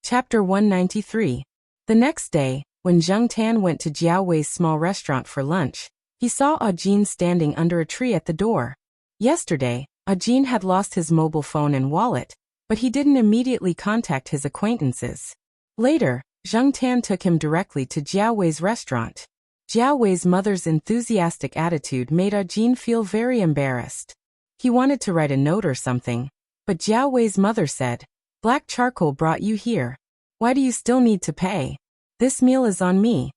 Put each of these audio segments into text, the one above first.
Chapter 193. The next day, when Zheng Tan went to Jiao Wei's small restaurant for lunch, he saw Ajin standing under a tree at the door. Yesterday, Ajin had lost his mobile phone and wallet, but he didn't immediately contact his acquaintances. Later, Zheng Tan took him directly to Jiao Wei's restaurant. Jiao Wei's mother's enthusiastic attitude made Ajin feel very embarrassed. He wanted to write a note or something, but Jiao Wei's mother said, "Black charcoal brought you here. Why do you still need to pay? This meal is on me."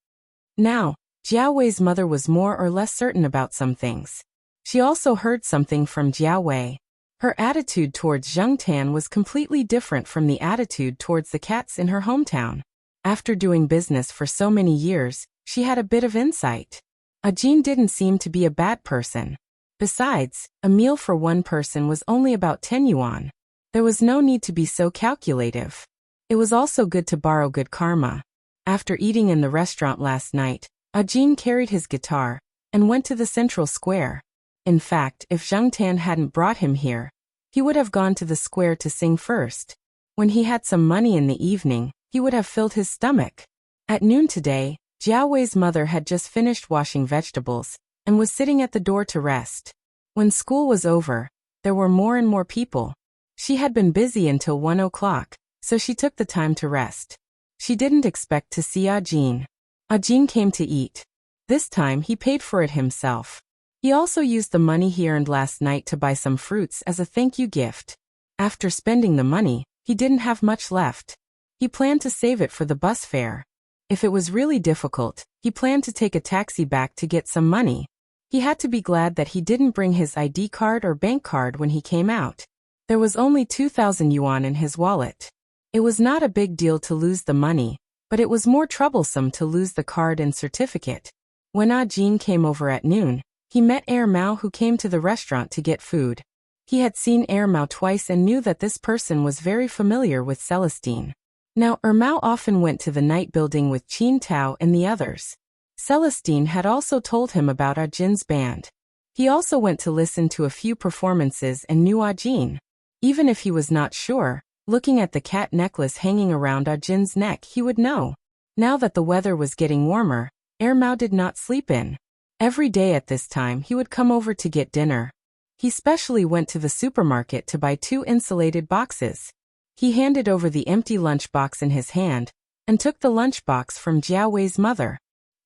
Now, Jiao Wei's mother was more or less certain about some things. She also heard something from Jiao Wei. Her attitude towards Zheng Tan was completely different from the attitude towards the cats in her hometown. After doing business for so many years, she had a bit of insight. Ajin didn't seem to be a bad person. Besides, a meal for one person was only about 10 yuan. There was no need to be so calculative. It was also good to borrow good karma. After eating in the restaurant last night, Ajin carried his guitar and went to the central square. In fact, if Zheng Tan hadn't brought him here, he would have gone to the square to sing first. When he had some money in the evening, he would have filled his stomach. At noon today, Jiao Wei's mother had just finished washing vegetables and was sitting at the door to rest. When school was over, there were more and more people. She had been busy until 1 o'clock, so she took the time to rest. She didn't expect to see Ajin. Ajin came to eat. This time he paid for it himself. He also used the money he earned last night to buy some fruits as a thank you gift. After spending the money, he didn't have much left. He planned to save it for the bus fare. If it was really difficult, he planned to take a taxi back to get some money. He had to be glad that he didn't bring his ID card or bank card when he came out. There was only 2,000 yuan in his wallet. It was not a big deal to lose the money, but it was more troublesome to lose the card and certificate. When Ajin came over at noon, he met Mao, who came to the restaurant to get food. He had seen Mao twice and knew that this person was very familiar with Celestine. Now Mao often went to the night building with Qin Tao and the others. Celestine had also told him about Ajin's band. He also went to listen to a few performances and knew Ajin. Even if he was not sure, looking at the cat necklace hanging around Ajin's neck, he would know. Now that the weather was getting warmer, Mao did not sleep in. Every day at this time he would come over to get dinner. He specially went to the supermarket to buy 2 insulated boxes. He handed over the empty lunch box in his hand and took the lunch box from Jiao Wei's mother.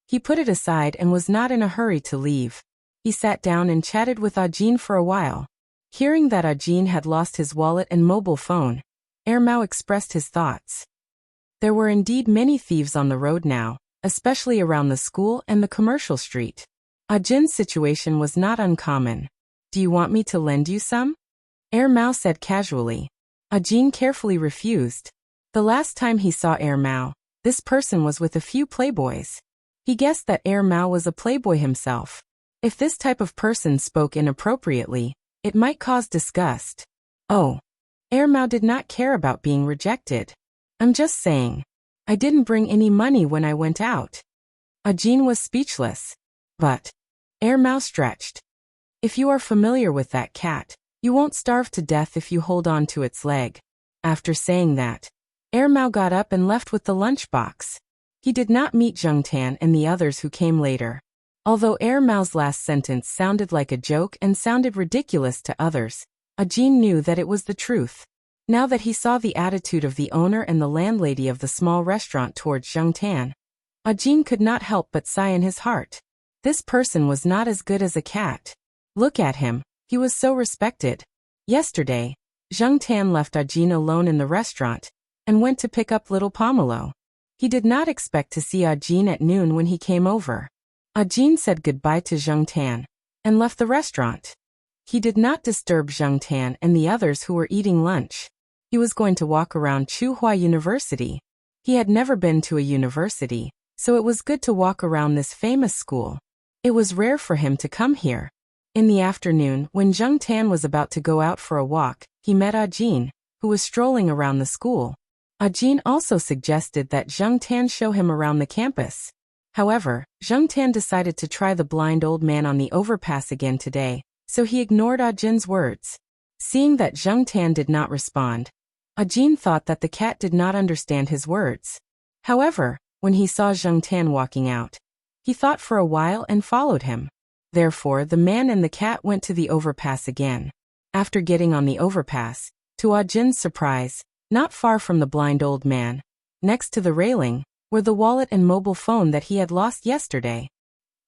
He put it aside and was not in a hurry to leave. He sat down and chatted with Ajin for a while. Hearing that Ajin had lost his wallet and mobile phone, Mao expressed his thoughts. There were indeed many thieves on the road now, especially around the school and the commercial street. Ajin's situation was not uncommon. "Do you want me to lend you some?" Mao said casually. Ajin carefully refused. The last time he saw Mao, this person was with a few playboys. He guessed that Mao was a playboy himself. If this type of person spoke inappropriately, it might cause disgust. Oh. Mao did not care about being rejected. "I'm just saying. I didn't bring any money when I went out." Ajin was speechless. "But," Mao stretched, "if you are familiar with that cat, you won't starve to death if you hold on to its leg." After saying that, Mao got up and left with the lunchbox. He did not meet Zheng Tan and the others who came later. Although Mao's last sentence sounded like a joke and sounded ridiculous to others, Ajin knew that it was the truth. Now that he saw the attitude of the owner and the landlady of the small restaurant towards Zheng Tan, Ajin could not help but sigh in his heart. This person was not as good as a cat. Look at him, he was so respected. Yesterday, Zheng Tan left Ajin alone in the restaurant and went to pick up little Pomelo. He did not expect to see Ajin at noon when he came over. Ajin said goodbye to Zheng Tan and left the restaurant. He did not disturb Zheng Tan and the others who were eating lunch. He was going to walk around Tsinghua University. He had never been to a university, so it was good to walk around this famous school. It was rare for him to come here. In the afternoon, when Zheng Tan was about to go out for a walk, he met Ajin, who was strolling around the school. Ajin also suggested that Zheng Tan show him around the campus. However, Zheng Tan decided to try the blind old man on the overpass again today, so he ignored Ajin's words. Seeing that Zheng Tan did not respond, Ajin thought that the cat did not understand his words. However, when he saw Zheng Tan walking out, he thought for a while and followed him. Therefore, the man and the cat went to the overpass again. After getting on the overpass, to Ajin's surprise, not far from the blind old man, next to the railing, were the wallet and mobile phone that he had lost yesterday.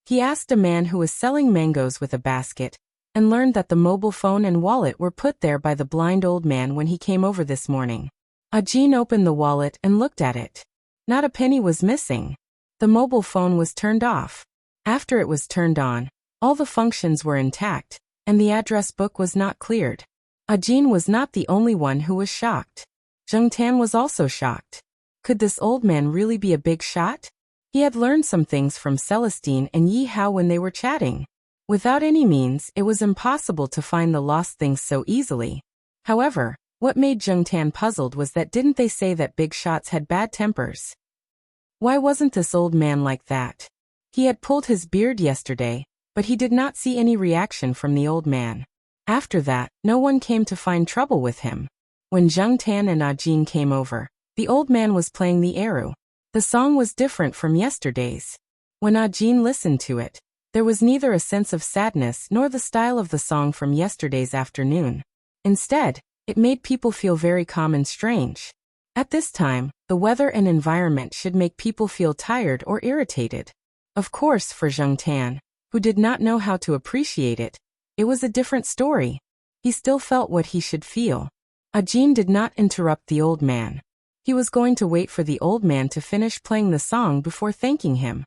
He asked a man who was selling mangoes with a basket, and learned that the mobile phone and wallet were put there by the blind old man when he came over this morning. Ajin opened the wallet and looked at it. Not a penny was missing. The mobile phone was turned off. After it was turned on, all the functions were intact, and the address book was not cleared. Ajin was not the only one who was shocked. Zheng Tan was also shocked. Could this old man really be a big shot? He had learned some things from Celestine and Yi Hao when they were chatting. Without any means, it was impossible to find the lost things so easily. However, what made Zheng Tan puzzled was that didn't they say that big shots had bad tempers? Why wasn't this old man like that? He had pulled his beard yesterday, but he did not see any reaction from the old man. After that, no one came to find trouble with him. When Zheng Tan and Ajin came over, the old man was playing the eru. The song was different from yesterday's. When Ajin listened to it, there was neither a sense of sadness nor the style of the song from yesterday's afternoon. Instead, it made people feel very calm and strange. At this time, the weather and environment should make people feel tired or irritated. Of course, for Zheng Tan, who did not know how to appreciate it, it was a different story. He still felt what he should feel. Ajin did not interrupt the old man. He was going to wait for the old man to finish playing the song before thanking him.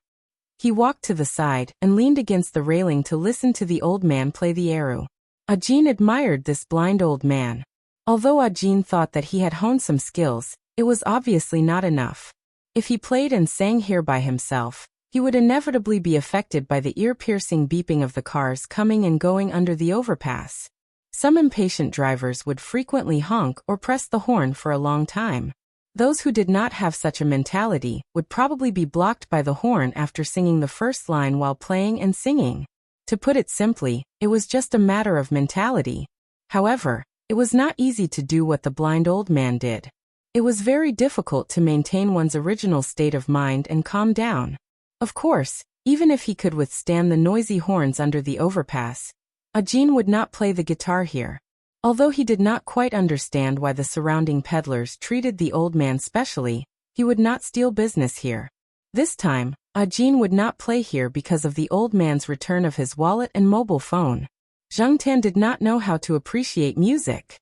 He walked to the side and leaned against the railing to listen to the old man play the eru. Ajin admired this blind old man. Although Ajin thought that he had honed some skills, it was obviously not enough. If he played and sang here by himself, he would inevitably be affected by the ear-piercing beeping of the cars coming and going under the overpass. Some impatient drivers would frequently honk or press the horn for a long time. Those who did not have such a mentality would probably be blocked by the horn after singing the first line while playing and singing. To put it simply, it was just a matter of mentality. However, it was not easy to do what the blind old man did. It was very difficult to maintain one's original state of mind and calm down. Of course, even if he could withstand the noisy horns under the overpass, Ajin would not play the guitar here. Although he did not quite understand why the surrounding peddlers treated the old man specially, he would not steal business here. This time, Ajin would not play here because of the old man's return of his wallet and mobile phone. Zheng Tan did not know how to appreciate music.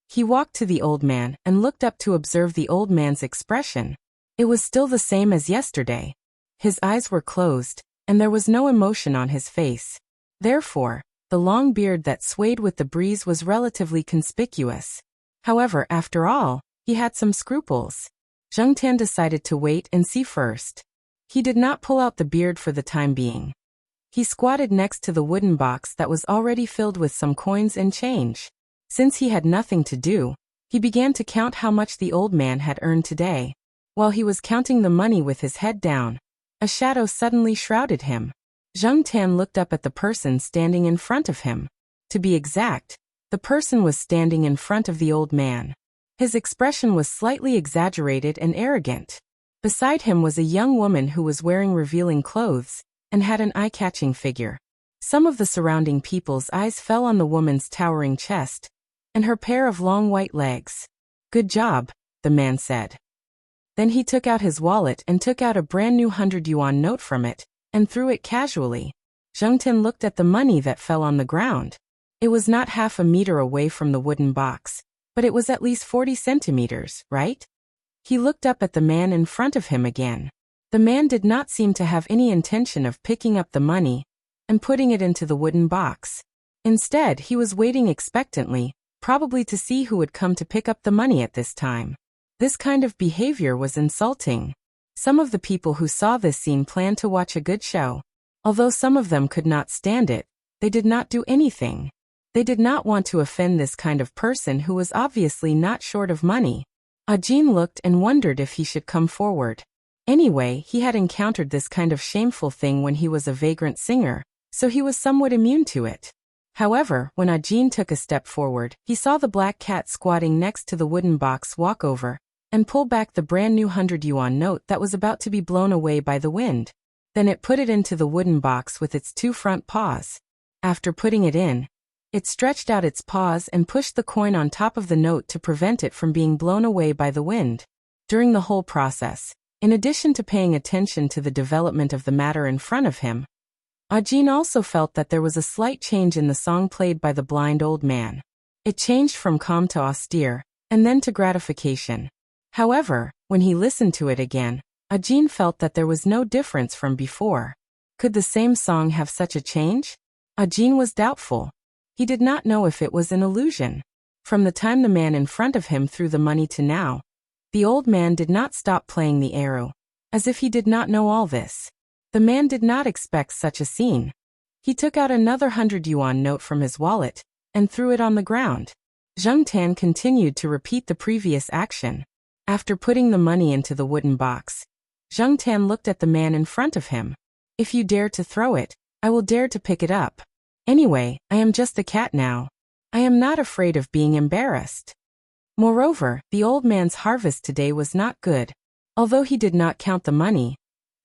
He walked to the old man and looked up to observe the old man's expression. It was still the same as yesterday. His eyes were closed, and there was no emotion on his face. Therefore, the long beard that swayed with the breeze was relatively conspicuous. However, after all, he had some scruples. Zheng Tan decided to wait and see first. He did not pull out the beard for the time being. He squatted next to the wooden box that was already filled with some coins and change. Since he had nothing to do, he began to count how much the old man had earned today. While he was counting the money with his head down, a shadow suddenly shrouded him. Zheng Tan looked up at the person standing in front of him. To be exact, the person was standing in front of the old man. His expression was slightly exaggerated and arrogant. Beside him was a young woman who was wearing revealing clothes and had an eye-catching figure. Some of the surrounding people's eyes fell on the woman's towering chest and her pair of long white legs. "Good job," the man said. Then he took out his wallet and took out a brand new 100 yuan note from it and threw it casually. Zheng Tan looked at the money that fell on the ground. It was not half a meter away from the wooden box, but it was at least 40 centimeters, right? He looked up at the man in front of him again. The man did not seem to have any intention of picking up the money and putting it into the wooden box. Instead, he was waiting expectantly, probably to see who would come to pick up the money at this time. This kind of behavior was insulting. Some of the people who saw this scene planned to watch a good show. Although some of them could not stand it, they did not do anything. They did not want to offend this kind of person who was obviously not short of money. Ajin looked and wondered if he should come forward. Anyway, he had encountered this kind of shameful thing when he was a vagrant singer, so he was somewhat immune to it. However, when Ajin took a step forward, he saw the black cat squatting next to the wooden box walk over and pull back the brand new 100 yuan note that was about to be blown away by the wind. Then it put it into the wooden box with its two front paws. After putting it in, it stretched out its paws and pushed the coin on top of the note to prevent it from being blown away by the wind. During the whole process, in addition to paying attention to the development of the matter in front of him, Ajin also felt that there was a slight change in the song played by the blind old man. It changed from calm to austere, and then to gratification. However, when he listened to it again, Ajin felt that there was no difference from before. Could the same song have such a change? Ajin was doubtful. He did not know if it was an illusion. From the time the man in front of him threw the money to now, the old man did not stop playing the arrow, as if he did not know all this. The man did not expect such a scene. He took out another 100 yuan note from his wallet and threw it on the ground. Zheng Tan continued to repeat the previous action. After putting the money into the wooden box, Zheng Tan looked at the man in front of him. If you dare to throw it, I will dare to pick it up. Anyway, I am just a cat now. I am not afraid of being embarrassed. Moreover, the old man's harvest today was not good. Although he did not count the money,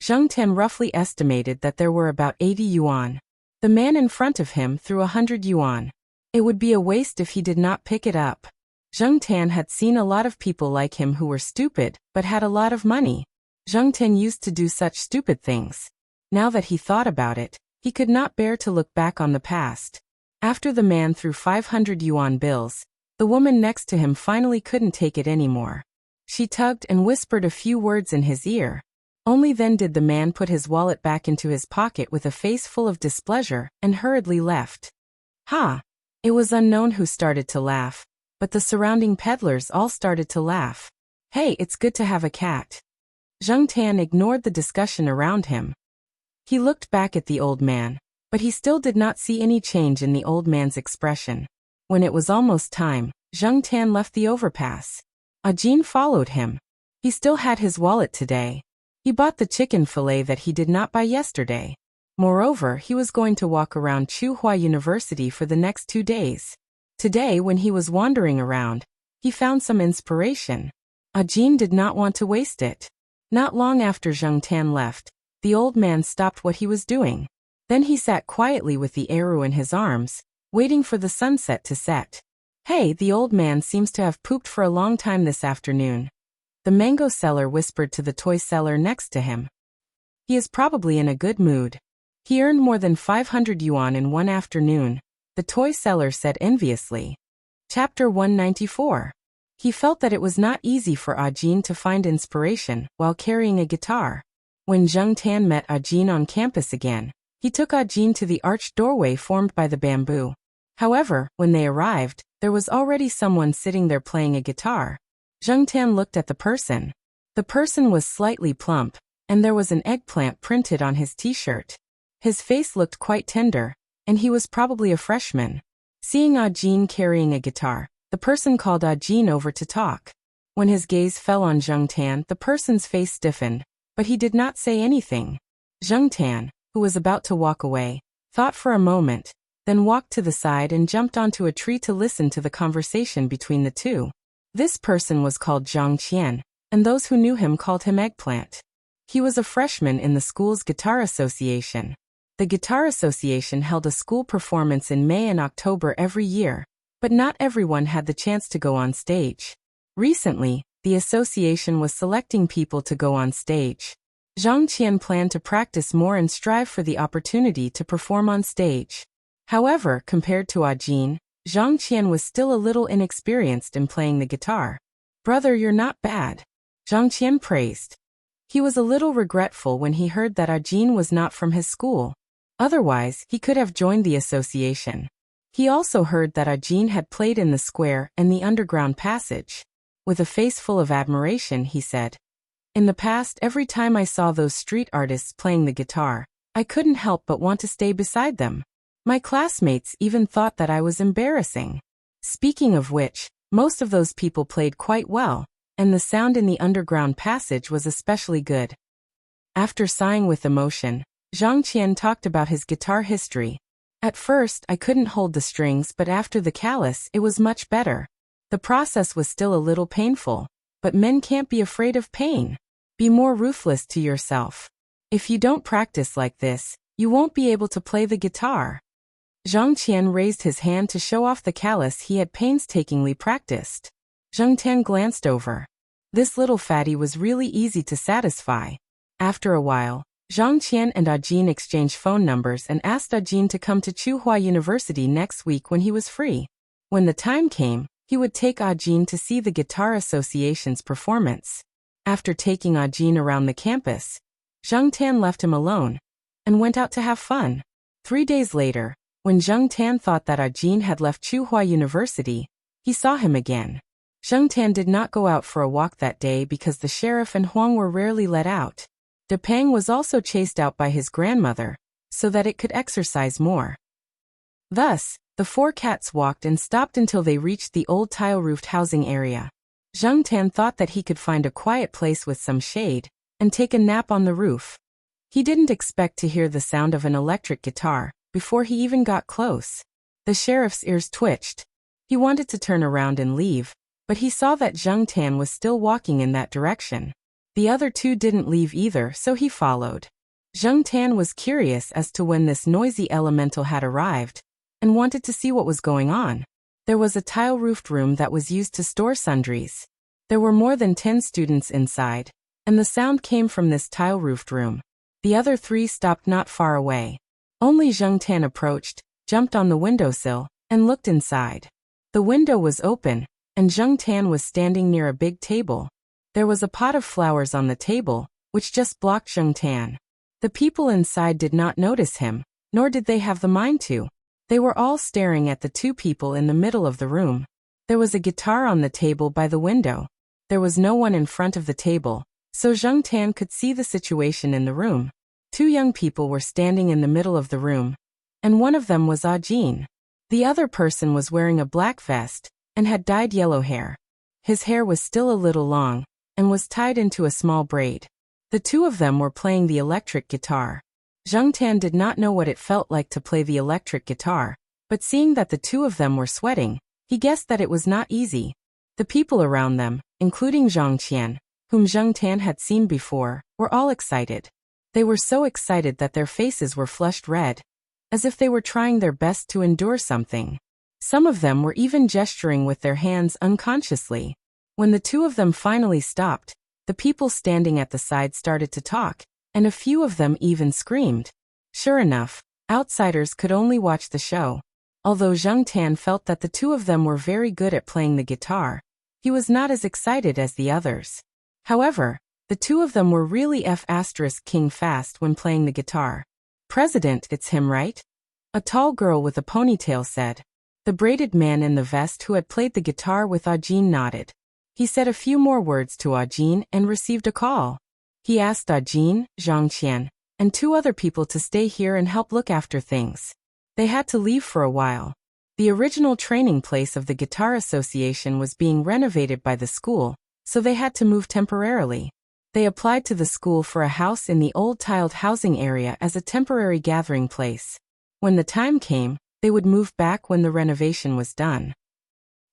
Zheng Tan roughly estimated that there were about 80 yuan. The man in front of him threw 100 yuan. It would be a waste if he did not pick it up. Zheng Tan had seen a lot of people like him who were stupid, but had a lot of money. Zheng Tan used to do such stupid things. Now that he thought about it, he could not bear to look back on the past. After the man threw 500 yuan bills, the woman next to him finally couldn't take it anymore. She tugged and whispered a few words in his ear. Only then did the man put his wallet back into his pocket with a face full of displeasure and hurriedly left. Ha! It was unknown who started to laugh, but the surrounding peddlers all started to laugh. Hey, it's good to have a cat. Zheng Tan ignored the discussion around him. He looked back at the old man, but he still did not see any change in the old man's expression. When it was almost time, Zheng Tan left the overpass. Ajin followed him. He still had his wallet today. He bought the chicken fillet that he did not buy yesterday. Moreover, he was going to walk around Tsinghua University for the next 2 days. Today, when he was wandering around, he found some inspiration. Ajin did not want to waste it. Not long after Zheng Tan left, the old man stopped what he was doing. Then he sat quietly with the arrow in his arms, waiting for the sunset to set. Hey, the old man seems to have pooped for a long time this afternoon. The mango seller whispered to the toy seller next to him. He is probably in a good mood. He earned more than 500 yuan in one afternoon, the toy seller said enviously. Chapter 194. He felt that it was not easy for Ajin to find inspiration while carrying a guitar. When Zheng Tan met Ajin on campus again, he took Ajin to the arched doorway formed by the bamboo. However, when they arrived, there was already someone sitting there playing a guitar. Zheng Tan looked at the person. The person was slightly plump, and there was an eggplant printed on his t-shirt. His face looked quite tender, and he was probably a freshman. Seeing Ajin carrying a guitar, the person called Ajin over to talk. When his gaze fell on Zheng Tan, the person's face stiffened, but he did not say anything. Zheng Tan, who was about to walk away, thought for a moment, then walked to the side and jumped onto a tree to listen to the conversation between the two. This person was called Zhang Qian, and those who knew him called him Eggplant. He was a freshman in the school's guitar association. The guitar association held a school performance in May and October every year, but not everyone had the chance to go on stage. Recently, the association was selecting people to go on stage. Zhang Qian planned to practice more and strive for the opportunity to perform on stage. However, compared to Ajin, Zhang Qian was still a little inexperienced in playing the guitar. Brother, you're not bad, Zhang Qian praised. He was a little regretful when he heard that Ajin was not from his school. Otherwise, he could have joined the association. He also heard that Ajin had played in the square and the underground passage. With a face full of admiration, he said, "In the past, every time I saw those street artists playing the guitar, I couldn't help but want to stay beside them. My classmates even thought that I was embarrassing. Speaking of which, most of those people played quite well, and the sound in the underground passage was especially good." After sighing with emotion, Zhang Qian talked about his guitar history. At first, I couldn't hold the strings, but after the callus, it was much better. The process was still a little painful, but men can't be afraid of pain. Be more ruthless to yourself. If you don't practice like this, you won't be able to play the guitar. Zhang Qian raised his hand to show off the callus he had painstakingly practiced. Zhang Tan glanced over. This little fatty was really easy to satisfy. After a while, Zhang Qian and Ajin exchanged phone numbers and asked Ajin to come to Tsinghua University next week when he was free. When the time came, he would take Ajin to see the Guitar Association's performance. After taking Ajin around the campus, Zhang Tan left him alone and went out to have fun. 3 days later, when Zhang Tan thought that Ajin had left Tsinghua University, he saw him again. Zhang Tan did not go out for a walk that day because the sheriff and Huang were rarely let out. De Peng was also chased out by his grandmother, so that it could exercise more. Thus, the 4 cats walked and stopped until they reached the old tile-roofed housing area. Zhang Tan thought that he could find a quiet place with some shade and take a nap on the roof. He didn't expect to hear the sound of an electric guitar before he even got close. The sheriff's ears twitched. He wanted to turn around and leave, but he saw that Zhang Tan was still walking in that direction. The other 2 didn't leave either, so he followed. Zhang Tan was curious as to when this noisy elemental had arrived, and wanted to see what was going on. There was a tile-roofed room that was used to store sundries. There were more than 10 students inside, and the sound came from this tile-roofed room. The other 3 stopped not far away. Only Zhang Tan approached, jumped on the windowsill, and looked inside. The window was open, and Zhang Tan was standing near a big table. There was a pot of flowers on the table, which just blocked Zhang Tan. The people inside did not notice him, nor did they have the mind to. They were all staring at the 2 people in the middle of the room. There was a guitar on the table by the window. There was no one in front of the table, so Zhang Tan could see the situation in the room. 2 young people were standing in the middle of the room, and one of them was Ajin. The other person was wearing a black vest and had dyed yellow hair. His hair was still a little long and was tied into a small braid. The 2 of them were playing the electric guitar. Zhang Tan did not know what it felt like to play the electric guitar, but seeing that the 2 of them were sweating, he guessed that it was not easy. The people around them, including Zhang Qian, whom Zhang Tan had seen before, were all excited. They were so excited that their faces were flushed red, as if they were trying their best to endure something. Some of them were even gesturing with their hands unconsciously. When the 2 of them finally stopped, the people standing at the side started to talk, and a few of them even screamed. Sure enough, outsiders could only watch the show. Although Zhang Tan felt that the 2 of them were very good at playing the guitar, he was not as excited as the others. However, the 2 of them were really F***king fast when playing the guitar. President, it's him, right? A tall girl with a ponytail said. The braided man in the vest who had played the guitar with Ajin nodded. He said a few more words to Ajin and received a call. He asked Ajin, Zhang Qian, and 2 other people to stay here and help look after things. They had to leave for a while. The original training place of the Guitar Association was being renovated by the school, so they had to move temporarily. They applied to the school for a house in the old tiled housing area as a temporary gathering place. When the time came, they would move back when the renovation was done.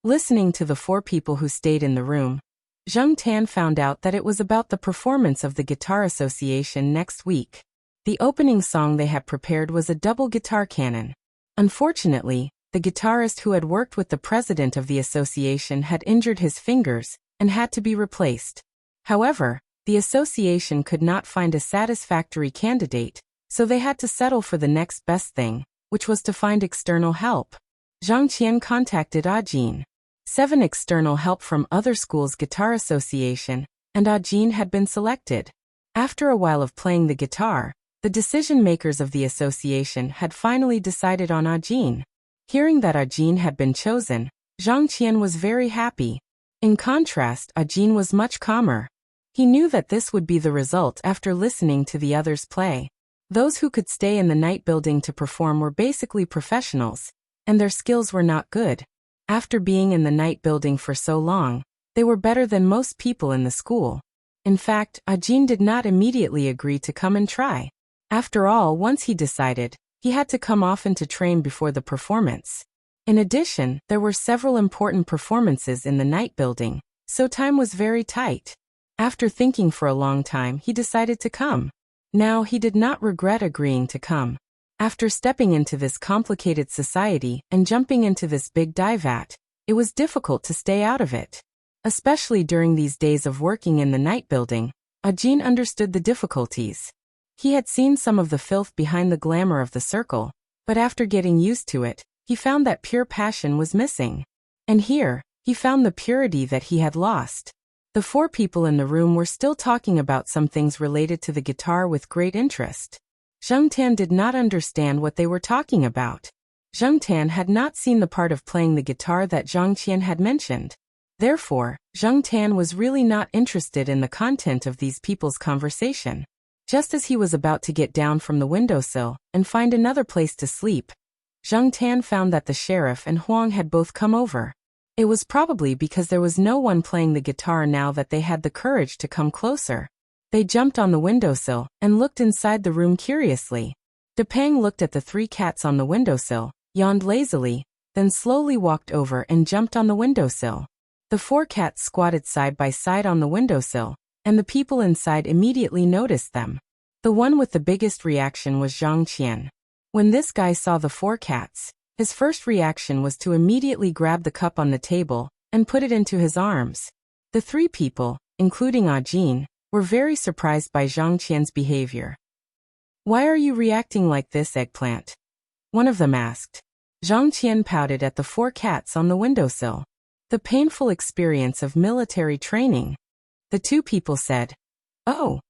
Listening to the 4 people who stayed in the room, Zhang Tan found out that it was about the performance of the Guitar Association next week. The opening song they had prepared was a double guitar canon. Unfortunately, the guitarist who had worked with the president of the association had injured his fingers and had to be replaced. However, the association could not find a satisfactory candidate, so they had to settle for the next best thing, which was to find external help. Zhang Qian contacted Ajin. 7 external help from other schools' guitar association, and Ajin had been selected. After a while of playing the guitar, the decision-makers of the association had finally decided on Ajin. Hearing that Ajin had been chosen, Zhang Qian was very happy. In contrast, Ajin was much calmer. He knew that this would be the result after listening to the others play. Those who could stay in the night building to perform were basically professionals, and their skills were not good. After being in the night building for so long, they were better than most people in the school. In fact, Ajin did not immediately agree to come and try. After all, once he decided, He had to come often to train before the performance. In addition, there were several important performances in the night building, so time was very tight. After thinking for a long time, he decided to come. Now, he did not regret agreeing to come. After stepping into this complicated society and jumping into this big dive vat, it was difficult to stay out of it. Especially during these days of working in the night building, Ajin understood the difficulties. He had seen some of the filth behind the glamour of the circle, but after getting used to it, he found that pure passion was missing. And here, he found the purity that he had lost. The four people in the room were still talking about some things related to the guitar with great interest. Zheng Tan did not understand what they were talking about. Zheng Tan had not seen the part of playing the guitar that Zhang Qian had mentioned. Therefore, Zheng Tan was really not interested in the content of these people's conversation. Just as he was about to get down from the windowsill and find another place to sleep, Zheng Tan found that the sheriff and Huang had both come over. It was probably because there was no one playing the guitar now that they had the courage to come closer. They jumped on the windowsill and looked inside the room curiously. Depeng looked at the three cats on the windowsill, yawned lazily, then slowly walked over and jumped on the windowsill. The four cats squatted side by side on the windowsill, and the people inside immediately noticed them. The one with the biggest reaction was Zhang Qian. When this guy saw the four cats, his first reaction was to immediately grab the cup on the table and put it into his arms. The three people, including Ajin, were very surprised by Zhang Qian's behavior. "Why are you reacting like this, Eggplant?" one of them asked. Zhang Qian pouted at the four cats on the windowsill. "The painful experience of military training," the two people said. "Oh."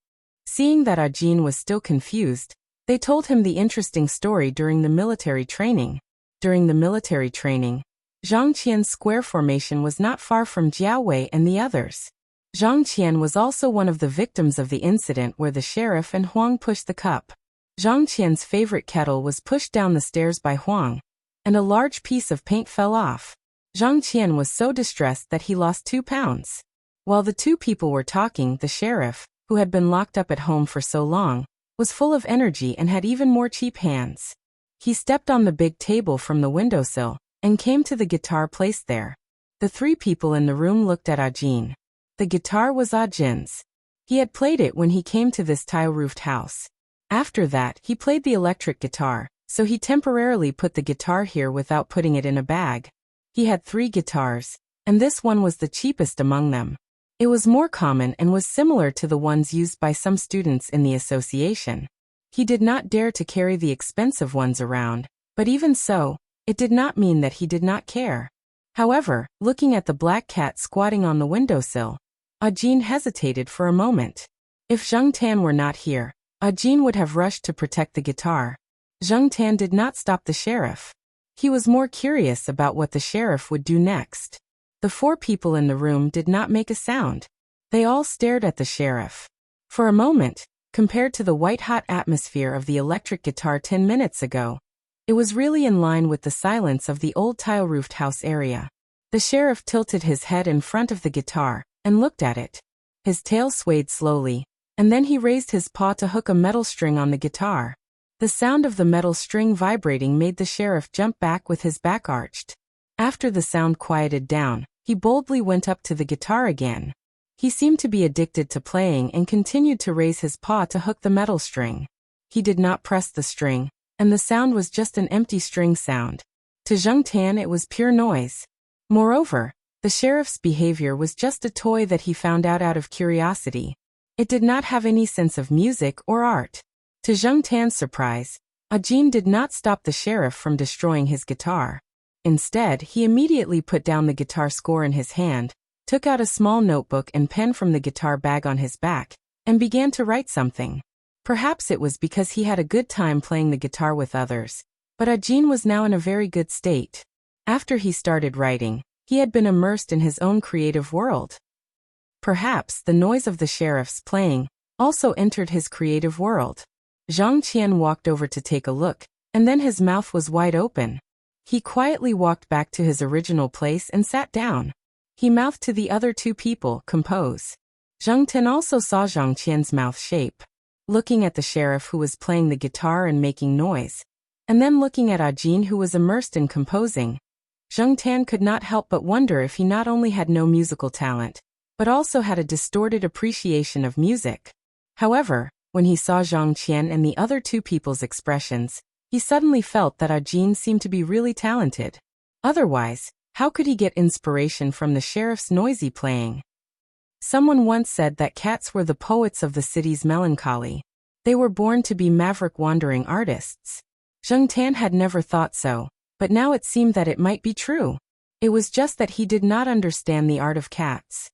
Seeing that Ajin was still confused, they told him the interesting story during the military training. During the military training, Zhang Qian's square formation was not far from Jiaowei and the others. Zhang Qian was also one of the victims of the incident where the sheriff and Huang pushed the cup. Zhang Qian's favorite kettle was pushed down the stairs by Huang, and a large piece of paint fell off. Zhang Qian was so distressed that he lost 2 pounds. While the two people were talking, the sheriff, who had been locked up at home for so long, was full of energy and had even more cheap hands. He stepped on the big table from the windowsill and came to the guitar placed there. The three people in the room looked at Ajin. The guitar was Ajin's. He had played it when he came to this tile-roofed house. After that, he played the electric guitar, so he temporarily put the guitar here without putting it in a bag. He had 3 guitars, and this one was the cheapest among them. It was more common and was similar to the ones used by some students in the association. He did not dare to carry the expensive ones around, but even so, it did not mean that he did not care. However, looking at the black cat squatting on the windowsill, Ajin hesitated for a moment. If Zheng Tan were not here, Ajin would have rushed to protect the guitar. Zheng Tan did not stop the sheriff. He was more curious about what the sheriff would do next. The 4 people in the room did not make a sound. They all stared at the sheriff. For a moment, compared to the white-hot atmosphere of the electric guitar 10 minutes ago, it was really in line with the silence of the old tile-roofed house area. The sheriff tilted his head in front of the guitar and looked at it. His tail swayed slowly, and then he raised his paw to hook a metal string on the guitar. The sound of the metal string vibrating made the sheriff jump back with his back arched. After the sound quieted down, he boldly went up to the guitar again. He seemed to be addicted to playing and continued to raise his paw to hook the metal string. He did not press the string, and the sound was just an empty string sound. To Zheng Tan it was pure noise. Moreover, the sheriff's behavior was just a toy that he found out of curiosity. It did not have any sense of music or art. To Zheng Tan's surprise, Ajin did not stop the sheriff from destroying his guitar. Instead, he immediately put down the guitar score in his hand, took out a small notebook and pen from the guitar bag on his back, and began to write something. Perhaps it was because he had a good time playing the guitar with others, but Ajin was now in a very good state. After he started writing, he had been immersed in his own creative world. Perhaps the noise of the sheriff's playing also entered his creative world. Zhang Qian walked over to take a look, and then his mouth was wide open. He quietly walked back to his original place and sat down. He mouthed to the other 2 people, "Compose." Zheng Tan also saw Zhang Qian's mouth shape. Looking at the sheriff who was playing the guitar and making noise, and then looking at Ajin, who was immersed in composing. Zheng Tan could not help but wonder if he not only had no musical talent, but also had a distorted appreciation of music. However, when he saw Zhang Qian and the other two people's expressions, he suddenly felt that Ajin seemed to be really talented. Otherwise, how could he get inspiration from the sheriff's noisy playing? Someone once said that cats were the poets of the city's melancholy. They were born to be maverick wandering artists. Zheng Tan had never thought so, but now it seemed that it might be true. It was just that he did not understand the art of cats.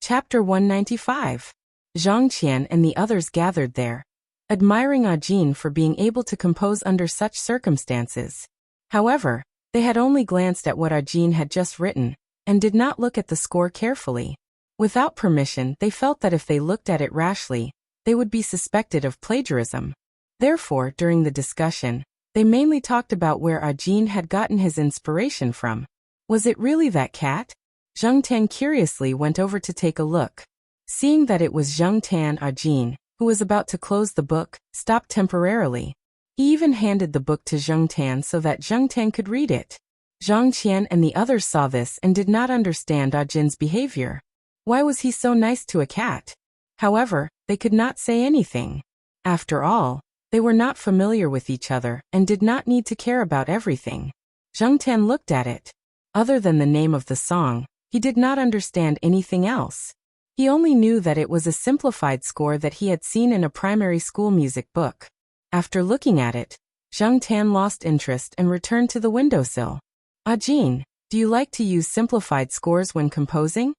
Chapter 195. Zhang Qian and the others gathered there, admiring Ajin for being able to compose under such circumstances. However, they had only glanced at what Ajin had just written, and did not look at the score carefully. Without permission, they felt that if they looked at it rashly, they would be suspected of plagiarism. Therefore, during the discussion, they mainly talked about where Ajin had gotten his inspiration from. Was it really that cat? Zheng Tan curiously went over to take a look. Seeing that it was Zheng Tan, Ajin, who was about to close the book, stopped temporarily. He even handed the book to Zheng Tan so that Zheng Tan could read it. Zhang Qian and the others saw this and did not understand Ajin's behavior. Why was he so nice to a cat? However, they could not say anything. After all, they were not familiar with each other and did not need to care about everything. Zheng Tan looked at it. Other than the name of the song, he did not understand anything else. He only knew that it was a simplified score that he had seen in a primary school music book. After looking at it, Zheng Tan lost interest and returned to the windowsill. Ajin, do you like to use simplified scores when composing?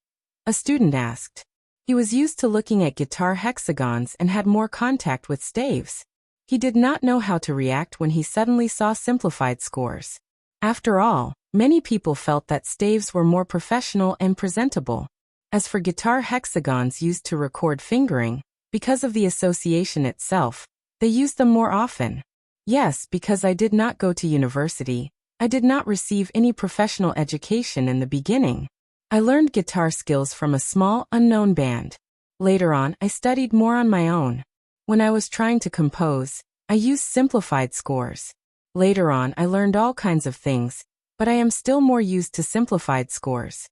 A student asked. He was used to looking at guitar hexagons and had more contact with staves. He did not know how to react when he suddenly saw simplified scores. After all, many people felt that staves were more professional and presentable. As for guitar hexagons used to record fingering, because of the association itself, they used them more often. Yes, because I did not go to university, I did not receive any professional education in the beginning. I learned guitar skills from a small, unknown band. Later on, I studied more on my own. When I was trying to compose, I used simplified scores. Later on, I learned all kinds of things, but I am still more used to simplified scores.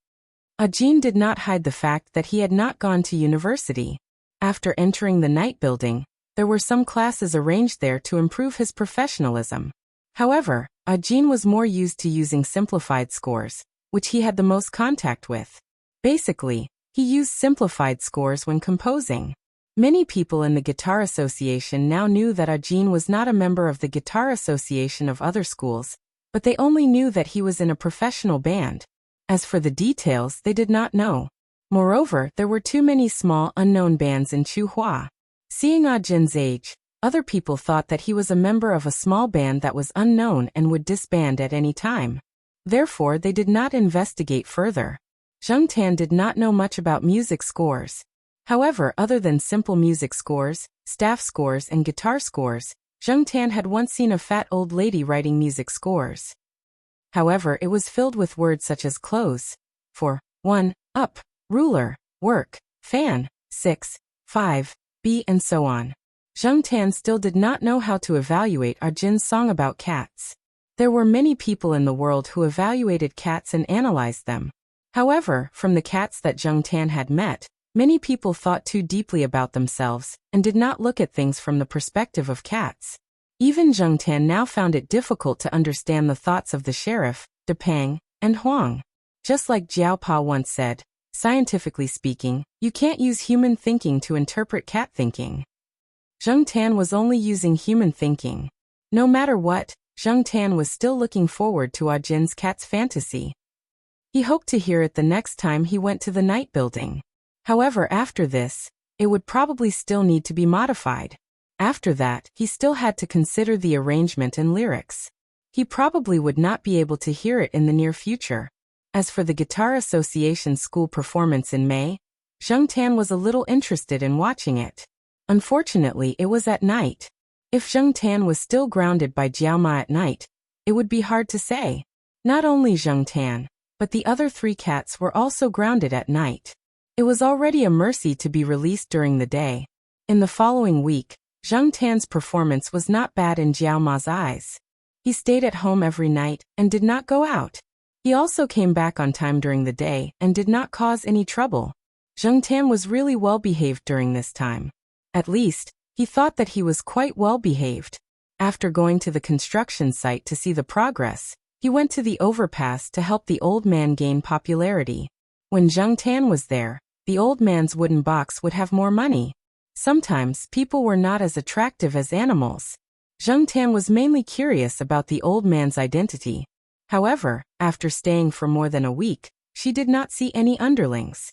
Ajin did not hide the fact that he had not gone to university. After entering the night building, there were some classes arranged there to improve his professionalism. However, Ajin was more used to using simplified scores, which he had the most contact with. Basically, he used simplified scores when composing. Many people in the Guitar Association now knew that Ajin was not a member of the Guitar Association of other schools, but they only knew that he was in a professional band. As for the details, they did not know. Moreover, there were too many small, unknown bands in Chuhua. Seeing Ajin's age, other people thought that he was a member of a small band that was unknown and would disband at any time. Therefore, they did not investigate further. Zheng Tan did not know much about music scores. However, other than simple music scores, staff scores and guitar scores, Zheng Tan had once seen a fat old lady writing music scores. However, it was filled with words such as close, 4, 1, up, ruler, work, fan, 6, 5, be and so on. Zheng Tan still did not know how to evaluate Ajin's song about cats. There were many people in the world who evaluated cats and analyzed them. However, from the cats that Zheng Tan had met, many people thought too deeply about themselves and did not look at things from the perspective of cats. Even Zheng Tan now found it difficult to understand the thoughts of the sheriff, De Pang, and Huang. Just like Jiao Pa once said, scientifically speaking, you can't use human thinking to interpret cat thinking. Zheng Tan was only using human thinking. No matter what, Zheng Tan was still looking forward to Ajin's cat's fantasy. He hoped to hear it the next time he went to the night building. However, after this, it would probably still need to be modified. After that, he still had to consider the arrangement and lyrics. He probably would not be able to hear it in the near future. As for the Guitar Association school performance in May, Zheng Tan was a little interested in watching it. Unfortunately, it was at night. If Zheng Tan was still grounded by Jiao Ma at night, it would be hard to say. Not only Zheng Tan, but the other 3 cats were also grounded at night. It was already a mercy to be released during the day. In the following week, Zheng Tan's performance was not bad in Jiao Ma's eyes. He stayed at home every night and did not go out. He also came back on time during the day and did not cause any trouble. Zheng Tan was really well behaved during this time. At least, he thought that he was quite well behaved. After going to the construction site to see the progress, he went to the overpass to help the old man gain popularity. When Zheng Tan was there, the old man's wooden box would have more money. Sometimes people were not as attractive as animals. Zheng Tan was mainly curious about the old man's identity. However, after staying for more than a week, she did not see any underlings.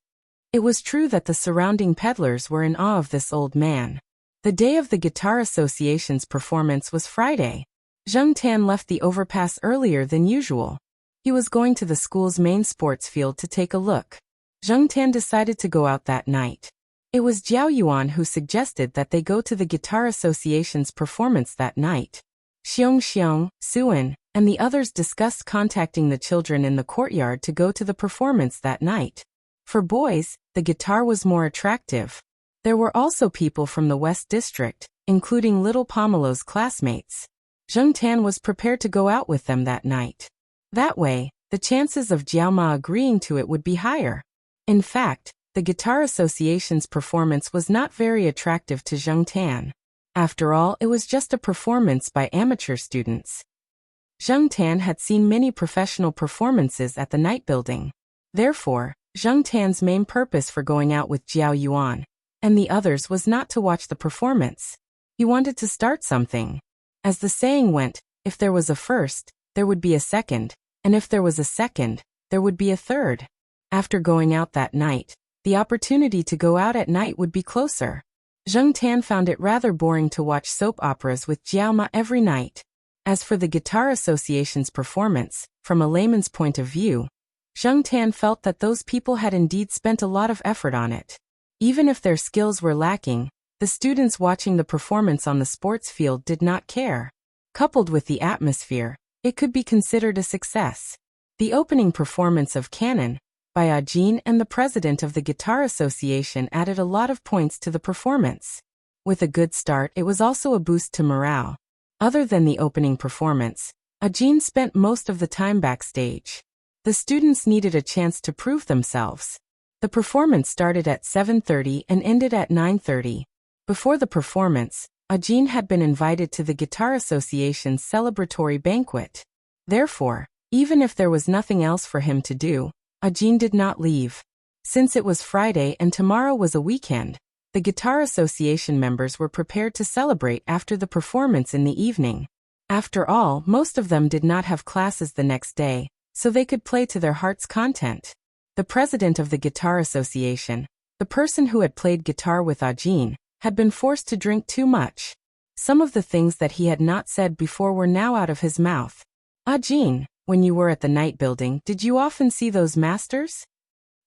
It was true that the surrounding peddlers were in awe of this old man. The day of the Guitar Association's performance was Friday. Zheng Tan left the overpass earlier than usual. He was going to the school's main sports field to take a look. Zheng Tan decided to go out that night. It was Jiao Yuan who suggested that they go to the Guitar Association's performance that night. Xiong, Suan, and the others discussed contacting the children in the courtyard to go to the performance that night. For boys, the guitar was more attractive. There were also people from the West District, including little Pomelo's classmates. Zheng Tan was prepared to go out with them that night. That way, the chances of Jiao Ma agreeing to it would be higher. In fact, the Guitar Association's performance was not very attractive to Zheng Tan. After all, it was just a performance by amateur students. Zheng Tan had seen many professional performances at the night building. Therefore, Zheng Tan's main purpose for going out with Jiao Yuan and the others was not to watch the performance. He wanted to start something. As the saying went, if there was a first, there would be a second, and if there was a second, there would be a third. After going out that night, the opportunity to go out at night would be closer. Zheng Tan found it rather boring to watch soap operas with Jiao Ma every night. As for the Guitar Association's performance, from a layman's point of view, Zheng Tan felt that those people had indeed spent a lot of effort on it. Even if their skills were lacking, the students watching the performance on the sports field did not care. Coupled with the atmosphere, it could be considered a success. The opening performance of Canon, by Ajin and the president of the Guitar Association added a lot of points to the performance. With a good start, it was also a boost to morale. Other than the opening performance, Ajin spent most of the time backstage. The students needed a chance to prove themselves. The performance started at 7:30 and ended at 9:30. Before the performance, Ajin had been invited to the Guitar Association's celebratory banquet. Therefore, even if there was nothing else for him to do, Ajin did not leave. Since it was Friday and tomorrow was a weekend, the Guitar Association members were prepared to celebrate after the performance in the evening. After all, most of them did not have classes the next day, so they could play to their heart's content. The president of the Guitar Association, the person who had played guitar with Ajin, had been forced to drink too much. Some of the things that he had not said before were now out of his mouth. Ajin, when you were at the night building, did you often see those masters?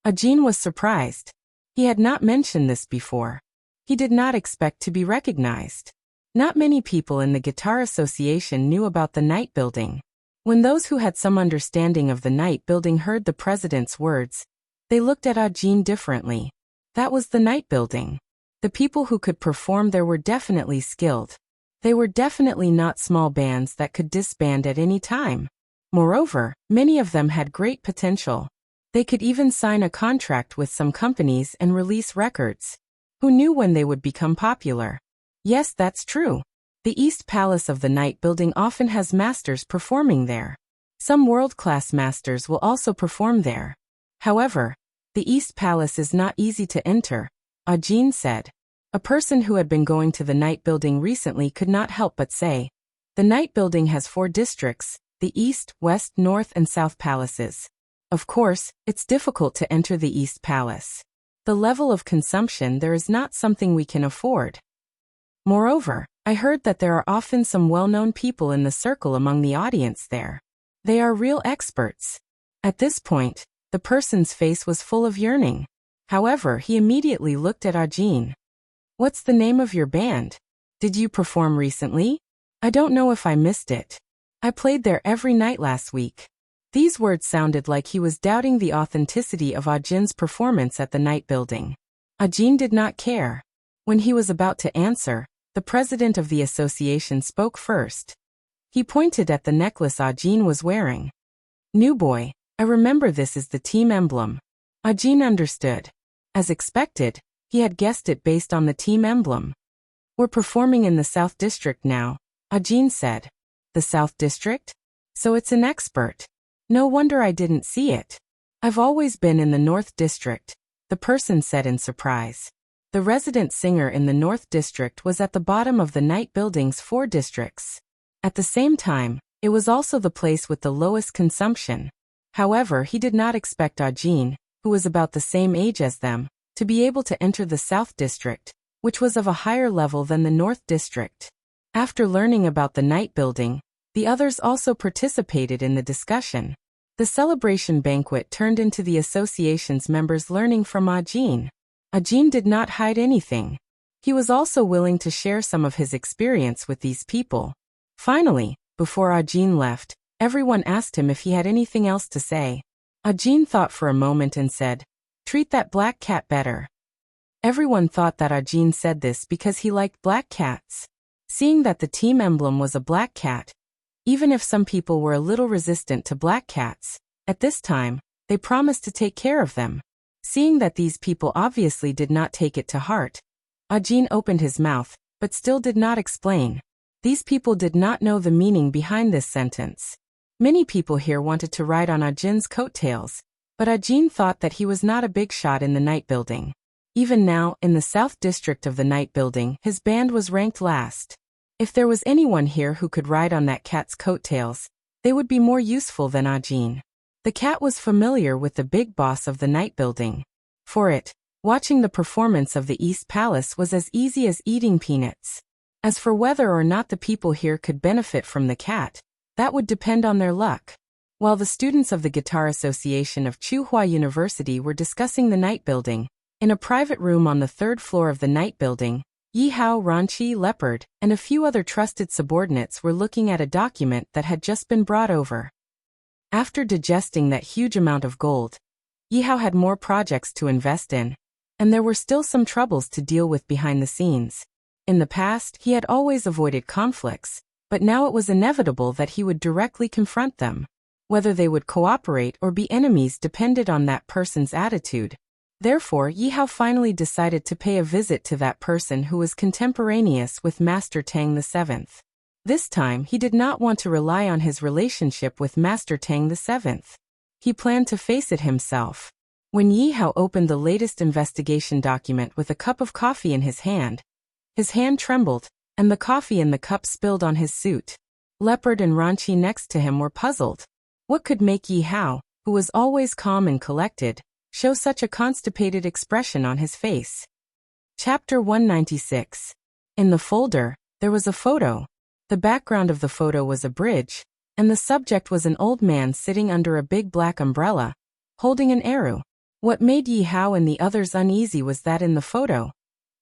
Ajin was surprised. He had not mentioned this before. He did not expect to be recognized. Not many people in the Guitar Association knew about the night building. When those who had some understanding of the night building heard the president's words, they looked at Ajin differently. That was the night building. The people who could perform there were definitely skilled. They were definitely not small bands that could disband at any time. Moreover, many of them had great potential. They could even sign a contract with some companies and release records. Who knew when they would become popular? Yes, that's true. The East Palace of the night building often has masters performing there. Some world-class masters will also perform there. However, the East Palace is not easy to enter, Ajin said. A person who had been going to the night building recently could not help but say, the night building has 4 districts, the East, West, North and South Palaces. Of course, it's difficult to enter the East Palace. The level of consumption there is not something we can afford. Moreover, I heard that there are often some well-known people in the circle among the audience there. They are real experts. At this point, the person's face was full of yearning. However, he immediately looked at Ajin. What's the name of your band? Did you perform recently? I don't know if I missed it. I played there every night last week. These words sounded like he was doubting the authenticity of Ajin's performance at the night building. Ajin did not care. When he was about to answer, the president of the association spoke first. He pointed at the necklace Ajin was wearing. New boy, I remember this is the team emblem. Ajin understood. As expected, he had guessed it based on the team emblem. We're performing in the South District now, Ajin said. The South District? So it's an expert. No wonder I didn't see it. I've always been in the North District, the person said in surprise. The resident singer in the North District was at the bottom of the night building's 4 districts. At the same time, it was also the place with the lowest consumption. However, he did not expect Ajin, who was about the same age as them, to be able to enter the South District, which was of a higher level than the North District. After learning about the night building, the others also participated in the discussion. The celebration banquet turned into the association's members learning from Ajin. Ajin did not hide anything. He was also willing to share some of his experience with these people. Finally, before Ajin left, everyone asked him if he had anything else to say. Ajin thought for a moment and said, "Treat that black cat better." Everyone thought that Ajin said this because he liked black cats. Seeing that the team emblem was a black cat, even if some people were a little resistant to black cats, at this time, they promised to take care of them. Seeing that these people obviously did not take it to heart, Ajin opened his mouth, but still did not explain. These people did not know the meaning behind this sentence. Many people here wanted to ride on Ajin's coattails, but Ajin thought that he was not a big shot in the night building. Even now, in the South District of the night building, his band was ranked last. If there was anyone here who could ride on that cat's coattails, they would be more useful than Ajin. The cat was familiar with the big boss of the night building. For it, watching the performance of the East Palace was as easy as eating peanuts. As for whether or not the people here could benefit from the cat, that would depend on their luck. While the students of the Guitar Association of Tsinghua University were discussing the night building, in a private room on the 3rd floor of the night building, Yi Hao, Ranchi, Leopard, and a few other trusted subordinates were looking at a document that had just been brought over. After digesting that huge amount of gold, Yi Hao had more projects to invest in, and there were still some troubles to deal with behind the scenes. In the past, he had always avoided conflicts, but now it was inevitable that he would directly confront them. Whether they would cooperate or be enemies depended on that person's attitude. Therefore, Yi Hao finally decided to pay a visit to that person who was contemporaneous with Master Tang VII. This time, he did not want to rely on his relationship with Master Tang VII. He planned to face it himself. When Yi Hao opened the latest investigation document with a cup of coffee in his hand trembled, and the coffee in the cup spilled on his suit. Leopard and Ranchi next to him were puzzled. What could make Yi Hao, who was always calm and collected, show such a constipated expression on his face? Chapter 196. In the folder, there was a photo. The background of the photo was a bridge, and the subject was an old man sitting under a big black umbrella, holding an arrow. What made Yi Hao and the others uneasy was that in the photo,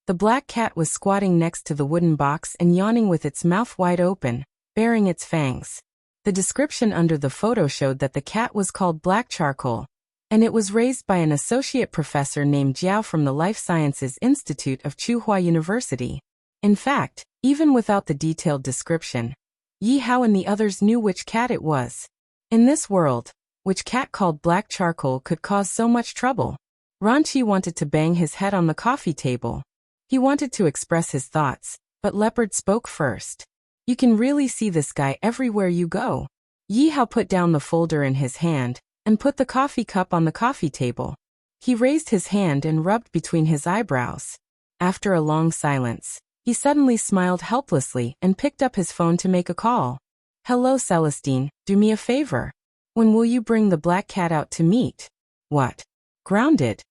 the black cat was squatting next to the wooden box and yawning with its mouth wide open, baring its fangs. The description under the photo showed that the cat was called Black Charcoal, and it was raised by an associate professor named Jiao from the Life Sciences Institute of Tsinghua University. In fact, even without the detailed description, Yi Hao and the others knew which cat it was. In this world, which cat called Black Charcoal could cause so much trouble? Ranchi wanted to bang his head on the coffee table. He wanted to express his thoughts, but Leopard spoke first. You can really see this guy everywhere you go. Yi Hao put down the folder in his hand and put the coffee cup on the coffee table. He raised his hand and rubbed between his eyebrows. After a long silence, he suddenly smiled helplessly and picked up his phone to make a call. Hello Celestine, do me a favor. When will you bring the black cat out to meet? What? Grounded?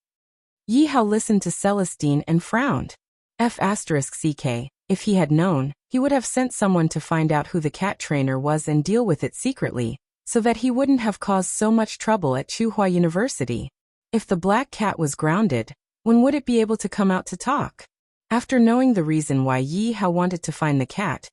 Yi Hao listened to Celestine and frowned. F***ck, if he had known, he would have sent someone to find out who the cat trainer was and deal with it secretly, so that he wouldn't have caused so much trouble at Tsinghua University. If the black cat was grounded, when would it be able to come out to talk? After knowing the reason why Yi Hao wanted to find the cat,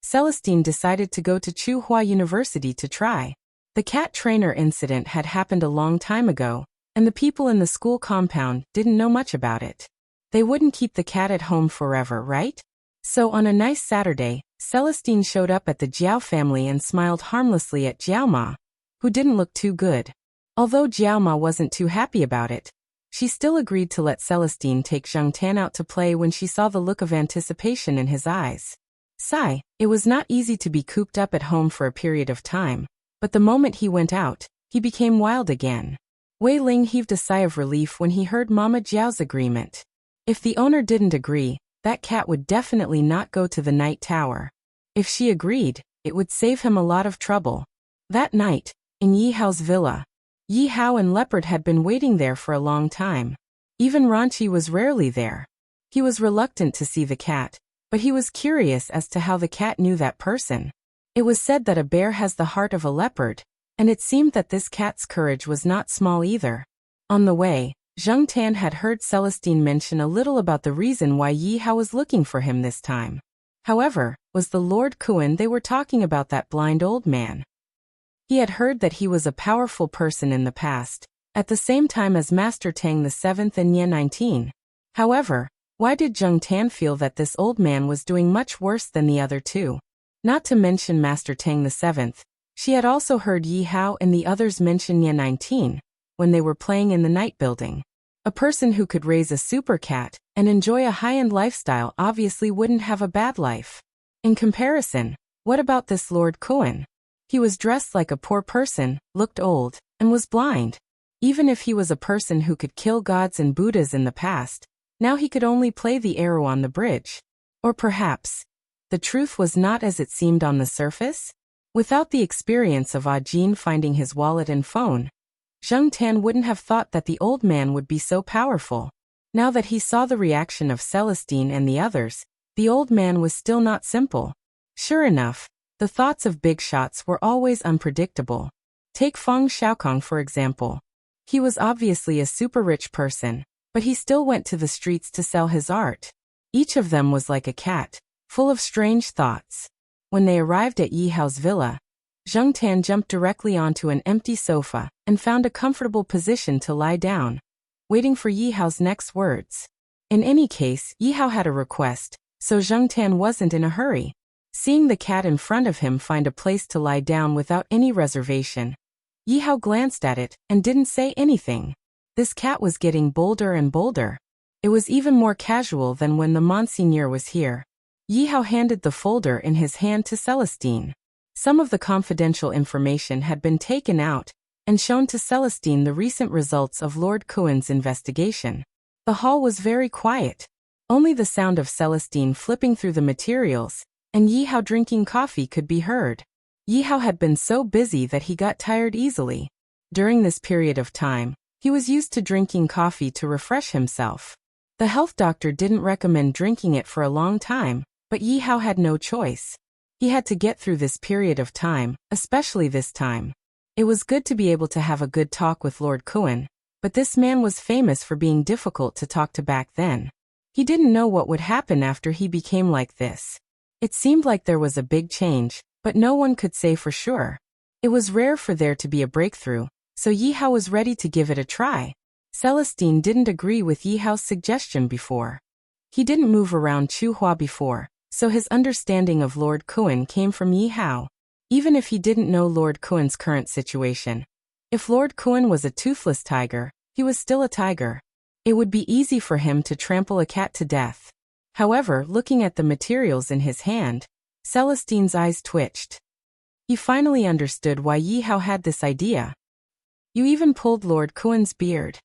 Celestine decided to go to Tsinghua University to try. The cat trainer incident had happened a long time ago, and the people in the school compound didn't know much about it. They wouldn't keep the cat at home forever, right? So on a nice Saturday, Celestine showed up at the Jiao family and smiled harmlessly at Jiao Ma, who didn't look too good. Although Jiao Ma wasn't too happy about it, she still agreed to let Celestine take Zhang Tan out to play when she saw the look of anticipation in his eyes. Sigh, it was not easy to be cooped up at home for a period of time, but the moment he went out, he became wild again. Wei Ling heaved a sigh of relief when he heard Mama Jiao's agreement. If the owner didn't agree, that cat would definitely not go to the night tower. If she agreed, it would save him a lot of trouble. That night, in Yi Hao's villa, Yi Hao and Leopard had been waiting there for a long time. Even Ranchi was rarely there. He was reluctant to see the cat, but he was curious as to how the cat knew that person. It was said that a bear has the heart of a leopard, and it seemed that this cat's courage was not small either. On the way, Zhang Tan had heard Celestine mention a little about the reason why Yi Hao was looking for him this time. However, was the Lord Kuan they were talking about that blind old man? He had heard that he was a powerful person in the past, at the same time as Master Tang VII and Ye 19. However, why did Zhang Tan feel that this old man was doing much worse than the other two? Not to mention Master Tang VII, she had also heard Yi Hao and the others mention Ye 19, when they were playing in the night building. A person who could raise a super cat and enjoy a high-end lifestyle obviously wouldn't have a bad life. In comparison, what about this Lord Kuan? He was dressed like a poor person, looked old, and was blind. Even if he was a person who could kill gods and Buddhas in the past, now he could only play the arrow on the bridge. Or perhaps, the truth was not as it seemed on the surface? Without the experience of Jin finding his wallet and phone, Zhang Tan wouldn't have thought that the old man would be so powerful. Now that he saw the reaction of Celestine and the others, the old man was still not simple. Sure enough, the thoughts of big shots were always unpredictable. Take Feng Xiaokong for example. He was obviously a super rich person, but he still went to the streets to sell his art. Each of them was like a cat, full of strange thoughts. When they arrived at Yi Hao's villa, Zhang Tan jumped directly onto an empty sofa and found a comfortable position to lie down, waiting for Yi Hao's next words. In any case, Yi Hao had a request, so Zhang Tan wasn't in a hurry. Seeing the cat in front of him find a place to lie down without any reservation, Yi Hao glanced at it and didn't say anything. This cat was getting bolder and bolder. It was even more casual than when the Monseigneur was here. Yi Hao handed the folder in his hand to Celestine. Some of the confidential information had been taken out and shown to Celestine the recent results of Lord Kuan's investigation. The hall was very quiet. Only the sound of Celestine flipping through the materials and Yi Hao drinking coffee could be heard. Yi Hao had been so busy that he got tired easily. During this period of time, he was used to drinking coffee to refresh himself. The health doctor didn't recommend drinking it for a long time, but Yi Hao had no choice. He had to get through this period of time, especially this time. It was good to be able to have a good talk with Lord Kuan, but this man was famous for being difficult to talk to back then. He didn't know what would happen after he became like this. It seemed like there was a big change, but no one could say for sure. It was rare for there to be a breakthrough, so Yi Hao was ready to give it a try. Celestine didn't agree with Yi Hao's suggestion before. He didn't move around Chuhua before, so his understanding of Lord Kuan came from Yi Hao. Even if he didn't know Lord Kuan's current situation, if Lord Kuan was a toothless tiger, he was still a tiger. It would be easy for him to trample a cat to death. However, looking at the materials in his hand, Celestine's eyes twitched. He finally understood why Yi Hao had this idea. You even pulled Lord Kuan's beard.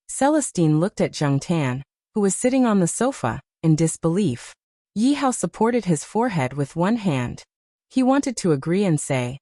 Celestine looked at Zhang Tan, who was sitting on the sofa, in disbelief. Yi Hao supported his forehead with one hand. He wanted to agree and say,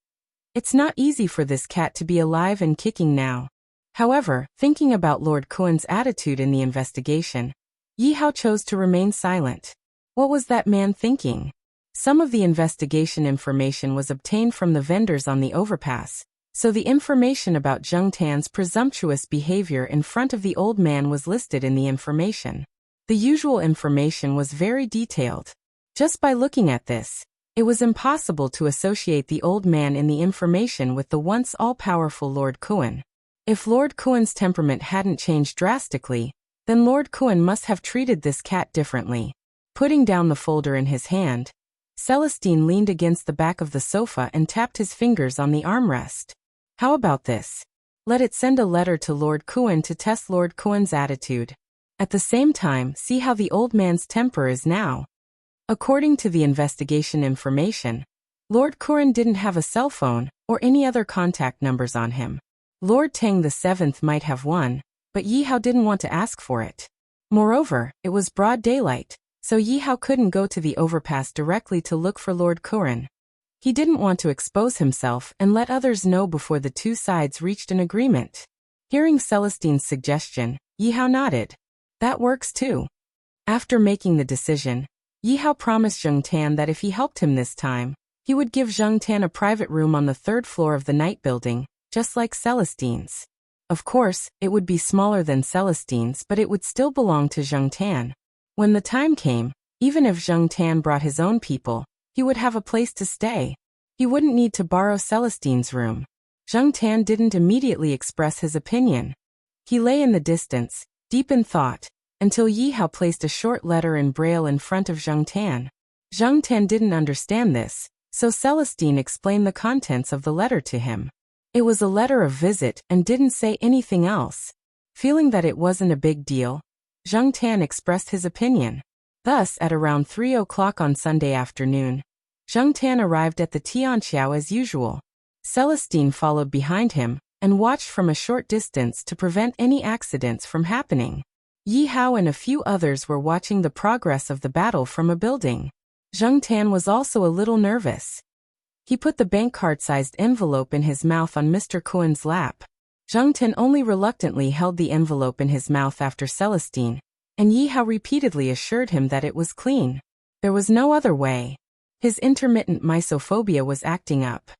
"It's not easy for this cat to be alive and kicking now." However, thinking about Lord Kuan's attitude in the investigation, Yi Hao chose to remain silent. What was that man thinking? Some of the investigation information was obtained from the vendors on the overpass, so the information about Zhang Tan's presumptuous behavior in front of the old man was listed in the information. The usual information was very detailed. Just by looking at this, it was impossible to associate the old man in the information with the once all-powerful Lord Kuan. If Lord Kuan's temperament hadn't changed drastically, then Lord Kuan must have treated this cat differently. Putting down the folder in his hand, Celestine leaned against the back of the sofa and tapped his fingers on the armrest. How about this? Let it send a letter to Lord Kuan to test Lord Kuan's attitude. At the same time, see how the old man's temper is now. According to the investigation information, Lord Kuan didn't have a cell phone or any other contact numbers on him. Lord Tang VII might have one, but Yi Hao didn't want to ask for it. Moreover, it was broad daylight, so Yi Hao couldn't go to the overpass directly to look for Lord Kuan. He didn't want to expose himself and let others know before the two sides reached an agreement. Hearing Celestine's suggestion, Yi Hao nodded. That works too. After making the decision, Yi Hao promised Zheng Tan that if he helped him this time, he would give Zheng Tan a private room on the 3rd floor of the night building, just like Celestine's. Of course, it would be smaller than Celestine's, but it would still belong to Zheng Tan. When the time came, even if Zheng Tan brought his own people, he would have a place to stay. He wouldn't need to borrow Celestine's room. Zheng Tan didn't immediately express his opinion. He lay in the distance, deep in thought, until Yi Hao placed a short letter in braille in front of Zheng Tan. Zheng Tan didn't understand this, so Celestine explained the contents of the letter to him. It was a letter of visit and didn't say anything else. Feeling that it wasn't a big deal, Zheng Tan expressed his opinion. Thus, at around 3 o'clock on Sunday afternoon, Zheng Tan arrived at the Tianqiao as usual. Celestine followed behind him and watched from a short distance to prevent any accidents from happening. Yi Hao and a few others were watching the progress of the battle from a building. Zheng Tan was also a little nervous. He put the bank card-sized envelope in his mouth on Mr. Kuan's lap. Zheng Tan only reluctantly held the envelope in his mouth after Celestine, and Yi Hao repeatedly assured him that it was clean. There was no other way. His intermittent mysophobia was acting up.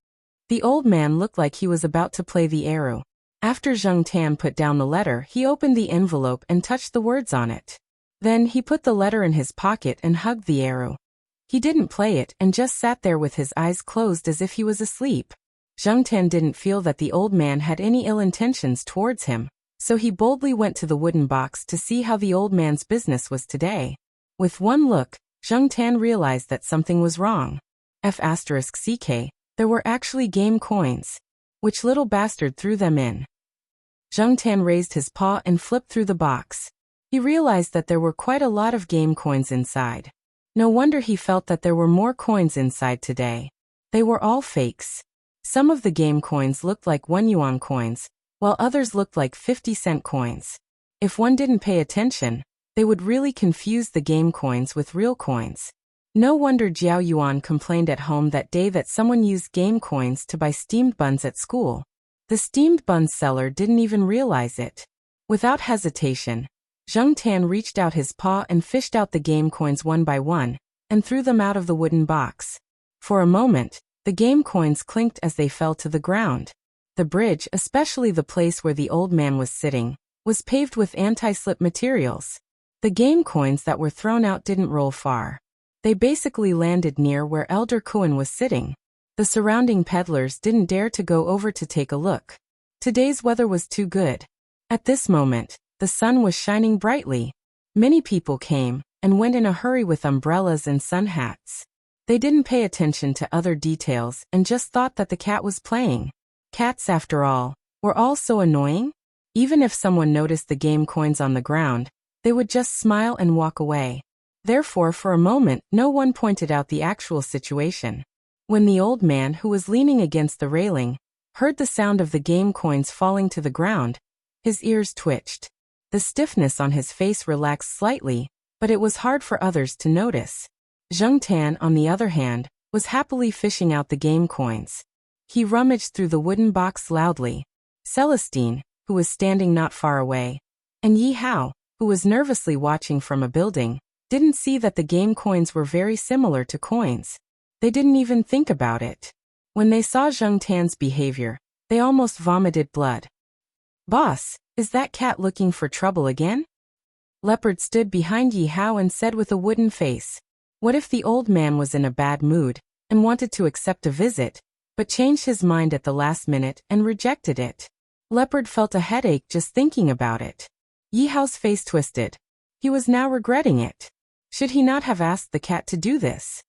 The old man looked like he was about to play the arrow. After Zheng Tan put down the letter, he opened the envelope and touched the words on it. Then he put the letter in his pocket and hugged the arrow. He didn't play it and just sat there with his eyes closed as if he was asleep. Zheng Tan didn't feel that the old man had any ill intentions towards him, so he boldly went to the wooden box to see how the old man's business was today. With one look, Zheng Tan realized that something was wrong. F***CK, there were actually game coins. Which little bastard threw them in? Zheng Tan raised his paw and flipped through the box. He realized that there were quite a lot of game coins inside. No wonder he felt that there were more coins inside today. They were all fakes. Some of the game coins looked like 1 yuan coins, while others looked like 50-cent coins. If one didn't pay attention, they would really confuse the game coins with real coins. No wonder Jiao Yuan complained at home that day that someone used game coins to buy steamed buns at school. The steamed buns seller didn't even realize it. Without hesitation, Zheng Tan reached out his paw and fished out the game coins one by one, and threw them out of the wooden box. For a moment, the game coins clinked as they fell to the ground. The bridge, especially the place where the old man was sitting, was paved with anti-slip materials. The game coins that were thrown out didn't roll far. They basically landed near where Elder Kuan was sitting. The surrounding peddlers didn't dare to go over to take a look. Today's weather was too good. At this moment, the sun was shining brightly. Many people came and went in a hurry with umbrellas and sun hats. They didn't pay attention to other details and just thought that the cat was playing. Cats, after all, were all so annoying. Even if someone noticed the game coins on the ground, they would just smile and walk away. Therefore, for a moment, no one pointed out the actual situation. When the old man, who was leaning against the railing, heard the sound of the game coins falling to the ground, his ears twitched. The stiffness on his face relaxed slightly, but it was hard for others to notice. Zheng Tan, on the other hand, was happily fishing out the game coins. He rummaged through the wooden box loudly. Celestine, who was standing not far away, and Yi Hao, who was nervously watching from a building, didn't see that the game coins were very similar to coins. They didn't even think about it. When they saw Zheng Tan's behavior, they almost vomited blood. "Boss, is that cat looking for trouble again?" Leopard stood behind Yi Hao and said with a wooden face. What if the old man was in a bad mood and wanted to accept a visit, but changed his mind at the last minute and rejected it? Leopard felt a headache just thinking about it. Yi Hao's face twisted. He was now regretting it. Should he not have asked the cat to do this?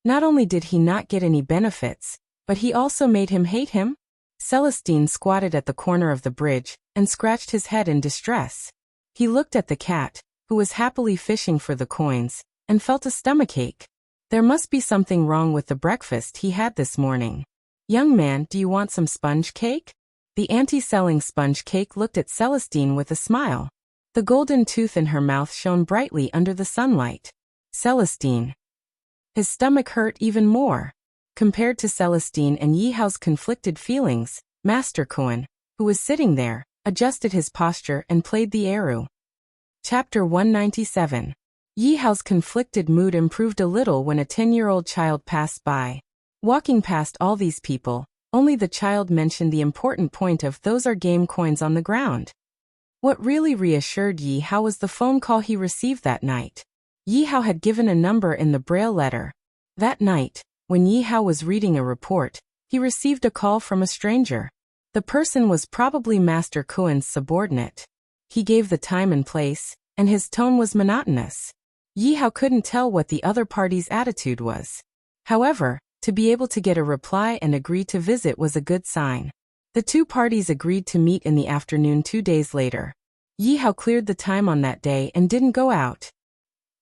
Not only did he not get any benefits, but he also made him hate him? Celestine squatted at the corner of the bridge and scratched his head in distress. He looked at the cat, who was happily fishing for the coins, and felt a stomachache. There must be something wrong with the breakfast he had this morning. Young man, do you want some sponge cake? The auntie selling sponge cake looked at Celestine with a smile. The golden tooth in her mouth shone brightly under the sunlight. Celestine. His stomach hurt even more. Compared to Celestine and Yihao's conflicted feelings, Master Kuan, who was sitting there, adjusted his posture and played the eru. Chapter 197. Yihao's conflicted mood improved a little when a 10-year-old child passed by. Walking past all these people, only the child mentioned the important point of those are game coins on the ground. What really reassured Yihao was the phone call he received that night. Yihao had given a number in the braille letter. That night, when Yihao was reading a report, he received a call from a stranger. The person was probably Master Kuan's subordinate. He gave the time and place, and his tone was monotonous. Yihao couldn't tell what the other party's attitude was. However, to be able to get a reply and agree to visit was a good sign. The two parties agreed to meet in the afternoon 2 days later. Yihao cleared the time on that day and didn't go out.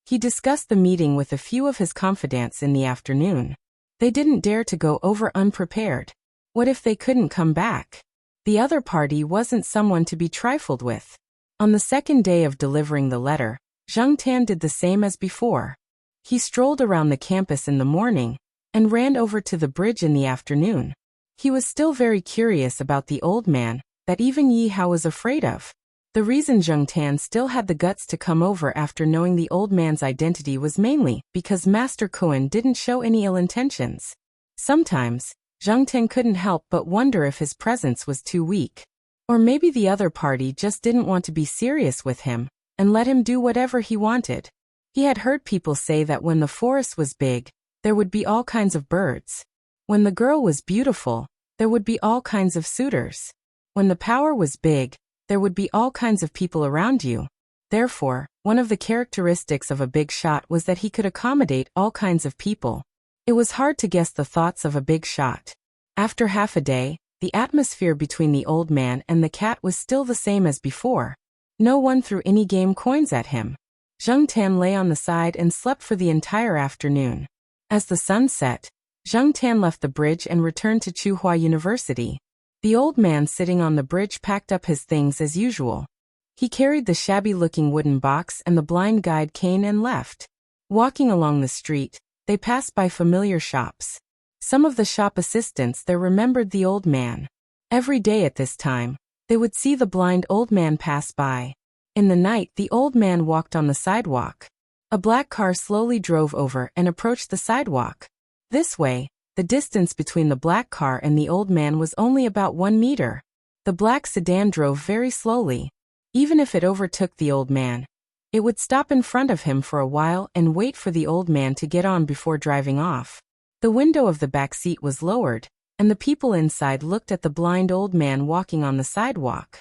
He discussed the meeting with a few of his confidants in the afternoon. They didn't dare to go over unprepared. What if they couldn't come back? The other party wasn't someone to be trifled with. On the second day of delivering the letter, Zhang Tan did the same as before. He strolled around the campus in the morning and ran over to the bridge in the afternoon. He was still very curious about the old man that even Yihao was afraid of. The reason Zhang Tan still had the guts to come over after knowing the old man's identity was mainly because Master Kuan didn't show any ill intentions. Sometimes, Zhang Tan couldn't help but wonder if his presence was too weak. Or maybe the other party just didn't want to be serious with him and let him do whatever he wanted. He had heard people say that when the forest was big, there would be all kinds of birds. When the girl was beautiful, there would be all kinds of suitors. When the power was big, there would be all kinds of people around you. Therefore, one of the characteristics of a big shot was that he could accommodate all kinds of people. It was hard to guess the thoughts of a big shot. After half a day, the atmosphere between the old man and the cat was still the same as before. No one threw any game coins at him. Zhang Tan lay on the side and slept for the entire afternoon. As the sun set, Zhang Tan left the bridge and returned to Tsinghua University. The old man sitting on the bridge packed up his things as usual. He carried the shabby-looking wooden box and the blind guide cane and left. Walking along the street, they passed by familiar shops. Some of the shop assistants there remembered the old man. Every day at this time, they would see the blind old man pass by. In the night, the old man walked on the sidewalk. A black car slowly drove over and approached the sidewalk. This way, the distance between the black car and the old man was only about 1 meter. The black sedan drove very slowly. Even if it overtook the old man, it would stop in front of him for a while and wait for the old man to get on before driving off. The window of the back seat was lowered, and the people inside looked at the blind old man walking on the sidewalk.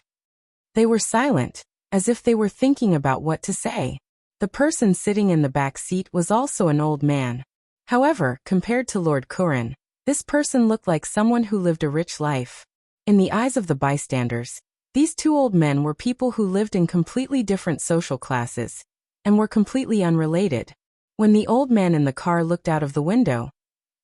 They were silent, as if they were thinking about what to say. The person sitting in the back seat was also an old man. However, compared to Lord Kuran, this person looked like someone who lived a rich life. In the eyes of the bystanders, these two old men were people who lived in completely different social classes and were completely unrelated. When the old man in the car looked out of the window,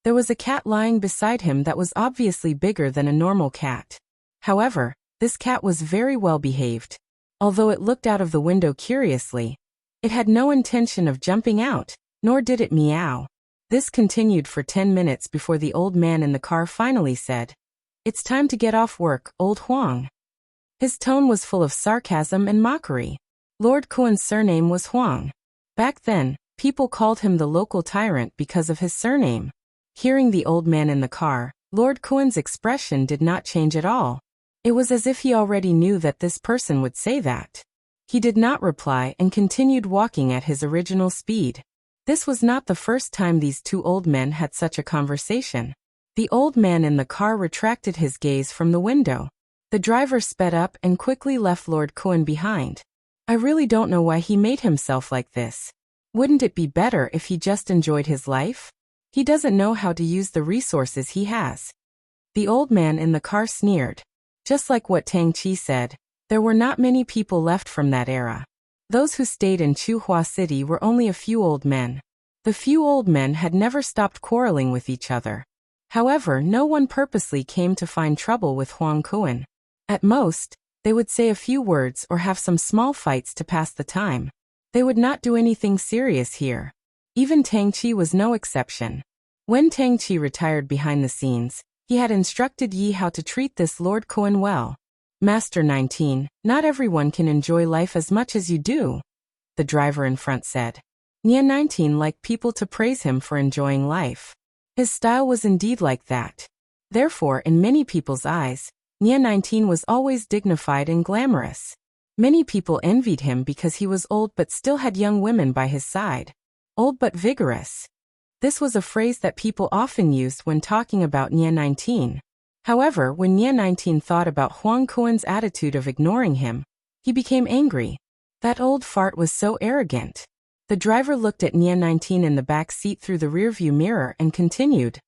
there was a cat lying beside him that was obviously bigger than a normal cat. However, this cat was very well behaved. Although it looked out of the window curiously, it had no intention of jumping out, nor did it meow. This continued for 10 minutes before the old man in the car finally said, "It's time to get off work, old Huang." His tone was full of sarcasm and mockery. Lord Kuan's surname was Huang. Back then, people called him the local tyrant because of his surname. Hearing the old man in the car, Lord Kuan's expression did not change at all. It was as if he already knew that this person would say that. He did not reply and continued walking at his original speed. This was not the first time these two old men had such a conversation. The old man in the car retracted his gaze from the window. The driver sped up and quickly left Lord Kuan behind. I really don't know why he made himself like this. Wouldn't it be better if he just enjoyed his life? He doesn't know how to use the resources he has. The old man in the car sneered. Just like what Tang Chi said, there were not many people left from that era. Those who stayed in Chuhua City were only a few old men. The few old men had never stopped quarreling with each other. However, no one purposely came to find trouble with Huang Kuan. At most, they would say a few words or have some small fights to pass the time. They would not do anything serious here. Even Tang Chi was no exception. When Tang Chi retired behind the scenes, he had instructed Yi how to treat this Lord Kuan well. Master 19, not everyone can enjoy life as much as you do, the driver in front said. Nia 19 liked people to praise him for enjoying life. His style was indeed like that. Therefore, in many people's eyes, Nia 19 was always dignified and glamorous. Many people envied him because he was old but still had young women by his side. Old but vigorous. This was a phrase that people often used when talking about Nia 19. However, when Nia 19 thought about Huang Kuan's attitude of ignoring him, he became angry. That old fart was so arrogant. The driver looked at Nia 19 in the back seat through the rearview mirror and continued.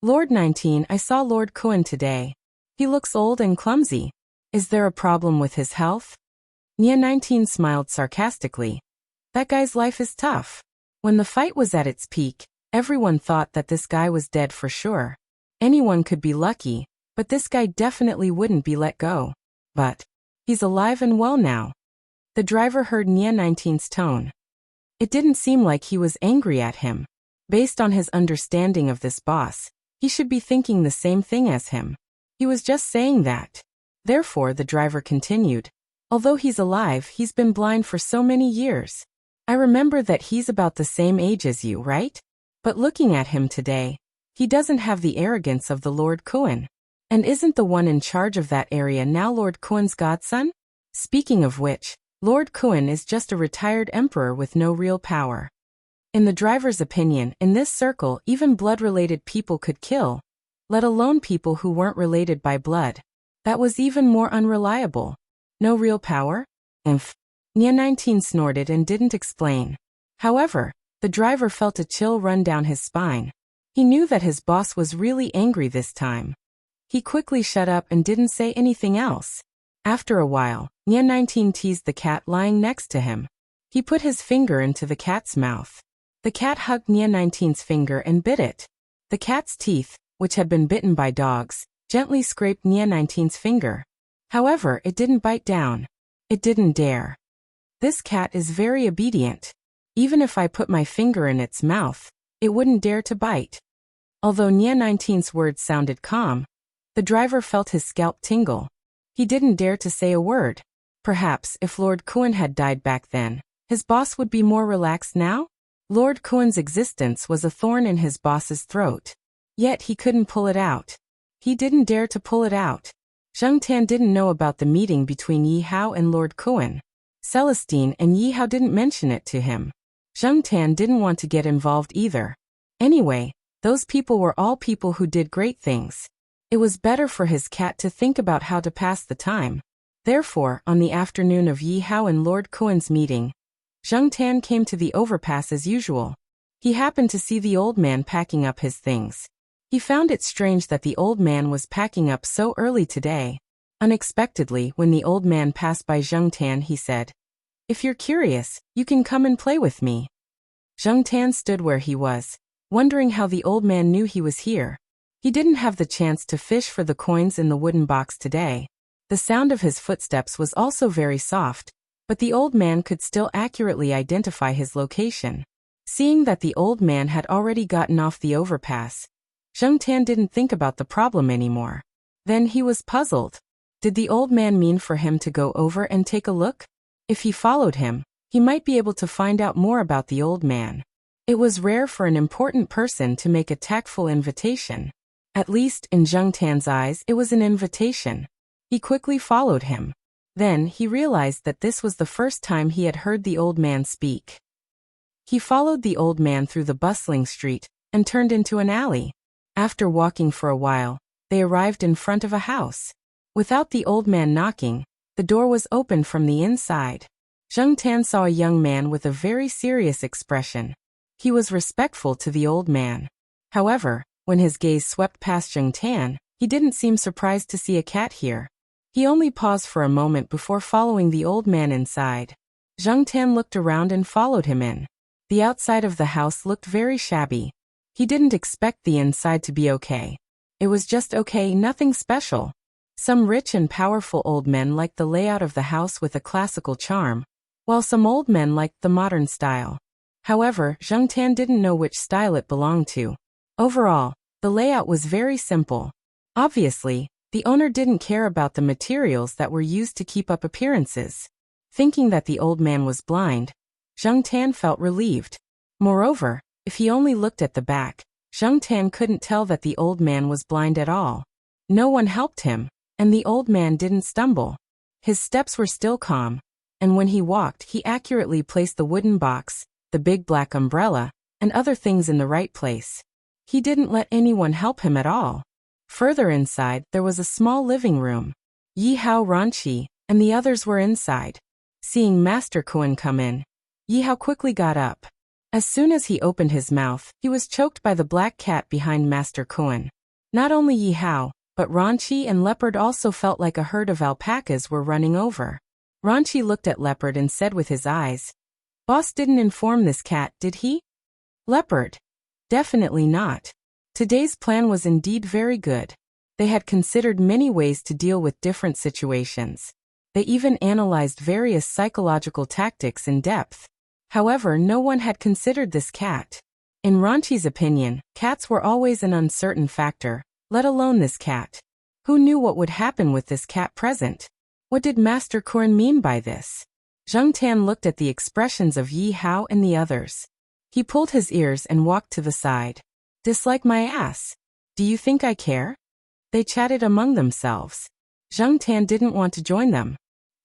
Lord 19, I saw Lord Kuan today. He looks old and clumsy. Is there a problem with his health? Nia 19 smiled sarcastically. That guy's life is tough. When the fight was at its peak, everyone thought that this guy was dead for sure. Anyone could be lucky, but this guy definitely wouldn't be let go. But he's alive and well now. The driver heard Nia 19's tone. It didn't seem like he was angry at him. Based on his understanding of this boss, he should be thinking the same thing as him. He was just saying that. Therefore, the driver continued. Although he's alive, he's been blind for so many years. I remember that he's about the same age as you, right? But looking at him today, he doesn't have the arrogance of the Lord Kuan. And isn't the one in charge of that area now Lord Kuan's godson? Speaking of which, Lord Kuan is just a retired emperor with no real power. In the driver's opinion, in this circle, even blood-related people could kill, let alone people who weren't related by blood. That was even more unreliable. No real power? Nia 19 snorted and didn't explain. However, the driver felt a chill run down his spine. He knew that his boss was really angry this time. He quickly shut up and didn't say anything else. After a while, Nia 19 teased the cat lying next to him. He put his finger into the cat's mouth. The cat hugged Nia 19's finger and bit it. The cat's teeth, which had been bitten by dogs, gently scraped Nia 19's finger. However, it didn't bite down. It didn't dare. This cat is very obedient. Even if I put my finger in its mouth, it wouldn't dare to bite. Although Nia 19's words sounded calm, the driver felt his scalp tingle. He didn't dare to say a word. Perhaps if Lord Kuan had died back then, his boss would be more relaxed now? Lord Kuan's existence was a thorn in his boss's throat. Yet he couldn't pull it out. He didn't dare to pull it out. Zheng Tan didn't know about the meeting between Yi Hao and Lord Kuan. Celestine and Yi Hao didn't mention it to him. Zheng Tan didn't want to get involved either. Anyway, those people were all people who did great things. It was better for his cat to think about how to pass the time. Therefore, on the afternoon of Yi Hao and Lord Kuan's meeting, Zheng Tan came to the overpass as usual. He happened to see the old man packing up his things. He found it strange that the old man was packing up so early today. Unexpectedly, when the old man passed by Zheng Tan, he said, "If you're curious, you can come and play with me." Zheng Tan stood where he was, wondering how the old man knew he was here. He didn't have the chance to fish for the coins in the wooden box today. The sound of his footsteps was also very soft, but the old man could still accurately identify his location. Seeing that the old man had already gotten off the overpass, Zheng Tan didn't think about the problem anymore. Then he was puzzled. Did the old man mean for him to go over and take a look? If he followed him, he might be able to find out more about the old man. It was rare for an important person to make a tactful invitation. At least, in Zheng Tan's eyes, it was an invitation. He quickly followed him. Then, he realized that this was the first time he had heard the old man speak. He followed the old man through the bustling street and turned into an alley. After walking for a while, they arrived in front of a house. Without the old man knocking, the door was opened from the inside. Zheng Tan saw a young man with a very serious expression. He was respectful to the old man. However, when his gaze swept past Zheng Tan, he didn't seem surprised to see a cat here. He only paused for a moment before following the old man inside. Zheng Tan looked around and followed him in. The outside of the house looked very shabby. He didn't expect the inside to be okay. It was just okay, nothing special. Some rich and powerful old men liked the layout of the house with a classical charm, while some old men liked the modern style. However, Zheng Tan didn't know which style it belonged to. Overall, the layout was very simple. Obviously, the owner didn't care about the materials that were used to keep up appearances. Thinking that the old man was blind, Zheng Tan felt relieved. Moreover, if he only looked at the back, Zheng Tan couldn't tell that the old man was blind at all. No one helped him, and the old man didn't stumble. His steps were still calm, and when he walked, he accurately placed the wooden box, the big black umbrella, and other things in the right place. He didn't let anyone help him at all. Further inside, there was a small living room. Yi Hao, Ranqi, and the others were inside. Seeing Master Kuan come in, Yi Hao quickly got up. As soon as he opened his mouth, he was choked by the black cat behind Master Kuan. Not only Yi Hao, but Ranqi and Leopard also felt like a herd of alpacas were running over. Ranqi looked at Leopard and said with his eyes, "Boss didn't inform this cat, did he?" Leopard: "Definitely not. Today's plan was indeed very good. They had considered many ways to deal with different situations. They even analyzed various psychological tactics in depth. However, no one had considered this cat. In Ranqi's opinion, cats were always an uncertain factor, let alone this cat. Who knew what would happen with this cat present? What did Master Kuan mean by this?" Zheng Tan looked at the expressions of Yi Hao and the others. He pulled his ears and walked to the side. "Dislike my ass? Do you think I care?" They chatted among themselves. Zheng Tan didn't want to join them.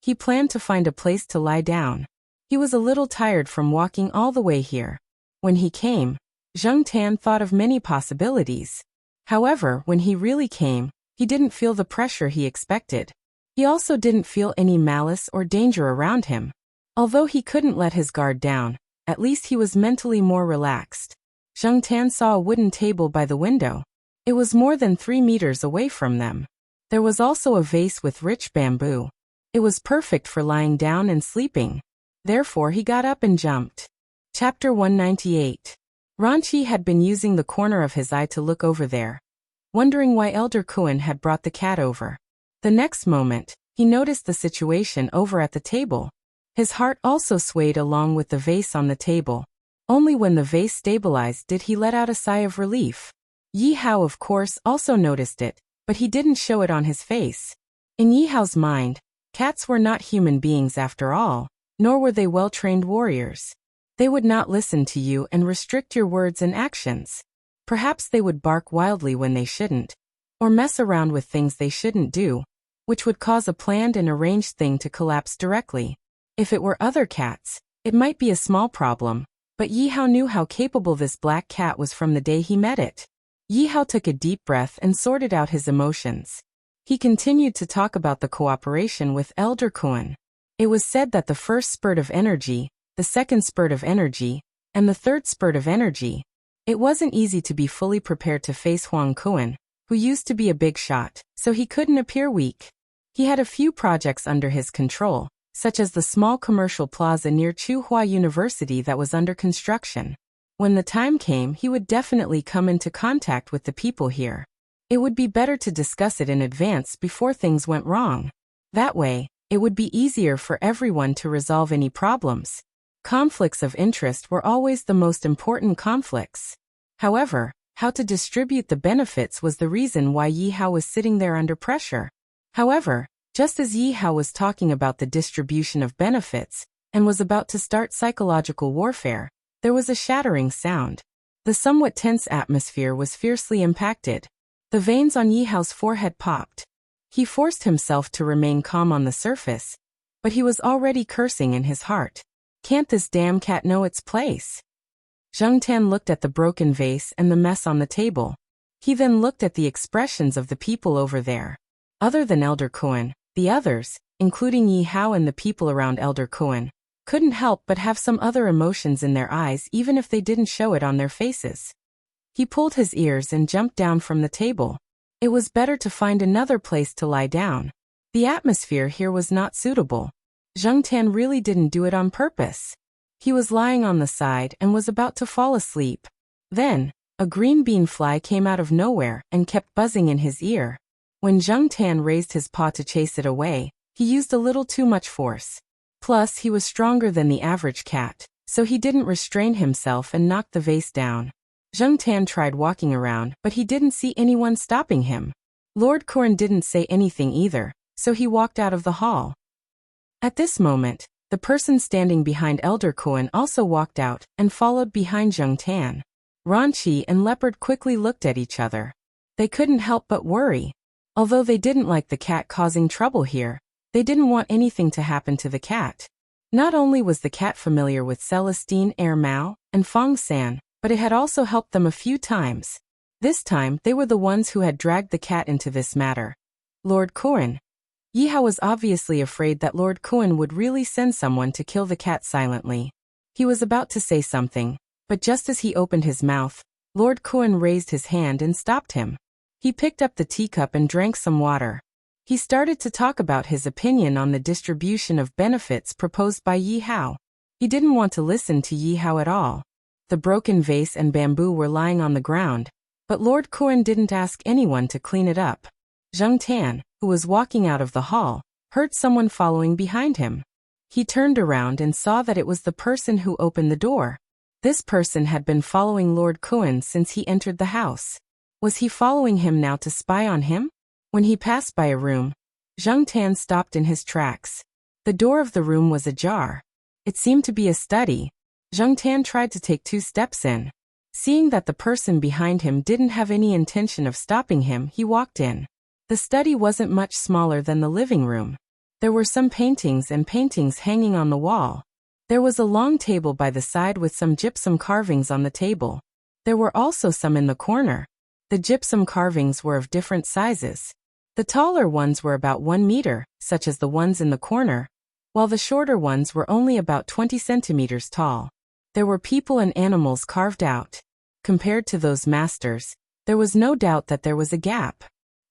He planned to find a place to lie down. He was a little tired from walking all the way here. When he came, Zheng Tan thought of many possibilities. However, when he really came, he didn't feel the pressure he expected. He also didn't feel any malice or danger around him. Although he couldn't let his guard down, at least he was mentally more relaxed. Zheng Tan saw a wooden table by the window. It was more than 3 meters away from them. There was also a vase with rich bamboo. It was perfect for lying down and sleeping. Therefore he got up and jumped. Chapter 198. Ranqi had been using the corner of his eye to look over there, wondering why Elder Kuan had brought the cat over. The next moment, he noticed the situation over at the table. His heart also swayed along with the vase on the table. Only when the vase stabilized did he let out a sigh of relief. Yi Hao, of course, also noticed it, but he didn't show it on his face. In Yi Hao's mind, cats were not human beings after all, nor were they well-trained warriors. They would not listen to you and restrict your words and actions. Perhaps they would bark wildly when they shouldn't, or mess around with things they shouldn't do, which would cause a planned and arranged thing to collapse directly. If it were other cats, it might be a small problem, but Yi Hao knew how capable this black cat was from the day he met it. Yi Hao took a deep breath and sorted out his emotions. He continued to talk about the cooperation with Elder Kuan. It was said that the first spurt of energy, the second spurt of energy, and the third spurt of energy. It wasn't easy to be fully prepared to face Huang Kuan, who used to be a big shot, so he couldn't appear weak. He had a few projects under his control, such as the small commercial plaza near Tsinghua University that was under construction. When the time came, he would definitely come into contact with the people here. It would be better to discuss it in advance before things went wrong. That way, it would be easier for everyone to resolve any problems. Conflicts of interest were always the most important conflicts. However, how to distribute the benefits was the reason why Yi Hao was sitting there under pressure. However, just as Yi Hao was talking about the distribution of benefits, and was about to start psychological warfare, there was a shattering sound. The somewhat tense atmosphere was fiercely impacted. The veins on Yi Hao's forehead popped. He forced himself to remain calm on the surface, but he was already cursing in his heart. Can't this damn cat know its place? Zheng Tan looked at the broken vase and the mess on the table. He then looked at the expressions of the people over there. Other than Elder Kuan, the others, including Yi Hao and the people around Elder Kuan, couldn't help but have some other emotions in their eyes even if they didn't show it on their faces. He pulled his ears and jumped down from the table. It was better to find another place to lie down. The atmosphere here was not suitable. Zhang Tan really didn't do it on purpose. He was lying on the side and was about to fall asleep. Then, a green bean fly came out of nowhere and kept buzzing in his ear. When Zhang Tan raised his paw to chase it away, he used a little too much force. Plus, he was stronger than the average cat, so he didn't restrain himself and knocked the vase down. Zhang Tan tried walking around, but he didn't see anyone stopping him. Lord Kuren didn't say anything either, so he walked out of the hall. At this moment, the person standing behind Elder Kuren also walked out and followed behind Zhang Tan. Ranqi and Leopard quickly looked at each other. They couldn't help but worry. Although they didn't like the cat causing trouble here, they didn't want anything to happen to the cat. Not only was the cat familiar with Celestine Mao and Fong San, but it had also helped them a few times. This time, they were the ones who had dragged the cat into this matter. Lord Kuren. Yihao was obviously afraid that Lord Kuren would really send someone to kill the cat silently. He was about to say something, but just as he opened his mouth, Lord Kuren raised his hand and stopped him. He picked up the teacup and drank some water. He started to talk about his opinion on the distribution of benefits proposed by Yihao. He didn't want to listen to Yihao at all. The broken vase and bamboo were lying on the ground, but Lord Kuren didn't ask anyone to clean it up. Zhang Tan, who was walking out of the hall, heard someone following behind him. He turned around and saw that it was the person who opened the door. This person had been following Lord Kuren since he entered the house. Was he following him now to spy on him? When he passed by a room, Zhang Tan stopped in his tracks. The door of the room was ajar. It seemed to be a study. Zhang Tan tried to take 2 steps in. Seeing that the person behind him didn't have any intention of stopping him, he walked in. The study wasn't much smaller than the living room. There were some paintings hanging on the wall. There was a long table by the side with some gypsum carvings on the table. There were also some in the corner. The gypsum carvings were of different sizes. The taller ones were about 1 meter, such as the ones in the corner, while the shorter ones were only about 20 centimeters tall. There were people and animals carved out. Compared to those masters, there was no doubt that there was a gap.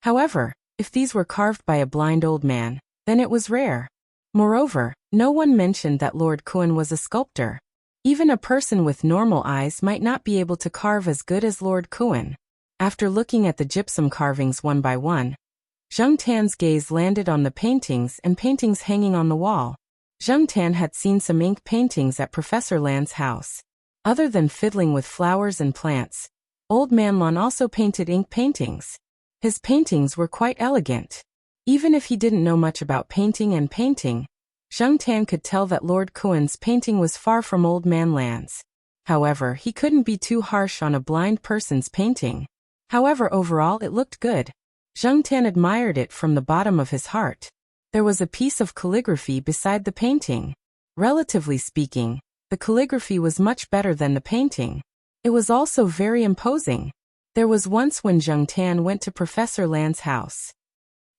However, if these were carved by a blind old man, then it was rare. Moreover, no one mentioned that Lord Kuren was a sculptor. Even a person with normal eyes might not be able to carve as good as Lord Kuren. After looking at the gypsum carvings one by one, Zhang Tan's gaze landed on the paintings hanging on the wall. Zhang Tan had seen some ink paintings at Professor Lan's house. Other than fiddling with flowers and plants, Old Man Lan also painted ink paintings. His paintings were quite elegant. Even if he didn't know much about painting, Zhang Tan could tell that Lord Kuren's painting was far from Old Man Lan's. However, he couldn't be too harsh on a blind person's painting. However, overall it looked good. Zhang Tan admired it from the bottom of his heart. There was a piece of calligraphy beside the painting. Relatively speaking, the calligraphy was much better than the painting. It was also very imposing. There was once when Zhang Tan went to Professor Lan's house.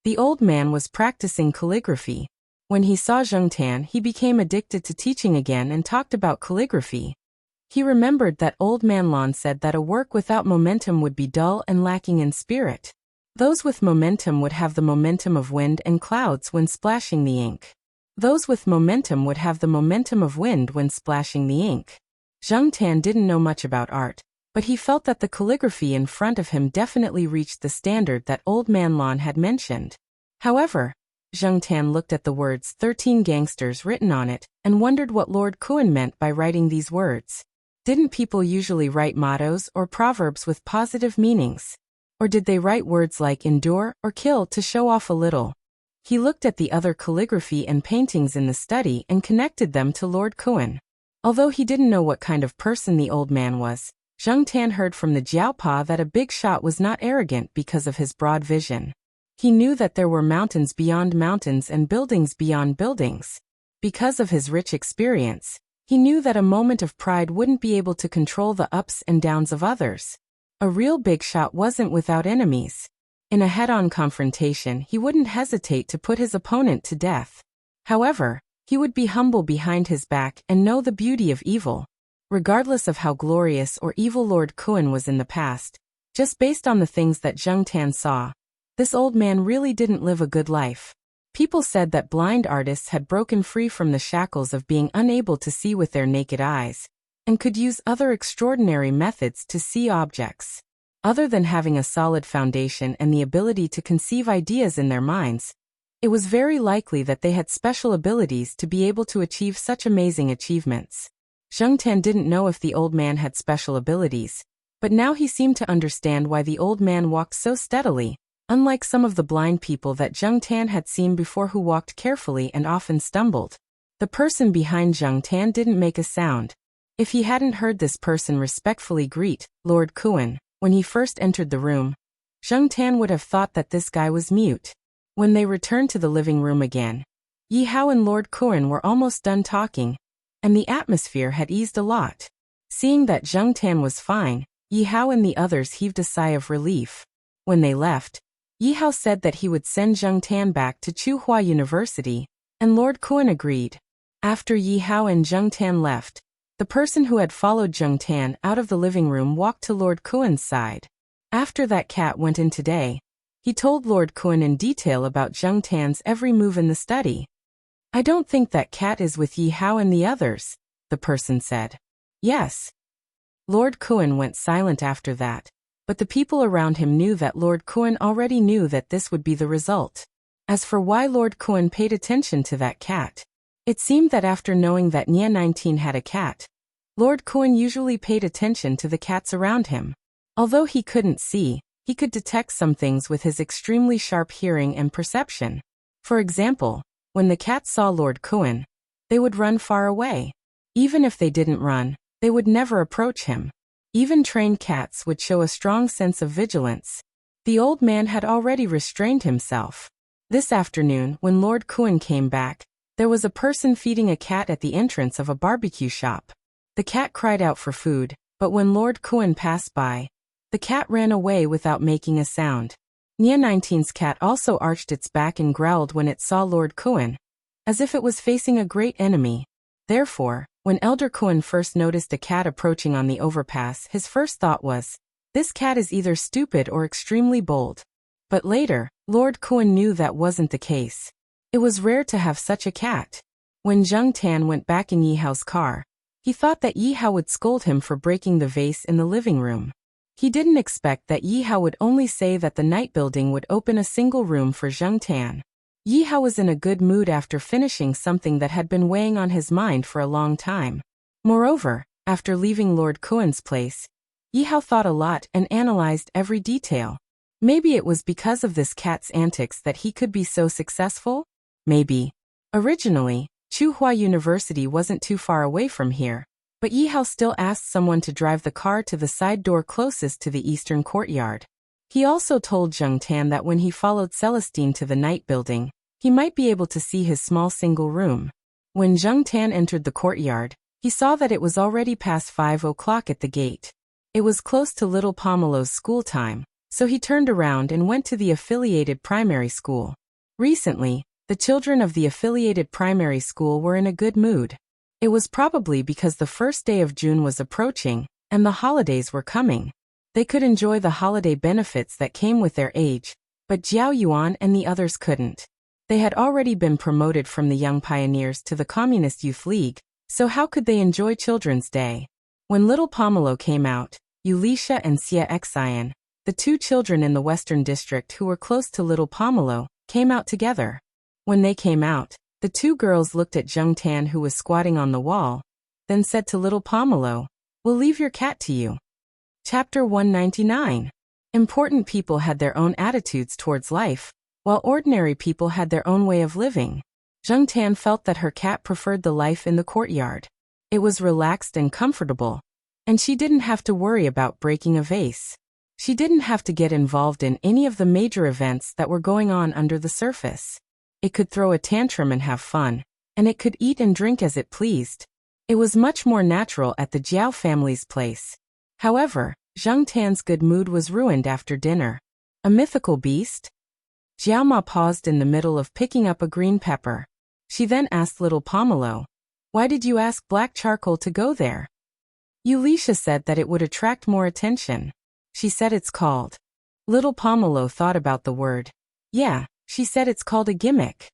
The old man was practicing calligraphy. When he saw Zhang Tan, he became addicted to teaching again and talked about calligraphy. He remembered that Old Man Lan said that a work without momentum would be dull and lacking in spirit. Those with momentum would have the momentum of wind and clouds when splashing the ink. Those with momentum would have the momentum of wind when splashing the ink. Zhang Tan didn't know much about art, but he felt that the calligraphy in front of him definitely reached the standard that Old Man Lan had mentioned. However, Zhang Tan looked at the words 13 gangsters written on it and wondered what Lord Kuren meant by writing these words. Didn't people usually write mottos or proverbs with positive meanings? Or did they write words like endure or kill to show off a little? He looked at the other calligraphy and paintings in the study and connected them to Lord Kuren. Although he didn't know what kind of person the old man was, Zhang Tan heard from the Jiaopa that a big shot was not arrogant because of his broad vision. He knew that there were mountains beyond mountains and buildings beyond buildings. Because of his rich experience, he knew that a moment of pride wouldn't be able to control the ups and downs of others. A real big shot wasn't without enemies. In a head-on confrontation, he wouldn't hesitate to put his opponent to death. However, he would be humble behind his back and know the beauty of evil. Regardless of how glorious or evil Lord Kuan was in the past, just based on the things that Zheng Tan saw, this old man really didn't live a good life. People said that blind artists had broken free from the shackles of being unable to see with their naked eyes, and could use other extraordinary methods to see objects. Other than having a solid foundation and the ability to conceive ideas in their minds, it was very likely that they had special abilities to be able to achieve such amazing achievements. Zheng Tan didn't know if the old man had special abilities, but now he seemed to understand why the old man walked so steadily, unlike some of the blind people that Zheng Tan had seen before who walked carefully and often stumbled. The person behind Zheng Tan didn't make a sound. If he hadn't heard this person respectfully greet Lord Kuan when he first entered the room, Zheng Tan would have thought that this guy was mute. When they returned to the living room again, Yi Hao and Lord Kuan were almost done talking, and the atmosphere had eased a lot. Seeing that Zheng Tan was fine, Yi Hao and the others heaved a sigh of relief. When they left, Yi Hao said that he would send Zheng Tan back to Tsinghua University, and Lord Kuan agreed. After Yi Hao and Zheng Tan left, the person who had followed Zheng Tan out of the living room walked to Lord Kuan's side. After that cat went in today, he told Lord Kuan in detail about Zheng Tan's every move in the study. "I don't think that cat is with Yi Hao and the others," the person said. "Yes." Lord Kuan went silent after that, but the people around him knew that Lord Kuan already knew that this would be the result. As for why Lord Kuan paid attention to that cat, it seemed that after knowing that Nia 19 had a cat, Lord Kuan usually paid attention to the cats around him. Although he couldn't see, he could detect some things with his extremely sharp hearing and perception. For example, when the cats saw Lord Kuan, they would run far away. Even if they didn't run, they would never approach him. Even trained cats would show a strong sense of vigilance. The old man had already restrained himself. This afternoon, when Lord Kuan came back, there was a person feeding a cat at the entrance of a barbecue shop. The cat cried out for food, but when Lord Kuan passed by, the cat ran away without making a sound. Nia 19's cat also arched its back and growled when it saw Lord Kuan, as if it was facing a great enemy. Therefore, when Elder Kuan first noticed a cat approaching on the overpass, his first thought was, "This cat is either stupid or extremely bold." But later, Lord Kuan knew that wasn't the case. It was rare to have such a cat. When Zheng Tan went back in Yi Hao's car, he thought that Yi Hao would scold him for breaking the vase in the living room. He didn't expect that Yi Hao would only say that the night building would open a single room for Zheng Tan. Yi Hao was in a good mood after finishing something that had been weighing on his mind for a long time. Moreover, after leaving Lord Kuan's place, Yi Hao thought a lot and analyzed every detail. Maybe it was because of this cat's antics that he could be so successful? Maybe. Originally, Tsinghua University wasn't too far away from here, but Yi Hao still asked someone to drive the car to the side door closest to the eastern courtyard. He also told Zheng Tan that when he followed Celestine to the night building, he might be able to see his small single room. When Zheng Tan entered the courtyard, he saw that it was already past 5 o'clock at the gate. It was close to little Pomelo's school time, so he turned around and went to the affiliated primary school. Recently, the children of the affiliated primary school were in a good mood. It was probably because the first day of June was approaching, and the holidays were coming. They could enjoy the holiday benefits that came with their age, but Jiao Yuan and the others couldn't. They had already been promoted from the Young Pioneers to the Communist Youth League, so how could they enjoy Children's Day? When little Pomelo came out, Ulisha and Xia Xian, the two children in the Western District who were close to little Pomelo, came out together. When they came out, the two girls looked at Zheng Tan who was squatting on the wall, then said to little Pomelo, "We'll leave your cat to you." Chapter 199. Important people had their own attitudes towards life, while ordinary people had their own way of living. Zheng Tan felt that her cat preferred the life in the courtyard. It was relaxed and comfortable, and she didn't have to worry about breaking a vase. She didn't have to get involved in any of the major events that were going on under the surface. It could throw a tantrum and have fun, and it could eat and drink as it pleased. It was much more natural at the Jiao family's place. However, Zheng Tan's good mood was ruined after dinner. A mythical beast? Jiao Ma paused in the middle of picking up a green pepper. She then asked little Pomelo, "Why did you ask Black Charcoal to go there?" Yulisha said that it would attract more attention. She said it's called. Little Pomelo thought about the word. Yeah, she said it's called a gimmick.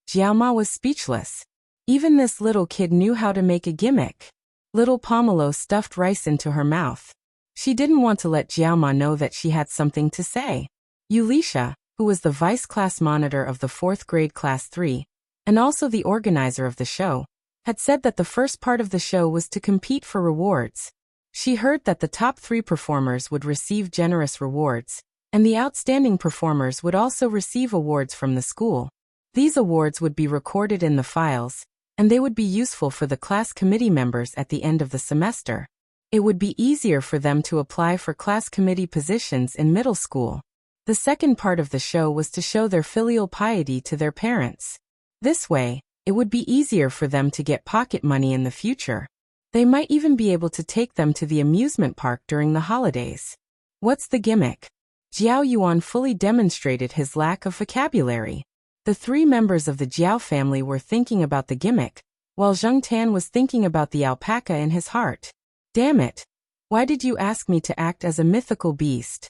Jiaoma was speechless. Even this little kid knew how to make a gimmick. Little Pomelo stuffed rice into her mouth. She didn't want to let Jiaoma know that she had something to say. Yulisha, who was the vice class monitor of the 4th grade class 3, and also the organizer of the show, had said that the first part of the show was to compete for rewards. She heard that the top 3 performers would receive generous rewards, and the outstanding performers would also receive awards from the school. These awards would be recorded in the files, and they would be useful for the class committee members at the end of the semester. It would be easier for them to apply for class committee positions in middle school. The second part of the show was to show their filial piety to their parents. This way, it would be easier for them to get pocket money in the future. They might even be able to take them to the amusement park during the holidays. What's the gimmick? Jiao Yuan fully demonstrated his lack of vocabulary. The 3 members of the Jiao family were thinking about the gimmick, while Zheng Tan was thinking about the alpaca in his heart. Damn it! Why did you ask me to act as a mythical beast?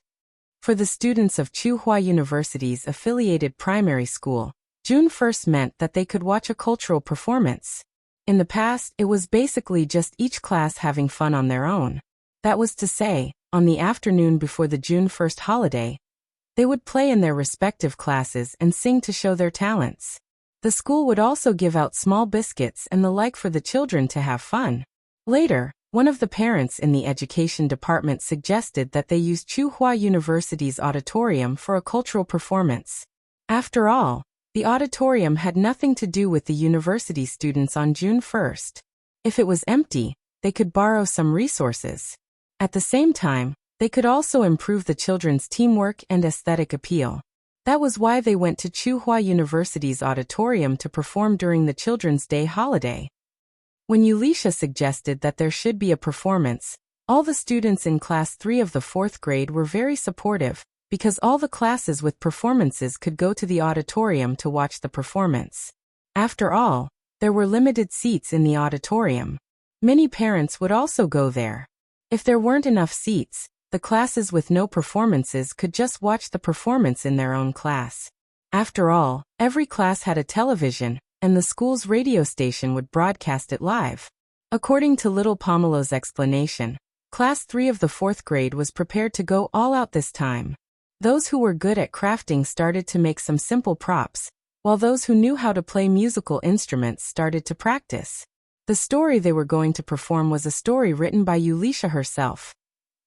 For the students of Tsinghua University's affiliated primary school, June 1st meant that they could watch a cultural performance. In the past, it was basically just each class having fun on their own. That was to say, on the afternoon before the June 1st holiday, they would play in their respective classes and sing to show their talents. The school would also give out small biscuits and the like for the children to have fun. Later, one of the parents in the education department suggested that they use Tsinghua University's auditorium for a cultural performance. After all, the auditorium had nothing to do with the university students on June 1st. If it was empty, they could borrow some resources. At the same time, they could also improve the children's teamwork and aesthetic appeal. That was why they went to Tsinghua University's auditorium to perform during the Children's Day holiday. When Yulisha suggested that there should be a performance, all the students in Class 3 of the 4th grade were very supportive, because all the classes with performances could go to the auditorium to watch the performance. After all, there were limited seats in the auditorium. Many parents would also go there. If there weren't enough seats, the classes with no performances could just watch the performance in their own class. After all, every class had a television, and the school's radio station would broadcast it live. According to Little Pomelo's explanation, Class 3 of the 4th grade was prepared to go all out this time. Those who were good at crafting started to make some simple props, while those who knew how to play musical instruments started to practice. The story they were going to perform was a story written by Yulisha herself.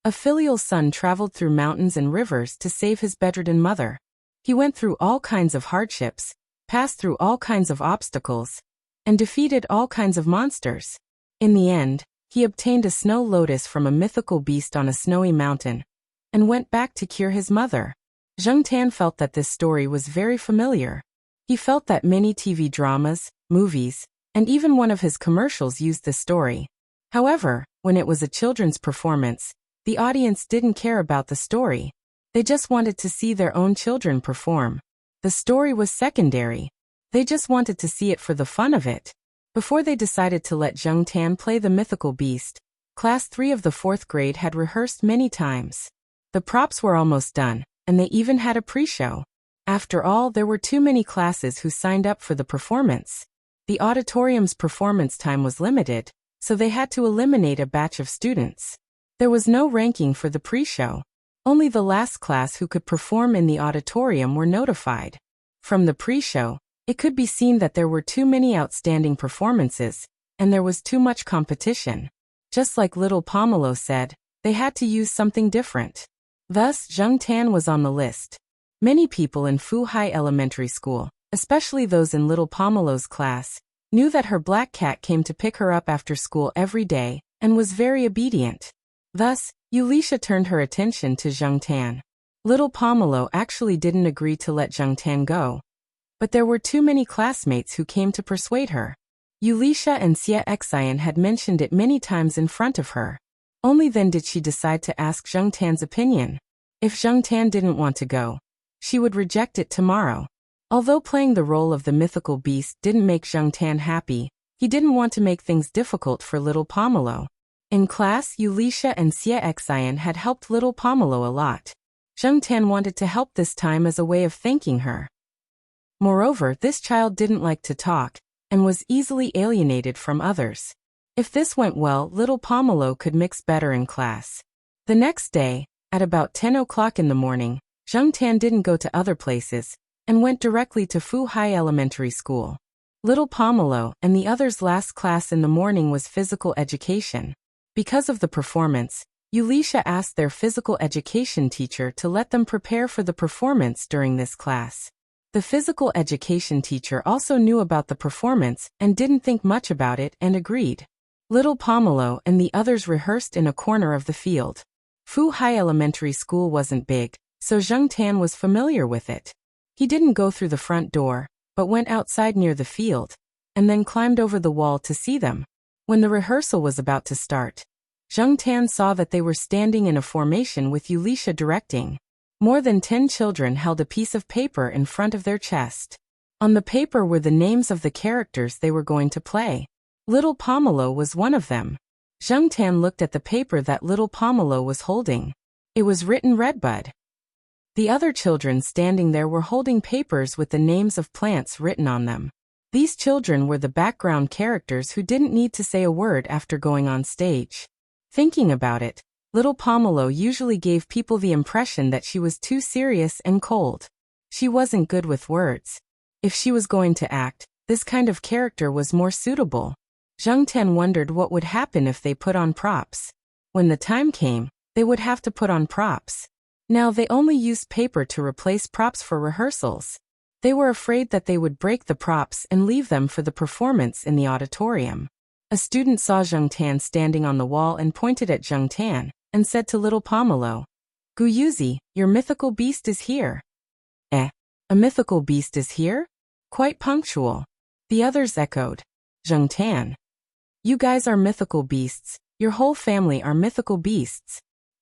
A filial son traveled through mountains and rivers to save his bedridden mother. He went through all kinds of hardships, passed through all kinds of obstacles, and defeated all kinds of monsters. In the end, he obtained a snow lotus from a mythical beast on a snowy mountain, and went back to cure his mother. Zheng Tan felt that this story was very familiar. He felt that many TV dramas, movies, and even one of his commercials used this story. However, when it was a children's performance, the audience didn't care about the story. They just wanted to see their own children perform. The story was secondary. They just wanted to see it for the fun of it. Before they decided to let Zheng Tan play the mythical beast, Class 3 of the 4th grade had rehearsed many times. The props were almost done, and they even had a pre-show. After all, there were too many classes who signed up for the performance. The auditorium's performance time was limited, so they had to eliminate a batch of students. There was no ranking for the pre-show. Only the last class who could perform in the auditorium were notified. From the pre-show, it could be seen that there were too many outstanding performances, and there was too much competition. Just like Little Pomelo said, they had to use something different. Thus, Zheng Tan was on the list. Many people in Fuhai Elementary School, especially those in Little Pomelo's class, knew that her black cat came to pick her up after school every day, and was very obedient. Thus, Yulisha turned her attention to Zheng Tan. Little Pomelo actually didn't agree to let Zheng Tan go. But there were too many classmates who came to persuade her. Yulisha and Xie Xian had mentioned it many times in front of her. Only then did she decide to ask Zheng Tan's opinion. If Zheng Tan didn't want to go, she would reject it tomorrow. Although playing the role of the mythical beast didn't make Zheng Tan happy, he didn't want to make things difficult for Little Pomelo. In class, Yulisha and Xie Xian had helped little Pomelo a lot. Zheng Tan wanted to help this time as a way of thanking her. Moreover, this child didn't like to talk, and was easily alienated from others. If this went well, little Pomelo could mix better in class. The next day, at about 10 o'clock in the morning, Zheng Tan didn't go to other places, and went directly to Fu Hai Elementary School. Little Pomelo and the others' last class in the morning was physical education. Because of the performance, Yulisha asked their physical education teacher to let them prepare for the performance during this class. The physical education teacher also knew about the performance and didn't think much about it and agreed. Little Pomelo and the others rehearsed in a corner of the field. Fu Hai Elementary School wasn't big, so Zheng Tan was familiar with it. He didn't go through the front door, but went outside near the field, and then climbed over the wall to see them. When the rehearsal was about to start, Zheng Tan saw that they were standing in a formation with Yulisha directing. More than 10 children held a piece of paper in front of their chest. On the paper were the names of the characters they were going to play. Little Pomelo was one of them. Zheng Tan looked at the paper that little Pomelo was holding. It was written Redbud. The other children standing there were holding papers with the names of plants written on them. These children were the background characters who didn't need to say a word after going on stage. Thinking about it, little Pomelo usually gave people the impression that she was too serious and cold. She wasn't good with words. If she was going to act, this kind of character was more suitable. Zheng Tan wondered what would happen if they put on props. When the time came, they would have to put on props. Now they only used paper to replace props for rehearsals. They were afraid that they would break the props and leave them for the performance in the auditorium. A student saw Zheng Tan standing on the wall and pointed at Zheng Tan, and said to little Pomelo, "Guyuzi, your mythical beast is here." A mythical beast is here? Quite punctual. The others echoed. Zheng Tan. You guys are mythical beasts, your whole family are mythical beasts.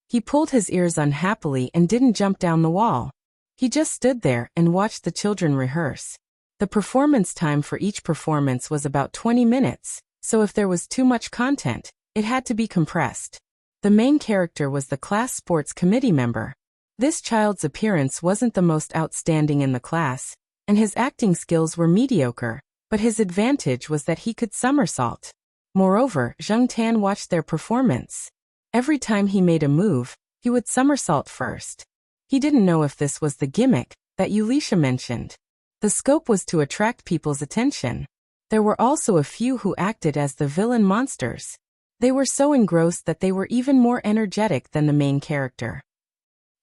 He pulled his ears unhappily and didn't jump down the wall. He just stood there and watched the children rehearse. The performance time for each performance was about 20 minutes, so if there was too much content, it had to be compressed. The main character was the class sports committee member. This child's appearance wasn't the most outstanding in the class, and his acting skills were mediocre, but his advantage was that he could somersault. Moreover, Zheng Tan watched their performance. Every time he made a move, he would somersault first. He didn't know if this was the gimmick that Yulisha mentioned. The scope was to attract people's attention. There were also a few who acted as the villain monsters. They were so engrossed that they were even more energetic than the main character.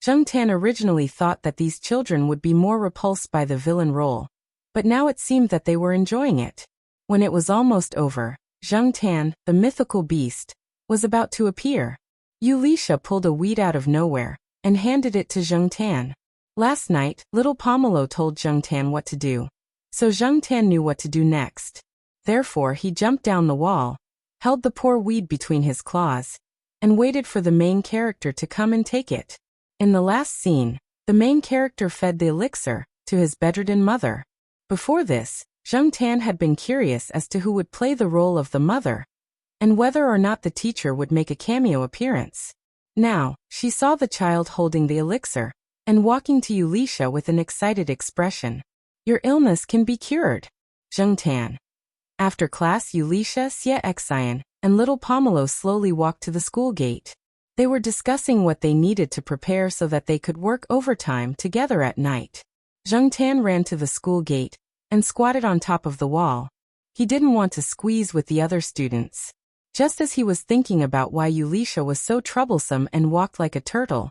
Zheng Tan originally thought that these children would be more repulsed by the villain role, but now it seemed that they were enjoying it. When it was almost over, Zheng Tan, the mythical beast, was about to appear. Yulisha pulled a weed out of nowhere and handed it to Zheng Tan. Last night, little Pomelo told Zheng Tan what to do, so Zheng Tan knew what to do next. Therefore, he jumped down the wall, held the poor weed between his claws, and waited for the main character to come and take it. In the last scene, the main character fed the elixir to his bedridden mother. Before this, Zheng Tan had been curious as to who would play the role of the mother, and whether or not the teacher would make a cameo appearance. Now, she saw the child holding the elixir, and walking to Yulisha with an excited expression. Your illness can be cured. Zheng Tan. After class, Yulisha, Xie Xian, and little Pomelo slowly walked to the school gate. They were discussing what they needed to prepare so that they could work overtime together at night. Zheng Tan ran to the school gate, and squatted on top of the wall. He didn't want to squeeze with the other students. Just as he was thinking about why Yulisha was so troublesome and walked like a turtle,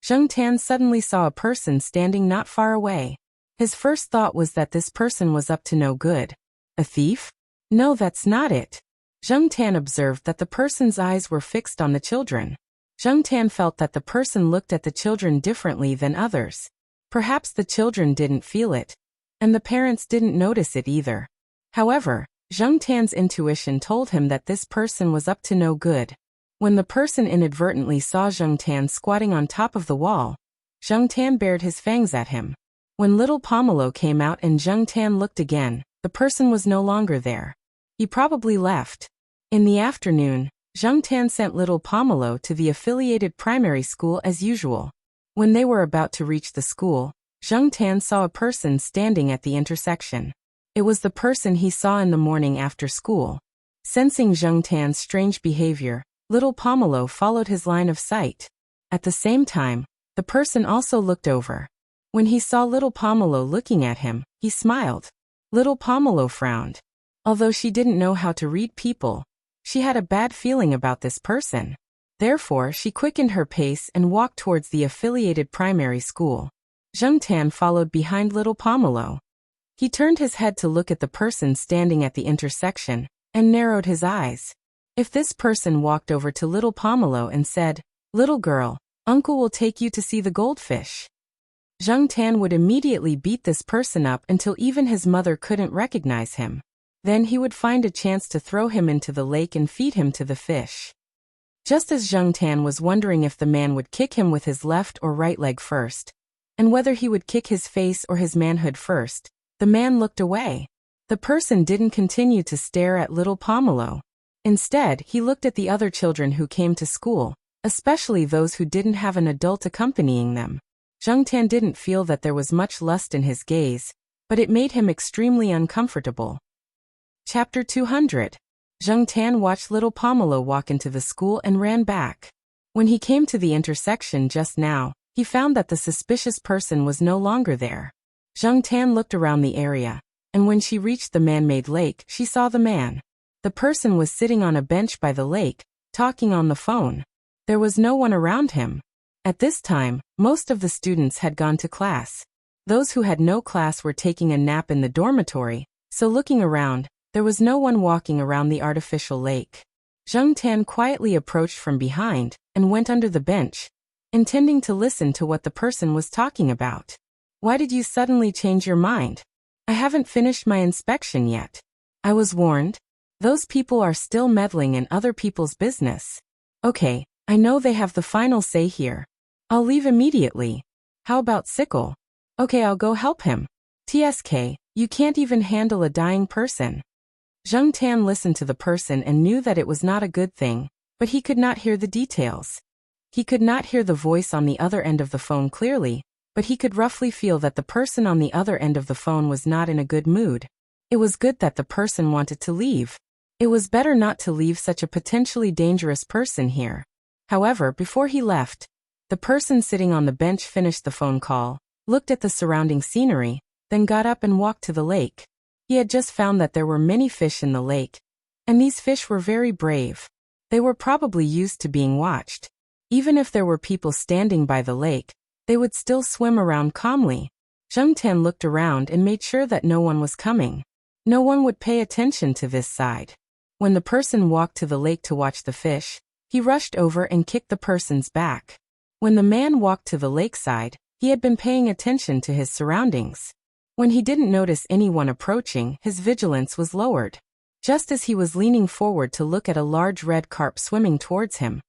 Zheng Tan suddenly saw a person standing not far away. His first thought was that this person was up to no good. A thief? No, that's not it. Zheng Tan observed that the person's eyes were fixed on the children. Zheng Tan felt that the person looked at the children differently than others. Perhaps the children didn't feel it, and the parents didn't notice it either. However, Zheng Tan's intuition told him that this person was up to no good. When the person inadvertently saw Zheng Tan squatting on top of the wall, Zheng Tan bared his fangs at him. When little Pomelo came out and Zheng Tan looked again, the person was no longer there. He probably left. In the afternoon, Zhang Tan sent little Pomelo to the affiliated primary school as usual. When they were about to reach the school, Zhang Tan saw a person standing at the intersection. It was the person he saw in the morning after school. Sensing Zhang Tan's strange behavior, little Pomelo followed his line of sight. At the same time, the person also looked over. When he saw little Pomelo looking at him, he smiled. Little Pomelo frowned. Although she didn't know how to read people, she had a bad feeling about this person. Therefore, she quickened her pace and walked towards the affiliated primary school. Zhang Tan followed behind little Pomelo. He turned his head to look at the person standing at the intersection, and narrowed his eyes. If this person walked over to little Pomelo and said, "Little girl, uncle will take you to see the goldfish," Zhang Tan would immediately beat this person up until even his mother couldn't recognize him. Then he would find a chance to throw him into the lake and feed him to the fish. Just as Zhang Tan was wondering if the man would kick him with his left or right leg first, and whether he would kick his face or his manhood first, the man looked away. The person didn't continue to stare at little Pomelo. Instead, he looked at the other children who came to school, especially those who didn't have an adult accompanying them. Zhang Tan didn't feel that there was much lust in his gaze, but it made him extremely uncomfortable. Chapter 200. Zhang Tan watched little Pomelo walk into the school and ran back. When he came to the intersection just now, he found that the suspicious person was no longer there. Zhang Tan looked around the area, and when she reached the man-made lake, she saw the man. The person was sitting on a bench by the lake, talking on the phone. There was no one around him. At this time, most of the students had gone to class. Those who had no class were taking a nap in the dormitory, so looking around, there was no one walking around the artificial lake. Zhang Tan quietly approached from behind and went under the bench, intending to listen to what the person was talking about. "Why did you suddenly change your mind?" "I haven't finished my inspection yet. I was warned. Those people are still meddling in other people's business." "Okay, I know they have the final say here. I'll leave immediately." "How about Sickle?" "Okay, I'll go help him." "TSK, you can't even handle a dying person." Zhang Tan listened to the person and knew that it was not a good thing, but he could not hear the details. He could not hear the voice on the other end of the phone clearly, but he could roughly feel that the person on the other end of the phone was not in a good mood. It was good that the person wanted to leave. It was better not to leave such a potentially dangerous person here. However, before he left, the person sitting on the bench finished the phone call, looked at the surrounding scenery, then got up and walked to the lake. He had just found that there were many fish in the lake, and these fish were very brave. They were probably used to being watched. Even if there were people standing by the lake, they would still swim around calmly. Zhang Tan looked around and made sure that no one was coming. No one would pay attention to this side. When the person walked to the lake to watch the fish, he rushed over and kicked the person's back. When the man walked to the lakeside, he had been paying attention to his surroundings. When he didn't notice anyone approaching, his vigilance was lowered. Just as he was leaning forward to look at a large red carp swimming towards him,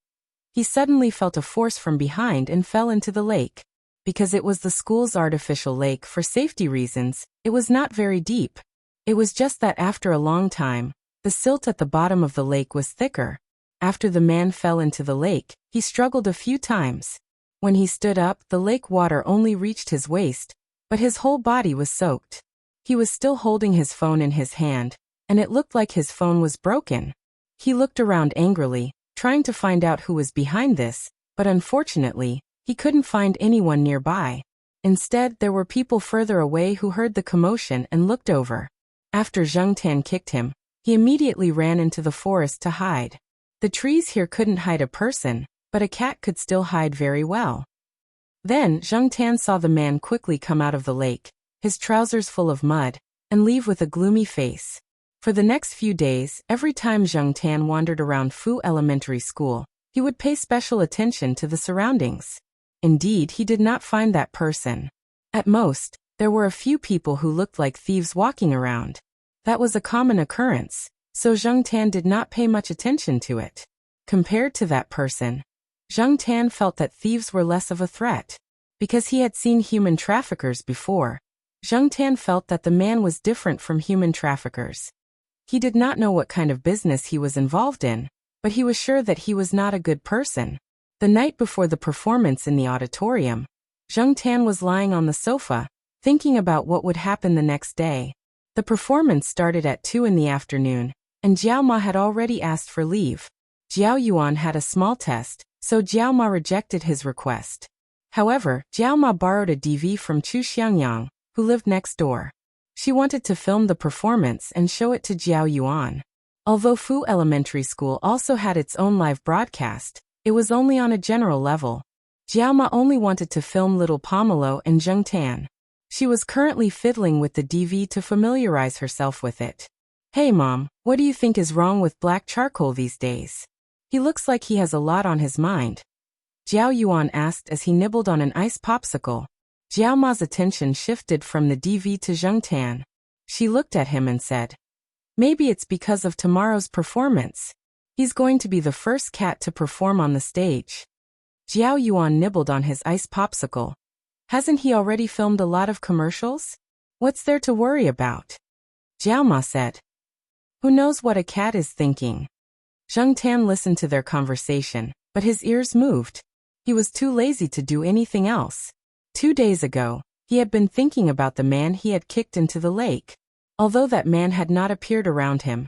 he suddenly felt a force from behind and fell into the lake. Because it was the school's artificial lake for safety reasons, it was not very deep. It was just that after a long time, the silt at the bottom of the lake was thicker. After the man fell into the lake, he struggled a few times. When he stood up, the lake water only reached his waist, but his whole body was soaked. He was still holding his phone in his hand, and it looked like his phone was broken. He looked around angrily, trying to find out who was behind this, but unfortunately, he couldn't find anyone nearby. Instead, there were people further away who heard the commotion and looked over. After Zhang Tan kicked him, he immediately ran into the forest to hide. The trees here couldn't hide a person, but a cat could still hide very well. Then, Zhang Tan saw the man quickly come out of the lake, his trousers full of mud, and leave with a gloomy face. For the next few days, every time Zhang Tan wandered around Fu Elementary School, he would pay special attention to the surroundings. Indeed, he did not find that person. At most, there were a few people who looked like thieves walking around. That was a common occurrence, so Zhang Tan did not pay much attention to it. Compared to that person, Zhang Tan felt that thieves were less of a threat. Because he had seen human traffickers before, Zhang Tan felt that the man was different from human traffickers. He did not know what kind of business he was involved in, but he was sure that he was not a good person. The night before the performance in the auditorium, Zheng Tan was lying on the sofa, thinking about what would happen the next day. The performance started at 2 in the afternoon, and Jiao Ma had already asked for leave. Jiao Yuan had a small test, so Jiao Ma rejected his request. However, Jiao Ma borrowed a DV from Chu Xiangyang, who lived next door. She wanted to film the performance and show it to Jiao Yuan. Although Fu Elementary School also had its own live broadcast, it was only on a general level. Jiao Ma only wanted to film little Pomelo and Zheng Tan. She was currently fiddling with the DV to familiarize herself with it. "Hey Mom, what do you think is wrong with black charcoal these days? He looks like he has a lot on his mind," Jiao Yuan asked as he nibbled on an ice popsicle. Jiao Ma's attention shifted from the DV to Zheng Tan. She looked at him and said, "Maybe it's because of tomorrow's performance. He's going to be the first cat to perform on the stage." Jiao Yuan nibbled on his ice popsicle. "Hasn't he already filmed a lot of commercials? What's there to worry about?" Jiao Ma said. "Who knows what a cat is thinking?" Zheng Tan listened to their conversation, but his ears moved. He was too lazy to do anything else. 2 days ago, he had been thinking about the man he had kicked into the lake. Although that man had not appeared around him,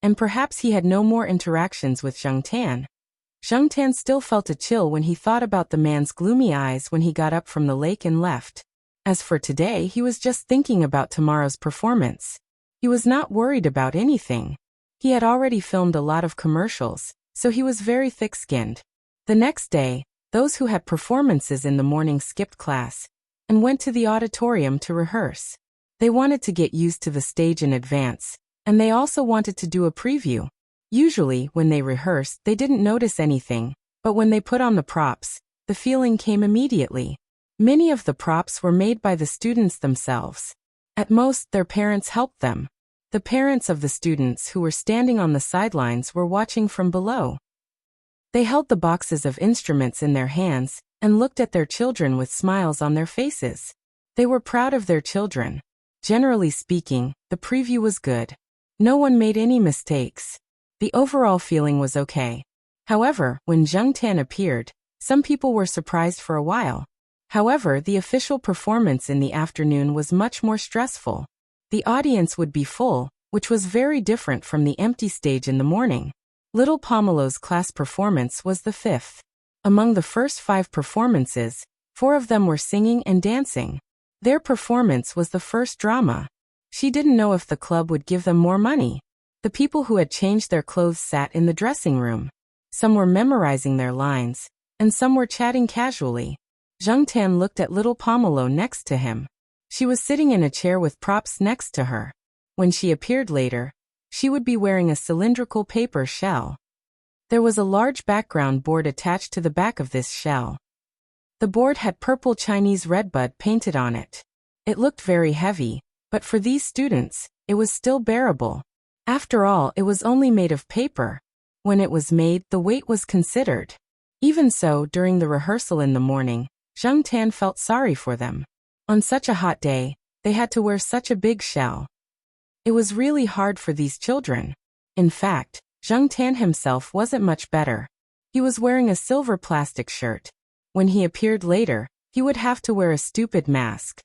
and perhaps he had no more interactions with Zheng Tan still felt a chill when he thought about the man's gloomy eyes when he got up from the lake and left. As for today, he was just thinking about tomorrow's performance. He was not worried about anything. He had already filmed a lot of commercials, so he was very thick-skinned. The next day, those who had performances in the morning skipped class and went to the auditorium to rehearse. They wanted to get used to the stage in advance, and they also wanted to do a preview. Usually, when they rehearsed, they didn't notice anything, but when they put on the props, the feeling came immediately. Many of the props were made by the students themselves. At most, their parents helped them. The parents of the students who were standing on the sidelines were watching from below. They held the boxes of instruments in their hands and looked at their children with smiles on their faces. They were proud of their children. Generally speaking, the preview was good. No one made any mistakes. The overall feeling was okay. However, when Zheng Tan appeared, some people were surprised for a while. However, the official performance in the afternoon was much more stressful. The audience would be full, which was very different from the empty stage in the morning. Little Pomelo's class performance was the 5th. Among the first 5 performances, 4 of them were singing and dancing. Their performance was the first drama. She didn't know if the club would give them more money. The people who had changed their clothes sat in the dressing room. Some were memorizing their lines, and some were chatting casually. Zheng Tan looked at little Pomelo next to him. She was sitting in a chair with props next to her. When she appeared later, she would be wearing a cylindrical paper shell. There was a large background board attached to the back of this shell. The board had purple Chinese redbud painted on it. It looked very heavy, but for these students, it was still bearable. After all, it was only made of paper. When it was made, the weight was considered. Even so, during the rehearsal in the morning, Zheng Tan felt sorry for them. On such a hot day, they had to wear such a big shell. It was really hard for these children. In fact, Zheng Tan himself wasn't much better. He was wearing a silver plastic shirt. When he appeared later, he would have to wear a stupid mask.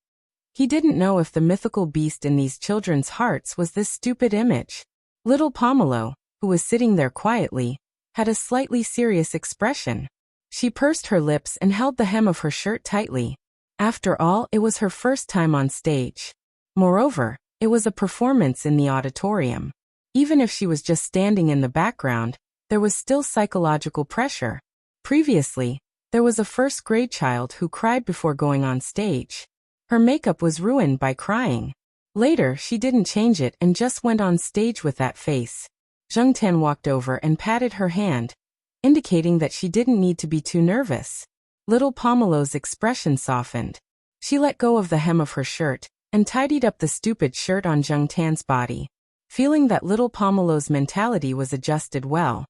He didn't know if the mythical beast in these children's hearts was this stupid image. Little Pomelo, who was sitting there quietly, had a slightly serious expression. She pursed her lips and held the hem of her shirt tightly. After all, it was her first time on stage. Moreover, it was a performance in the auditorium. Even if she was just standing in the background, there was still psychological pressure. Previously, there was a first-grade child who cried before going on stage. Her makeup was ruined by crying. Later, she didn't change it and just went on stage with that face. Zheng Tan walked over and patted her hand, indicating that she didn't need to be too nervous. Little Pomelo's expression softened. She let go of the hem of her shirt and tidied up the stupid shirt on Zheng Tan's body. Feeling that little Pomelo's mentality was adjusted well,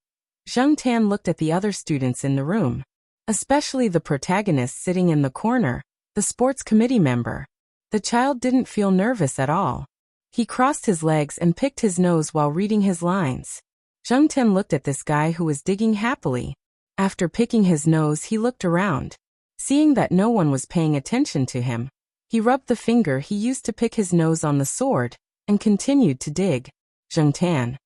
Zheng Tan looked at the other students in the room, especially the protagonist sitting in the corner, the sports committee member. The child didn't feel nervous at all. He crossed his legs and picked his nose while reading his lines. Zheng Tian looked at this guy who was digging happily. After picking his nose, he looked around. Seeing that no one was paying attention to him, he rubbed the finger he used to pick his nose on the sword, and continued to dig. Zheng Tian.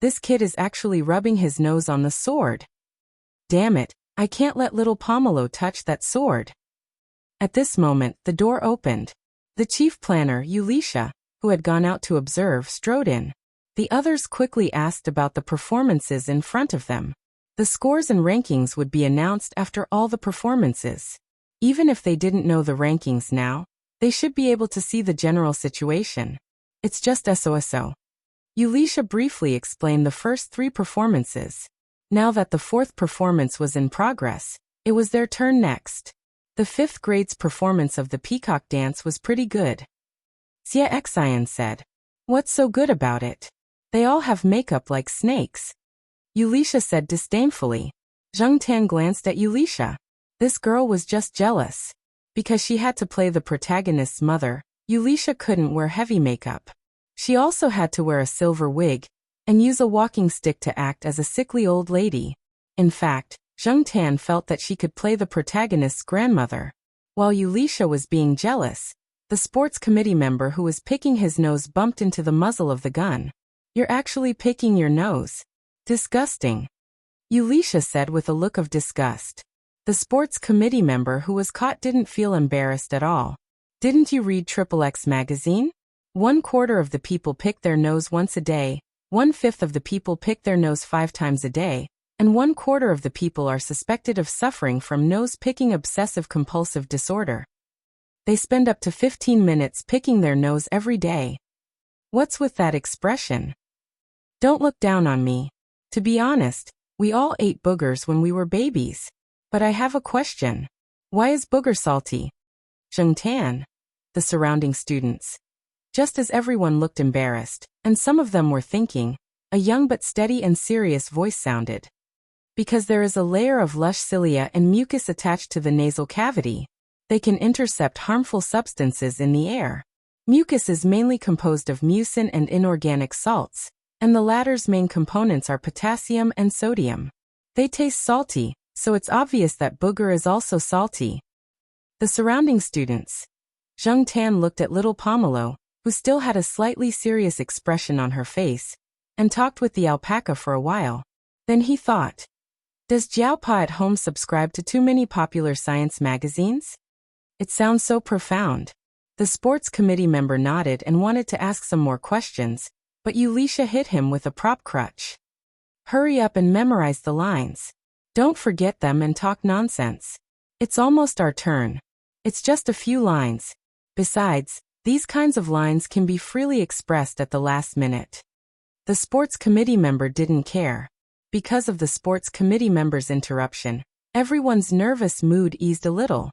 This kid is actually rubbing his nose on the sword. Damn it, I can't let little Pomelo touch that sword. At this moment, the door opened. The chief planner, Wuxia, who had gone out to observe, strode in. The others quickly asked about the performances in front of them. The scores and rankings would be announced after all the performances. Even if they didn't know the rankings now, they should be able to see the general situation. It's just SOSO. Wuxia briefly explained the first 3 performances. Now that the 4th performance was in progress, it was their turn next. The 5th grade's performance of the peacock dance was pretty good. Xia Xian said. What's so good about it? They all have makeup like snakes. Wuxia said disdainfully. Zheng Tian glanced at Wuxia. This girl was just jealous. Because she had to play the protagonist's mother, Wuxia couldn't wear heavy makeup. She also had to wear a silver wig and use a walking stick to act as a sickly old lady. In fact, Zheng Tian felt that she could play the protagonist's grandmother. While Wuxia was being jealous, the sports committee member who was picking his nose bumped into the muzzle of the gun. You're actually picking your nose. Disgusting. Wuxia said with a look of disgust. The sports committee member who was caught didn't feel embarrassed at all. Didn't you read XXX magazine? 1/4 of the people pick their nose once a day, 1/5 of the people pick their nose 5 times a day, and 1/4 of the people are suspected of suffering from nose-picking obsessive-compulsive disorder. They spend up to 15 minutes picking their nose every day. What's with that expression? Don't look down on me. To be honest, we all ate boogers when we were babies. But I have a question. Why is booger salty? Zheng Tian. The surrounding students. Just as everyone looked embarrassed, and some of them were thinking, a young but steady and serious voice sounded. Because there is a layer of lush cilia and mucus attached to the nasal cavity, they can intercept harmful substances in the air. Mucus is mainly composed of mucin and inorganic salts, and the latter's main components are potassium and sodium. They taste salty, so it's obvious that booger is also salty. The surrounding students. Zheng Tian looked at little Pomelo, who still had a slightly serious expression on her face, and talked with the alpaca for a while. Then he thought, does Jiaopa at home subscribe to too many popular science magazines? It sounds so profound. The sports committee member nodded and wanted to ask some more questions, but Wuxia hit him with a prop crutch. Hurry up and memorize the lines. Don't forget them and talk nonsense. It's almost our turn. It's just a few lines. Besides, these kinds of lines can be freely expressed at the last minute. The sports committee member didn't care. Because of the sports committee member's interruption, everyone's nervous mood eased a little.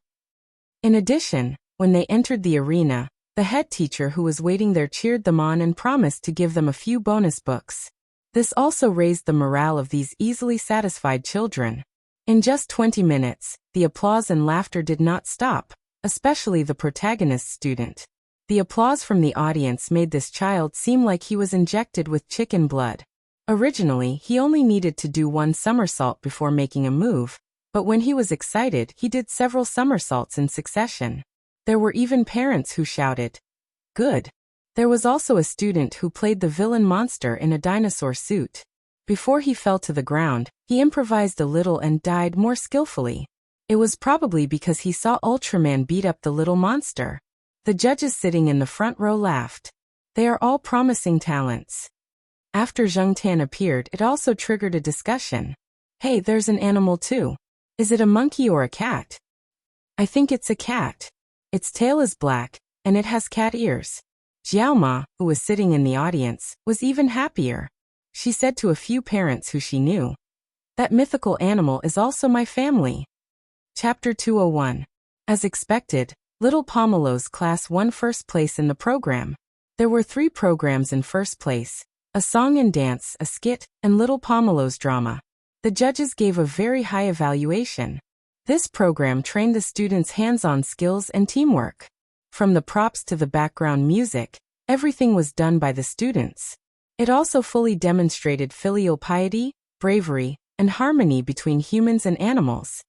In addition, when they entered the arena, the head teacher who was waiting there cheered them on and promised to give them a few bonus books. This also raised the morale of these easily satisfied children. In just 20 minutes, the applause and laughter did not stop, especially the protagonist's student. The applause from the audience made this child seem like he was injected with chicken blood. Originally, he only needed to do 1 somersault before making a move, but when he was excited, he did several somersaults in succession. There were even parents who shouted, "Good." There was also a student who played the villain monster in a dinosaur suit. Before he fell to the ground, he improvised a little and died more skillfully. It was probably because he saw Ultraman beat up the little monster. The judges sitting in the front row laughed. They are all promising talents. After Zheng Tian appeared, it also triggered a discussion. Hey, there's an animal too. Is it a monkey or a cat? I think it's a cat. Its tail is black, and it has cat ears. Jiaoma, who was sitting in the audience, was even happier. She said to a few parents who she knew, that mythical animal is also my family. Chapter 201. As expected, little Pomelo's class won first place in the program. There were 3 programs in first place: a song and dance, a skit, and little Pomelo's drama. The judges gave a very high evaluation. This program trained the students' hands-on skills and teamwork. From the props to the background music, everything was done by the students. It also fully demonstrated filial piety, bravery, and harmony between humans and animals.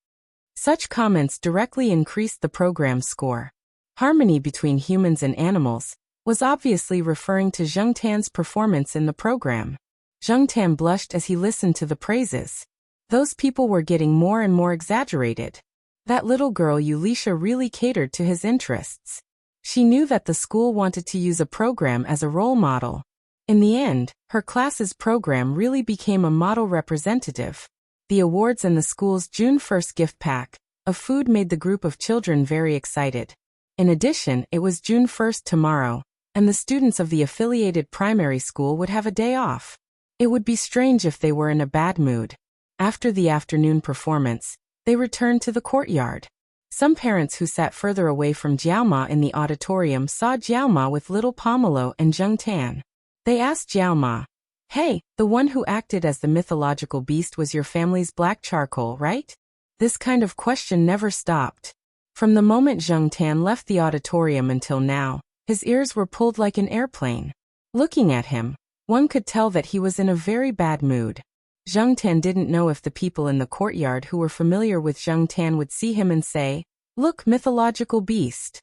Such comments directly increased the program's score. Harmony between humans and animals was obviously referring to Zheng Tan's performance in the program. Zheng Tan blushed as he listened to the praises. Those people were getting more and more exaggerated. That little girl Yulisha really catered to his interests. She knew that the school wanted to use a program as a role model. In the end, her class's program really became a model representative. The awards and the school's June 1st gift pack of food made the group of children very excited. In addition, it was June 1st tomorrow, and the students of the affiliated primary school would have a day off. It would be strange if they were in a bad mood. After the afternoon performance, they returned to the courtyard. Some parents who sat further away from Jiaoma in the auditorium saw Jiaoma with little Pomelo and Zheng Tan. They asked Jiaoma, "Hey, the one who acted as the mythological beast was your family's black charcoal, right?" This kind of question never stopped. From the moment Zheng Tan left the auditorium until now, his ears were pulled like an airplane. Looking at him, one could tell that he was in a very bad mood. Zheng Tan didn't know if the people in the courtyard who were familiar with Zheng Tan would see him and say, "Look, mythological beast."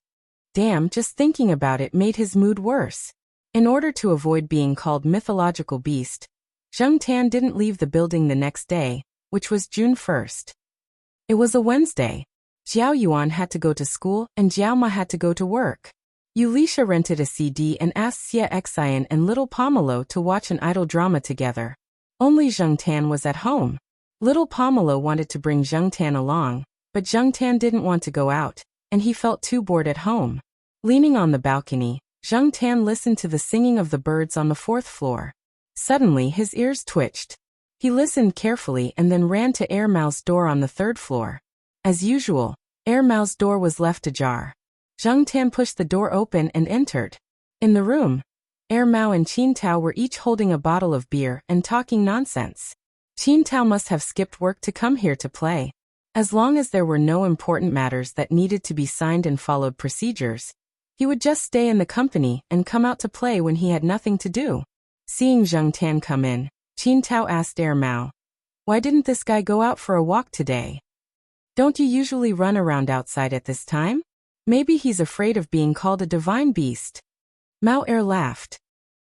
Damn, just thinking about it made his mood worse. In order to avoid being called mythological beast, Zheng Tan didn't leave the building the next day, which was June 1st. It was a Wednesday. Xiao Yuan had to go to school and Jiaoma had to go to work. Yulisha rented a CD and asked Xia Xian and little Pomelo to watch an idol drama together. Only Zheng Tan was at home. Little Pomelo wanted to bring Zheng Tan along, but Zheng Tan didn't want to go out, and he felt too bored at home. Leaning on the balcony, Zheng Tan listened to the singing of the birds on the 4th floor. Suddenly his ears twitched. He listened carefully and then ran to Air Mao's door on the 3rd floor. As usual, Air Mao's door was left ajar. Zheng Tan pushed the door open and entered. In the room, Air Mao and Qin Tao were each holding a bottle of beer and talking nonsense. Qin Tao must have skipped work to come here to play. As long as there were no important matters that needed to be signed and followed procedures, he would just stay in the company and come out to play when he had nothing to do. Seeing Zheng Tan come in, Qin Tao asked Air Mao, "Why didn't this guy go out for a walk today? Don't you usually run around outside at this time? Maybe he's afraid of being called a divine beast." Mao Air laughed.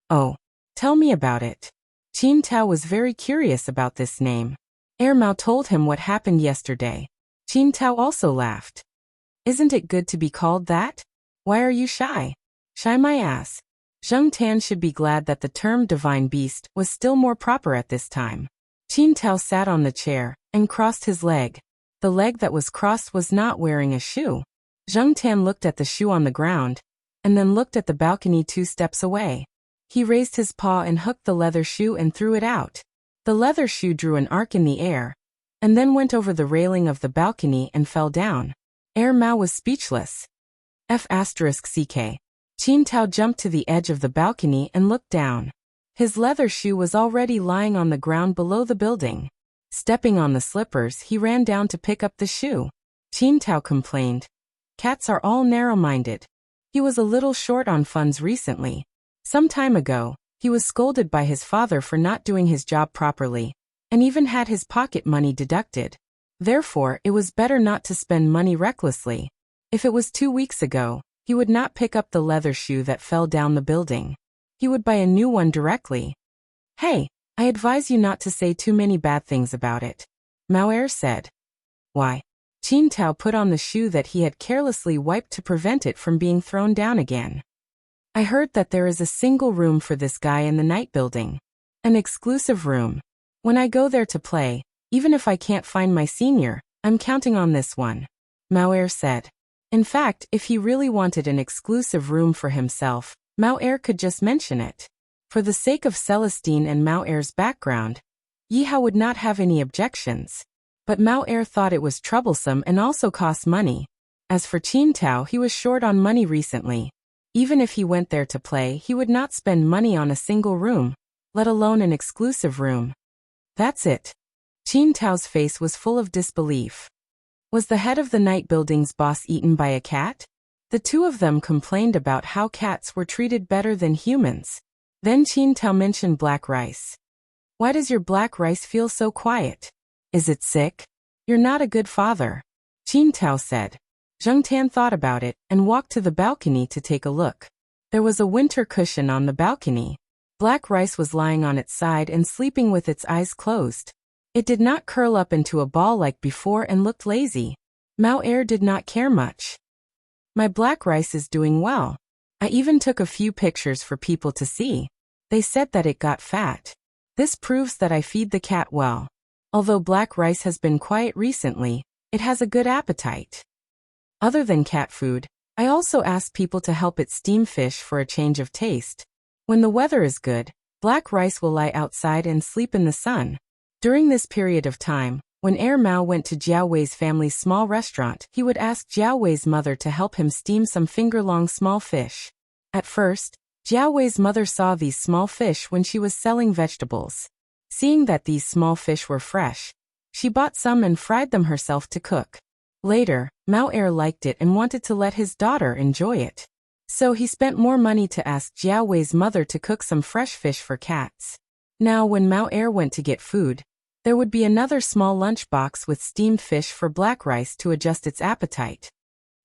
"Oh, tell me about it." Qin Tao was very curious about this name. Air Mao told him what happened yesterday. Qin Tao also laughed. "Isn't it good to be called that? Why are you shy?" "Shy my ass." Zheng Tan should be glad that the term divine beast was still more proper at this time. Qin Tao sat on the chair and crossed his leg. The leg that was crossed was not wearing a shoe. Zheng Tan looked at the shoe on the ground, and then looked at the balcony 2 steps away. He raised his paw and hooked the leather shoe and threw it out. The leather shoe drew an arc in the air, and then went over the railing of the balcony and fell down. Air Mao was speechless. F***ck. Qin Tao jumped to the edge of the balcony and looked down. His leather shoe was already lying on the ground below the building. Stepping on the slippers, he ran down to pick up the shoe. Qin Tao complained, "Cats are all narrow-minded." He was a little short on funds recently. Some time ago, he was scolded by his father for not doing his job properly, and even had his pocket money deducted. Therefore, it was better not to spend money recklessly. If it was 2 weeks ago, he would not pick up the leather shoe that fell down the building. He would buy a new one directly. "Hey, I advise you not to say too many bad things about it," Mao Er said. "Why?" Qin Tao put on the shoe that he had carelessly wiped to prevent it from being thrown down again. "I heard that there is a single room for this guy in the night building. An exclusive room. When I go there to play, even if I can't find my senior, I'm counting on this one," Mao Er said. In fact, if he really wanted an exclusive room for himself, Mao Er could just mention it. For the sake of Celestine and Mao Er's background, Yihao would not have any objections. But Mao Er thought it was troublesome and also cost money. As for Qin Tao, he was short on money recently. Even if he went there to play, he would not spend money on a single room, let alone an exclusive room. That's it. Qin Tao's face was full of disbelief. Was the head of the night building's boss eaten by a cat? The two of them complained about how cats were treated better than humans. Then Qin Tao mentioned black rice. Why does your black rice feel so quiet? Is it sick? You're not a good father, Qin Tao said. Zheng Tan thought about it and walked to the balcony to take a look. There was a winter cushion on the balcony. Black rice was lying on its side and sleeping with its eyes closed. It did not curl up into a ball like before and looked lazy. Mao Er did not care much. My black rice is doing well. I even took a few pictures for people to see. They said that it got fat. This proves that I feed the cat well. Although black rice has been quiet recently, it has a good appetite. Other than cat food, I also ask people to help it steam fish for a change of taste. When the weather is good, black rice will lie outside and sleep in the sun. During this period of time, when Mao went to Jiao Wei's family's small restaurant, he would ask Jiao Wei's mother to help him steam some finger-long small fish. At first, Jiao Wei's mother saw these small fish when she was selling vegetables. Seeing that these small fish were fresh, she bought some and fried them herself to cook. Later, Mao Er liked it and wanted to let his daughter enjoy it. So he spent more money to ask Jiao Wei's mother to cook some fresh fish for cats. Now when Mao Er went to get food, there would be another small lunch box with steamed fish for black rice to adjust its appetite.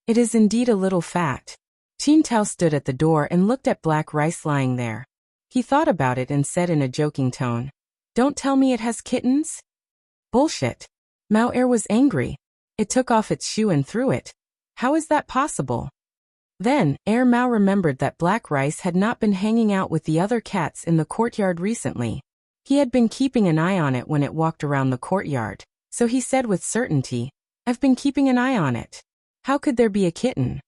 It is indeed a little fat. Qin Tao stood at the door and looked at black rice lying there. He thought about it and said in a joking tone, "Don't tell me it has kittens?" Bullshit. Mao Er was angry. It took off its shoe and threw it. How is that possible? Then, Mao remembered that black rice had not been hanging out with the other cats in the courtyard recently. He had been keeping an eye on it when it walked around the courtyard, so he said with certainty, "I've been keeping an eye on it. How could there be a kitten?"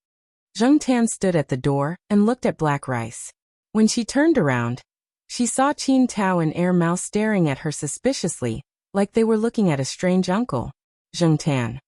Zheng Tan stood at the door and looked at black rice. When she turned around, she saw Qin Tao and Mao staring at her suspiciously, like they were looking at a strange uncle. Zheng Tan.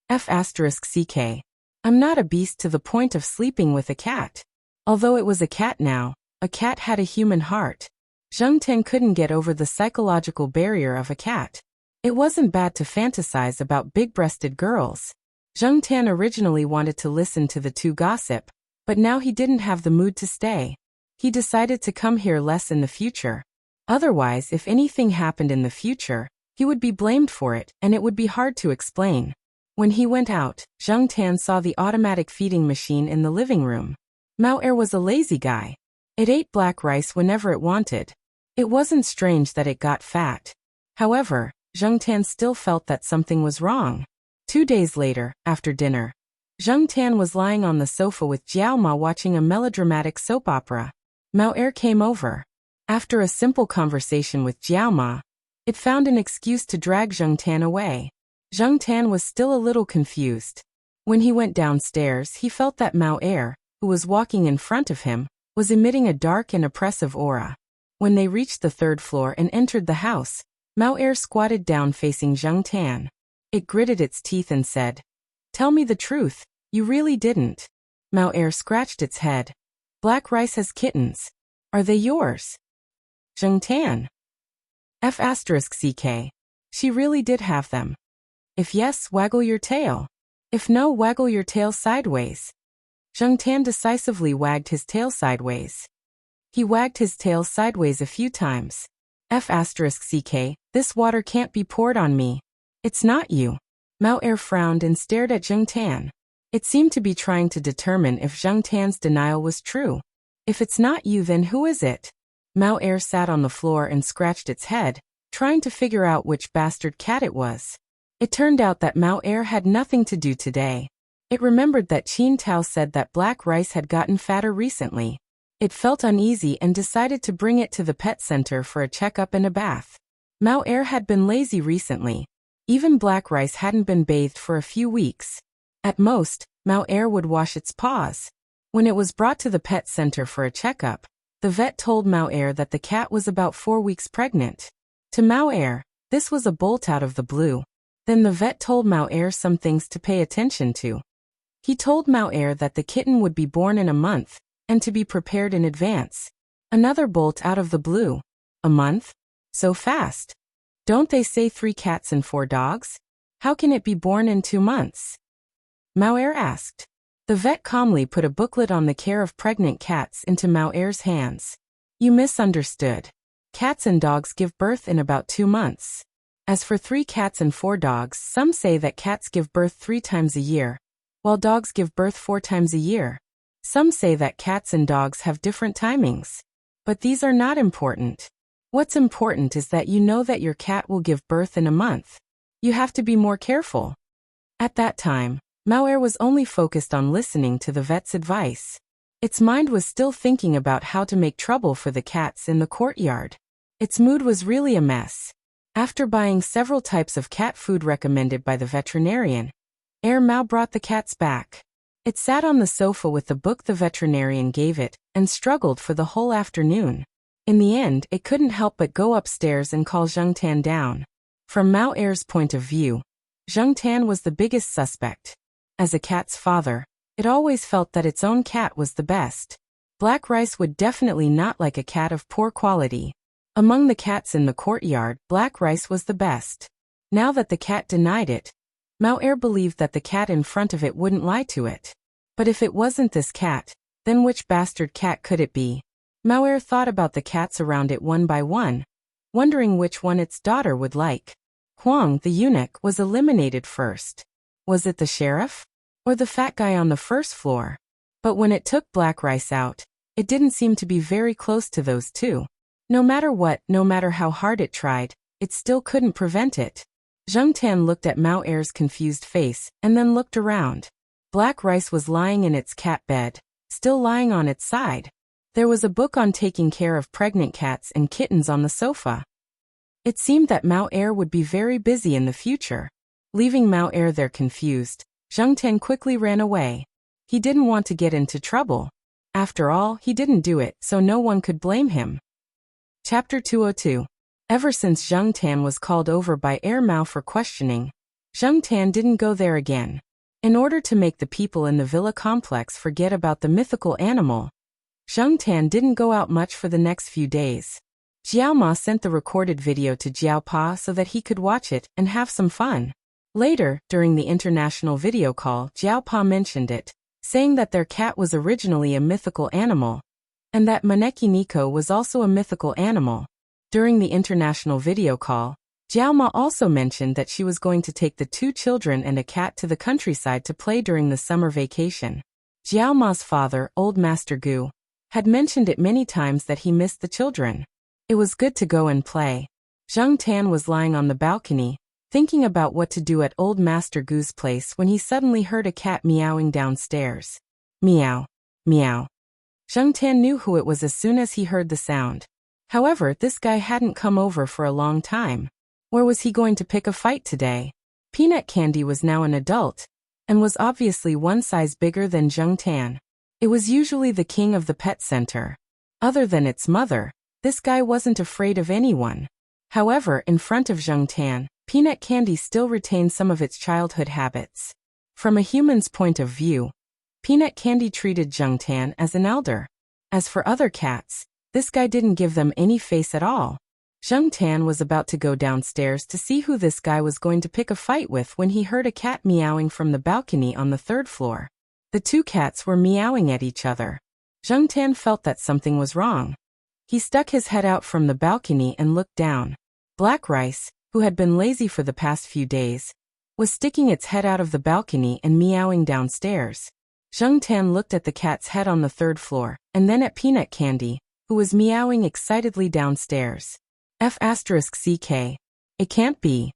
F***ck. I'm not a beast to the point of sleeping with a cat. Although it was a cat now, a cat had a human heart. Zheng Tan couldn't get over the psychological barrier of a cat. It wasn't bad to fantasize about big-breasted girls. Zheng Tan originally wanted to listen to the two gossip, but now he didn't have the mood to stay. He decided to come here less in the future. Otherwise, if anything happened in the future, he would be blamed for it, and it would be hard to explain. When he went out, Zheng Tan saw the automatic feeding machine in the living room. Mao Er was a lazy guy. It ate black rice whenever it wanted. It wasn't strange that it got fat. However, Zheng Tan still felt that something was wrong. 2 days later, after dinner, Zheng Tan was lying on the sofa with Jiao Ma watching a melodramatic soap opera. Mao Er came over. After a simple conversation with Jiao Ma, it found an excuse to drag Zheng Tan away. Zheng Tan was still a little confused. When he went downstairs, he felt that Mao Er, who was walking in front of him, was emitting a dark and oppressive aura. When they reached the 3rd floor and entered the house, Mao Er squatted down facing Zheng Tan. It gritted its teeth and said, "Tell me the truth, you really didn't." Mao Er scratched its head. "Black rice has kittens. Are they yours?" Zheng Tan. F***ck. She really did have them. If yes, waggle your tail. If no, waggle your tail sideways. Zheng Tan decisively wagged his tail sideways. He wagged his tail sideways a few times. F***ck, this water can't be poured on me. It's not you. Mao Er frowned and stared at Zheng Tan. It seemed to be trying to determine if Zheng Tan's denial was true. If it's not you, then who is it? Mao Er sat on the floor and scratched its head, trying to figure out which bastard cat it was. It turned out that Mao Er had nothing to do today. It remembered that Qin Tao said that black rice had gotten fatter recently. It felt uneasy and decided to bring it to the pet center for a checkup and a bath. Mao Er had been lazy recently. Even black rice hadn't been bathed for a few weeks. At most, Mao Er would wash its paws. When it was brought to the pet center for a checkup, the vet told Mao Er that the cat was about 4 weeks pregnant. To Mao Er, this was a bolt out of the blue. Then the vet told Mao Er some things to pay attention to. He told Mao Er that the kitten would be born in a month, and to be prepared in advance. Another bolt out of the blue. A month? So fast. Don't they say 3 cats and 4 dogs? How can it be born in 2 months? Mao Er asked. The vet calmly put a booklet on the care of pregnant cats into Mao Er's hands. You misunderstood. Cats and dogs give birth in about 2 months. As for 3 cats and 4 dogs, some say that cats give birth 3 times a year, while dogs give birth 4 times a year. Some say that cats and dogs have different timings. But these are not important. What's important is that you know that your cat will give birth in a month. You have to be more careful. At that time, Mauer was only focused on listening to the vet's advice. Its mind was still thinking about how to make trouble for the cats in the courtyard. Its mood was really a mess. After buying several types of cat food recommended by the veterinarian, Mao brought the cats back. It sat on the sofa with the book the veterinarian gave it, and struggled for the whole afternoon. In the end, it couldn't help but go upstairs and call Zheng Tan down. From Mao Er's point of view, Zheng Tan was the biggest suspect. As a cat's father, it always felt that its own cat was the best. Black Rice would definitely not like a cat of poor quality. Among the cats in the courtyard, Black Rice was the best. Now that the cat denied it, Mao Er believed that the cat in front of it wouldn't lie to it. But if it wasn't this cat, then which bastard cat could it be? Mao Er thought about the cats around it one by one, wondering which one its daughter would like. Huang, the eunuch, was eliminated first. Was it the sheriff? Or the fat guy on the first floor? But when it took Black Rice out, it didn't seem to be very close to those two. No matter what, no matter how hard it tried, it still couldn't prevent it. Zheng Tan looked at Mao Er's confused face, and then looked around. Black Rice was lying in its cat bed, still lying on its side. There was a book on taking care of pregnant cats and kittens on the sofa. It seemed that Mao Er would be very busy in the future. Leaving Mao Er there confused, Zheng Tan quickly ran away. He didn't want to get into trouble. After all, he didn't do it, so no one could blame him. Chapter 202. Ever since Zheng Tan was called over by Mao for questioning, Zheng Tan didn't go there again. In order to make the people in the villa complex forget about the mythical animal, Zheng Tan didn't go out much for the next few days. Jiao Ma sent the recorded video to Jiao Pa so that he could watch it and have some fun. Later, during the international video call, Jiao Pa mentioned it, saying that their cat was originally a mythical animal, and that Maneki Nico was also a mythical animal. During the international video call, Jiao Ma also mentioned that she was going to take the 2 children and a cat to the countryside to play during the summer vacation. Jiao Ma's father, Old Master Gu, had mentioned it many times that he missed the children. It was good to go and play. Zheng Tan was lying on the balcony, thinking about what to do at Old Master Gu's place when he suddenly heard a cat meowing downstairs. Meow. Meow. Zheng Tan knew who it was as soon as he heard the sound. However, this guy hadn't come over for a long time. Where was he going to pick a fight today? Peanut Candy was now an adult, and was obviously one size bigger than Zheng Tan. It was usually the king of the pet center. Other than its mother, this guy wasn't afraid of anyone. However, in front of Zheng Tan, Peanut Candy still retained some of its childhood habits. From a human's point of view, Peanut Candy treated Zheng Tan as an elder. As for other cats, this guy didn't give them any face at all. Zheng Tan was about to go downstairs to see who this guy was going to pick a fight with when he heard a cat meowing from the balcony on the 3rd floor. The 2 cats were meowing at each other. Zheng Tan felt that something was wrong. He stuck his head out from the balcony and looked down. Black Rice, who had been lazy for the past few days, was sticking its head out of the balcony and meowing downstairs. Zheng Tan looked at the cat's head on the 3rd floor, and then at Peanut Candy, who was meowing excitedly downstairs. F***CK. It can't be.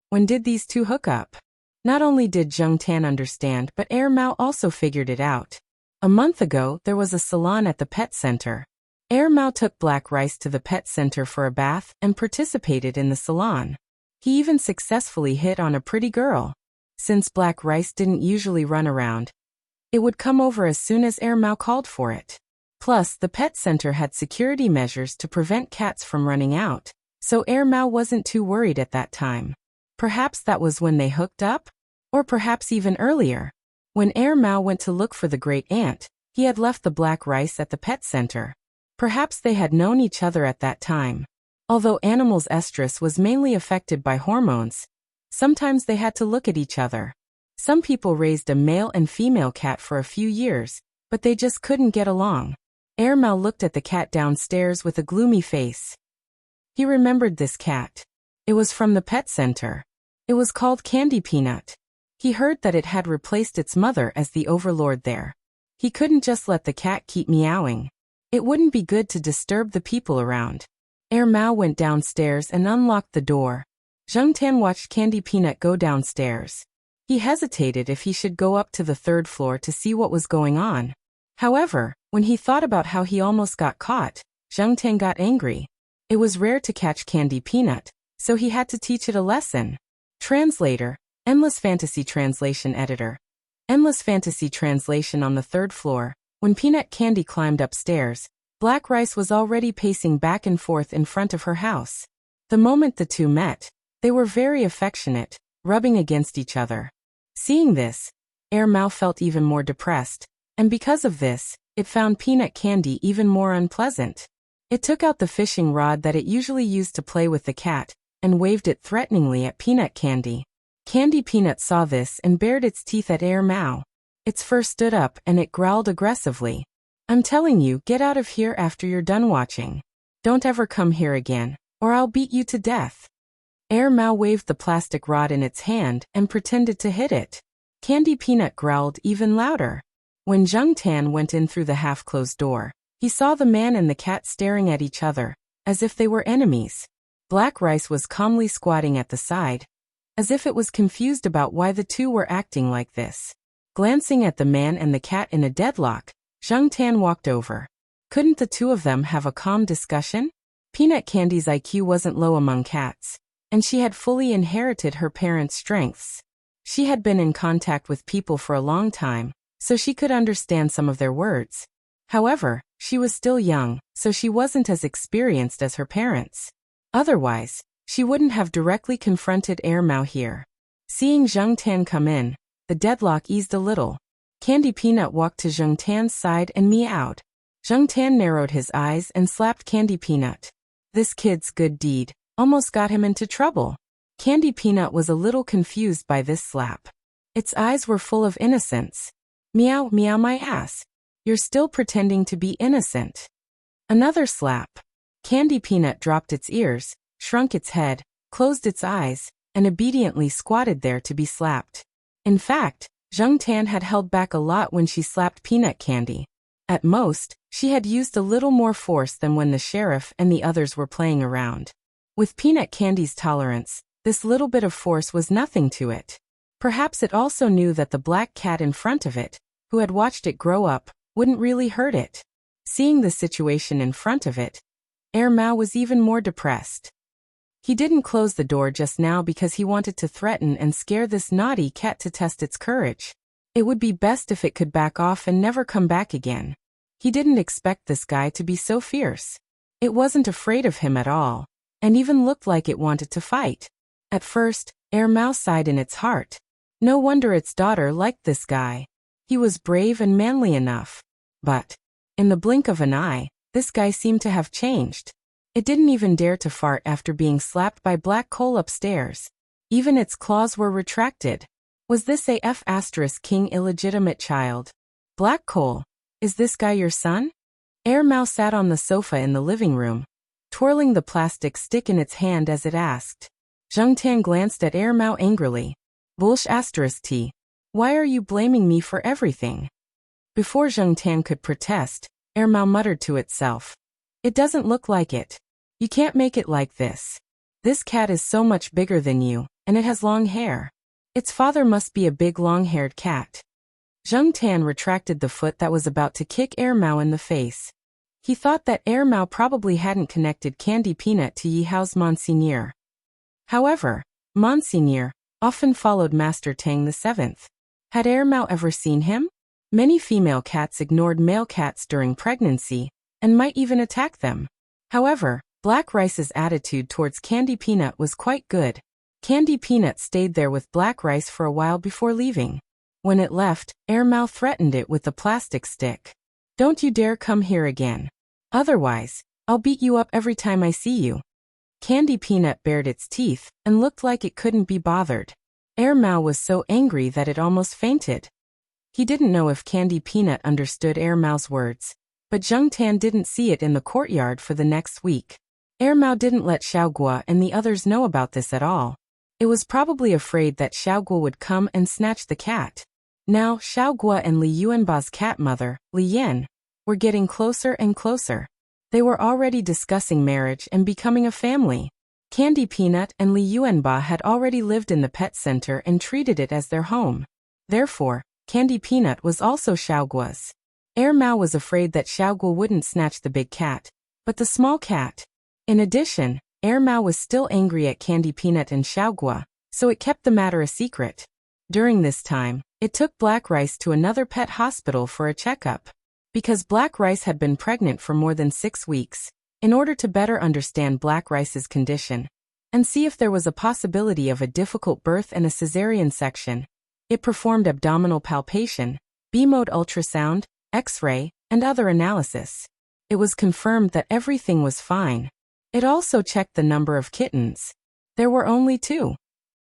When did these 2 hook up? Not only did Zheng Tan understand, but Mao also figured it out. A month ago, there was a salon at the pet center. Mao took Black Rice to the pet center for a bath and participated in the salon. He even successfully hit on a pretty girl. Since Black Rice didn't usually run around, it would come over as soon as Mao called for it. Plus, the pet center had security measures to prevent cats from running out, so Mao wasn't too worried at that time. Perhaps that was when they hooked up? Or perhaps even earlier. When Mao went to look for the great aunt, he had left the Black Rice at the pet center. Perhaps they had known each other at that time. Although animals' estrus was mainly affected by hormones, sometimes they had to look at each other. Some people raised a male and female cat for a few years, but they just couldn't get along. Air Mau looked at the cat downstairs with a gloomy face. He remembered this cat. It was from the pet center. It was called Candy Peanut. He heard that it had replaced its mother as the overlord there. He couldn't just let the cat keep meowing. It wouldn't be good to disturb the people around. Air Mau went downstairs and unlocked the door. Zheng Tan watched Candy Peanut go downstairs. He hesitated if he should go up to the third floor to see what was going on. However, when he thought about how he almost got caught, Zheng Tan got angry. It was rare to catch Candy Peanut, so he had to teach it a lesson. Translator, Endless Fantasy Translation Editor. Endless Fantasy Translation. On the third floor, when Peanut Candy climbed upstairs, Black Rice was already pacing back and forth in front of her house. The moment the two met, they were very affectionate, rubbing against each other. Seeing this, Air Mau felt even more depressed, and because of this, it found Peanut Candy even more unpleasant. It took out the fishing rod that it usually used to play with the cat, and waved it threateningly at Peanut Candy. Candy Peanut saw this and bared its teeth at Air Mau. Its fur stood up and it growled aggressively. "I'm telling you, get out of here after you're done watching. Don't ever come here again, or I'll beat you to death." Air Mau waved the plastic rod in its hand and pretended to hit it. Candy Peanut growled even louder. When Zheng Tan went in through the half-closed door, he saw the man and the cat staring at each other, as if they were enemies. Black Rice was calmly squatting at the side, as if it was confused about why the two were acting like this. Glancing at the man and the cat in a deadlock, Zheng Tan walked over. Couldn't the two of them have a calm discussion? Peanut Candy's IQ wasn't low among cats, and she had fully inherited her parents' strengths. She had been in contact with people for a long time, so she could understand some of their words. However, she was still young, so she wasn't as experienced as her parents. Otherwise, she wouldn't have directly confronted Air Mau here. Seeing Zheng Tan come in, the deadlock eased a little. Candy Peanut walked to Zheng Tan's side and meowed. Zheng Tan narrowed his eyes and slapped Candy Peanut. This kid's good deed almost got him into trouble. Candy Peanut was a little confused by this slap. Its eyes were full of innocence. "Meow, meow my ass. You're still pretending to be innocent." Another slap. Candy Peanut dropped its ears, shrunk its head, closed its eyes, and obediently squatted there to be slapped. In fact, Zheng Tan had held back a lot when she slapped Peanut Candy. At most, she had used a little more force than when the sheriff and the others were playing around. With Peanut Candy's tolerance, this little bit of force was nothing to it. Perhaps it also knew that the black cat in front of it, who had watched it grow up, wouldn't really hurt it. Seeing the situation in front of it, Air Mau was even more depressed. He didn't close the door just now because he wanted to threaten and scare this naughty cat to test its courage. It would be best if it could back off and never come back again. He didn't expect this guy to be so fierce. It wasn't afraid of him at all, and even looked like it wanted to fight. At first, Air Mau sighed in its heart. No wonder its daughter liked this guy. He was brave and manly enough. But, in the blink of an eye, this guy seemed to have changed. It didn't even dare to fart after being slapped by Black Coal upstairs. Even its claws were retracted. Was this a F***king illegitimate child? Black Coal, is this guy your son? Air Mau sat on the sofa in the living room, twirling the plastic stick in its hand as it asked. Zheng Tan glanced at Air Mau angrily. T. Why are you blaming me for everything? Before Zheng Tan could protest, Air Mau muttered to itself. It doesn't look like it. You can't make it like this. This cat is so much bigger than you, and it has long hair. Its father must be a big long-haired cat. Zheng Tan retracted the foot that was about to kick Air Mau in the face. He thought that Air Mau probably hadn't connected Candy Peanut to Yi Hao's Monseigneur. However, Monseigneur often followed Master Tang VII. Had Air Mau ever seen him? Many female cats ignored male cats during pregnancy, and might even attack them. However, Black Rice's attitude towards Candy Peanut was quite good. Candy Peanut stayed there with Black Rice for a while before leaving. When it left, Air Mau threatened it with the plastic stick. "Don't you dare come here again. Otherwise, I'll beat you up every time I see you." Candy Peanut bared its teeth and looked like it couldn't be bothered. Air Mau was so angry that it almost fainted. He didn't know if Candy Peanut understood Air Mau's words, but Zheng Tan didn't see it in the courtyard for the next week. Mao didn't let Xiaoguo and the others know about this at all. It was probably afraid that Xiaoguo would come and snatch the cat. Now, Xiaoguo and Li Yuanba's cat mother, Li Yan, were getting closer and closer. They were already discussing marriage and becoming a family. Candy Peanut and Li Yuanba had already lived in the pet center and treated it as their home. Therefore, Candy Peanut was also Xiaoguo's. Mao was afraid that Xiaoguo wouldn't snatch the big cat, but the small cat. In addition, Mao was still angry at Candy Peanut and Xiaoguo, so it kept the matter a secret. During this time, it took Black Rice to another pet hospital for a checkup. Because Black Rice had been pregnant for more than 6 weeks, in order to better understand Black Rice's condition and see if there was a possibility of a difficult birth and a cesarean section, it performed abdominal palpation, B-mode ultrasound, X-ray, and other analysis. It was confirmed that everything was fine. It also checked the number of kittens. There were only 2.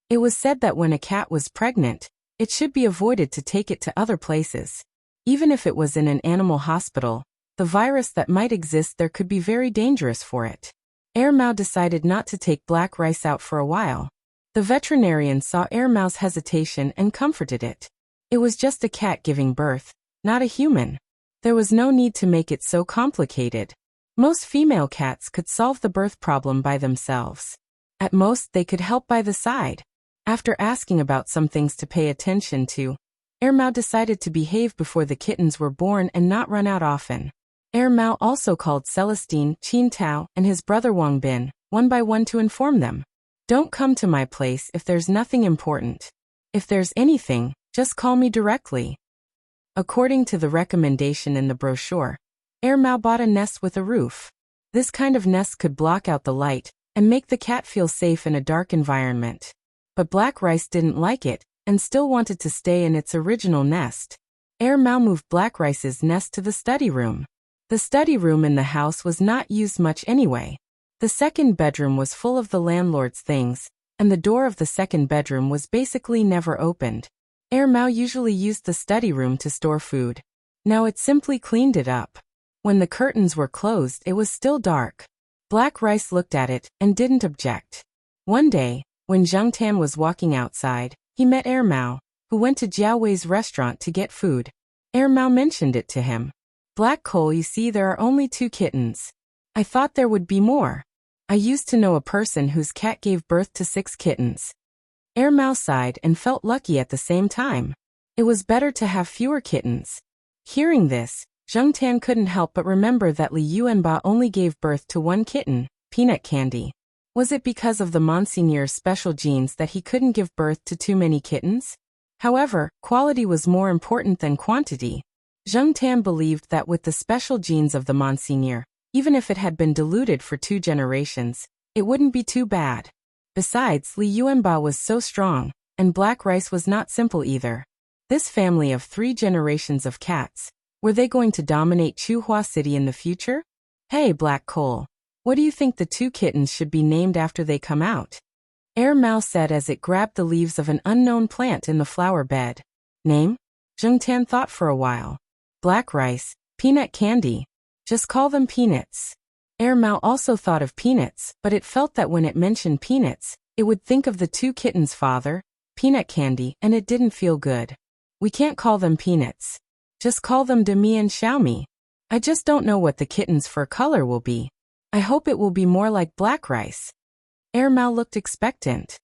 It was said that when a cat was pregnant, it should be avoided to take it to other places. Even if it was in an animal hospital, the virus that might exist there could be very dangerous for it. Mao decided not to take Black Rice out for a while. The veterinarian saw Mao's hesitation and comforted it. It was just a cat giving birth, not a human. There was no need to make it so complicated. Most female cats could solve the birth problem by themselves. At most, they could help by the side. After asking about some things to pay attention to, Mao decided to behave before the kittens were born and not run out often. Mao also called Celestine, Qin Tao, and his brother Wang Bin, one by one to inform them. Don't come to my place if there's nothing important. If there's anything, just call me directly. According to the recommendation in the brochure, Mao bought a nest with a roof. This kind of nest could block out the light and make the cat feel safe in a dark environment. But Black Rice didn't like it and still wanted to stay in its original nest. Mao moved Black Rice's nest to the study room. The study room in the house was not used much anyway. The second bedroom was full of the landlord's things, and the door of the second bedroom was basically never opened. Mao usually used the study room to store food. Now it simply cleaned it up. When the curtains were closed, it was still dark. Black Rice looked at it and didn't object. One day, when Zheng Tan was walking outside, he met Mao, who went to Jiao Wei's restaurant to get food. Mao mentioned it to him. Black Cole, you see, there are only 2 kittens. I thought there would be more. I used to know a person whose cat gave birth to 6 kittens. Mao sighed and felt lucky at the same time. It was better to have fewer kittens. Hearing this, Zheng Tan couldn't help but remember that Li Yuanba only gave birth to 1 kitten, Peanut Candy. Was it because of the Monseigneur's special genes that he couldn't give birth to too many kittens? However, quality was more important than quantity. Zheng Tan believed that with the special genes of the Monseigneur, even if it had been diluted for 2 generations, it wouldn't be too bad. Besides, Li Yuanba was so strong, and Black Rice was not simple either. This family of 3 generations of cats, were they going to dominate Chuhua City in the future? Hey Black Cole, what do you think the 2 kittens should be named after they come out? Mao said as it grabbed the leaves of an unknown plant in the flower bed. Name? Zheng Tan thought for a while. Black Rice, Peanut Candy. Just call them Peanuts. Mao also thought of peanuts, but it felt that when it mentioned peanuts, it would think of the 2 kittens' father, Peanut Candy, and it didn't feel good. We can't call them Peanuts. Just call them Demi and Xiaomi. I just don't know what the kitten's fur color will be. I hope it will be more like Black Rice. Mao looked expectant.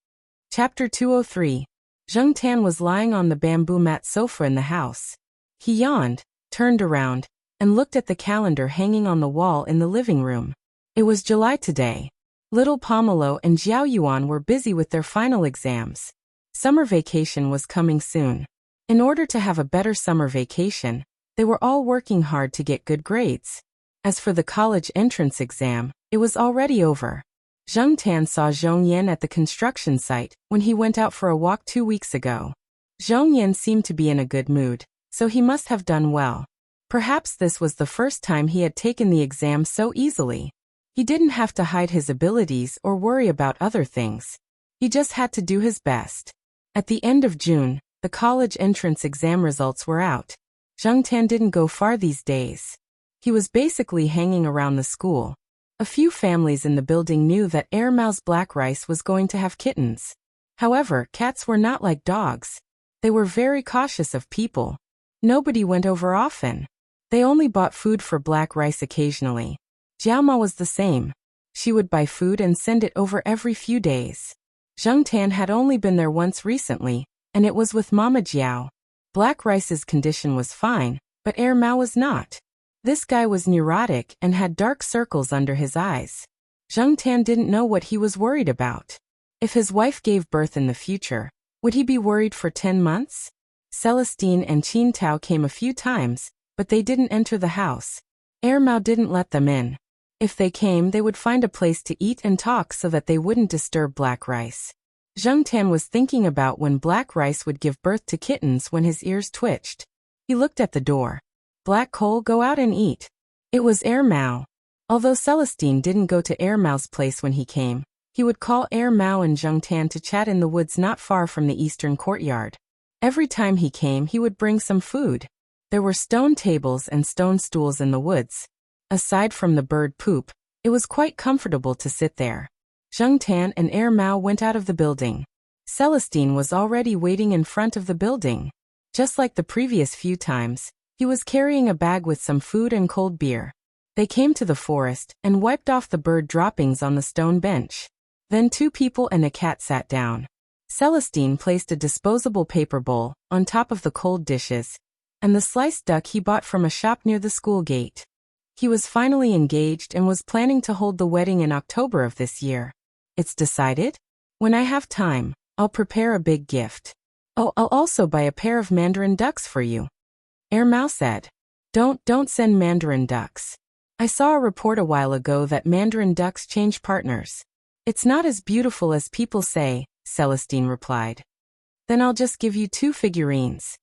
Chapter 203. Zheng Tan was lying on the bamboo mat sofa in the house. He yawned, turned around, and looked at the calendar hanging on the wall in the living room. It was July today. Little Pomelo and Jiao Yuan were busy with their final exams. Summer vacation was coming soon. In order to have a better summer vacation, they were all working hard to get good grades. As for the college entrance exam, it was already over. Zheng Tan saw Zhong Yan at the construction site when he went out for a walk 2 weeks ago. Zhong Yan seemed to be in a good mood, so he must have done well. Perhaps this was the first time he had taken the exam so easily. He didn't have to hide his abilities or worry about other things. He just had to do his best. At the end of June, the college entrance exam results were out. Zheng Tan didn't go far these days. He was basically hanging around the school. A few families in the building knew that Mao's black rice was going to have kittens. However, cats were not like dogs. They were very cautious of people. Nobody went over often. They only bought food for black rice occasionally. Ma was the same. She would buy food and send it over every few days. Tan had only been there once recently, and it was with Mama Jiao. Black rice's condition was fine, but Ma was not. This guy was neurotic and had dark circles under his eyes. Tan didn't know what he was worried about. If his wife gave birth in the future, would he be worried for 10 months? Celestine and Qin Tao came a few times, but they didn't enter the house. Mao didn't let them in. If they came, they would find a place to eat and talk so that they wouldn't disturb black rice. Tan was thinking about when black rice would give birth to kittens when his ears twitched. He looked at the door. Black Coal, go out and eat. It was Mao. Although Celestine didn't go to Mao's place when he came, he would call Mao and Tan to chat in the woods not far from the eastern courtyard. Every time he came, he would bring some food. There were stone tables and stone stools in the woods. Aside from the bird poop, it was quite comfortable to sit there. Tan and Mao went out of the building. Celestine was already waiting in front of the building. Just like the previous few times, he was carrying a bag with some food and cold beer. They came to the forest and wiped off the bird droppings on the stone bench. Then 2 people and a cat sat down. Celestine placed a disposable paper bowl on top of the cold dishes and the sliced duck he bought from a shop near the school gate. He was finally engaged and was planning to hold the wedding in October of this year. It's decided? When I have time, I'll prepare a big gift. Oh, I'll also buy a pair of mandarin ducks for you. Mao said. Don't send mandarin ducks. I saw a report a while ago that mandarin ducks change partners. It's not as beautiful as people say, Celestine replied. Then I'll just give you 2 figurines.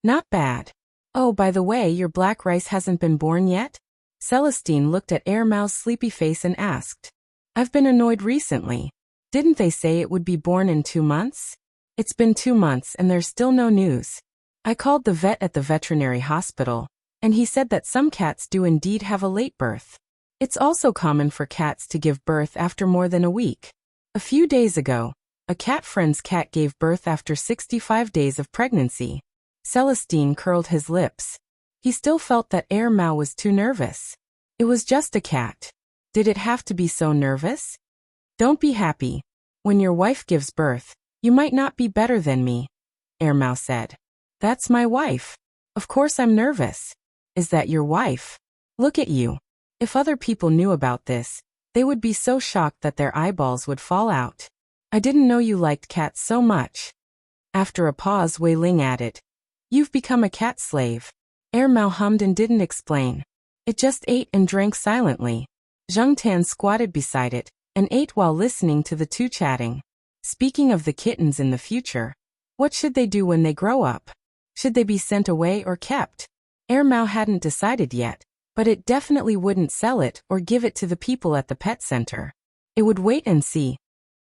Not bad. Oh, by the way, your black rice hasn't been born yet? Celestine looked at Mao's sleepy face and asked. I've been annoyed recently. Didn't they say it would be born in 2 months? It's been 2 months and there's still no news. I called the vet at the veterinary hospital, and he said that some cats do indeed have a late birth. It's also common for cats to give birth after more than a week. A few days ago, a cat friend's cat gave birth after 65 days of pregnancy. Celestine curled his lips. He still felt that Mao was too nervous. It was just a cat. Did it have to be so nervous? Don't be happy. When your wife gives birth, you might not be better than me, Mao said. That's my wife. Of course I'm nervous. Is that your wife? Look at you. If other people knew about this, they would be so shocked that their eyeballs would fall out. I didn't know you liked cats so much. After a pause, Wei Ling added. You've become a cat slave. Mao hummed and didn't explain. It just ate and drank silently. Tan squatted beside it and ate while listening to the 2 chatting. Speaking of the kittens in the future, what should they do when they grow up? Should they be sent away or kept? Mao hadn't decided yet, but it definitely wouldn't sell it or give it to the people at the pet center. It would wait and see.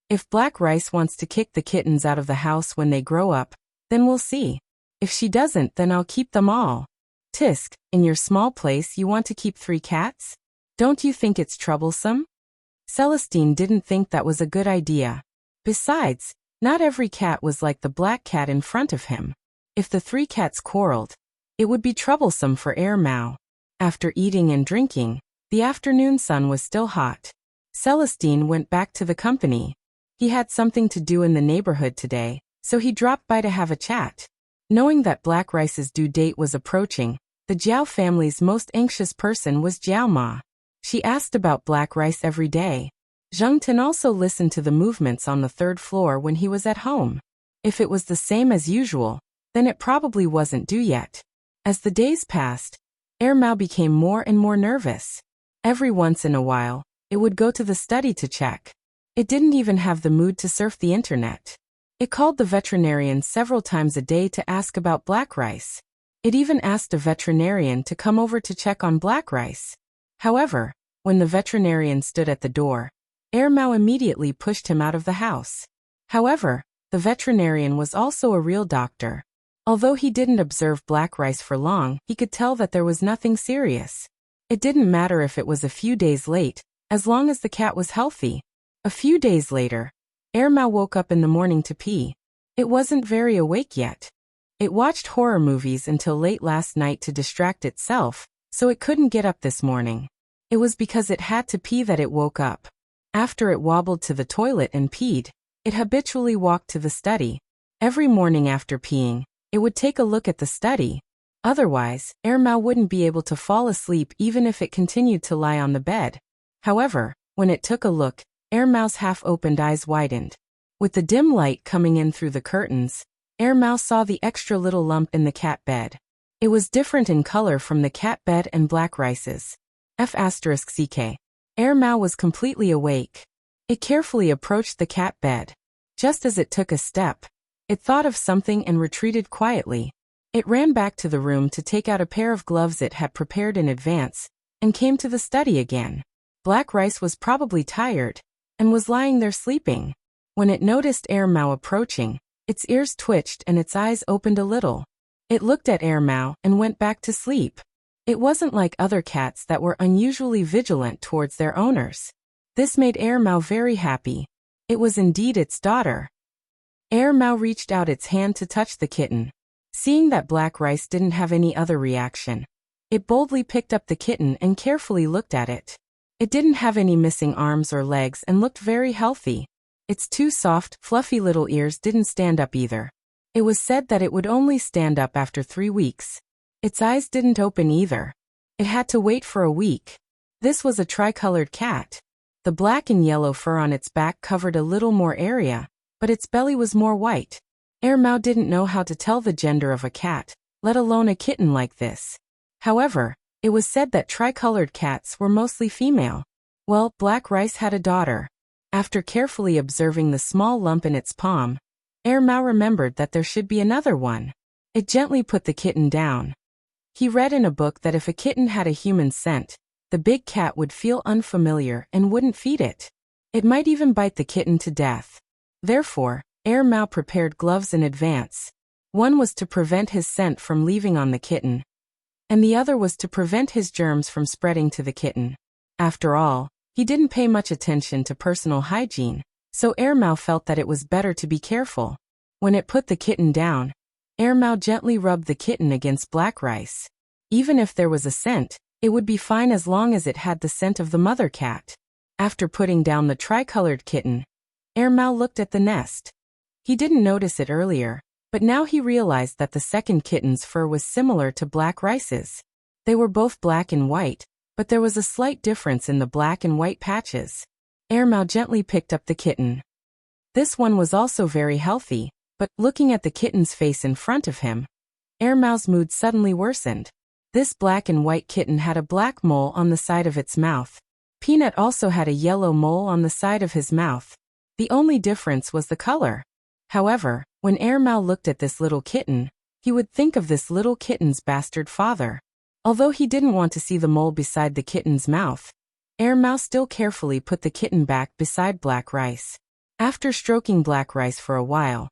If Black Rice wants to kick the kittens out of the house when they grow up, then we'll see. If she doesn't, then I'll keep them all. Tisk, in your small place you want to keep 3 cats? Don't you think it's troublesome? Celestine didn't think that was a good idea. Besides, not every cat was like the black cat in front of him. If the 3 cats quarreled, it would be troublesome for Mao. After eating and drinking, the afternoon sun was still hot. Celestine went back to the company. He had something to do in the neighborhood today, so he dropped by to have a chat. Knowing that Black Rice's due date was approaching, the Jiao family's most anxious person was Jiao Ma. She asked about Black Rice every day. Tan also listened to the movements on the 3rd floor when he was at home. If it was the same as usual, then it probably wasn't due yet. As the days passed, Mao became more and more nervous. Every once in a while, it would go to the study to check. It didn't even have the mood to surf the internet. It called the veterinarian several times a day to ask about Black Rice. It even asked a veterinarian to come over to check on Black Rice. However, when the veterinarian stood at the door, Mao immediately pushed him out of the house. However, the veterinarian was also a real doctor. Although he didn't observe Black Rice for long, he could tell that there was nothing serious. It didn't matter if it was a few days late, as long as the cat was healthy. A few days later, Airmao woke up in the morning to pee. It wasn't very awake yet. It watched horror movies until late last night to distract itself, so it couldn't get up this morning. It was because it had to pee that it woke up. After it wobbled to the toilet and peed, it habitually walked to the study. Every morning after peeing, it would take a look at the study. Otherwise, Airmao wouldn't be able to fall asleep even if it continued to lie on the bed. However, when it took a look, Airmao's half-opened eyes widened. With the dim light coming in through the curtains, Airmao saw the extra little lump in the cat bed. It was different in color from the cat bed and black rice's. F***ck. Airmao was completely awake. It carefully approached the cat bed. Just as it took a step, it thought of something and retreated quietly. It ran back to the room to take out a pair of gloves it had prepared in advance, and came to the study again. Black Rice was probably tired, and was lying there sleeping. When it noticed Airmao approaching, its ears twitched and its eyes opened a little. It looked at Airmao and went back to sleep. It wasn't like other cats that were unusually vigilant towards their owners. This made Airmao very happy. It was indeed its daughter. Airmao reached out its hand to touch the kitten. Seeing that Black Rice didn't have any other reaction, it boldly picked up the kitten and carefully looked at it. It didn't have any missing arms or legs and looked very healthy. Its two soft, fluffy little ears didn't stand up either. It was said that it would only stand up after 3 weeks. Its eyes didn't open either. It had to wait for a week. This was a tricolored cat. The black and yellow fur on its back covered a little more area, but its belly was more white. Airmao didn't know how to tell the gender of a cat, let alone a kitten like this. However, it was said that tricolored cats were mostly female. Well, Black Rice had a daughter. After carefully observing the small lump in its palm, Airmao remembered that there should be another one. It gently put the kitten down. He read in a book that if a kitten had a human scent, the big cat would feel unfamiliar and wouldn't feed it. It might even bite the kitten to death. Therefore, Airmao prepared gloves in advance. One was to prevent his scent from leaving on the kitten, and the other was to prevent his germs from spreading to the kitten. After all, he didn't pay much attention to personal hygiene, so Airmao felt that it was better to be careful. When it put the kitten down, Airmao gently rubbed the kitten against Black Rice. Even if there was a scent, it would be fine as long as it had the scent of the mother cat. After putting down the tricolored kitten, Airmao looked at the nest. He didn't notice it earlier, but now he realized that the second kitten's fur was similar to Black Rice's. They were both black and white, but there was a slight difference in the black and white patches. Airmao gently picked up the kitten. This one was also very healthy, but looking at the kitten's face in front of him, Airmao's mood suddenly worsened. This black and white kitten had a black mole on the side of its mouth. Peanut also had a yellow mole on the side of his mouth. The only difference was the color. However, when Airmao looked at this little kitten, he would think of this little kitten's bastard father. Although he didn't want to see the mole beside the kitten's mouth, Airmao still carefully put the kitten back beside Black Rice. After stroking Black Rice for a while,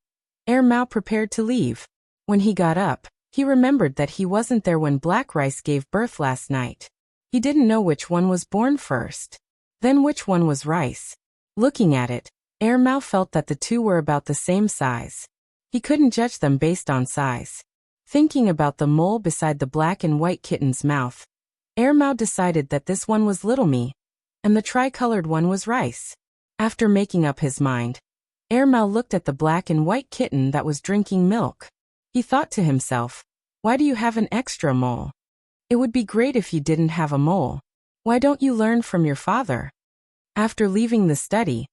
Airmao prepared to leave. When he got up, he remembered that he wasn't there when Black Rice gave birth last night. He didn't know which one was born first, then which one was Rice. Looking at it, Airmao felt that the two were about the same size. He couldn't judge them based on size. Thinking about the mole beside the black and white kitten's mouth, Airmao decided that this one was Little Me, and the tricolored one was Rice. After making up his mind, Airmao looked at the black and white kitten that was drinking milk. He thought to himself, why do you have an extra mole? It would be great if you didn't have a mole. Why don't you learn from your father? After leaving the study,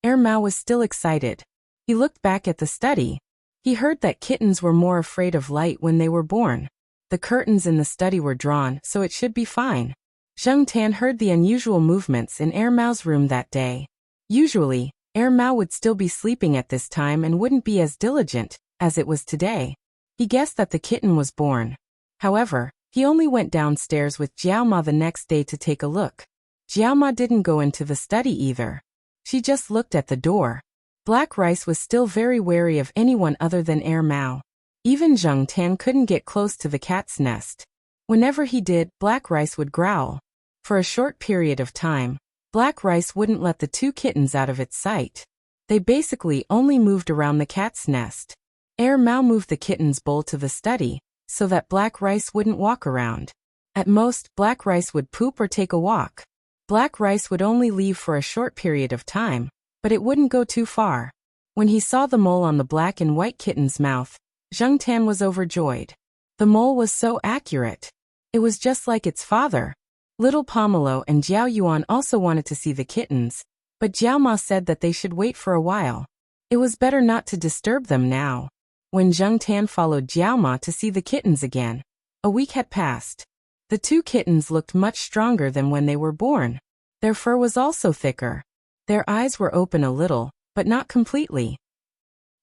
Airmao was still excited. He looked back at the study. He heard that kittens were more afraid of light when they were born. The curtains in the study were drawn, so it should be fine. Zheng Tan heard the unusual movements in Airmao's room that day. Usually, Airmao would still be sleeping at this time and wouldn't be as diligent as it was today. He guessed that the kitten was born. However, he only went downstairs with Jiaoma the next day to take a look. Jiaoma didn't go into the study either. She just looked at the door. Black Rice was still very wary of anyone other than Airmao. Even Zheng Tan couldn't get close to the cat's nest. Whenever he did, Black Rice would growl. For a short period of time, Black Rice wouldn't let the two kittens out of its sight. They basically only moved around the cat's nest. Mao moved the kitten's bowl to the study, so that Black Rice wouldn't walk around. At most, Black Rice would poop or take a walk. Black Rice would only leave for a short period of time, but it wouldn't go too far. When he saw the mole on the black and white kitten's mouth, Zheng Tan was overjoyed. The mole was so accurate. It was just like its father. Little Pomelo and Jiao Yuan also wanted to see the kittens, but Jiao Ma said that they should wait for a while. It was better not to disturb them now. When Zheng Tan followed Jiao Ma to see the kittens again, a week had passed. The two kittens looked much stronger than when they were born. Their fur was also thicker. Their eyes were open a little, but not completely.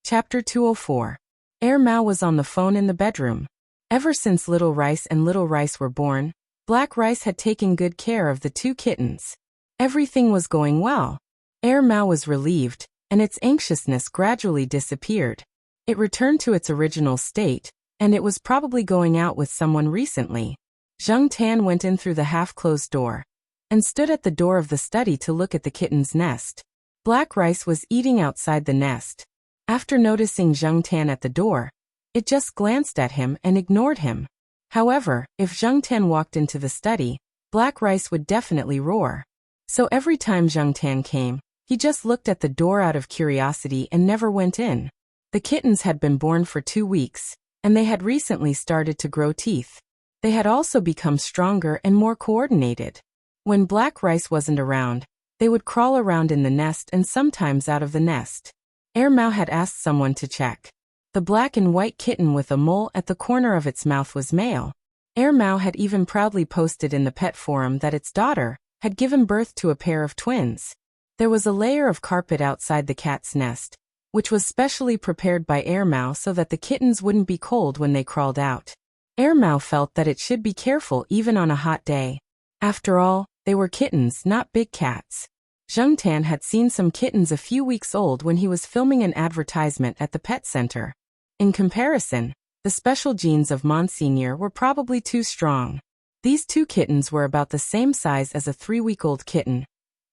Chapter 204. Mao was on the phone in the bedroom. Ever since Little Rice and Little Rice were born, Black Rice had taken good care of the two kittens. Everything was going well. Mao was relieved, and its anxiousness gradually disappeared. It returned to its original state, and it was probably going out with someone recently. Zheng Tan went in through the half-closed door and stood at the door of the study to look at the kitten's nest. Black Rice was eating outside the nest. After noticing Zheng Tan at the door, it just glanced at him and ignored him. However, if Zheng Tan walked into the study, Black Rice would definitely roar. So every time Zheng Tan came, he just looked at the door out of curiosity and never went in. The kittens had been born for 2 weeks, and they had recently started to grow teeth. They had also become stronger and more coordinated. When Black Rice wasn't around, they would crawl around in the nest and sometimes out of the nest. Mao had asked someone to check. The black and white kitten with a mole at the corner of its mouth was male. Mao had even proudly posted in the pet forum that its daughter had given birth to a pair of twins. There was a layer of carpet outside the cat's nest, which was specially prepared by Mao so that the kittens wouldn't be cold when they crawled out. Mao felt that it should be careful even on a hot day. After all, they were kittens, not big cats. Zheng Tan had seen some kittens a few weeks old when he was filming an advertisement at the pet center. In comparison, the special genes of Monseigneur were probably too strong. These two kittens were about the same size as a 3-week-old kitten,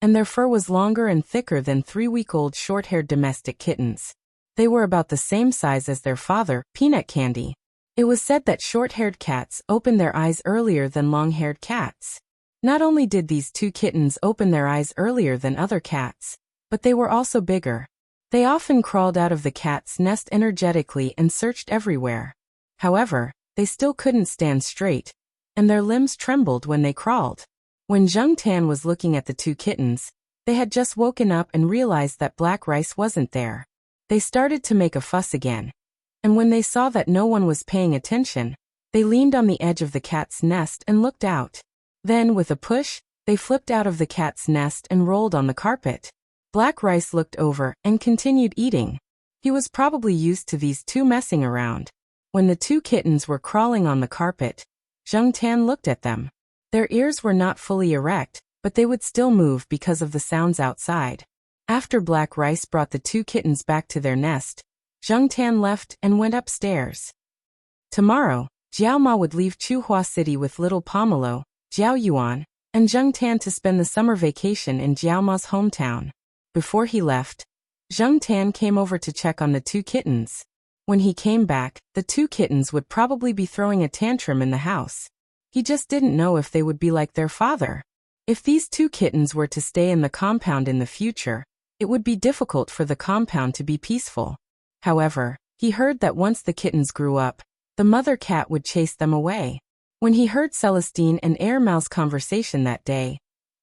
and their fur was longer and thicker than 3-week-old short-haired domestic kittens. They were about the same size as their father, Peanut Candy. It was said that short-haired cats open their eyes earlier than long-haired cats. Not only did these two kittens open their eyes earlier than other cats, but they were also bigger. They often crawled out of the cat's nest energetically and searched everywhere. However, they still couldn't stand straight, and their limbs trembled when they crawled. When Zheng Tan was looking at the two kittens, they had just woken up and realized that Black Rice wasn't there. They started to make a fuss again, and when they saw that no one was paying attention, they leaned on the edge of the cat's nest and looked out. Then, with a push, they flipped out of the cat's nest and rolled on the carpet. Black Rice looked over and continued eating. He was probably used to these two messing around. When the two kittens were crawling on the carpet, Zheng Tan looked at them. Their ears were not fully erect, but they would still move because of the sounds outside. After Black Rice brought the two kittens back to their nest, Zheng Tan left and went upstairs. Tomorrow, Jiao Ma would leave Chuhua City with Little Pomelo, Jiao Yuan, and Zheng Tan to spend the summer vacation in Jiao Ma's hometown. Before he left, Zheng Tan came over to check on the two kittens. When he came back, the two kittens would probably be throwing a tantrum in the house. He just didn't know if they would be like their father. If these two kittens were to stay in the compound in the future, it would be difficult for the compound to be peaceful. However, he heard that once the kittens grew up, the mother cat would chase them away. When he heard Celestine and Mao's conversation that day,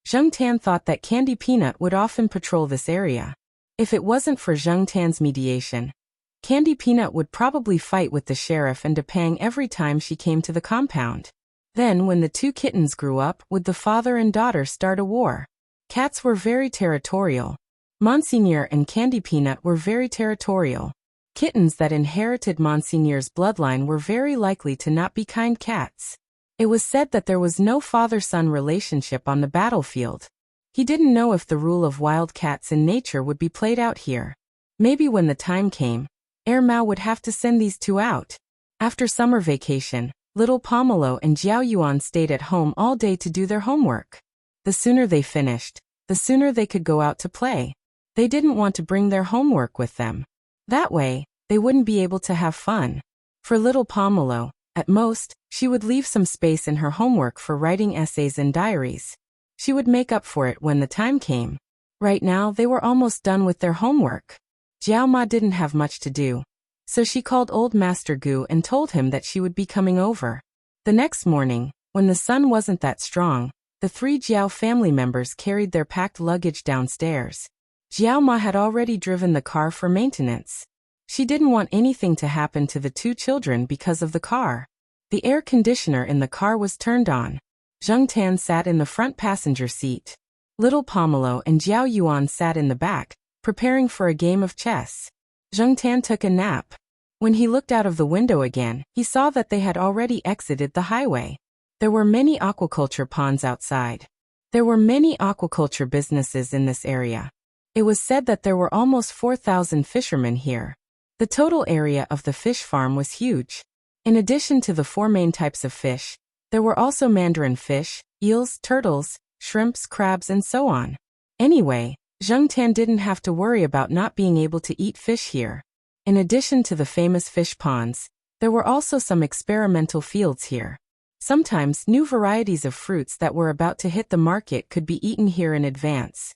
Zheng Tan thought that Candy Peanut would often patrol this area. If it wasn't for Zheng Tan's mediation, Candy Peanut would probably fight with the sheriff and Depang every time she came to the compound. Then, when the two kittens grew up, would the father and daughter start a war? Cats were very territorial. Monseigneur and Candy Peanut were very territorial. Kittens that inherited Monseigneur's bloodline were very likely to not be kind cats. It was said that there was no father-son relationship on the battlefield. He didn't know if the rule of wild cats in nature would be played out here. Maybe when the time came, Mao would have to send these two out. After summer vacation, Little Pomelo and Jiao Yuan stayed at home all day to do their homework. The sooner they finished, the sooner they could go out to play. They didn't want to bring their homework with them. That way, they wouldn't be able to have fun. For little Pomelo, at most, she would leave some space in her homework for writing essays and diaries. She would make up for it when the time came. Right now, they were almost done with their homework. Jiao Ma didn't have much to do. So she called old Master Gu and told him that she would be coming over. The next morning, when the sun wasn't that strong, the 3 Jiao family members carried their packed luggage downstairs. Jiao Ma had already driven the car for maintenance. She didn't want anything to happen to the 2 children because of the car. The air conditioner in the car was turned on. Zheng Tan sat in the front passenger seat. Little Pomelo and Jiao Yuan sat in the back, preparing for a game of chess. Zheng Tan took a nap. When he looked out of the window again, he saw that they had already exited the highway. There were many aquaculture ponds outside. There were many aquaculture businesses in this area. It was said that there were almost 4,000 fishermen here. The total area of the fish farm was huge. In addition to the 4 main types of fish, there were also mandarin fish, eels, turtles, shrimps, crabs, and so on. Anyway, Zheng Tan didn't have to worry about not being able to eat fish here. In addition to the famous fish ponds, there were also some experimental fields here. Sometimes new varieties of fruits that were about to hit the market could be eaten here in advance.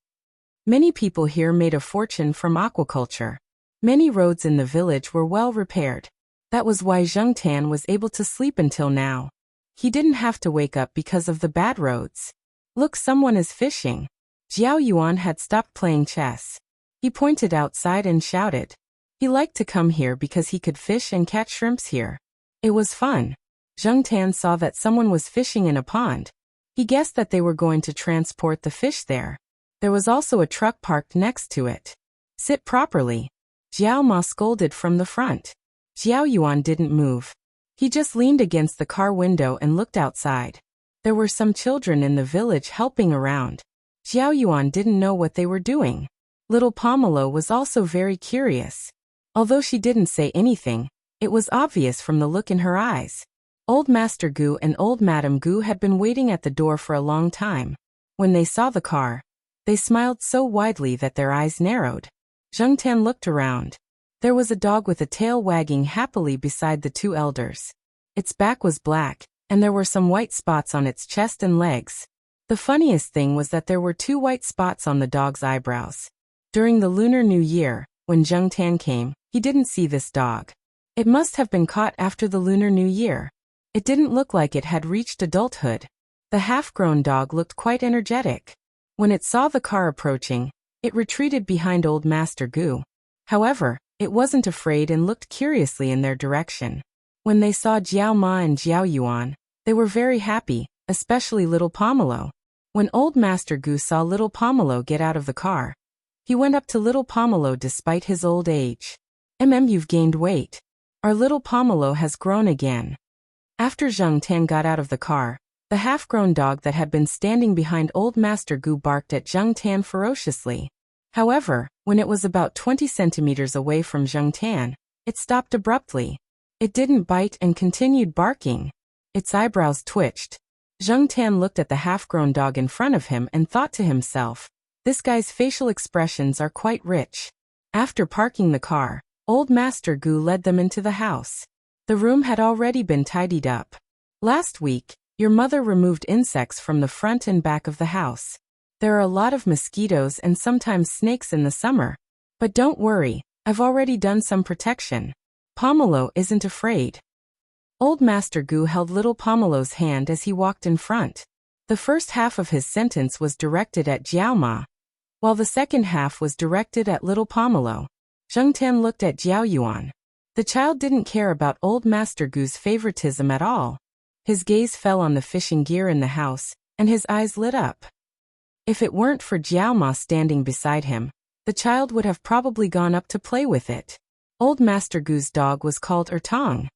Many people here made a fortune from aquaculture. Many roads in the village were well repaired. That was why Zheng Tan was able to sleep until now. He didn't have to wake up because of the bad roads. Look, someone is fishing. Jiao Yuan had stopped playing chess. He pointed outside and shouted. He liked to come here because he could fish and catch shrimps here. It was fun. Zheng Tan saw that someone was fishing in a pond. He guessed that they were going to transport the fish there. There was also a truck parked next to it. Sit properly. Jiao Ma scolded from the front. Jiao Yuan didn't move. He just leaned against the car window and looked outside. There were some children in the village helping around. Jiao Yuan didn't know what they were doing. Little Pomelo was also very curious. Although she didn't say anything, it was obvious from the look in her eyes. Old Master Gu and Old Madam Gu had been waiting at the door for a long time. When they saw the car, they smiled so widely that their eyes narrowed. Zheng Tan looked around. There was a dog with a tail wagging happily beside the 2 elders. Its back was black, and there were some white spots on its chest and legs. The funniest thing was that there were 2 white spots on the dog's eyebrows. During the Lunar New Year, when Zheng Tan came, he didn't see this dog. It must have been caught after the Lunar New Year. It didn't look like it had reached adulthood. The half-grown dog looked quite energetic. When it saw the car approaching, it retreated behind Old Master Gu. However, it wasn't afraid and looked curiously in their direction. When they saw Jiao Ma and Jiao Yuan, they were very happy, especially little Pomelo. When Old Master Gu saw little Pomelo get out of the car, he went up to little Pomelo despite his old age. You've gained weight. Our little Pomelo has grown again. After Zheng Tan got out of the car, the half-grown dog that had been standing behind Old Master Gu barked at Zheng Tan ferociously. However, when it was about 20 centimeters away from Zheng Tan, it stopped abruptly. It didn't bite and continued barking. Its eyebrows twitched. Zheng Tan looked at the half-grown dog in front of him and thought to himself, this guy's facial expressions are quite rich. After parking the car, Old Master Gu led them into the house. The room had already been tidied up. Last week, your mother removed insects from the front and back of the house. There are a lot of mosquitoes and sometimes snakes in the summer. But don't worry, I've already done some protection. Pomelo isn't afraid. Old Master Gu held little Pomelo's hand as he walked in front. The first half of his sentence was directed at Jiao Ma, while the second half was directed at little Pomelo. Zheng Tan looked at Jiao Yuan. The child didn't care about Old Master Gu's favoritism at all. His gaze fell on the fishing gear in the house, and his eyes lit up. If it weren't for Jiao Ma standing beside him, the child would have probably gone up to play with it. Old Master Gu's dog was called Ertong.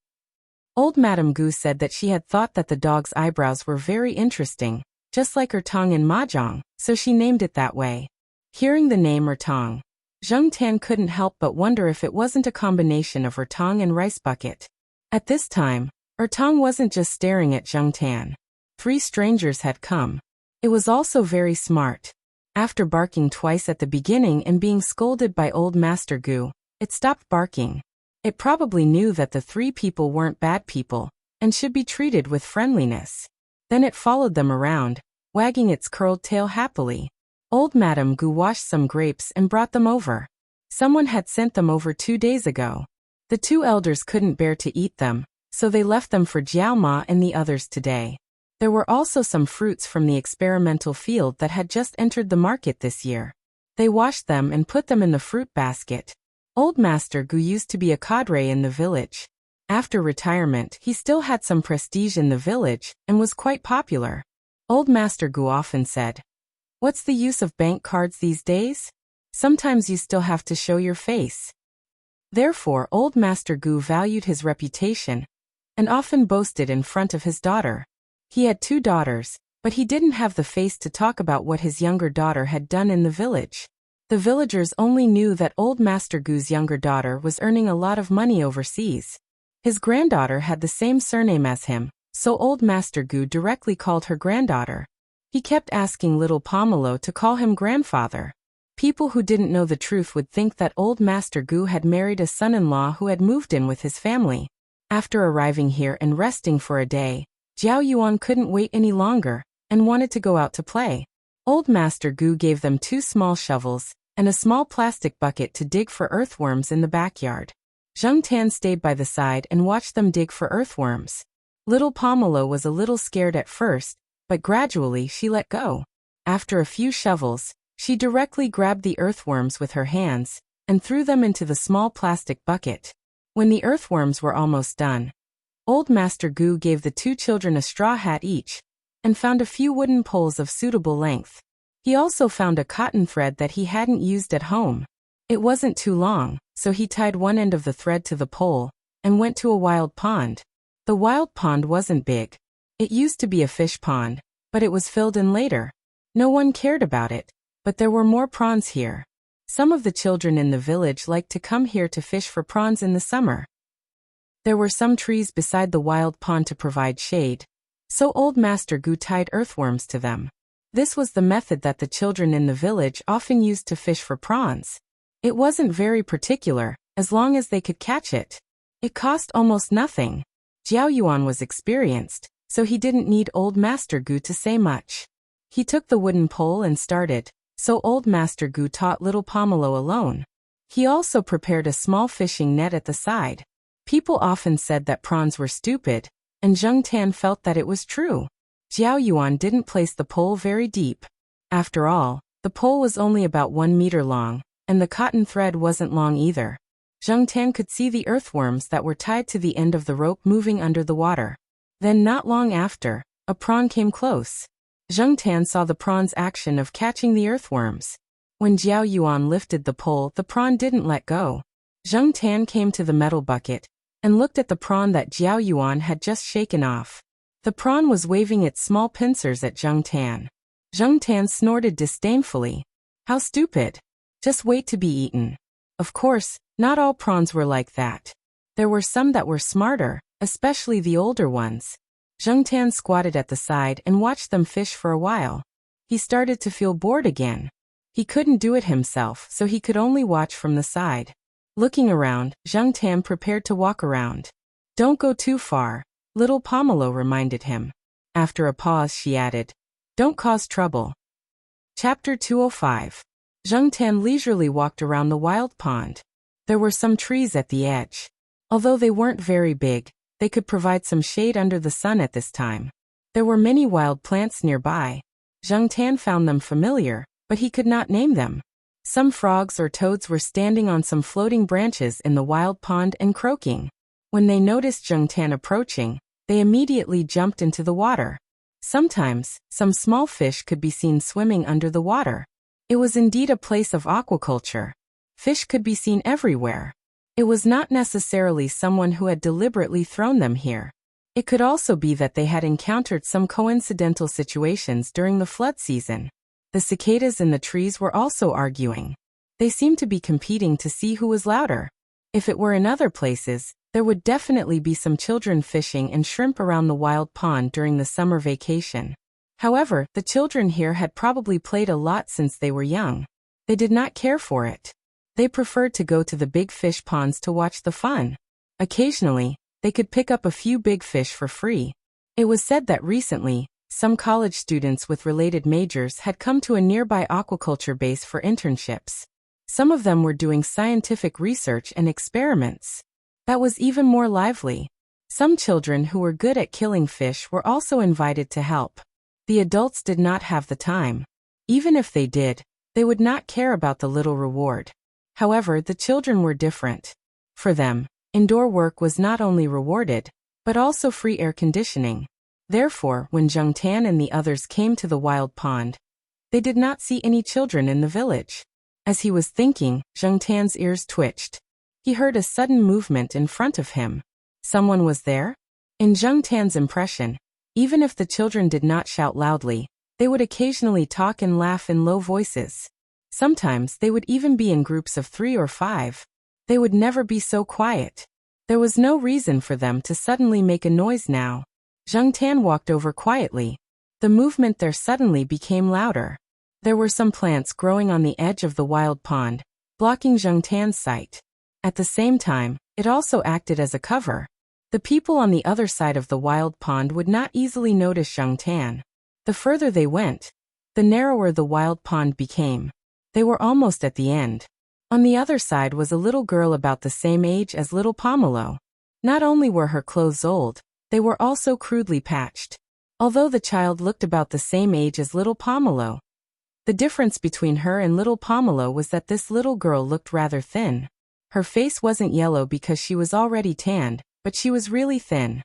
Old Madam Gu said that she had thought that the dog's eyebrows were very interesting, just like Ertong in Mahjong, so she named it that way. Hearing the name Ertong, Zheng Tan couldn't help but wonder if it wasn't a combination of Ertong and rice bucket. At this time, Ertong wasn't just staring at Zheng Tan. 3 strangers had come. It was also very smart. After barking twice at the beginning and being scolded by Old Master Gu, it stopped barking. It probably knew that the three people weren't bad people and should be treated with friendliness. Then it followed them around, wagging its curled tail happily. Old Madame Gu washed some grapes and brought them over. Someone had sent them over 2 days ago. The two elders couldn't bear to eat them, so they left them for Jiao Ma and the others today. There were also some fruits from the experimental field that had just entered the market this year. They washed them and put them in the fruit basket. Old Master Gu used to be a cadre in the village. After retirement, he still had some prestige in the village and was quite popular. Old Master Gu often said, "What's the use of bank cards these days? Sometimes you still have to show your face." Therefore, Old Master Gu valued his reputation and often boasted in front of his daughter. He had 2 daughters, but he didn't have the face to talk about what his younger daughter had done in the village. The villagers only knew that Old Master Gu's younger daughter was earning a lot of money overseas. His granddaughter had the same surname as him, so Old Master Gu directly called her granddaughter. He kept asking little Pomelo to call him grandfather. People who didn't know the truth would think that Old Master Gu had married a son-in-law who had moved in with his family. After arriving here and resting for a day, Jiao Yuan couldn't wait any longer and wanted to go out to play. Old Master Gu gave them 2 small shovels and a small plastic bucket to dig for earthworms in the backyard. Zheng Tan stayed by the side and watched them dig for earthworms. Little Pomelo was a little scared at first, but gradually she let go. After a few shovels, she directly grabbed the earthworms with her hands and threw them into the small plastic bucket. When the earthworms were almost done, Old Master Gu gave the 2 children a straw hat each and found a few wooden poles of suitable length. He also found a cotton thread that he hadn't used at home. It wasn't too long, so he tied one end of the thread to the pole and went to a wild pond. The wild pond wasn't big. It used to be a fish pond, but it was filled in later. No one cared about it, but there were more prawns here. Some of the children in the village liked to come here to fish for prawns in the summer. There were some trees beside the wild pond to provide shade, so Old Master Gu tied earthworms to them. This was the method that the children in the village often used to fish for prawns. It wasn't very particular, as long as they could catch it. It cost almost nothing. Jiao Yuan was experienced, so he didn't need Old Master Gu to say much. He took the wooden pole and started, so Old Master Gu taught little Pomelo alone. He also prepared a small fishing net at the side. People often said that prawns were stupid, and Zheng Tan felt that it was true. Jiao Yuan didn't place the pole very deep. After all, the pole was only about 1 meter long, and the cotton thread wasn't long either. Zheng Tan could see the earthworms that were tied to the end of the rope moving under the water. Then not long after, a prawn came close. Zheng Tan saw the prawn's action of catching the earthworms. When Jiao Yuan lifted the pole, the prawn didn't let go. Zheng Tan came to the metal bucket and looked at the prawn that Jiao Yuan had just shaken off. The prawn was waving its small pincers at Zheng Tan. Zheng Tan snorted disdainfully. How stupid. Just wait to be eaten. Of course, not all prawns were like that. There were some that were smarter, especially the older ones. Zheng Tan squatted at the side and watched them fish for a while. He started to feel bored again. He couldn't do it himself, so he could only watch from the side. Looking around, Zheng Tan prepared to walk around. "Don't go too far," little Pomelo reminded him. After a pause she added, "Don't cause trouble." Chapter 205. Zheng Tan leisurely walked around the wild pond. There were some trees at the edge. Although they weren't very big, they could provide some shade under the sun at this time. There were many wild plants nearby. Zheng Tan found them familiar, but he could not name them. Some frogs or toads were standing on some floating branches in the wild pond and croaking. When they noticed Zheng Tan approaching, they immediately jumped into the water. Sometimes, some small fish could be seen swimming under the water. It was indeed a place of aquaculture. Fish could be seen everywhere. It was not necessarily someone who had deliberately thrown them here. It could also be that they had encountered some coincidental situations during the flood season. The cicadas in the trees were also arguing. They seemed to be competing to see who was louder. If it were in other places, there would definitely be some children fishing and shrimp around the wild pond during the summer vacation. However, the children here had probably played a lot since they were young. They did not care for it. They preferred to go to the big fish ponds to watch the fun. Occasionally, they could pick up a few big fish for free. It was said that recently, some college students with related majors had come to a nearby aquaculture base for internships. Some of them were doing scientific research and experiments. That was even more lively. Some children who were good at killing fish were also invited to help. The adults did not have the time. Even if they did, they would not care about the little reward. However, the children were different. For them, indoor work was not only rewarded, but also free air conditioning. Therefore, when Zheng Tan and the others came to the wild pond, they did not see any children in the village. As he was thinking, Zheng Tan's ears twitched. He heard a sudden movement in front of him. Someone was there? In Zheng Tan's impression, even if the children did not shout loudly, they would occasionally talk and laugh in low voices. Sometimes they would even be in groups of 3 or 5. They would never be so quiet. There was no reason for them to suddenly make a noise now. Zheng Tan walked over quietly. The movement there suddenly became louder. There were some plants growing on the edge of the wild pond, blocking Zheng Tan's sight. At the same time, it also acted as a cover. The people on the other side of the wild pond would not easily notice Zheng Tan. The further they went, the narrower the wild pond became. They were almost at the end. On the other side was a little girl about the same age as little Pomelo. Not only were her clothes old, they were also crudely patched. Although the child looked about the same age as little Pomelo, the difference between her and little Pomelo was that this little girl looked rather thin. Her face wasn't yellow because she was already tanned, but she was really thin.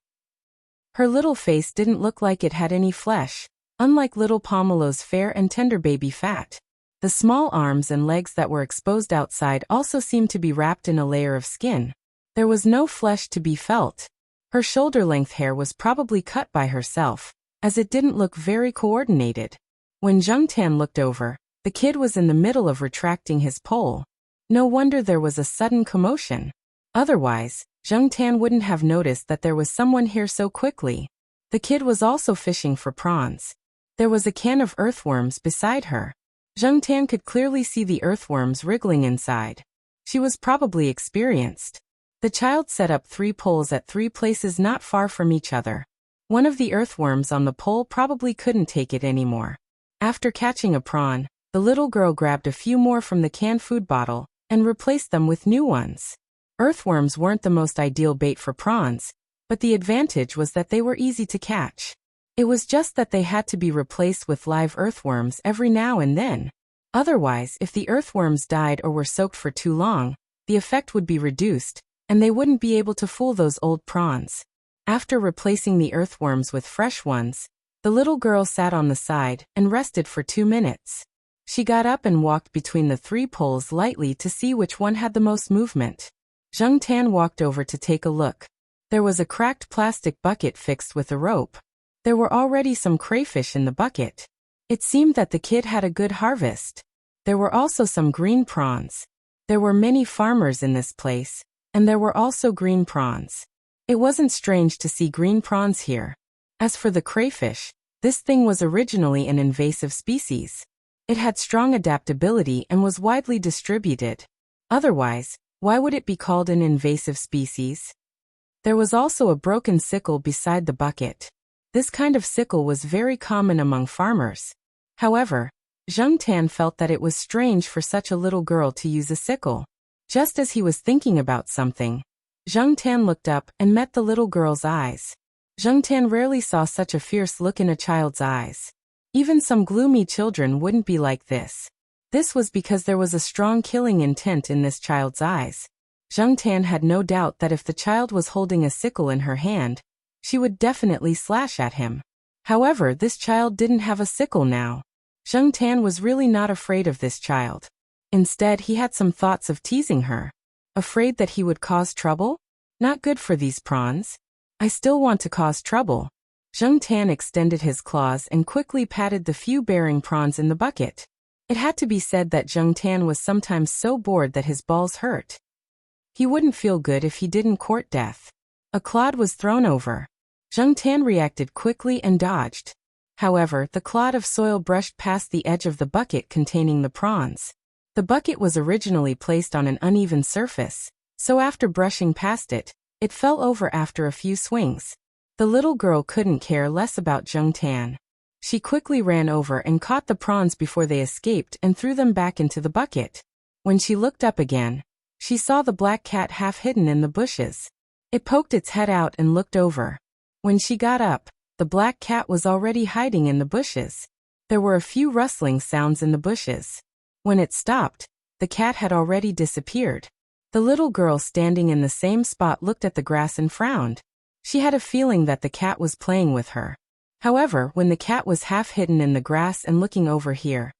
Her little face didn't look like it had any flesh, unlike little Pomelo's fair and tender baby fat. The small arms and legs that were exposed outside also seemed to be wrapped in a layer of skin. There was no flesh to be felt. Her shoulder-length hair was probably cut by herself, as it didn't look very coordinated. When Zheng Tan looked over, the kid was in the middle of retracting his pole. No wonder there was a sudden commotion. Otherwise, Zheng Tan wouldn't have noticed that there was someone here so quickly. The kid was also fishing for prawns. There was a can of earthworms beside her. Zheng Tan could clearly see the earthworms wriggling inside. She was probably experienced. The child set up 3 poles at 3 places not far from each other. One of the earthworms on the pole probably couldn't take it anymore. After catching a prawn, the little girl grabbed a few more from the canned food bottle and replaced them with new ones. Earthworms weren't the most ideal bait for prawns, but the advantage was that they were easy to catch. It was just that they had to be replaced with live earthworms every now and then. Otherwise, if the earthworms died or were soaked for too long, the effect would be reduced, and they wouldn't be able to fool those old prawns. After replacing the earthworms with fresh ones, the little girl sat on the side and rested for 2 minutes. She got up and walked between the 3 poles lightly to see which one had the most movement. Zheng Tan walked over to take a look. There was a cracked plastic bucket fixed with a rope. There were already some crayfish in the bucket. It seemed that the kid had a good harvest. There were also some green prawns. There were many farmers in this place, and there were also green prawns. It wasn't strange to see green prawns here. As for the crayfish, this thing was originally an invasive species. It had strong adaptability and was widely distributed. Otherwise, why would it be called an invasive species? There was also a broken sickle beside the bucket. This kind of sickle was very common among farmers. However, Zheng Tan felt that it was strange for such a little girl to use a sickle. Just as he was thinking about something, Zheng Tan looked up and met the little girl's eyes. Zheng Tan rarely saw such a fierce look in a child's eyes. Even some gloomy children wouldn't be like this. This was because there was a strong killing intent in this child's eyes. Zheng Tan had no doubt that if the child was holding a sickle in her hand, she would definitely slash at him. However, this child didn't have a sickle now. Zheng Tan was really not afraid of this child. Instead, he had some thoughts of teasing her. Afraid that he would cause trouble? Not good for these prawns. I still want to cause trouble. Zheng Tan extended his claws and quickly patted the few bearing prawns in the bucket. It had to be said that Zheng Tan was sometimes so bored that his balls hurt. He wouldn't feel good if he didn't court death. A clod was thrown over. Zheng Tan reacted quickly and dodged. However, the clod of soil brushed past the edge of the bucket containing the prawns. The bucket was originally placed on an uneven surface, so after brushing past it, it fell over after a few swings. The little girl couldn't care less about Jung Tan. She quickly ran over and caught the prawns before they escaped and threw them back into the bucket. When she looked up again, she saw the black cat half hidden in the bushes. It poked its head out and looked over. When she got up, the black cat was already hiding in the bushes. There were a few rustling sounds in the bushes. When it stopped, the cat had already disappeared. The little girl standing in the same spot looked at the grass and frowned. She had a feeling that the cat was playing with her. However, when the cat was half hidden in the grass and looking over here,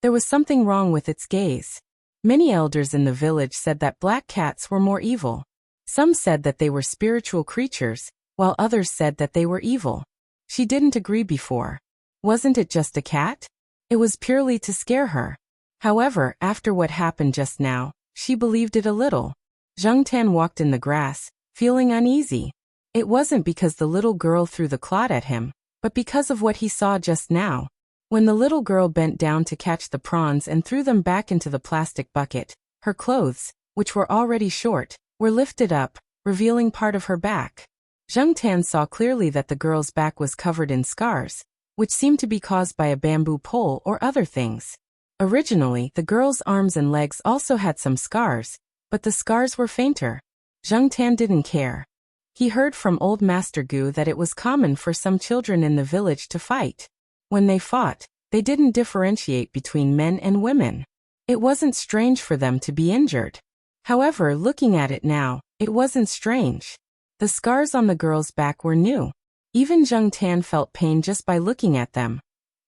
there was something wrong with its gaze. Many elders in the village said that black cats were more evil. Some said that they were spiritual creatures, while others said that they were evil. She didn't agree before. Wasn't it just a cat? It was purely to scare her. However, after what happened just now, she believed it a little. Jung Tan walked in the grass, feeling uneasy. It wasn't because the little girl threw the clod at him, but because of what he saw just now. When the little girl bent down to catch the prawns and threw them back into the plastic bucket, her clothes, which were already short, were lifted up, revealing part of her back. Jung Tan saw clearly that the girl's back was covered in scars, which seemed to be caused by a bamboo pole or other things. Originally, the girl's arms and legs also had some scars, but the scars were fainter. Jung Tan didn't care. He heard from old Master Gu that it was common for some children in the village to fight. When they fought, they didn't differentiate between men and women. It wasn't strange for them to be injured. However, looking at it now, it wasn't strange. The scars on the girl's back were new. Even Jung Tan felt pain just by looking at them,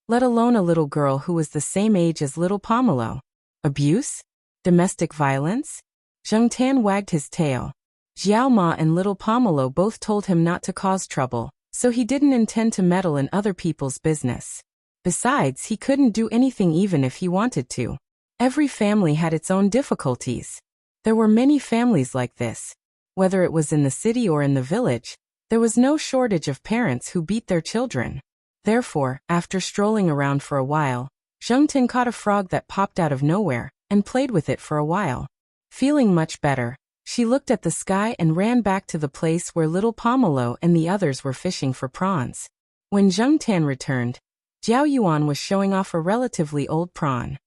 let alone a little girl who was the same age as little Pomelo. Abuse? Domestic violence? Jung Tan wagged his tail. Xiao Ma and little Pomelo both told him not to cause trouble, so he didn't intend to meddle in other people's business. Besides, he couldn't do anything even if he wanted to. Every family had its own difficulties. There were many families like this. Whether it was in the city or in the village, there was no shortage of parents who beat their children. Therefore, after strolling around for a while, Jung Tan caught a frog that popped out of nowhere, and played with it for a while. Feeling much better, she looked at the sky and ran back to the place where little Pomelo and the others were fishing for prawns. When Jung Tan returned, Jiao Yuan was showing off a relatively old prawn.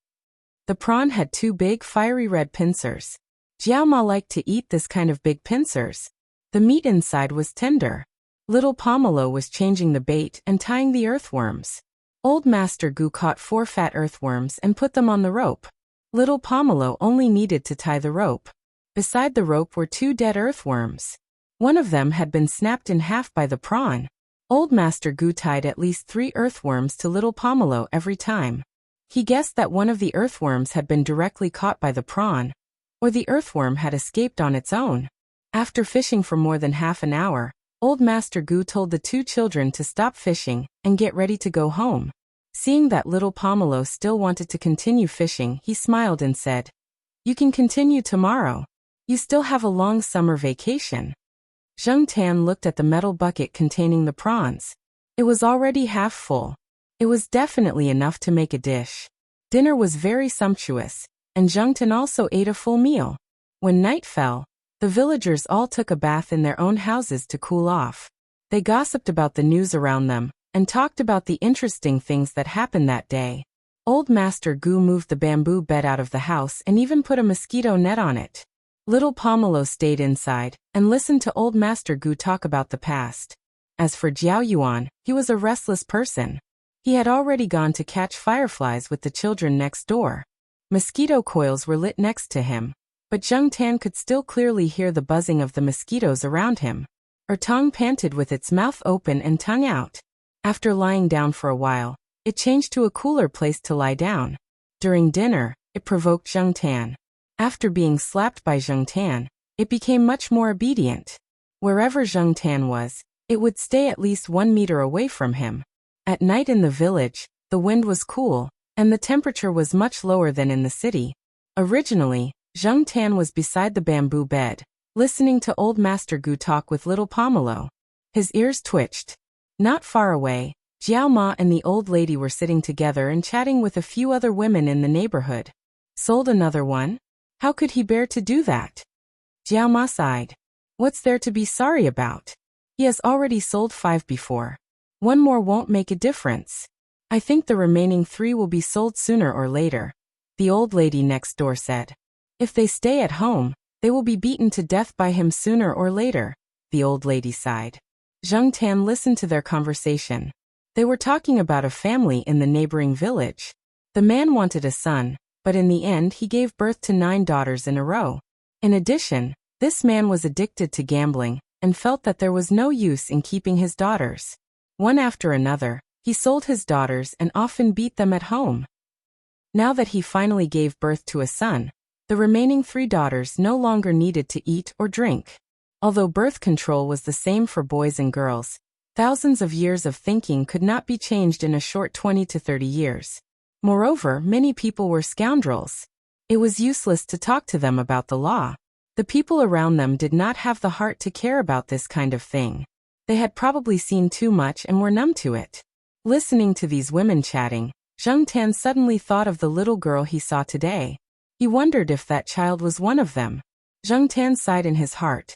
The prawn had two big fiery red pincers. Jiao Ma liked to eat this kind of big pincers. The meat inside was tender. Little Pomelo was changing the bait and tying the earthworms. Old Master Gu caught 4 fat earthworms and put them on the rope. Little Pomelo only needed to tie the rope. Beside the rope were 2 dead earthworms. One of them had been snapped in half by the prawn. Old Master Gu tied at least 3 earthworms to little Pomelo every time. He guessed that one of the earthworms had been directly caught by the prawn, or the earthworm had escaped on its own. After fishing for more than half an hour, Old Master Gu told the 2 children to stop fishing and get ready to go home. Seeing that little Pomelo still wanted to continue fishing, he smiled and said, "You can continue tomorrow. You still have a long summer vacation." Jung Tan looked at the metal bucket containing the prawns. It was already half full. It was definitely enough to make a dish. Dinner was very sumptuous, and Jung Tan also ate a full meal. When night fell, the villagers all took a bath in their own houses to cool off. They gossiped about the news around them, and talked about the interesting things that happened that day. Old Master Gu moved the bamboo bed out of the house and even put a mosquito net on it. Little Pomelo stayed inside, and listened to Old Master Gu talk about the past. As for Jiao Yuan, he was a restless person. He had already gone to catch fireflies with the children next door. Mosquito coils were lit next to him, but Jung Tan could still clearly hear the buzzing of the mosquitoes around him. Tong panted with its mouth open and tongue out. After lying down for a while, it changed to a cooler place to lie down. During dinner, it provoked Jung Tan. After being slapped by Jung Tan, it became much more obedient. Wherever Jung Tan was, it would stay at least 1 meter away from him. At night in the village, the wind was cool, and the temperature was much lower than in the city. Originally, Jung Tan was beside the bamboo bed, listening to Old Master Gu talk with little Pomelo. His ears twitched. Not far away, Jiao Ma and the old lady were sitting together and chatting with a few other women in the neighborhood. Sold another one? How could he bear to do that? Jiao Ma sighed. What's there to be sorry about? He has already sold 5 before. One more won't make a difference. I think the remaining 3 will be sold sooner or later, the old lady next door said. If they stay at home, they will be beaten to death by him sooner or later, the old lady sighed. Zheng Tan listened to their conversation. They were talking about a family in the neighboring village. The man wanted a son, but in the end he gave birth to 9 daughters in a row. In addition, this man was addicted to gambling and felt that there was no use in keeping his daughters. One after another, he sold his daughters and often beat them at home. Now that he finally gave birth to a son, the remaining 3 daughters no longer needed to eat or drink. Although birth control was the same for boys and girls, thousands of years of thinking could not be changed in a short 20 to 30 years. Moreover, many people were scoundrels. It was useless to talk to them about the law. The people around them did not have the heart to care about this kind of thing. They had probably seen too much and were numb to it. Listening to these women chatting, Zheng Tan suddenly thought of the little girl he saw today. He wondered if that child was one of them. Zheng Tan sighed in his heart.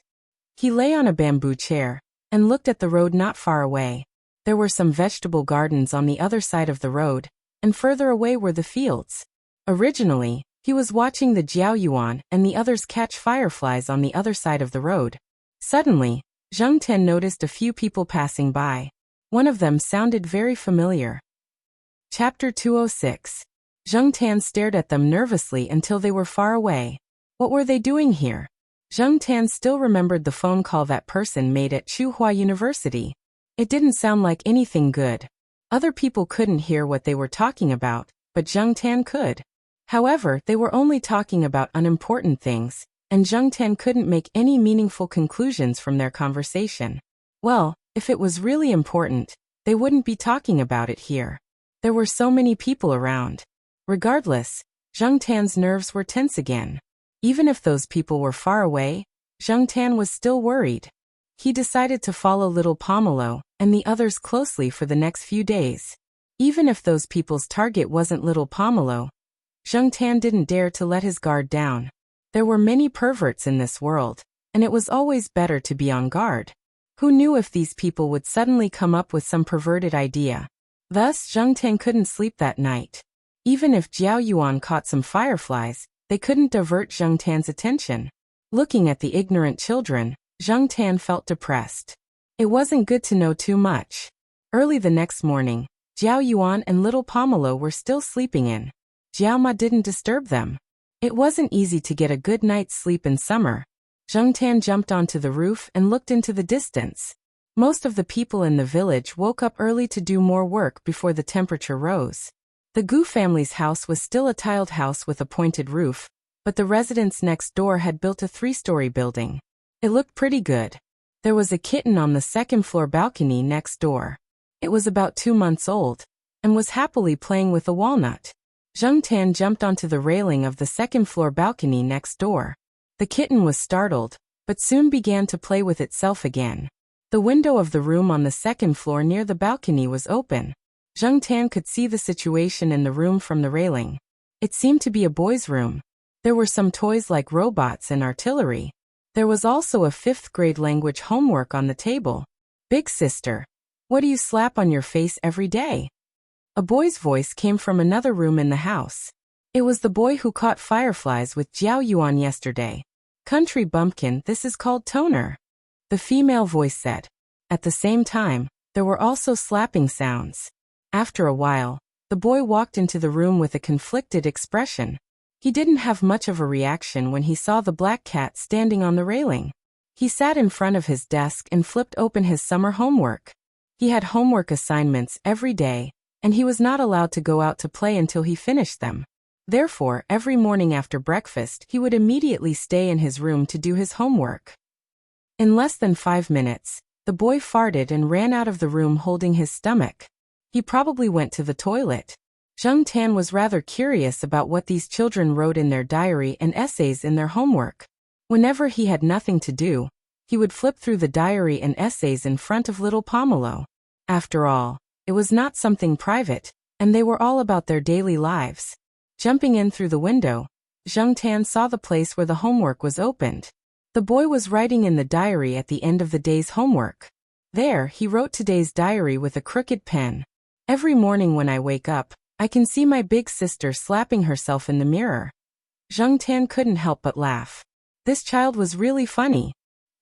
He lay on a bamboo chair and looked at the road not far away. There were some vegetable gardens on the other side of the road, and further away were the fields. Originally, he was watching the Jiao Yuan and the others catch fireflies on the other side of the road. Suddenly, Zheng Tan noticed a few people passing by. One of them sounded very familiar. Chapter 206. Zheng Tan stared at them nervously until they were far away. What were they doing here? Zheng Tan still remembered the phone call that person made at Tsinghua University. It didn't sound like anything good. Other people couldn't hear what they were talking about, but Zheng Tan could. However, they were only talking about unimportant things, and Zheng Tan couldn't make any meaningful conclusions from their conversation. Well, if it was really important, they wouldn't be talking about it here. There were so many people around. Regardless, Zheng Tan's nerves were tense again. Even if those people were far away, Zheng Tan was still worried. He decided to follow little Pomelo and the others closely for the next few days. Even if those people's target wasn't little Pomelo, Zheng Tan didn't dare to let his guard down. There were many perverts in this world, and it was always better to be on guard. Who knew if these people would suddenly come up with some perverted idea? Thus, Zheng Tan couldn't sleep that night. Even if Jiao Yuan caught some fireflies, they couldn't divert Zheng Tan's attention. Looking at the ignorant children, Zheng Tan felt depressed. It wasn't good to know too much. Early the next morning, Jiao Yuan and little Pomelo were still sleeping in. Jiao Ma didn't disturb them. It wasn't easy to get a good night's sleep in summer. Zheng Tan jumped onto the roof and looked into the distance. Most of the people in the village woke up early to do more work before the temperature rose. The Gu family's house was still a tiled house with a pointed roof, but the residents next door had built a 3-story building. It looked pretty good. There was a kitten on the 2nd-floor balcony next door. It was about 2 months old, and was happily playing with a walnut. Zheng Tan jumped onto the railing of the 2nd-floor balcony next door. The kitten was startled, but soon began to play with itself again. The window of the room on the 2nd floor near the balcony was open. Zheng Tan could see the situation in the room from the railing. It seemed to be a boy's room. There were some toys like robots and artillery. There was also a 5th-grade language homework on the table. Big sister, what do you slap on your face every day? A boy's voice came from another room in the house. It was the boy who caught fireflies with Jiao Yuan yesterday. Country bumpkin, this is called toner, the female voice said. At the same time, there were also slapping sounds. After a while, the boy walked into the room with a conflicted expression. He didn't have much of a reaction when he saw the black cat standing on the railing. He sat in front of his desk and flipped open his summer homework. He had homework assignments every day, and he was not allowed to go out to play until he finished them. Therefore, every morning after breakfast, he would immediately stay in his room to do his homework. In less than 5 minutes, the boy farted and ran out of the room holding his stomach. He probably went to the toilet. Zheng Tan was rather curious about what these children wrote in their diary and essays in their homework. Whenever he had nothing to do, he would flip through the diary and essays in front of little Pomelo. After all, It was not something private, and they were all about their daily lives. Jumping in through the window, Zheng Tan saw the place where the homework was opened. The boy was writing in the diary at the end of the day's homework. There, he wrote today's diary with a crooked pen. Every morning when I wake up, I can see my big sister slapping herself in the mirror. Zheng Tan couldn't help but laugh. This child was really funny.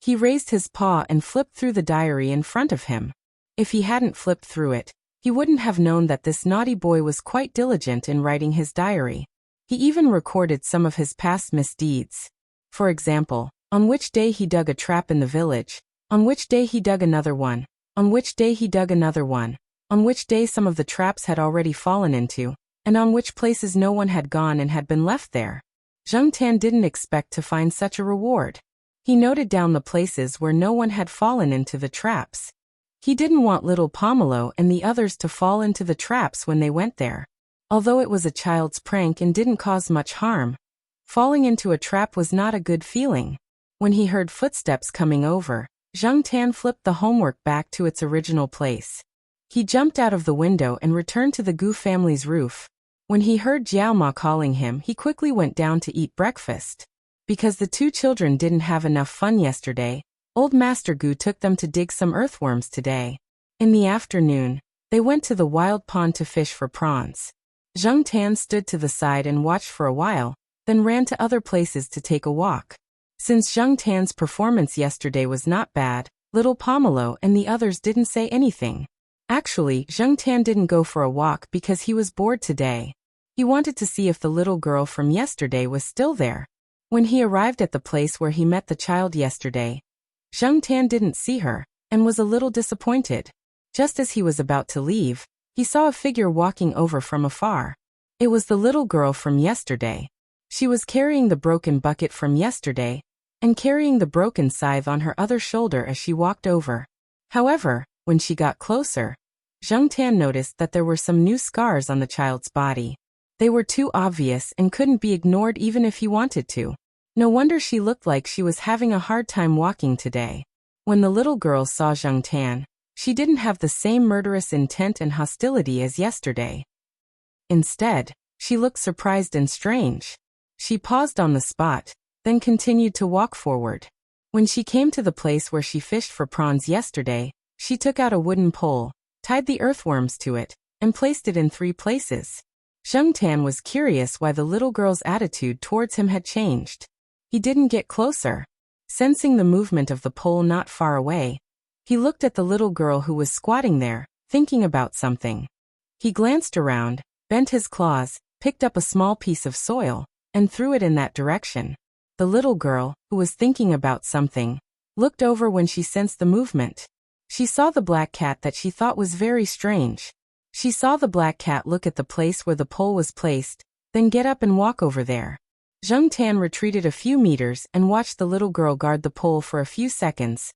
He raised his paw and flipped through the diary in front of him. If he hadn't flipped through it, he wouldn't have known that this naughty boy was quite diligent in writing his diary. He even recorded some of his past misdeeds. For example, on which day he dug a trap in the village, on which day he dug another one, on which day he dug another one, on which day some of the traps had already fallen into, and on which places no one had gone and had been left there. Zheng Tan didn't expect to find such a reward. He noted down the places where no one had fallen into the traps. He didn't want little Pomelo and the others to fall into the traps when they went there. Although it was a child's prank and didn't cause much harm, falling into a trap was not a good feeling. When he heard footsteps coming over, Zheng Tan flipped the homework back to its original place. He jumped out of the window and returned to the Gu family's roof. When he heard Jiao Ma calling him, he quickly went down to eat breakfast. Because the two children didn't have enough fun yesterday, Old Master Gu took them to dig some earthworms today. In the afternoon, they went to the wild pond to fish for prawns. Zheng Tan stood to the side and watched for a while, then ran to other places to take a walk. Since Zheng Tan's performance yesterday was not bad, little Pomelo and the others didn't say anything. Actually, Zheng Tan didn't go for a walk because he was bored today. He wanted to see if the little girl from yesterday was still there. When he arrived at the place where he met the child yesterday, Zheng Tan didn't see her, and was a little disappointed. Just as he was about to leave, he saw a figure walking over from afar. It was the little girl from yesterday. She was carrying the broken bucket from yesterday, and carrying the broken scythe on her other shoulder as she walked over. However, when she got closer, Zheng Tan noticed that there were some new scars on the child's body. They were too obvious and couldn't be ignored even if he wanted to. No wonder she looked like she was having a hard time walking today. When the little girl saw Zheng Tan, she didn't have the same murderous intent and hostility as yesterday. Instead, she looked surprised and strange. She paused on the spot, then continued to walk forward. When she came to the place where she fished for prawns yesterday, she took out a wooden pole, tied the earthworms to it, and placed it in 3 places. Zheng Tan was curious why the little girl's attitude towards him had changed. He didn't get closer. Sensing the movement of the pole not far away, he looked at the little girl who was squatting there, thinking about something. He glanced around, bent his claws, picked up a small piece of soil, and threw it in that direction. The little girl, who was thinking about something, looked over when she sensed the movement. She saw the black cat that she thought was very strange. She saw the black cat look at the place where the pole was placed, then get up and walk over there. Zheng Tan retreated a few meters and watched the little girl guard the pole for a few seconds,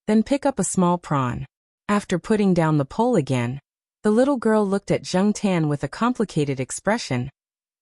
then pick up a small prawn. After putting down the pole again, the little girl looked at Zheng Tan with a complicated expression,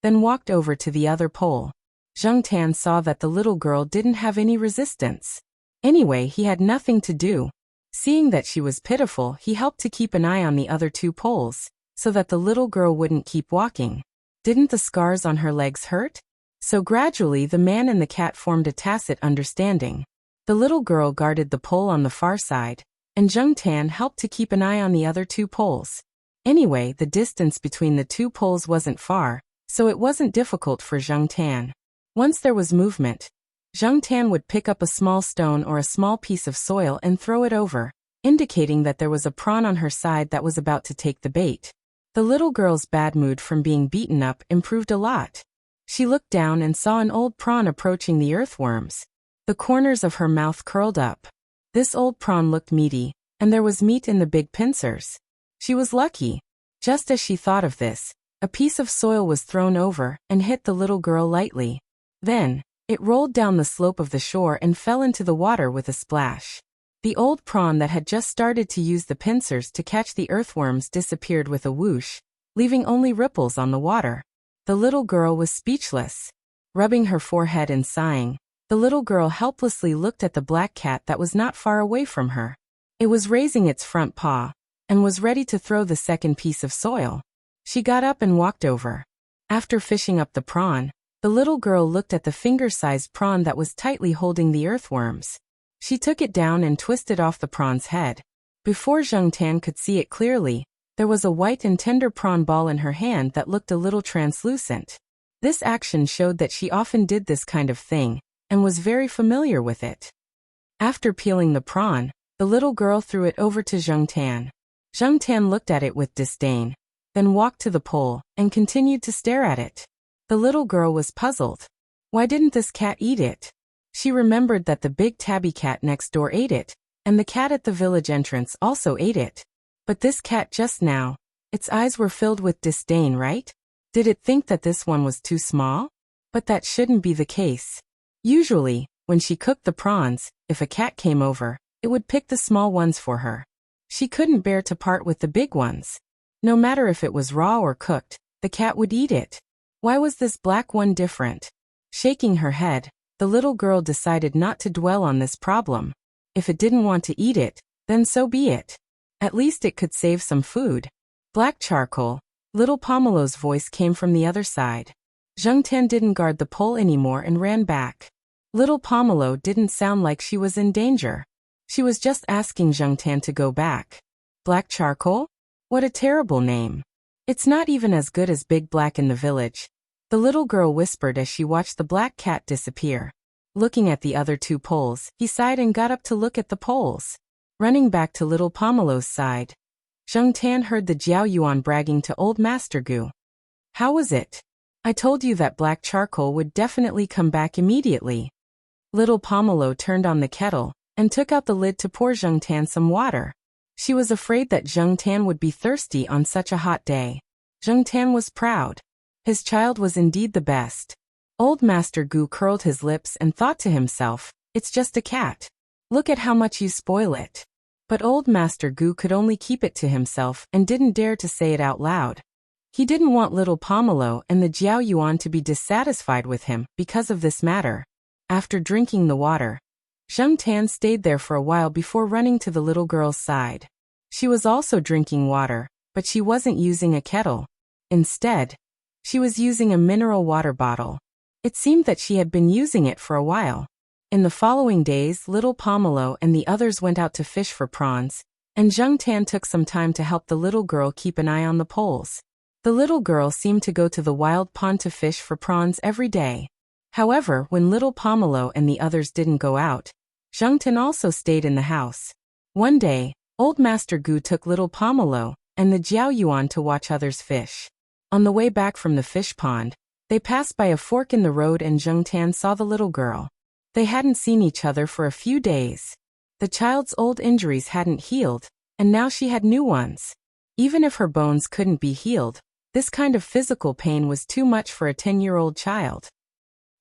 then walked over to the other pole. Zheng Tan saw that the little girl didn't have any resistance. Anyway, he had nothing to do. Seeing that she was pitiful, he helped to keep an eye on the other 2 poles, so that the little girl wouldn't keep walking. Didn't the scars on her legs hurt? So gradually the man and the cat formed a tacit understanding. The little girl guarded the pole on the far side, and Zheng Tan helped to keep an eye on the other 2 poles. Anyway, the distance between the 2 poles wasn't far, so it wasn't difficult for Zheng Tan. Once there was movement, Zheng Tan would pick up a small stone or a small piece of soil and throw it over, indicating that there was a prawn on her side that was about to take the bait. The little girl's bad mood from being beaten up improved a lot. She looked down and saw an old prawn approaching the earthworms. The corners of her mouth curled up. This old prawn looked meaty, and there was meat in the big pincers. She was lucky. Just as she thought of this, a piece of soil was thrown over and hit the little girl lightly. Then, it rolled down the slope of the shore and fell into the water with a splash. The old prawn that had just started to use the pincers to catch the earthworms disappeared with a whoosh, leaving only ripples on the water. The little girl was speechless. Rubbing her forehead and sighing, the little girl helplessly looked at the black cat that was not far away from her. It was raising its front paw, and was ready to throw the second piece of soil. She got up and walked over. After fishing up the prawn, the little girl looked at the finger-sized prawn that was tightly holding the earthworms. She took it down and twisted off the prawn's head. Before Zhengtan could see it clearly, there was a white and tender prawn ball in her hand that looked a little translucent. This action showed that she often did this kind of thing, and was very familiar with it. After peeling the prawn, the little girl threw it over to Zhengtan. Zhengtan looked at it with disdain, then walked to the pole, and continued to stare at it. The little girl was puzzled. Why didn't this cat eat it? She remembered that the big tabby cat next door ate it, and the cat at the village entrance also ate it. But this cat just now, its eyes were filled with disdain, right? Did it think that this one was too small? But that shouldn't be the case. Usually, when she cooked the prawns, if a cat came over, it would pick the small ones for her. She couldn't bear to part with the big ones. No matter if it was raw or cooked, the cat would eat it. Why was this black one different? Shaking her head, the little girl decided not to dwell on this problem. If it didn't want to eat it, then so be it. At least it could save some food. Black charcoal. Little Pomelo's voice came from the other side. Zhengtan didn't guard the pole anymore and ran back. Little Pomelo didn't sound like she was in danger. She was just asking Zhengtan to go back. Black charcoal? What a terrible name. It's not even as good as Big Black in the village. The little girl whispered as she watched the black cat disappear. Looking at the other two poles, he sighed and got up to look at the poles. Running back to little Pomelo's side, Zhengtan heard the Jiao Yuan bragging to old Master Gu. How was it? I told you that black charcoal would definitely come back immediately. Little Pomelo turned on the kettle, and took out the lid to pour Zhengtan some water. She was afraid that Zhengtan would be thirsty on such a hot day. Zhengtan was proud. His child was indeed the best. Old Master Gu curled his lips and thought to himself, it's just a cat. Look at how much you spoil it. But old Master Gu could only keep it to himself and didn't dare to say it out loud. He didn't want little Pomelo and the Jiao Yuan to be dissatisfied with him because of this matter. After drinking the water, Zhengtan stayed there for a while before running to the little girl's side. She was also drinking water, but she wasn't using a kettle. Instead, she was using a mineral water bottle. It seemed that she had been using it for a while. In the following days, little Pomelo and the others went out to fish for prawns, and Zhengtan took some time to help the little girl keep an eye on the poles. The little girl seemed to go to the wild pond to fish for prawns every day. However, when little Pomelo and the others didn't go out, Zhengtan also stayed in the house. One day, old Master Gu took little Pomelo and the Jiao Yuan to watch others fish. On the way back from the fish pond, they passed by a fork in the road and Zhengtan saw the little girl. They hadn't seen each other for a few days. The child's old injuries hadn't healed, and now she had new ones. Even if her bones couldn't be healed, this kind of physical pain was too much for a 10-year-old child.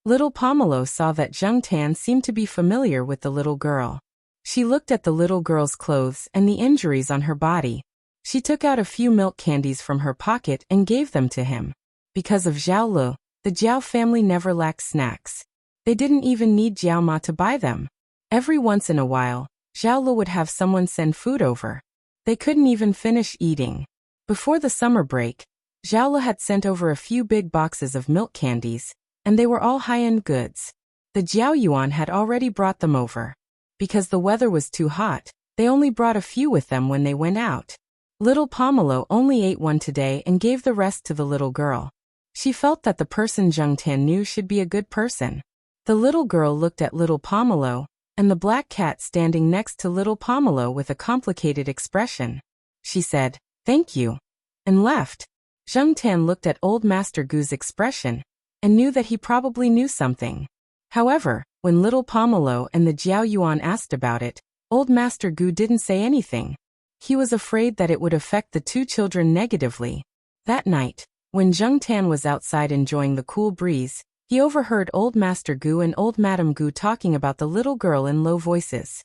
Little Pomelo saw that Zhengtan seemed to be familiar with the little girl. She looked at the little girl's clothes and the injuries on her body. She took out a few milk candies from her pocket and gave them to him. Because of Zhao Lu, the Jiao family never lacked snacks. They didn't even need Jiao Ma to buy them. Every once in a while, Zhao Lu would have someone send food over. They couldn't even finish eating. Before the summer break, Zhao Lu had sent over a few big boxes of milk candies, and they were all high-end goods. The Jiao Yuan had already brought them over. Because the weather was too hot, they only brought a few with them when they went out. Little Pomelo only ate one today and gave the rest to the little girl. She felt that the person Zhengtan knew should be a good person. The little girl looked at little Pomelo, and the black cat standing next to little Pomelo with a complicated expression. She said, "Thank you," and left. Zhengtan looked at old Master Gu's expression, and knew that he probably knew something. However, when little Pomelo and the Jiao Yuan asked about it, old Master Gu didn't say anything. He was afraid that it would affect the two children negatively. That night, when Zhengtan was outside enjoying the cool breeze, he overheard old Master Gu and old Madame Gu talking about the little girl in low voices.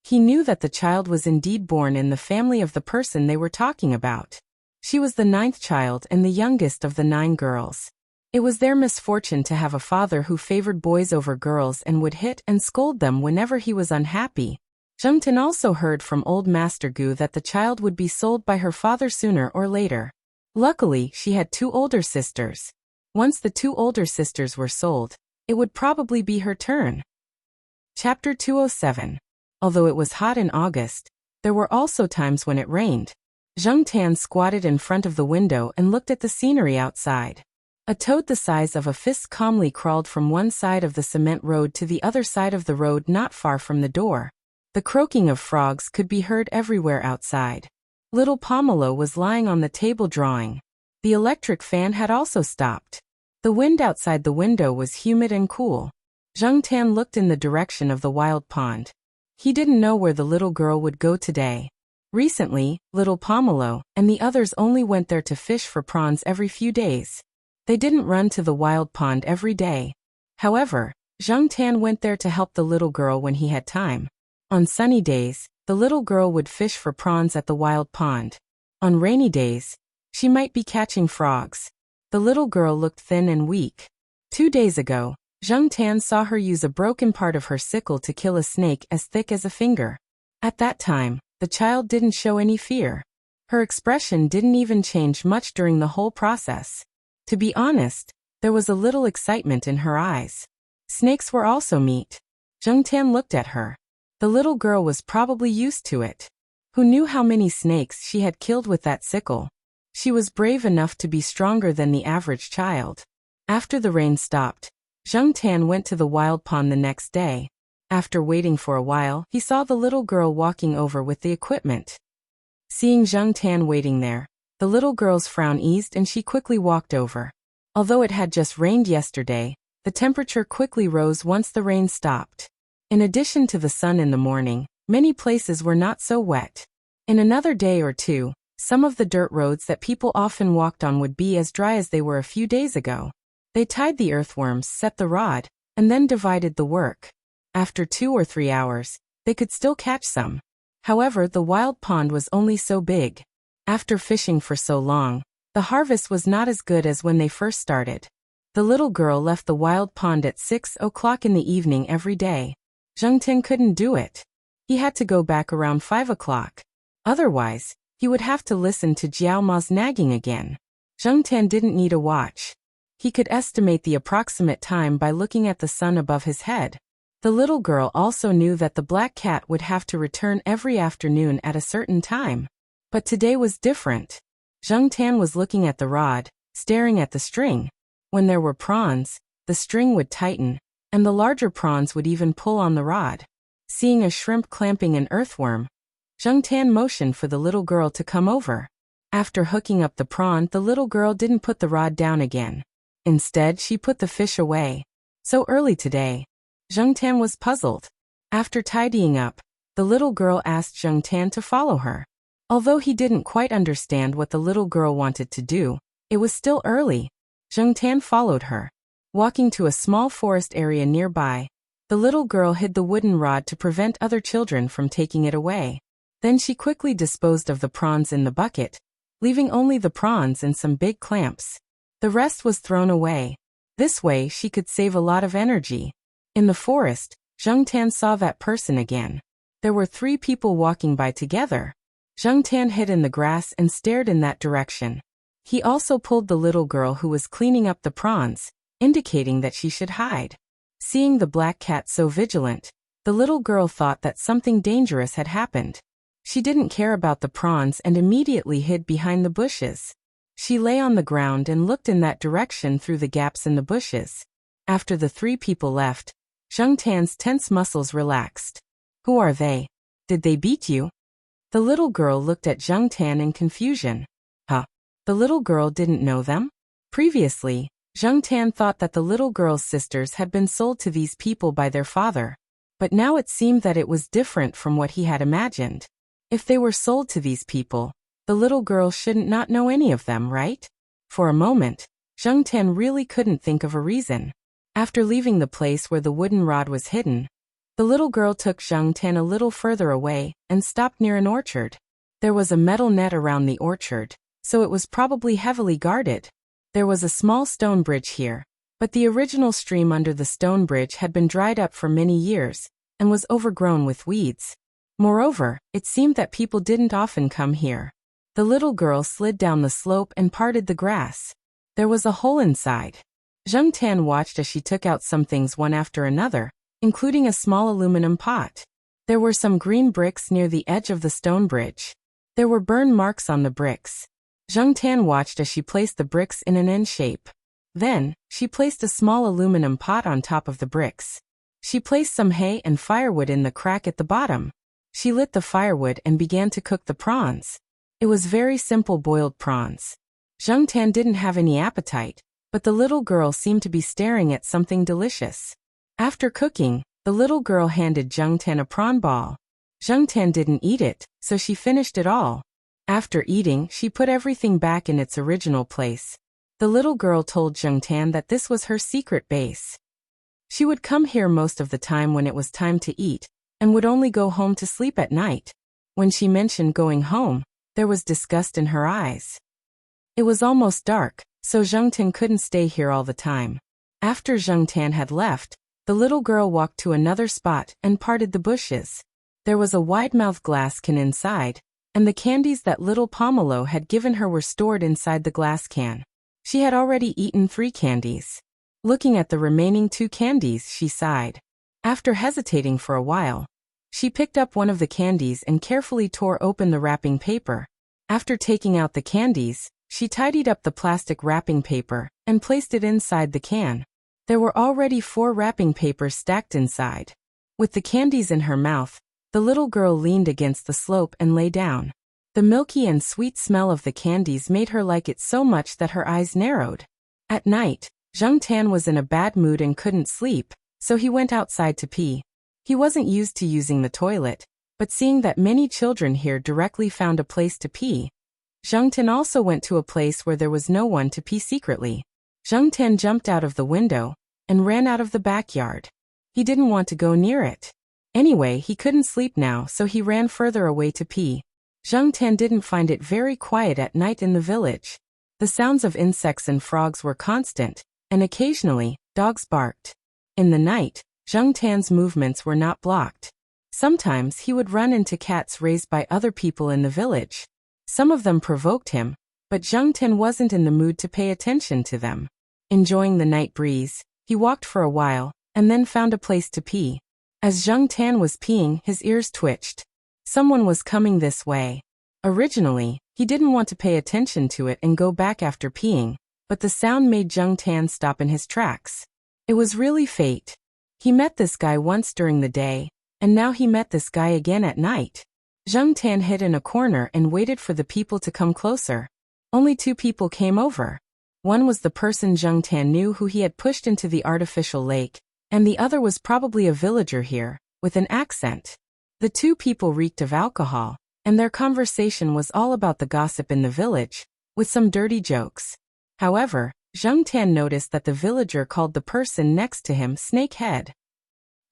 He knew that the child was indeed born in the family of the person they were talking about. She was the 9th child and the youngest of the 9 girls. It was their misfortune to have a father who favored boys over girls and would hit and scold them whenever he was unhappy. Zhengtin also heard from old Master Gu that the child would be sold by her father sooner or later. Luckily, she had two older sisters. Once the two older sisters were sold, it would probably be her turn. Chapter 207. Although it was hot in August, there were also times when it rained. Zhengtan squatted in front of the window and looked at the scenery outside. A toad the size of a fist calmly crawled from one side of the cement road to the other side of the road not far from the door. The croaking of frogs could be heard everywhere outside. Little Pomelo was lying on the table drawing. The electric fan had also stopped. The wind outside the window was humid and cool. Zhengtan looked in the direction of the wild pond. He didn't know where the little girl would go today. Recently, little Pomelo and the others only went there to fish for prawns every few days. They didn't run to the wild pond every day. However, Zhengtan went there to help the little girl when he had time. On sunny days, the little girl would fish for prawns at the wild pond. On rainy days, she might be catching frogs. The little girl looked thin and weak. 2 days ago, Zhengtan saw her use a broken part of her sickle to kill a snake as thick as a finger. At that time, the child didn't show any fear. Her expression didn't even change much during the whole process. To be honest, there was a little excitement in her eyes. Snakes were also meat. Zhengtan looked at her. The little girl was probably used to it. Who knew how many snakes she had killed with that sickle? She was brave enough to be stronger than the average child. After the rain stopped, Zhengtan went to the wild pond the next day. After waiting for a while, he saw the little girl walking over with the equipment. Seeing Zhengtan waiting there, the little girl's frown eased and she quickly walked over. Although it had just rained yesterday, the temperature quickly rose once the rain stopped. In addition to the sun in the morning, many places were not so wet. In another day or two, some of the dirt roads that people often walked on would be as dry as they were a few days ago. They tied the earthworms, set the rod, and then divided the work. After 2 or 3 hours, they could still catch some. However, the wild pond was only so big. After fishing for so long, the harvest was not as good as when they first started. The little girl left the wild pond at 6 o'clock in the evening every day. Zhengtin couldn't do it. He had to go back around 5 o'clock. Otherwise, he would have to listen to Jiao Ma's nagging again. Zhengtin didn't need a watch. He could estimate the approximate time by looking at the sun above his head. The little girl also knew that the black cat would have to return every afternoon at a certain time. But today was different. Zhengtin was looking at the rod, staring at the string. When there were prawns, the string would tighten, and the larger prawns would even pull on the rod. Seeing a shrimp clamping an earthworm, Zhengtan motioned for the little girl to come over. After hooking up the prawn, the little girl didn't put the rod down again. Instead, she put the fish away. So early today, Zhengtan was puzzled. After tidying up, the little girl asked Zhengtan to follow her. Although he didn't quite understand what the little girl wanted to do, it was still early. Zhengtan followed her. Walking to a small forest area nearby, the little girl hid the wooden rod to prevent other children from taking it away. Then she quickly disposed of the prawns in the bucket, leaving only the prawns and some big clamps. The rest was thrown away. This way she could save a lot of energy. In the forest, Zhengtan saw that person again. There were 3 people walking by together. Zhengtan hid in the grass and stared in that direction. He also pulled the little girl who was cleaning up the prawns, indicating that she should hide. Seeing the black cat so vigilant, the little girl thought that something dangerous had happened. She didn't care about the prawns and immediately hid behind the bushes. She lay on the ground and looked in that direction through the gaps in the bushes. After the 3 people left, Zhengtan's tense muscles relaxed. Who are they? Did they beat you? The little girl looked at Zhengtan in confusion. Huh? The little girl didn't know them? Previously, Zhengtan thought that the little girl's sisters had been sold to these people by their father. But now it seemed that it was different from what he had imagined. If they were sold to these people, the little girl shouldn't not know any of them, right? For a moment, Zhengtan really couldn't think of a reason. After leaving the place where the wooden rod was hidden, the little girl took Zhengtan a little further away and stopped near an orchard. There was a metal net around the orchard, so it was probably heavily guarded. There was a small stone bridge here, but the original stream under the stone bridge had been dried up for many years and was overgrown with weeds. Moreover, it seemed that people didn't often come here. The little girl slid down the slope and parted the grass. There was a hole inside. Zheng Tan watched as she took out some things one after another, including a small aluminum pot. There were some green bricks near the edge of the stone bridge. There were burn marks on the bricks. Zheng Tan watched as she placed the bricks in an N shape. Then, she placed a small aluminum pot on top of the bricks. She placed some hay and firewood in the crack at the bottom. She lit the firewood and began to cook the prawns. It was very simple boiled prawns. Zheng Tan didn't have any appetite, but the little girl seemed to be staring at something delicious. After cooking, the little girl handed Zheng Tan a prawn ball. Zheng Tan didn't eat it, so she finished it all. After eating, she put everything back in its original place. The little girl told Zheng Tan that this was her secret base. She would come here most of the time when it was time to eat, and would only go home to sleep at night. When she mentioned going home, there was disgust in her eyes. It was almost dark, so Zheng Tan couldn't stay here all the time. After Zheng Tan had left, the little girl walked to another spot and parted the bushes. There was a wide-mouthed glass can inside, and the candies that little Pomelo had given her were stored inside the glass can. She had already eaten 3 candies. Looking at the remaining 2 candies, she sighed. After hesitating for a while, she picked up one of the candies and carefully tore open the wrapping paper. After taking out the candies, she tidied up the plastic wrapping paper and placed it inside the can. There were already 4 wrapping papers stacked inside. With the candies in her mouth, the little girl leaned against the slope and lay down. The milky and sweet smell of the candies made her like it so much that her eyes narrowed. At night, Zheng Tan was in a bad mood and couldn't sleep, so he went outside to pee. He wasn't used to using the toilet, but seeing that many children here directly found a place to pee, Zheng Tan also went to a place where there was no one to pee secretly. Zheng Tan jumped out of the window and ran out of the backyard. He didn't want to go near it. Anyway, he couldn't sleep now, so he ran further away to pee. Zheng Tan didn't find it very quiet at night in the village. The sounds of insects and frogs were constant, and occasionally, dogs barked. In the night, Zheng Tan's movements were not blocked. Sometimes he would run into cats raised by other people in the village. Some of them provoked him, but Zheng Tan wasn't in the mood to pay attention to them. Enjoying the night breeze, he walked for a while, and then found a place to pee. As Zheng Tan was peeing, his ears twitched. Someone was coming this way. Originally, he didn't want to pay attention to it and go back after peeing, but the sound made Zheng Tan stop in his tracks. It was really fate. He met this guy once during the day, and now he met this guy again at night. Zheng Tan hid in a corner and waited for the people to come closer. Only 2 people came over. One was the person Zheng Tan knew who he had pushed into the artificial lake, and the other was probably a villager here, with an accent. The 2 people reeked of alcohol, and their conversation was all about the gossip in the village, with some dirty jokes. However, Zheng Tan noticed that the villager called the person next to him Snakehead.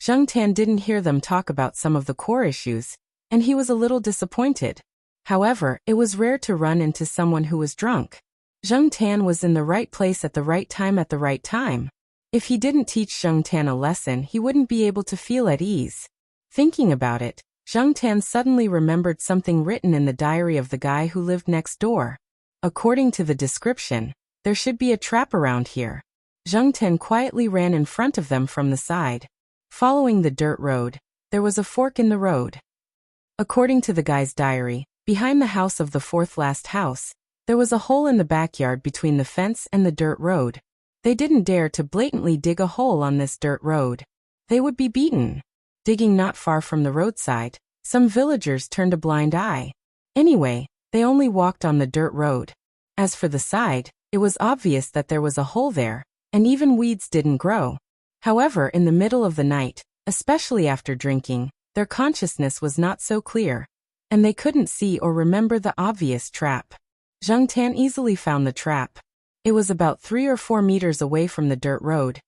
Zheng Tan didn't hear them talk about some of the core issues, and he was a little disappointed. However, it was rare to run into someone who was drunk. Zheng Tan was in the right place at the right time at the right time. If he didn't teach Zheng Tan a lesson, he wouldn't be able to feel at ease. Thinking about it, Zheng Tan suddenly remembered something written in the diary of the guy who lived next door. According to the description, there should be a trap around here. Zheng Tan quietly ran in front of them from the side. Following the dirt road, there was a fork in the road. According to the guy's diary, behind the house of the 4th last house, there was a hole in the backyard between the fence and the dirt road. They didn't dare to blatantly dig a hole on this dirt road. They would be beaten. Digging not far from the roadside, some villagers turned a blind eye. Anyway, they only walked on the dirt road. As for the side, it was obvious that there was a hole there, and even weeds didn't grow. However, in the middle of the night, especially after drinking, their consciousness was not so clear, and they couldn't see or remember the obvious trap. Zheng Tan easily found the trap. It was about 3 or 4 meters away from the dirt road,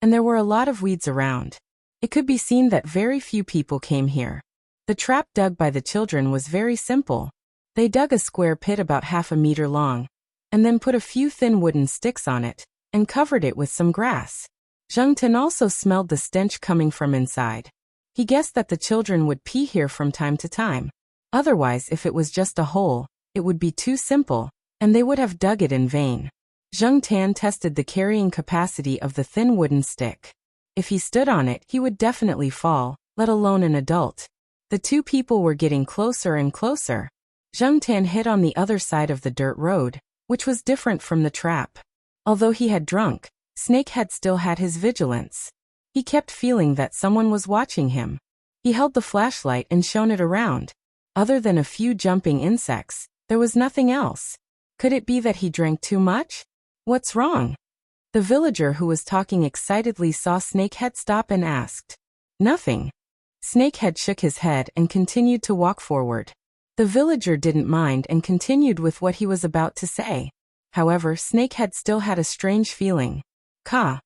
and there were a lot of weeds around. It could be seen that very few people came here. The trap dug by the children was very simple. They dug a square pit about half a meter long, and then put a few thin wooden sticks on it, and covered it with some grass. Zheng Tan also smelled the stench coming from inside. He guessed that the children would pee here from time to time. Otherwise, if it was just a hole, it would be too simple, and they would have dug it in vain. Zheng Tan tested the carrying capacity of the thin wooden stick. If he stood on it, he would definitely fall, let alone an adult. The two people were getting closer and closer. Zheng Tan hit on the other side of the dirt road, which was different from the trap. Although he had drunk, Snakehead still had his vigilance. He kept feeling that someone was watching him. He held the flashlight and shone it around. Other than a few jumping insects, there was nothing else. Could it be that he drank too much? What's wrong? The villager who was talking excitedly saw Snakehead stop and asked. Nothing. Snakehead shook his head and continued to walk forward. The villager didn't mind and continued with what he was about to say. However, Snakehead still had a strange feeling. Ka.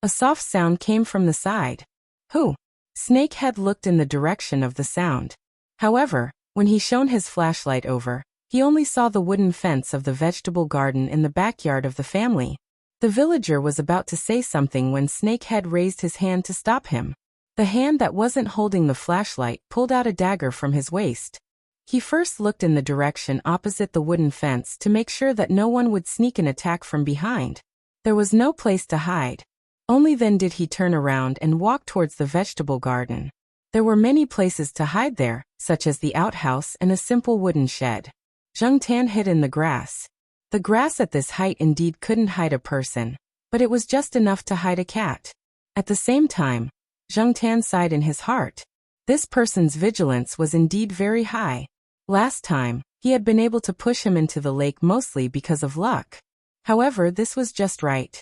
A soft sound came from the side. Who? Snakehead looked in the direction of the sound. However, when he shone his flashlight over, he only saw the wooden fence of the vegetable garden in the backyard of the family. The villager was about to say something when Snakehead raised his hand to stop him. The hand that wasn't holding the flashlight pulled out a dagger from his waist. He first looked in the direction opposite the wooden fence to make sure that no one would sneak an attack from behind. There was no place to hide. Only then did he turn around and walk towards the vegetable garden. There were many places to hide there, such as the outhouse and a simple wooden shed. Zheng Tan hid in the grass. The grass at this height indeed couldn't hide a person, but it was just enough to hide a cat. At the same time, Zheng Tan sighed in his heart. This person's vigilance was indeed very high. Last time, he had been able to push him into the lake mostly because of luck. However, this was just right.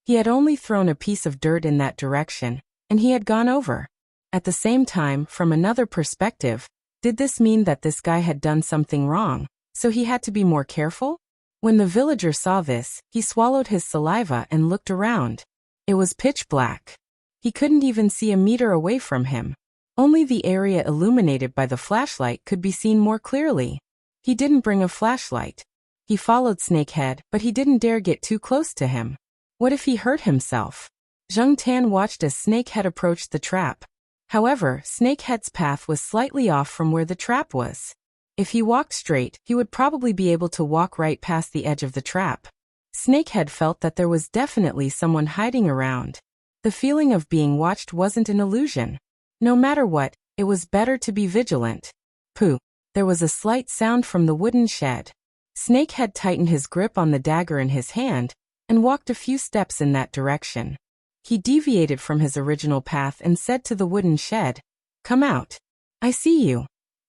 He had only thrown a piece of dirt in that direction, and he had gone over. At the same time, from another perspective, did this mean that this guy had done something wrong, so he had to be more careful? When the villager saw this, he swallowed his saliva and looked around. It was pitch black. He couldn't even see a meter away from him. Only the area illuminated by the flashlight could be seen more clearly. He didn't bring a flashlight. He followed Snakehead, but he didn't dare get too close to him. What if he hurt himself? Zheng Tan watched as Snakehead approached the trap. However, Snakehead's path was slightly off from where the trap was. If he walked straight, he would probably be able to walk right past the edge of the trap. Snakehead felt that there was definitely someone hiding around. The feeling of being watched wasn't an illusion. No matter what, it was better to be vigilant. Pooh! There was a slight sound from the wooden shed. Snakehead tightened his grip on the dagger in his hand and walked a few steps in that direction. He deviated from his original path and said to the wooden shed, "Come out. I see you."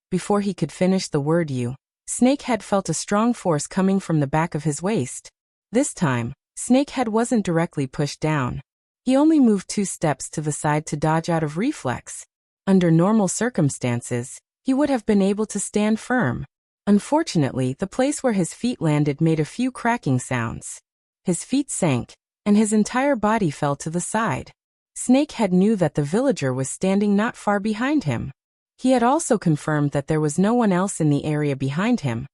Before he could finish the word "you," Snakehead felt a strong force coming from the back of his waist. This time, Snakehead wasn't directly pushed down. He only moved 2 steps to the side to dodge out of reflex. Under normal circumstances, he would have been able to stand firm. Unfortunately, the place where his feet landed made a few cracking sounds. His feet sank, and his entire body fell to the side. Snakehead knew that the villager was standing not far behind him. He had also confirmed that there was no one else in the area behind him.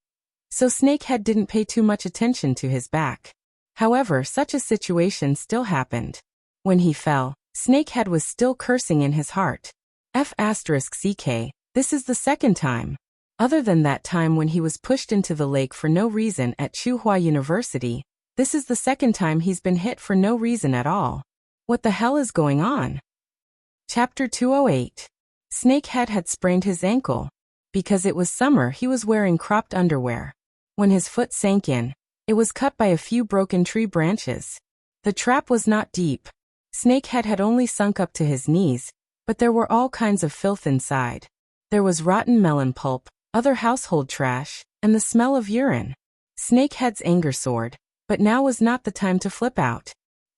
So Snakehead didn't pay too much attention to his back. However, such a situation still happened. When he fell, Snakehead was still cursing in his heart. F***ck, this is the second time. Other than that time when he was pushed into the lake for no reason at Tsinghua University, this is the second time he's been hit for no reason at all. What the hell is going on? Chapter 208. Snakehead had sprained his ankle. Because it was summer, he was wearing cropped underwear. When his foot sank in, it was cut by a few broken tree branches. The trap was not deep. Snakehead had only sunk up to his knees, but there were all kinds of filth inside. There was rotten melon pulp, other household trash, and the smell of urine. Snakehead's anger soared, but now was not the time to flip out.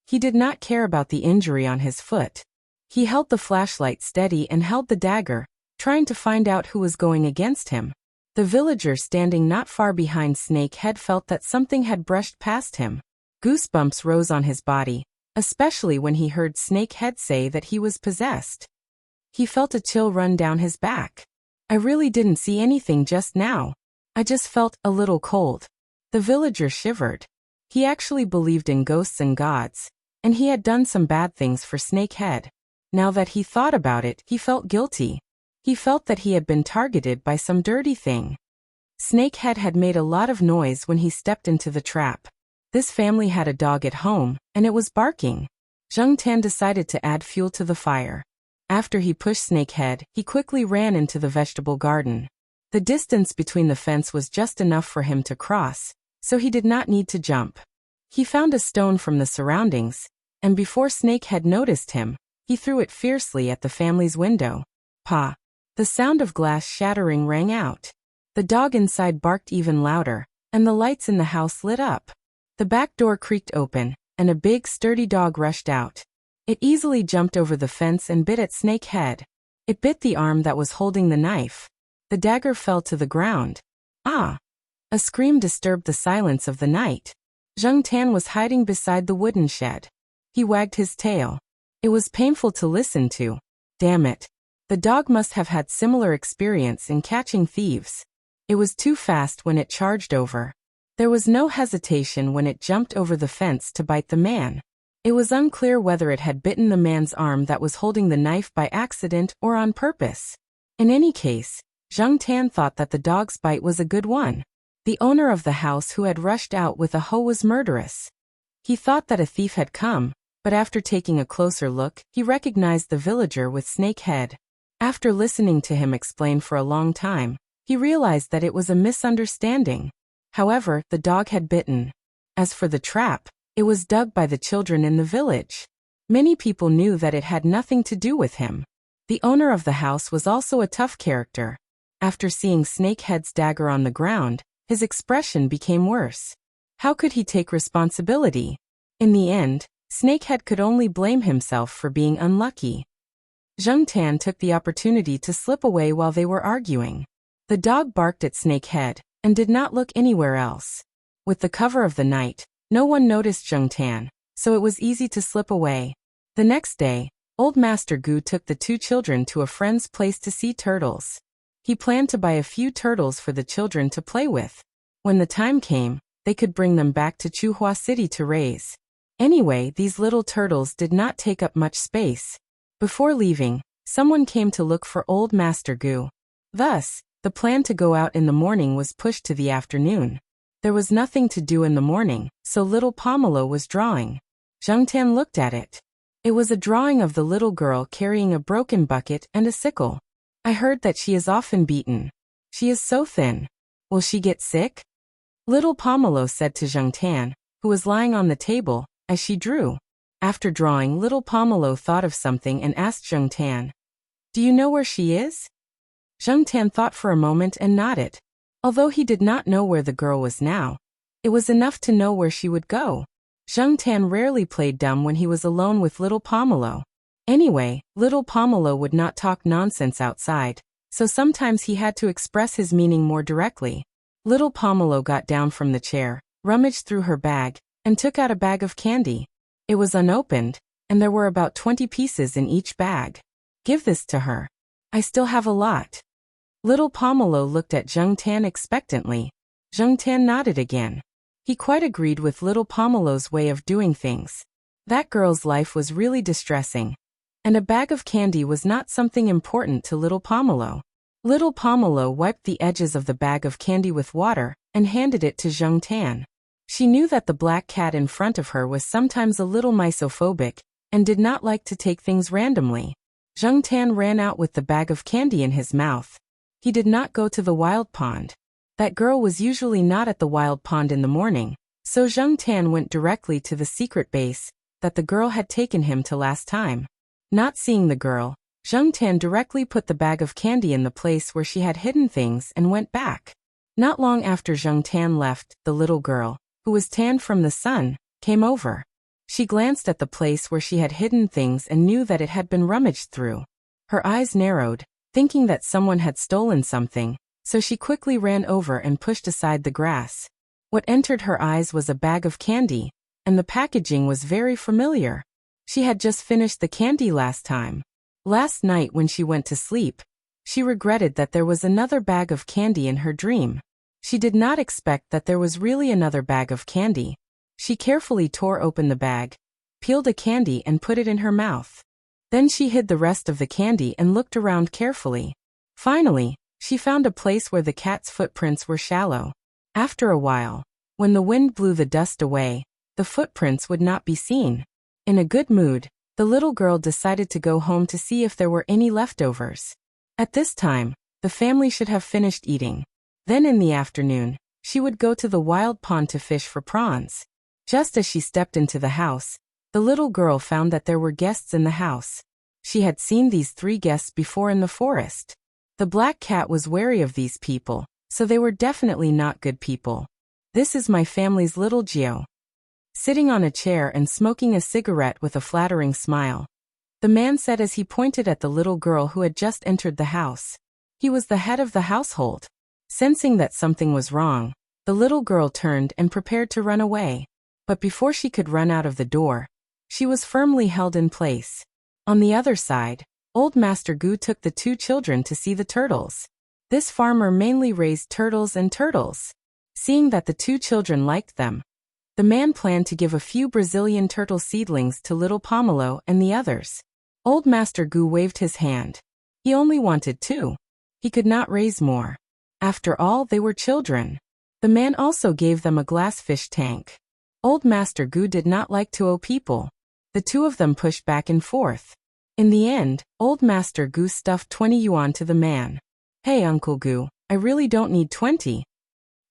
He did not care about the injury on his foot. He held the flashlight steady and held the dagger, trying to find out who was going against him. The villager standing not far behind Snakehead felt that something had brushed past him. Goosebumps rose on his body, especially when he heard Snakehead say that he was possessed. He felt a chill run down his back. I really didn't see anything just now. I just felt a little cold. The villager shivered. He actually believed in ghosts and gods, and he had done some bad things for Snakehead. Now that he thought about it, he felt guilty. He felt that he had been targeted by some dirty thing. Snakehead had made a lot of noise when he stepped into the trap. This family had a dog at home, and it was barking. Zheng Tan decided to add fuel to the fire. After he pushed Snakehead, he quickly ran into the vegetable garden. The distance between the fence was just enough for him to cross, so he did not need to jump. He found a stone from the surroundings, and before Snakehead noticed him, he threw it fiercely at the family's window. Pa! The sound of glass shattering rang out. The dog inside barked even louder, and the lights in the house lit up. The back door creaked open, and a big, sturdy dog rushed out. It easily jumped over the fence and bit at Snakehead. It bit the arm that was holding the knife. The dagger fell to the ground. Ah! A scream disturbed the silence of the night. Zheng Tan was hiding beside the wooden shed. He wagged his tail. It was painful to listen to. Damn it. The dog must have had similar experience in catching thieves. It was too fast when it charged over. There was no hesitation when it jumped over the fence to bite the man. It was unclear whether it had bitten the man's arm that was holding the knife by accident or on purpose. In any case, Zheng Tan thought that the dog's bite was a good one. The owner of the house who had rushed out with a hoe was murderous. He thought that a thief had come, but after taking a closer look, he recognized the villager with Snakehead. After listening to him explain for a long time, he realized that it was a misunderstanding. However, the dog had bitten. As for the trap, it was dug by the children in the village. Many people knew that it had nothing to do with him. The owner of the house was also a tough character. After seeing Snakehead's dagger on the ground, his expression became worse. How could he take responsibility? In the end, Snakehead could only blame himself for being unlucky. Zheng Tan took the opportunity to slip away while they were arguing. The dog barked at Snakehead, and did not look anywhere else. With the cover of the night, no one noticed Zheng Tan, so it was easy to slip away. The next day, Old Master Gu took the two children to a friend's place to see turtles. He planned to buy a few turtles for the children to play with. When the time came, they could bring them back to Chuhua City to raise. Anyway, these little turtles did not take up much space. Before leaving, someone came to look for Old Master Gu. Thus, the plan to go out in the morning was pushed to the afternoon. There was nothing to do in the morning, so little Pomelo was drawing. Zheng Tan looked at it. It was a drawing of the little girl carrying a broken bucket and a sickle. I heard that she is often beaten. She is so thin. Will she get sick? Little Pomelo said to Zheng Tan, who was lying on the table, as she drew. After drawing, little Pomelo thought of something and asked Zheng Tan, "Do you know where she is?" Zheng Tan thought for a moment and nodded. Although he did not know where the girl was now, it was enough to know where she would go. Zheng Tan rarely played dumb when he was alone with little Pomelo. Anyway, little Pomelo would not talk nonsense outside, so sometimes he had to express his meaning more directly. Little Pomelo got down from the chair, rummaged through her bag, and took out a bag of candy. It was unopened, and there were about 20 pieces in each bag. "Give this to her. I still have a lot." Little Pomelo looked at Zheng Tan expectantly. Zheng Tan nodded again. He quite agreed with little Pomelo's way of doing things. That girl's life was really distressing. And a bag of candy was not something important to little Pomelo. Little Pomelo wiped the edges of the bag of candy with water and handed it to Zheng Tan. She knew that the black cat in front of her was sometimes a little misophobic and did not like to take things randomly. Zheng Tan ran out with the bag of candy in his mouth. He did not go to the wild pond. That girl was usually not at the wild pond in the morning, so Zheng Tan went directly to the secret base that the girl had taken him to last time. Not seeing the girl, Zheng Tan directly put the bag of candy in the place where she had hidden things and went back. Not long after Zheng Tan left, the little girl, who was tanned from the sun, came over. She glanced at the place where she had hidden things and knew that it had been rummaged through. Her eyes narrowed, thinking that someone had stolen something, so she quickly ran over and pushed aside the grass. What entered her eyes was a bag of candy, and the packaging was very familiar. She had just finished the candy last time. Last night when she went to sleep, she regretted that there was another bag of candy in her dream. She did not expect that there was really another bag of candy. She carefully tore open the bag, peeled a candy and put it in her mouth. Then she hid the rest of the candy and looked around carefully. Finally, she found a place where the cat's footprints were shallow. After a while, when the wind blew the dust away, the footprints would not be seen. In a good mood, the little girl decided to go home to see if there were any leftovers. At this time, the family should have finished eating. Then in the afternoon, she would go to the wild pond to fish for prawns. Just as she stepped into the house, the little girl found that there were guests in the house. She had seen these 3 guests before in the forest. The black cat was wary of these people, so they were definitely not good people. This is my family's little Gio. Sitting on a chair and smoking a cigarette with a flattering smile, the man said as he pointed at the little girl who had just entered the house. He was the head of the household. Sensing that something was wrong, the little girl turned and prepared to run away. But before she could run out of the door, she was firmly held in place. On the other side, Old Master Goo took the 2 children to see the turtles. This farmer mainly raised turtles and turtles. Seeing that the 2 children liked them, the man planned to give a few Brazilian turtle seedlings to little Pomelo and the others. Old Master Goo waved his hand. He only wanted 2. He could not raise more. After all, they were children. The man also gave them a glass fish tank. Old Master Goo did not like to owe people. The 2 of them pushed back and forth. In the end, Old Master Goo stuffed 20 yuan to the man. Hey Uncle Goo, I really don't need 20.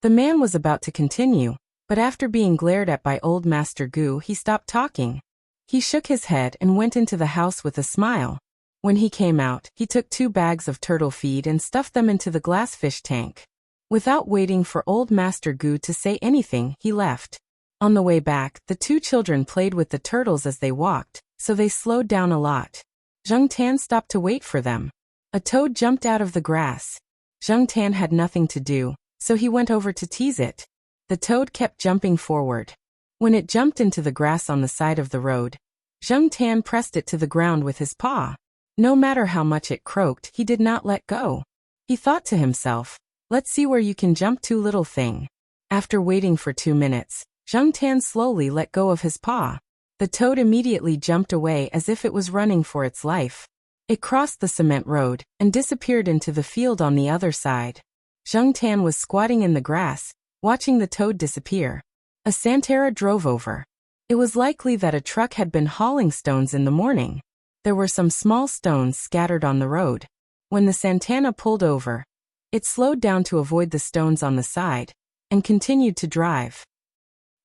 The man was about to continue, but after being glared at by Old Master Goo, he stopped talking. He shook his head and went into the house with a smile. When he came out, he took 2 bags of turtle feed and stuffed them into the glass fish tank. Without waiting for Old Master Goo to say anything, he left. On the way back, the 2 children played with the turtles as they walked, so they slowed down a lot. Zheng Tan stopped to wait for them. A toad jumped out of the grass. Zheng Tan had nothing to do, so he went over to tease it. The toad kept jumping forward. When it jumped into the grass on the side of the road, Zheng Tan pressed it to the ground with his paw. No matter how much it croaked, he did not let go. He thought to himself, let's see where you can jump to, little thing. After waiting for 2 minutes, Zheng Tan slowly let go of his paw. The toad immediately jumped away as if it was running for its life. It crossed the cement road and disappeared into the field on the other side. Zheng Tan was squatting in the grass, watching the toad disappear. A Santera drove over. It was likely that a truck had been hauling stones in the morning. There were some small stones scattered on the road. When the Santana pulled over, it slowed down to avoid the stones on the side, and continued to drive.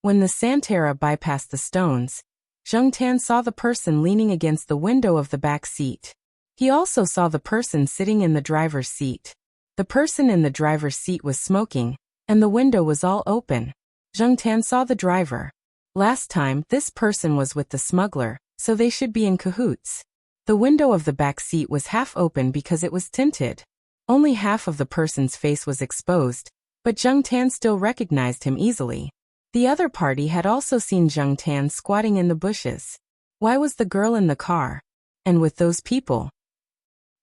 When the Santera bypassed the stones, Zheng Tan saw the person leaning against the window of the back seat. He also saw the person sitting in the driver's seat. The person in the driver's seat was smoking, and the window was all open. Zheng Tan saw the driver. Last time, this person was with the smuggler, so they should be in cahoots. The window of the back seat was half open because it was tinted. Only half of the person's face was exposed, but Zheng Tan still recognized him easily. The other party had also seen Zheng Tan squatting in the bushes. Why was the girl in the car? And with those people?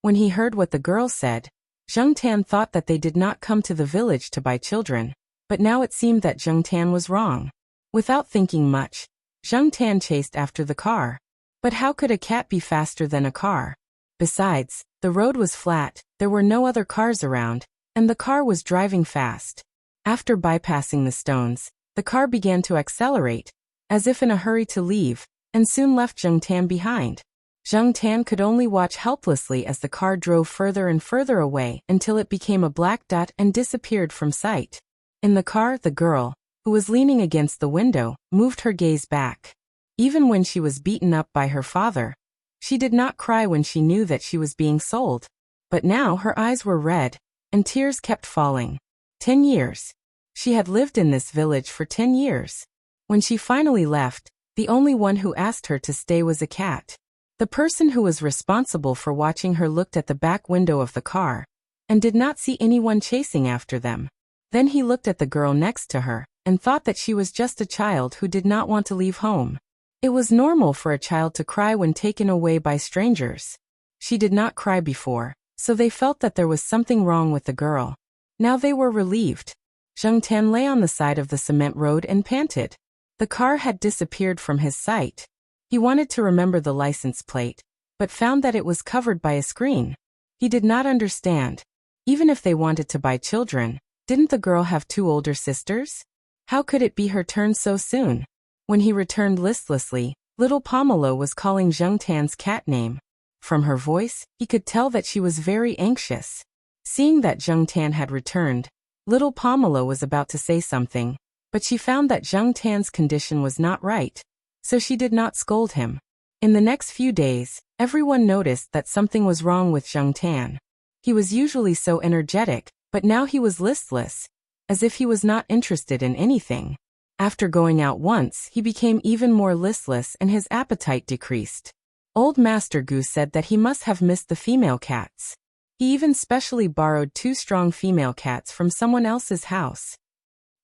When he heard what the girl said, Zheng Tan thought that they did not come to the village to buy children, but now it seemed that Zheng Tan was wrong. Without thinking much, Zheng Tan chased after the car. But how could a cat be faster than a car? Besides, the road was flat, there were no other cars around, and the car was driving fast. After bypassing the stones, the car began to accelerate, as if in a hurry to leave, and soon left Zheng Tan behind. Zheng Tan could only watch helplessly as the car drove further and further away until it became a black dot and disappeared from sight. In the car, the girl, who was leaning against the window, moved her gaze back. Even when she was beaten up by her father, she did not cry when she knew that she was being sold. But now her eyes were red, and tears kept falling. 10 years. She had lived in this village for 10 years. When she finally left, the only one who asked her to stay was a cat. The person who was responsible for watching her looked at the back window of the car, and did not see anyone chasing after them. Then he looked at the girl next to her, and thought that she was just a child who did not want to leave home. It was normal for a child to cry when taken away by strangers. She did not cry before, so they felt that there was something wrong with the girl. Now they were relieved. Zheng Tan lay on the side of the cement road and panted. The car had disappeared from his sight. He wanted to remember the license plate, but found that it was covered by a screen. He did not understand. Even if they wanted to buy children, didn't the girl have two older sisters? How could it be her turn so soon? When he returned listlessly, little Pomelo was calling Zheng Tan's cat name. From her voice, he could tell that she was very anxious. Seeing that Zheng Tan had returned, little Pomelo was about to say something, but she found that Zheng Tan's condition was not right, so she did not scold him. In the next few days, everyone noticed that something was wrong with Zheng Tan. He was usually so energetic, but now he was listless, as if he was not interested in anything. After going out once, he became even more listless and his appetite decreased. Old Master Goose said that he must have missed the female cats. He even specially borrowed two strong female cats from someone else's house.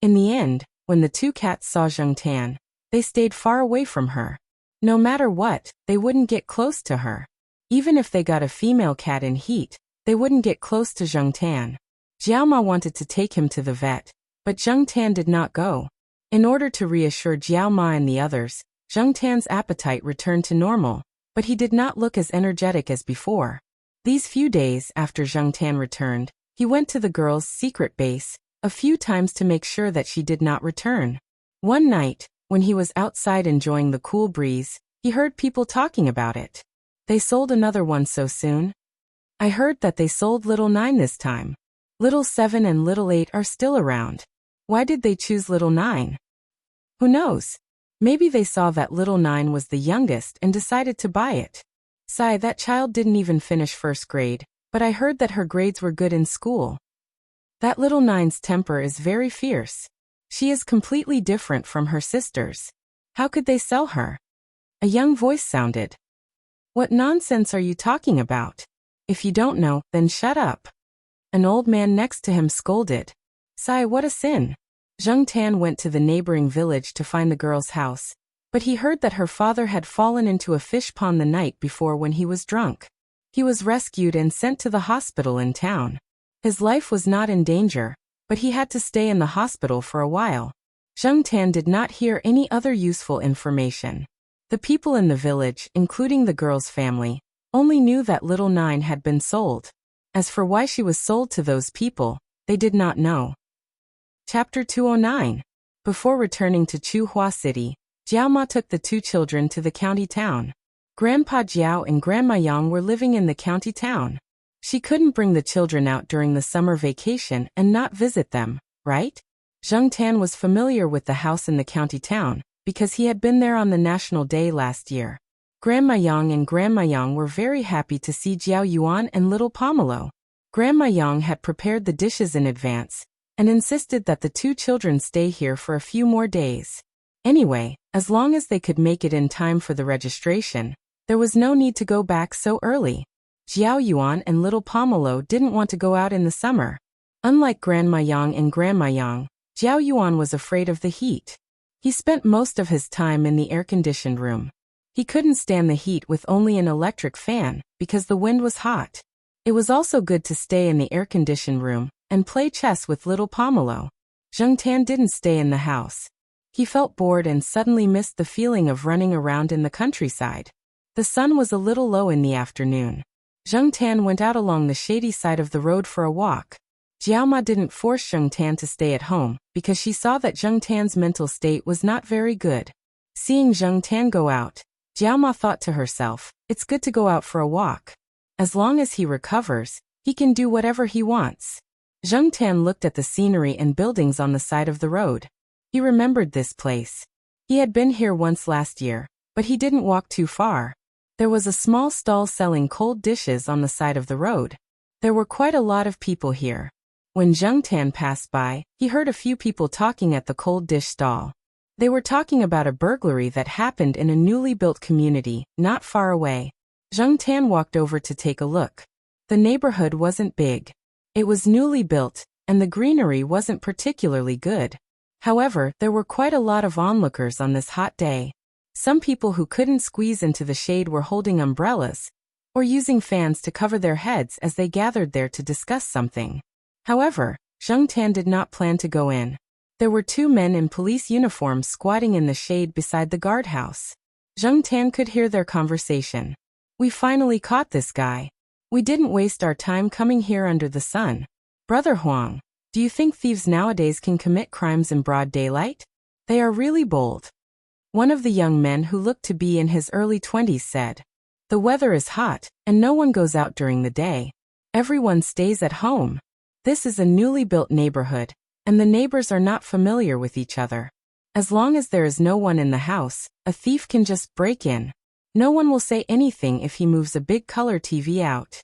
In the end, when the two cats saw Zheng Tan, they stayed far away from her. No matter what, they wouldn't get close to her. Even if they got a female cat in heat, they wouldn't get close to Zheng Tan. Jiao Ma wanted to take him to the vet, but Zheng Tan did not go. In order to reassure Jiao Ma and the others, Zheng Tan's appetite returned to normal, but he did not look as energetic as before. These few days after Zheng Tan returned, he went to the girl's secret base a few times to make sure that she did not return. One night, when he was outside enjoying the cool breeze, he heard people talking about it. They sold another one so soon? I heard that they sold Little 9 this time. Little 7 and Little 8 are still around. Why did they choose Little 9? Who knows? Maybe they saw that Little 9 was the youngest and decided to buy it. Sigh, that child didn't even finish first grade, but I heard that her grades were good in school. That Little 9's temper is very fierce. She is completely different from her sisters. How could they sell her? A young voice sounded. What nonsense are you talking about? If you don't know, then shut up. An old man next to him scolded. Sigh, what a sin. Zheng Tan went to the neighboring village to find the girl's house, but he heard that her father had fallen into a fish pond the night before when he was drunk. He was rescued and sent to the hospital in town. His life was not in danger, but he had to stay in the hospital for a while. Zheng Tan did not hear any other useful information. The people in the village, including the girl's family, only knew that Little 9 had been sold. As for why she was sold to those people, they did not know. Chapter 209. Before returning to Chuhua City, Jiao Ma took the two children to the county town. Grandpa Jiao and Grandma Yang were living in the county town. She couldn't bring the children out during the summer vacation and not visit them, right? Zheng Tan was familiar with the house in the county town, because he had been there on the National Day last year. Grandma Yang and Grandma Yang were very happy to see Jiao Yuan and little Pomelo. Grandma Yang had prepared the dishes in advance, and insisted that the two children stay here for a few more days. Anyway, as long as they could make it in time for the registration, there was no need to go back so early. Jiao Yuan and little Pomelo didn't want to go out in the summer. Unlike Grandma Yang and Grandma Yang, Jiao Yuan was afraid of the heat. He spent most of his time in the air-conditioned room. He couldn't stand the heat with only an electric fan, because the wind was hot. It was also good to stay in the air-conditioned room and play chess with little Pomelo. Zheng Tan didn't stay in the house. He felt bored and suddenly missed the feeling of running around in the countryside. The sun was a little low in the afternoon. Zheng Tan went out along the shady side of the road for a walk. Jiao Ma didn't force Zheng Tan to stay at home, because she saw that Zheng Tan's mental state was not very good. Seeing Zheng Tan go out, Jiao Ma thought to herself, it's good to go out for a walk. As long as he recovers, he can do whatever he wants. Zheng Tan looked at the scenery and buildings on the side of the road. He remembered this place. He had been here once last year, but he didn't walk too far. There was a small stall selling cold dishes on the side of the road. There were quite a lot of people here. When Zheng Tan passed by, he heard a few people talking at the cold dish stall. They were talking about a burglary that happened in a newly built community, not far away. Zheng Tan walked over to take a look. The neighborhood wasn't big. It was newly built, and the greenery wasn't particularly good. However, there were quite a lot of onlookers on this hot day. Some people who couldn't squeeze into the shade were holding umbrellas, or using fans to cover their heads as they gathered there to discuss something. However, Zheng Tan did not plan to go in. There were two men in police uniforms squatting in the shade beside the guardhouse. Zheng Tan could hear their conversation. We finally caught this guy. We didn't waste our time coming here under the sun. Brother Huang, do you think thieves nowadays can commit crimes in broad daylight? They are really bold. One of the young men who looked to be in his early 20s said, "The weather is hot, and no one goes out during the day. Everyone stays at home. This is a newly built neighborhood, and the neighbors are not familiar with each other. As long as there is no one in the house, a thief can just break in. No one will say anything if he moves a big color TV out."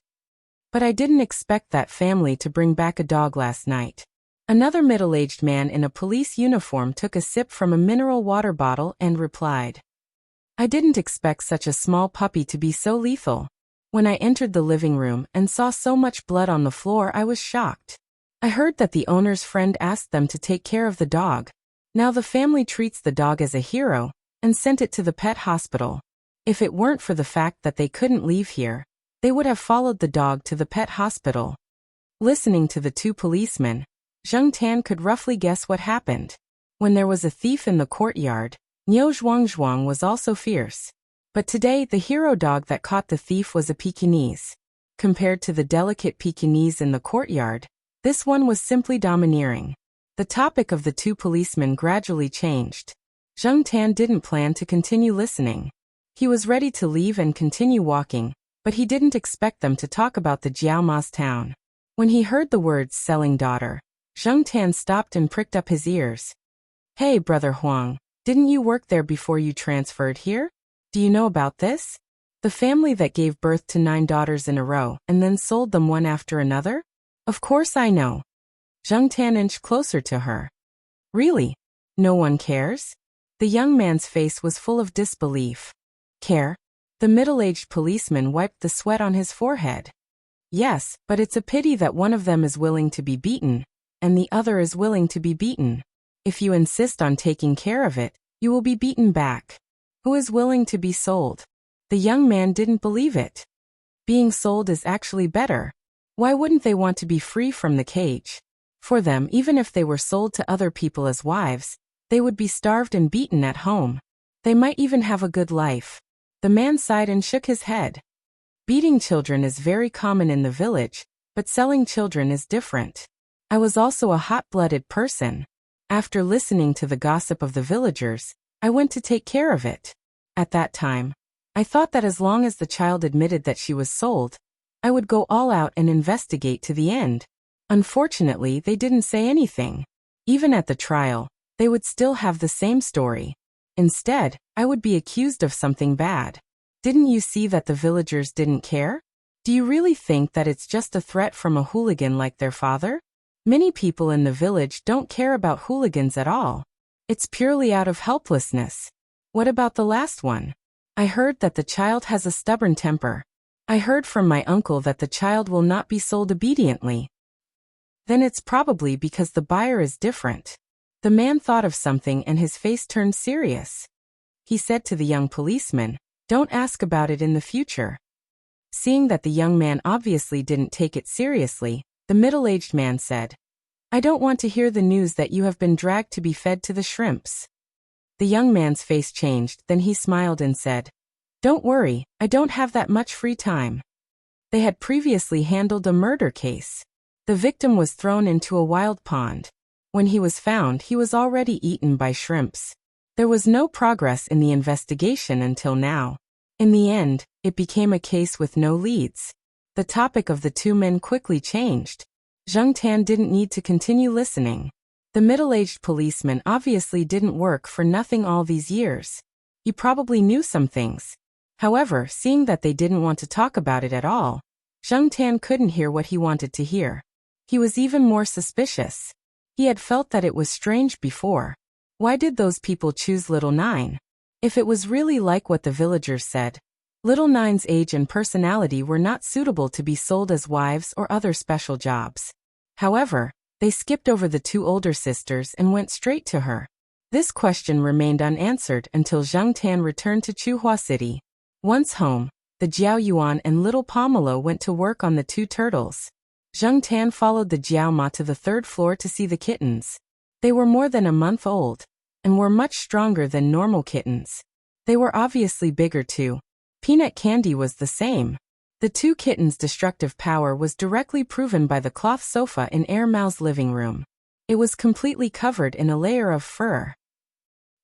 But I didn't expect that family to bring back a dog last night. Another middle-aged man in a police uniform took a sip from a mineral water bottle and replied, "I didn't expect such a small puppy to be so lethal. When I entered the living room and saw so much blood on the floor, I was shocked. I heard that the owner's friend asked them to take care of the dog. Now the family treats the dog as a hero and sent it to the pet hospital. If it weren't for the fact that they couldn't leave here, they would have followed the dog to the pet hospital." Listening to the two policemen, Zheng Tan could roughly guess what happened. When there was a thief in the courtyard, Niu Zhuangzhuang was also fierce. But today the hero dog that caught the thief was a Pekingese. Compared to the delicate Pekingese in the courtyard, this one was simply domineering. The topic of the two policemen gradually changed. Zheng Tan didn't plan to continue listening. He was ready to leave and continue walking, but he didn't expect them to talk about the Jiaoma's town. When he heard the words "selling daughter," Zheng Tan stopped and pricked up his ears. "Hey, Brother Huang, didn't you work there before you transferred here? Do you know about this? The family that gave birth to 9 daughters in a row and then sold them one after another? Of course I know." Zheng Tan inched closer to her. "Really? No one cares?" The young man's face was full of disbelief. "Care?" The middle-aged policeman wiped the sweat on his forehead. "Yes, but it's a pity that one of them is willing to be beaten, and the other is willing to be beaten. If you insist on taking care of it, you will be beaten back. Who is willing to be sold?" The young man didn't believe it. Being sold is actually better. Why wouldn't they want to be free from the cage? For them, even if they were sold to other people as wives, they would be starved and beaten at home. They might even have a good life. The man sighed and shook his head. Beating children is very common in the village, but selling children is different. I was also a hot-blooded person. After listening to the gossip of the villagers, I went to take care of it. At that time, I thought that as long as the child admitted that she was sold, I would go all out and investigate to the end. Unfortunately, they didn't say anything. Even at the trial, they would still have the same story. Instead, I would be accused of something bad. Didn't you see that the villagers didn't care? Do you really think that it's just a threat from a hooligan like their father? Many people in the village don't care about hooligans at all. It's purely out of helplessness. What about the last one? I heard that the child has a stubborn temper. I heard from my uncle that the child will not be sold obediently. Then it's probably because the buyer is different. The man thought of something and his face turned serious. He said to the young policeman, "Don't ask about it in the future." Seeing that the young man obviously didn't take it seriously, the middle-aged man said, "I don't want to hear the news that you have been dragged to be fed to the shrimps." The young man's face changed, then he smiled and said, "Don't worry, I don't have that much free time." They had previously handled a murder case. The victim was thrown into a wild pond. When he was found, he was already eaten by shrimps. There was no progress in the investigation until now. In the end, it became a case with no leads. The topic of the two men quickly changed. Zheng Tan didn't need to continue listening. The middle-aged policeman obviously didn't work for nothing all these years. He probably knew some things. However, seeing that they didn't want to talk about it at all, Zheng Tan couldn't hear what he wanted to hear. He was even more suspicious. He had felt that it was strange before. Why did those people choose Little Nine? If it was really like what the villagers said, Little Nine's age and personality were not suitable to be sold as wives or other special jobs. However, they skipped over the two older sisters and went straight to her. This question remained unanswered until Zheng Tan returned to Chuhua City. Once home, the Jiao Yuan and little Pomelo went to work on the two turtles. Zheng Tan followed the Jiao Ma to the 3rd floor to see the kittens. They were more than a month old, and were much stronger than normal kittens. They were obviously bigger too. Peanut candy was the same. The two kittens' destructive power was directly proven by the cloth sofa in Air Mao's living room. It was completely covered in a layer of fur.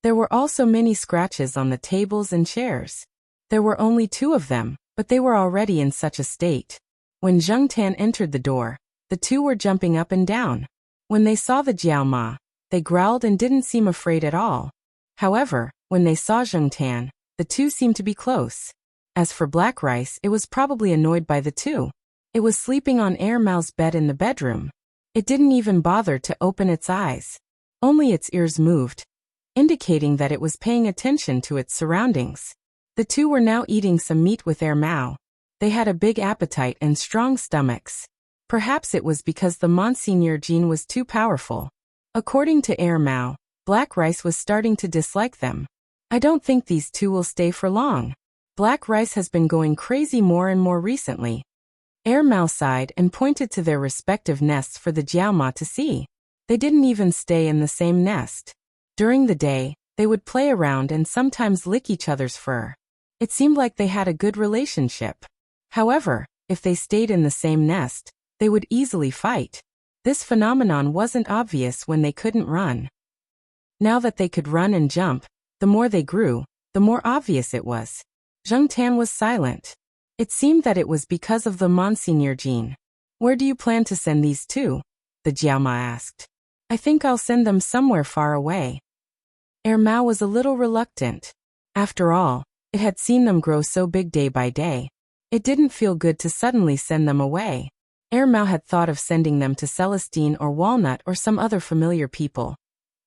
There were also many scratches on the tables and chairs. There were only 2 of them, but they were already in such a state. When Zheng Tan entered the door, the 2 were jumping up and down. When they saw the Jiao Ma, they growled and didn't seem afraid at all. However, when they saw Zheng Tan, the 2 seemed to be close. As for Black Rice, it was probably annoyed by the 2. It was sleeping on Air Mao's bed in the bedroom. It didn't even bother to open its eyes. Only its ears moved, indicating that it was paying attention to its surroundings. The 2 were now eating some meat with Air Mao. They had a big appetite and strong stomachs. Perhaps it was because the Monseigneur gene was too powerful. According to Air Mao, Black Rice was starting to dislike them. I don't think these 2 will stay for long. Black Rice has been going crazy more and more recently. Air Mao sighed and pointed to their respective nests for the Jiao Ma to see. They didn't even stay in the same nest. During the day, they would play around and sometimes lick each other's fur. It seemed like they had a good relationship. However, if they stayed in the same nest, they would easily fight. This phenomenon wasn't obvious when they couldn't run. Now that they could run and jump, the more they grew, the more obvious it was. Zheng Tan was silent. It seemed that it was because of the Monseigneur gene. Where do you plan to send these 2? The Jiao Ma asked. I think I'll send them somewhere far away. Air Mao was a little reluctant. After all, it had seen them grow so big day by day. It didn't feel good to suddenly send them away. Air Mao had thought of sending them to Celestine or Walnut or some other familiar people.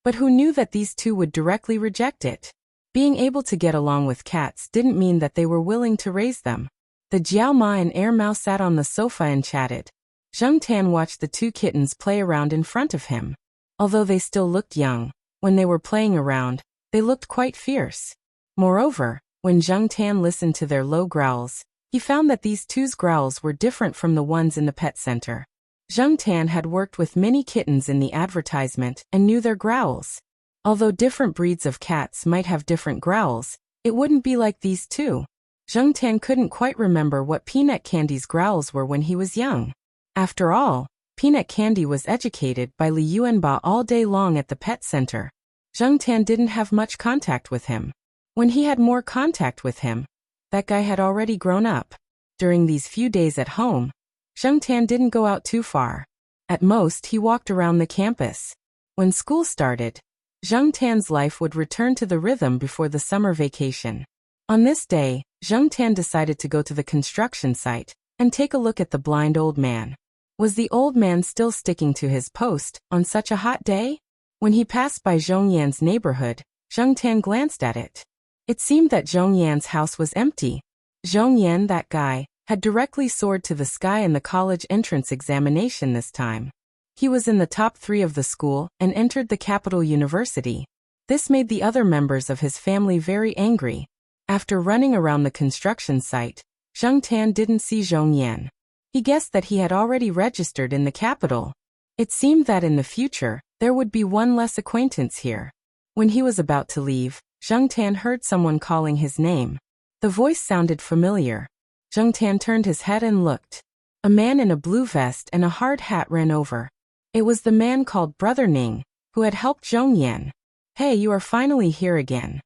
But who knew that these 2 would directly reject it? Being able to get along with cats didn't mean that they were willing to raise them. The Jiao Ma and Air Mao sat on the sofa and chatted. Zheng Tan watched the 2 kittens play around in front of him. Although they still looked young, when they were playing around, they looked quite fierce. Moreover, when Zheng Tan listened to their low growls, he found that these 2's growls were different from the ones in the pet center. Zheng Tan had worked with many kittens in the advertisement and knew their growls. Although different breeds of cats might have different growls, it wouldn't be like these 2. Zheng Tan couldn't quite remember what Peanut Candy's growls were when he was young. After all, Peanut Candy was educated by Li Yuanba all day long at the pet center. Zheng Tan didn't have much contact with him. When he had more contact with him, that guy had already grown up. During these few days at home, Zheng Tan didn't go out too far. At most, he walked around the campus. When school started, Zheng Tan's life would return to the rhythm before the summer vacation. On this day, Zheng Tan decided to go to the construction site and take a look at the blind old man. Was the old man still sticking to his post on such a hot day? When he passed by Zhong Yan's neighborhood, Zheng Tan glanced at it. It seemed that Zhong Yan's house was empty. Zhong Yan, that guy, had directly soared to the sky in the college entrance examination this time. He was in the top 3 of the school and entered the capital university. This made the other members of his family very angry. After running around the construction site, Zheng Tan didn't see Zhong Yan. He guessed that he had already registered in the capital. It seemed that in the future, there would be one less acquaintance here. When he was about to leave, Zheng Tan heard someone calling his name. The voice sounded familiar. Zheng Tan turned his head and looked. A man in a blue vest and a hard hat ran over. It was the man called Brother Ning, who had helped Zhong Yan. Hey, you are finally here again.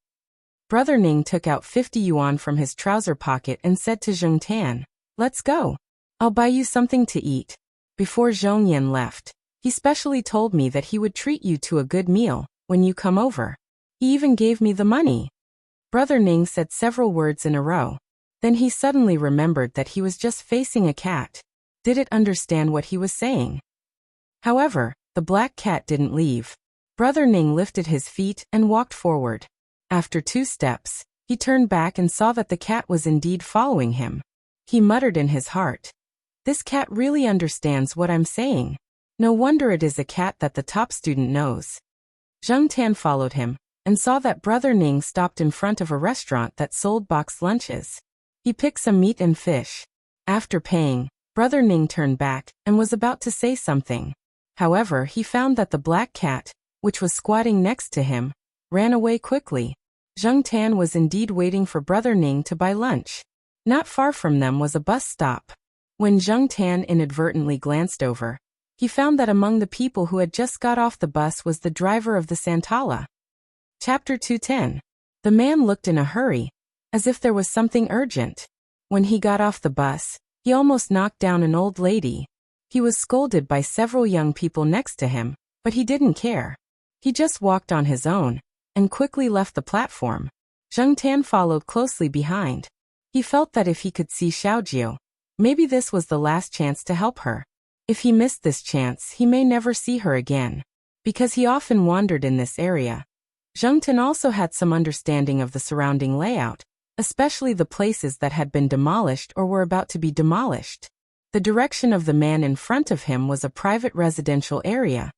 Brother Ning took out 50 yuan from his trouser pocket and said to Zheng Tan, let's go. I'll buy you something to eat. Before Zhong Yan left, he specially told me that he would treat you to a good meal when you come over. He even gave me the money. Brother Ning said several words in a row. Then he suddenly remembered that he was just facing a cat. Didn't understand what he was saying. However, the black cat didn't leave. Brother Ning lifted his feet and walked forward. After 2 steps, he turned back and saw that the cat was indeed following him. He muttered in his heart, "This cat really understands what I'm saying. No wonder it is a cat that the top student knows." Zheng Tan followed him and saw that Brother Ning stopped in front of a restaurant that sold boxed lunches. He picked some meat and fish. After paying, Brother Ning turned back and was about to say something. However, he found that the black cat, which was squatting next to him, ran away quickly. Zheng Tan was indeed waiting for Brother Ning to buy lunch. Not far from them was a bus stop. When Zheng Tan inadvertently glanced over, he found that among the people who had just got off the bus was the driver of the Santala. Chapter 210. The man looked in a hurry, as if there was something urgent. When he got off the bus, he almost knocked down an old lady. He was scolded by several young people next to him, but he didn't care. He just walked on his own, and quickly left the platform. Zheng Tan followed closely behind. He felt that if he could see Xiaojiu, maybe this was the last chance to help her. If he missed this chance, he may never see her again. Because he often wandered in this area, Zheng Tan also had some understanding of the surrounding layout, especially the places that had been demolished or were about to be demolished. The direction of the man in front of him was a private residential area,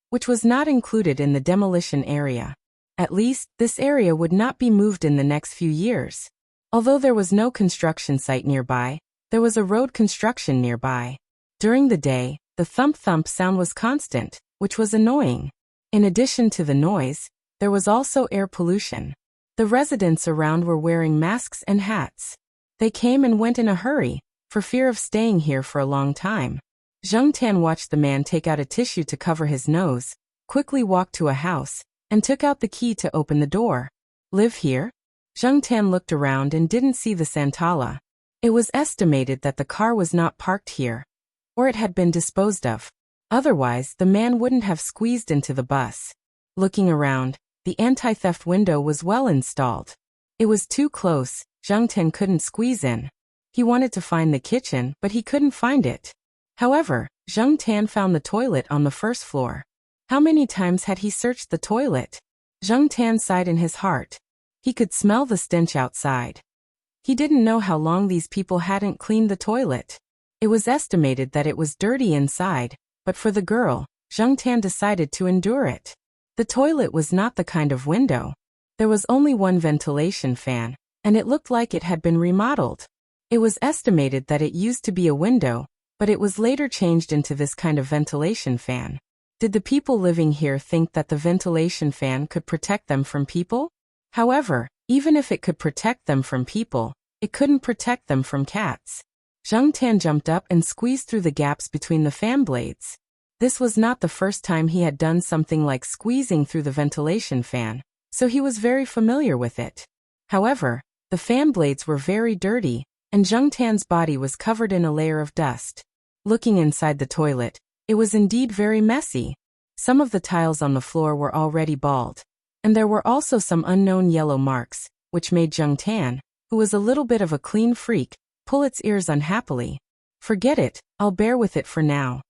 which was not included in the demolition area. At least, this area would not be moved in the next few years. Although there was no construction site nearby, there was a road construction nearby. During the day, the thump-thump sound was constant, which was annoying. In addition to the noise, there was also air pollution. The residents around were wearing masks and hats. They came and went in a hurry, for fear of staying here for a long time. Zheng Tan watched the man take out a tissue to cover his nose, quickly walked to a house, and took out the key to open the door. Live here? Zheng Tan looked around and didn't see the Santala. It was estimated that the car was not parked here, or it had been disposed of. Otherwise, the man wouldn't have squeezed into the bus. Looking around, the anti-theft window was well installed. It was too close, Zheng Tan couldn't squeeze in. He wanted to find the kitchen, but he couldn't find it. However, Zheng Tan found the toilet on the first floor. How many times had he searched the toilet? Zheng Tan sighed in his heart. He could smell the stench outside. He didn't know how long these people hadn't cleaned the toilet. It was estimated that it was dirty inside, but for the girl, Zheng Tan decided to endure it. The toilet was not the kind of window. There was only one ventilation fan, and it looked like it had been remodeled. It was estimated that it used to be a window, but it was later changed into this kind of ventilation fan. Did the people living here think that the ventilation fan could protect them from people? However, even if it could protect them from people, it couldn't protect them from cats. Zheng Tan jumped up and squeezed through the gaps between the fan blades. This was not the first time he had done something like squeezing through the ventilation fan, so he was very familiar with it. However, the fan blades were very dirty, and Zheng Tan's body was covered in a layer of dust. Looking inside the toilet, it was indeed very messy. Some of the tiles on the floor were already bald, and there were also some unknown yellow marks, which made Zheng Tan, who was a little bit of a clean freak, pull its ears unhappily. Forget it, I'll bear with it for now.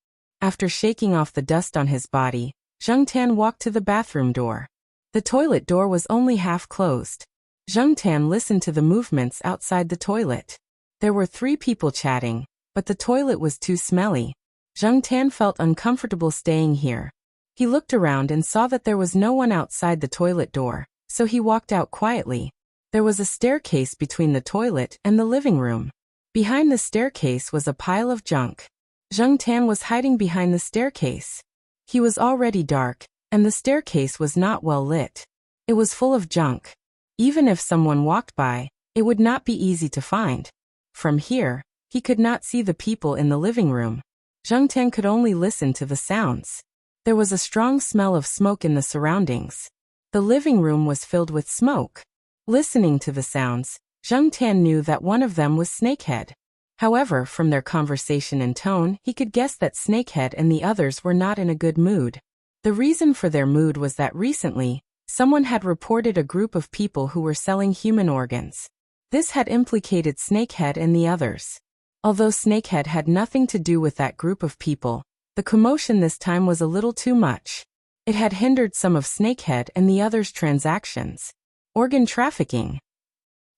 After shaking off the dust on his body, Zheng Tan walked to the bathroom door. The toilet door was only half closed. Zheng Tan listened to the movements outside the toilet. There were 3 people chatting, but the toilet was too smelly. Zheng Tan felt uncomfortable staying here. He looked around and saw that there was no one outside the toilet door, so he walked out quietly. There was a staircase between the toilet and the living room. Behind the staircase was a pile of junk. Zheng Tan was hiding behind the staircase. He was already dark, and the staircase was not well lit. It was full of junk. Even if someone walked by, it would not be easy to find. From here, he could not see the people in the living room. Zheng Tan could only listen to the sounds. There was a strong smell of smoke in the surroundings. The living room was filled with smoke. Listening to the sounds, Zheng Tan knew that one of them was Snakehead. However, from their conversation and tone, he could guess that Snakehead and the others were not in a good mood. The reason for their mood was that recently, someone had reported a group of people who were selling human organs. This had implicated Snakehead and the others. Although Snakehead had nothing to do with that group of people, the commotion this time was a little too much. It had hindered some of Snakehead and the others' transactions. Organ trafficking.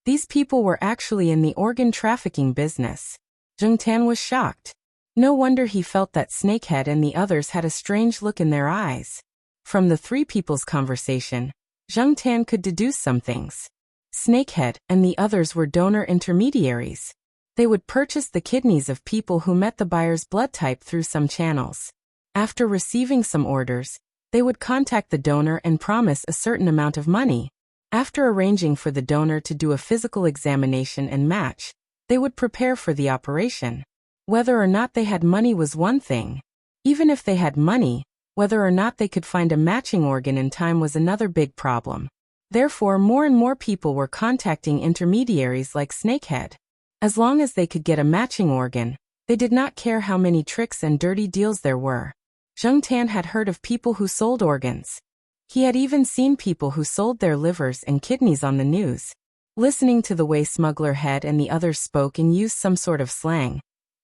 These people were actually in the organ trafficking business. Zheng Tan was shocked. No wonder he felt that Snakehead and the others had a strange look in their eyes. From the 3 people's conversation, Zheng Tan could deduce some things. Snakehead and the others were donor intermediaries. They would purchase the kidneys of people who met the buyer's blood type through some channels. After receiving some orders, they would contact the donor and promise a certain amount of money. After arranging for the donor to do a physical examination and match, They would prepare for the operation. Whether or not they had money was one thing. Even if they had money, whether or not they could find a matching organ in time was another big problem. Therefore, more and more people were contacting intermediaries like Snakehead. As long as they could get a matching organ, they did not care how many tricks and dirty deals there were. Zheng Tan had heard of people who sold organs. He had even seen people who sold their livers and kidneys on the news. Listening to the way Smuggler Head and the others spoke and used some sort of slang,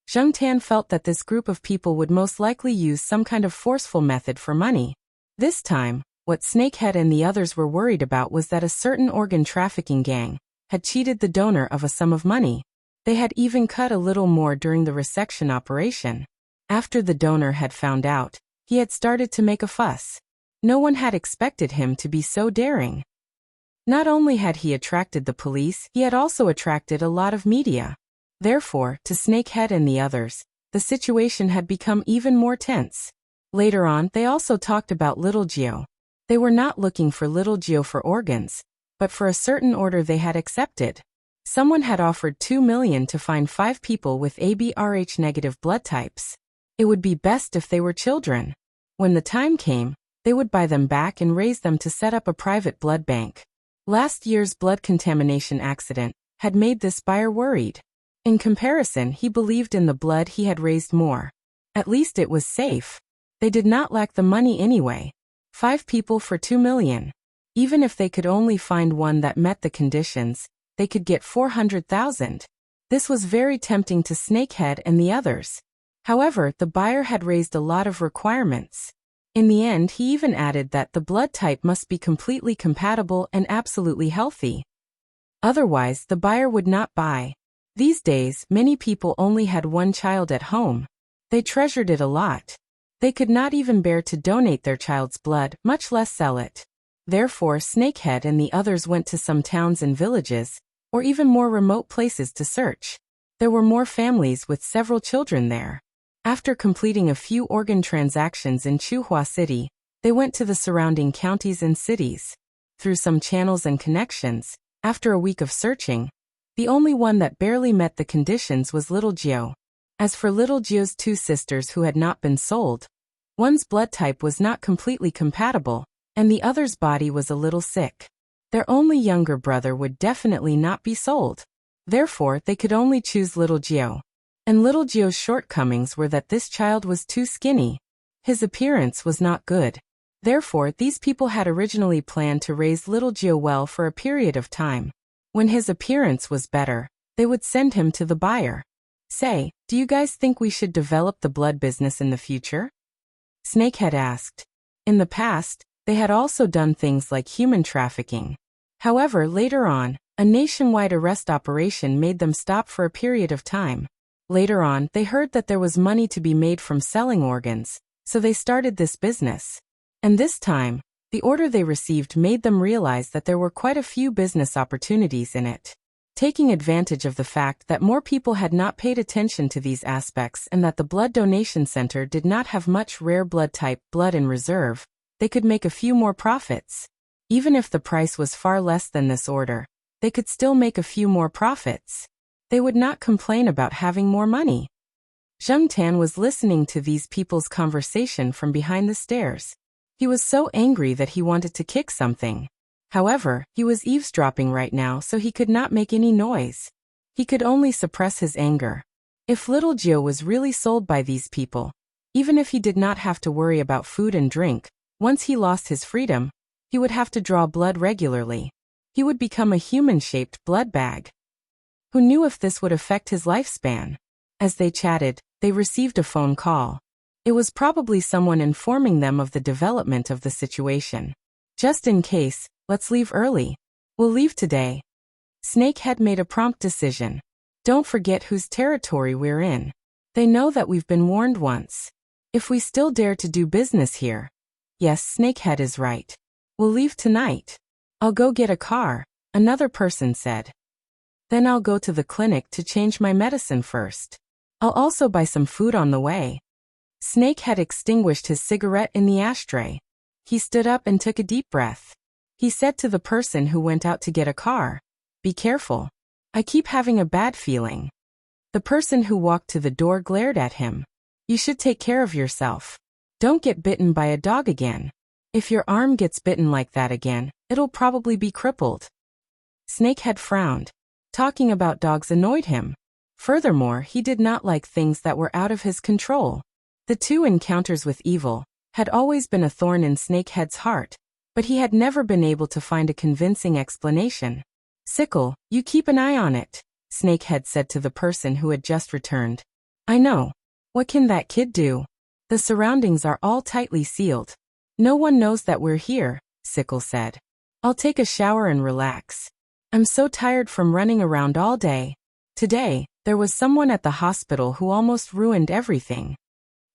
Zheng Tan felt that this group of people would most likely use some kind of forceful method for money. This time, what Snakehead and the others were worried about was that a certain organ trafficking gang had cheated the donor of a sum of money. They had even cut a little more during the resection operation. After the donor had found out, he had started to make a fuss. No one had expected him to be so daring. Not only had he attracted the police, he had also attracted a lot of media. Therefore, to Snakehead and the others, the situation had become even more tense. Later on, they also talked about Little Geo. They were not looking for Little Geo for organs, but for a certain order they had accepted. Someone had offered 2 million to find 5 people with ABRH negative blood types. It would be best if they were children. When the time came, they would buy them back and raise them to set up a private blood bank. Last year's blood contamination accident had made this buyer worried. In comparison, he believed in the blood he had raised more. At least it was safe. They did not lack the money anyway. 5 people for 2 million. Even if they could only find one that met the conditions, they could get 400,000. This was very tempting to Snakehead and the others. However, the buyer had raised a lot of requirements. In the end, he even added that the blood type must be completely compatible and absolutely healthy. Otherwise, the buyer would not buy. These days, many people only had one child at home. They treasured it a lot. They could not even bear to donate their child's blood, much less sell it. Therefore, Snakehead and the others went to some towns and villages, or even more remote places to search. There were more families with several children there. After completing a few organ transactions in Chuhua City, they went to the surrounding counties and cities. Through some channels and connections, after a week of searching, the only one that barely met the conditions was Little Geo. As for Little Geo's 2 sisters who had not been sold, one's blood type was not completely compatible, and the other's body was a little sick. Their only younger brother would definitely not be sold. Therefore, they could only choose Little Geo. And Little Geo's shortcomings were that this child was too skinny. His appearance was not good. Therefore, these people had originally planned to raise Little Geo well for a period of time. When his appearance was better, they would send him to the buyer. Say, do you guys think we should develop the blood business in the future? Snakehead asked. In the past, they had also done things like human trafficking. However, later on, a nationwide arrest operation made them stop for a period of time. Later on, they heard that there was money to be made from selling organs, so they started this business. And this time, the order they received made them realize that there were quite a few business opportunities in it. Taking advantage of the fact that more people had not paid attention to these aspects and that the blood donation center did not have much rare blood type blood in reserve, they could make a few more profits. Even if the price was far less than this order, they could still make a few more profits. They would not complain about having more money. Zheng Tan was listening to these people's conversation from behind the stairs. He was so angry that he wanted to kick something. However, he was eavesdropping right now, so he could not make any noise. He could only suppress his anger. If Little Geo was really sold by these people, even if he did not have to worry about food and drink, once he lost his freedom, he would have to draw blood regularly. He would become a human-shaped blood bag. Who knew if this would affect his lifespan? As they chatted, they received a phone call. It was probably someone informing them of the development of the situation. Just in case, let's leave early. We'll leave today. Snakehead made a prompt decision. Don't forget whose territory we're in. They know that we've been warned once. If we still dare to do business here. Yes, Snakehead is right. We'll leave tonight. I'll go get a car, another person said. Then I'll go to the clinic to change my medicine first. I'll also buy some food on the way. Snakehead extinguished his cigarette in the ashtray. He stood up and took a deep breath. He said to the person who went out to get a car, "Be careful. I keep having a bad feeling." The person who walked to the door glared at him. You should take care of yourself. Don't get bitten by a dog again. If your arm gets bitten like that again, it'll probably be crippled. Snakehead frowned. Talking about dogs annoyed him. Furthermore, he did not like things that were out of his control. The two encounters with evil had always been a thorn in Snakehead's heart, but he had never been able to find a convincing explanation. Sickle, you keep an eye on it, Snakehead said to the person who had just returned. I know. What can that kid do? The surroundings are all tightly sealed. No one knows that we're here, Sickle said. I'll take a shower and relax. I'm so tired from running around all day. Today, there was someone at the hospital who almost ruined everything.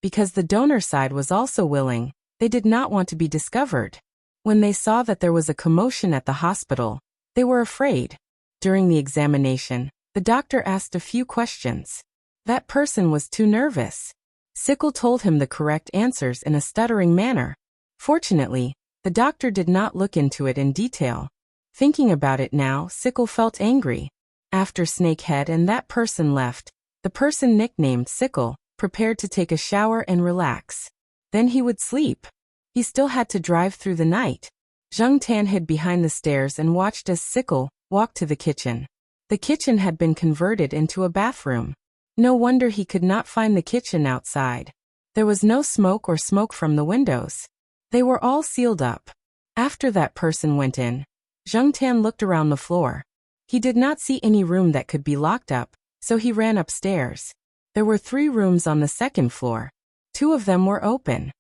Because the donor side was also willing, they did not want to be discovered. When they saw that there was a commotion at the hospital, they were afraid. During the examination, the doctor asked a few questions. That person was too nervous. Sickle told him the correct answers in a stuttering manner. Fortunately, the doctor did not look into it in detail. Thinking about it now, Sickle felt angry. After Snakehead and that person left, the person nicknamed Sickle prepared to take a shower and relax. Then he would sleep. He still had to drive through the night. Zheng Tan hid behind the stairs and watched as Sickle walked to the kitchen. The kitchen had been converted into a bathroom. No wonder he could not find the kitchen outside. There was no smoke or smoke from the windows. They were all sealed up. After that person went in, Zheng Tan looked around the floor. He did not see any room that could be locked up, so he ran upstairs. There were 3 rooms on the second floor. 2 of them were open.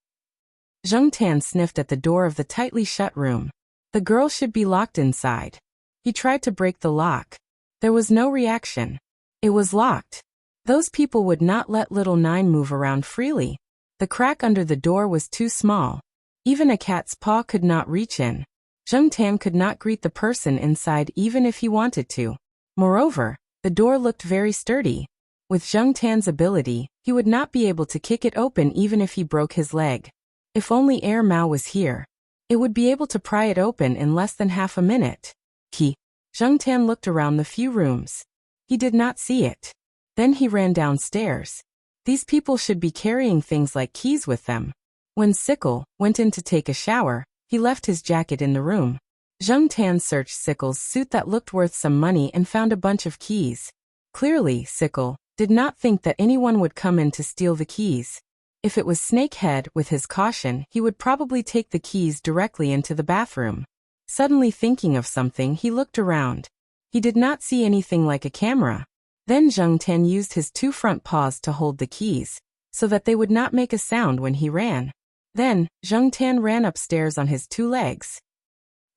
Zheng Tan sniffed at the door of the tightly shut room. The girl should be locked inside. He tried to break the lock. There was no reaction. It was locked. Those people would not let little Nine move around freely. The crack under the door was too small. Even a cat's paw could not reach in. Zheng Tan could not greet the person inside even if he wanted to. Moreover, the door looked very sturdy. With Zheng Tan's ability, he would not be able to kick it open even if he broke his leg. If only Air Mao was here. It would be able to pry it open in less than half a minute. Zheng Tan looked around the few rooms. He did not see it. Then he ran downstairs. These people should be carrying things like keys with them. When Sickle went in to take a shower, he left his jacket in the room. Zheng Tan searched Sickle's suit that looked worth some money and found a bunch of keys. Clearly, Sickle did not think that anyone would come in to steal the keys. If it was Snakehead, with his caution, he would probably take the keys directly into the bathroom. Suddenly thinking of something, he looked around. He did not see anything like a camera. Then Zheng Tan used his 2 front paws to hold the keys, so that they would not make a sound when he ran. Then, Zheng Tan ran upstairs on his 2 legs.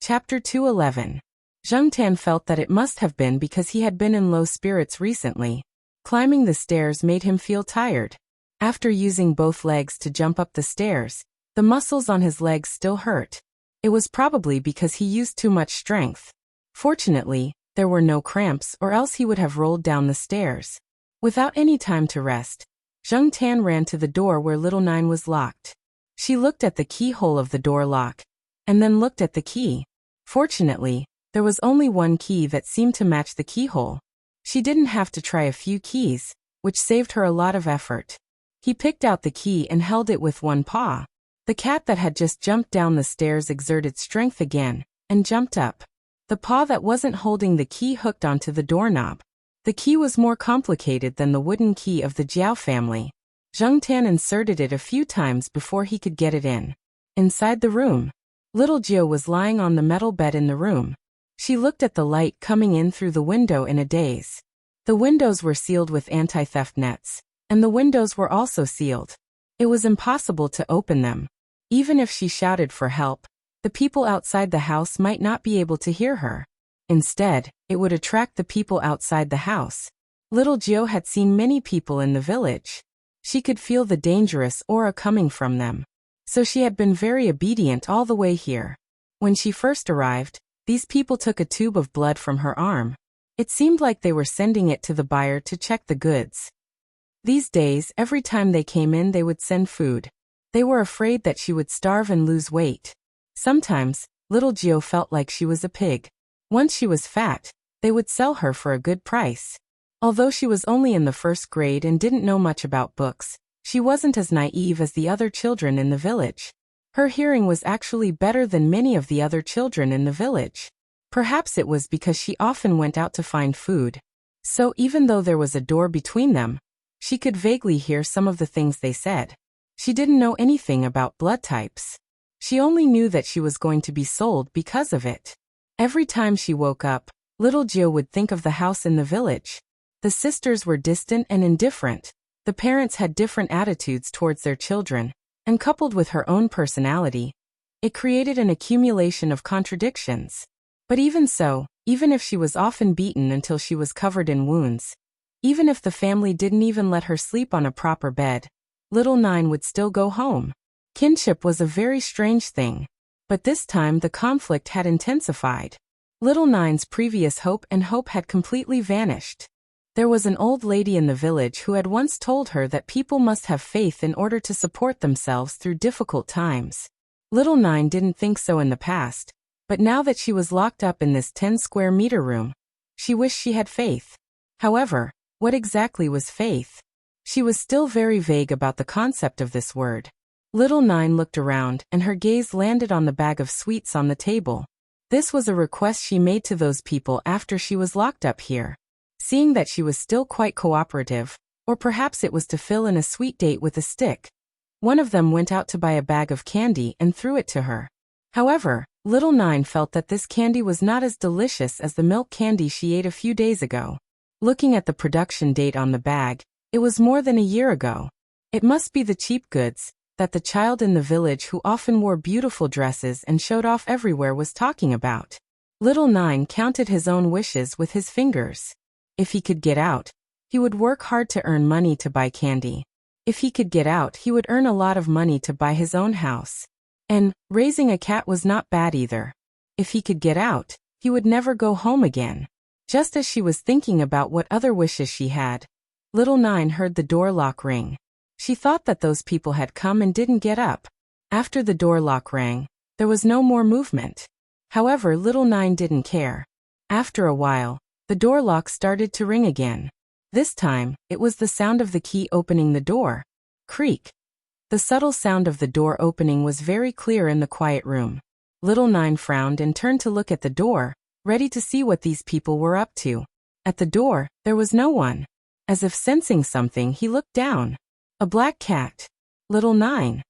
Chapter 211. Zheng Tan felt that it must have been because he had been in low spirits recently. Climbing the stairs made him feel tired. After using both legs to jump up the stairs, the muscles on his legs still hurt. It was probably because he used too much strength. Fortunately, there were no cramps or else he would have rolled down the stairs. Without any time to rest, Zheng Tan ran to the door where little Nine was locked. She looked at the keyhole of the door lock, and then looked at the key. Fortunately, there was only one key that seemed to match the keyhole. She didn't have to try a few keys, which saved her a lot of effort. He picked out the key and held it with one paw. The cat that had just jumped down the stairs exerted strength again, and jumped up. The paw that wasn't holding the key hooked onto the doorknob. The key was more complicated than the wooden key of the Jiao family. Zheng Tan inserted it a few times before he could get it in. Inside the room, little Jiao was lying on the metal bed in the room. She looked at the light coming in through the window in a daze. The windows were sealed with anti-theft nets, and the windows were also sealed. It was impossible to open them. Even if she shouted for help, the people outside the house might not be able to hear her. Instead, it would attract the people outside the house. Little Jiao had seen many people in the village. She could feel the dangerous aura coming from them. So she had been very obedient all the way here. When she first arrived, these people took a tube of blood from her arm. It seemed like they were sending it to the buyer to check the goods. These days, every time they came in, they would send food. They were afraid that she would starve and lose weight. Sometimes, little Jiao felt like she was a pig. Once she was fat, they would sell her for a good price. Although she was only in the first grade and didn't know much about books, she wasn't as naive as the other children in the village. Her hearing was actually better than many of the other children in the village. Perhaps it was because she often went out to find food. So even though there was a door between them, she could vaguely hear some of the things they said. She didn't know anything about blood types. She only knew that she was going to be sold because of it. Every time she woke up, little Jill would think of the house in the village. The sisters were distant and indifferent. The parents had different attitudes towards their children, and coupled with her own personality, it created an accumulation of contradictions. But even so, even if she was often beaten until she was covered in wounds, even if the family didn't even let her sleep on a proper bed, little Nine would still go home. Kinship was a very strange thing. But this time the conflict had intensified. Little Nine's previous hope had completely vanished. There was an old lady in the village who had once told her that people must have faith in order to support themselves through difficult times. Little Nine didn't think so in the past, but now that she was locked up in this 10-square-meter room, she wished she had faith. However, what exactly was faith? She was still very vague about the concept of this word. Little Nine looked around and her gaze landed on the bag of sweets on the table. This was a request she made to those people after she was locked up here. Seeing that she was still quite cooperative, or perhaps it was to fill in a sweet date with a stick, one of them went out to buy a bag of candy and threw it to her. However, little Nine felt that this candy was not as delicious as the milk candy she ate a few days ago. Looking at the production date on the bag, it was more than a year ago. It must be the cheap goods that the child in the village who often wore beautiful dresses and showed off everywhere was talking about. Little Nine counted his own wishes with his fingers. If he could get out, he would work hard to earn money to buy candy. If he could get out, he would earn a lot of money to buy his own house. And raising a cat was not bad either. If he could get out, he would never go home again. Just as she was thinking about what other wishes she had, little Nine heard the door lock ring. She thought that those people had come and didn't get up. After the door lock rang, there was no more movement. However, little Nine didn't care. After a while, the door lock started to ring again. This time, it was the sound of the key opening the door. Creak. The subtle sound of the door opening was very clear in the quiet room. Little Nine frowned and turned to look at the door, ready to see what these people were up to. At the door, there was no one. As if sensing something, he looked down. A black cat. Little Nine.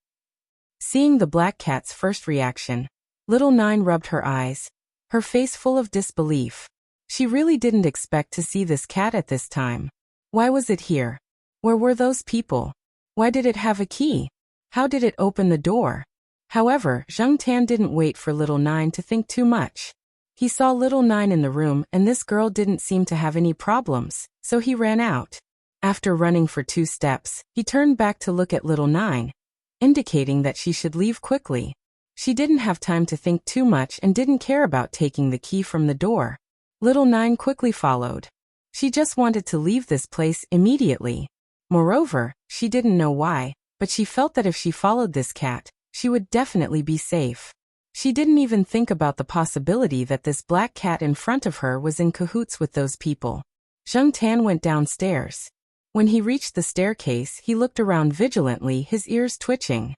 Seeing the black cat's first reaction, little Nine rubbed her eyes, her face full of disbelief. She really didn't expect to see this cat at this time. Why was it here? Where were those people? Why did it have a key? How did it open the door? However, Zheng Tan didn't wait for little Nine to think too much. He saw little Nine in the room and this girl didn't seem to have any problems, so he ran out. After running for 2 steps, he turned back to look at little Nine, indicating that she should leave quickly. She didn't have time to think too much and didn't care about taking the key from the door. Little Nine quickly followed. She just wanted to leave this place immediately. Moreover, she didn't know why, but she felt that if she followed this cat, she would definitely be safe. She didn't even think about the possibility that this black cat in front of her was in cahoots with those people. Zheng Tan went downstairs. When he reached the staircase, he looked around vigilantly, his ears twitching.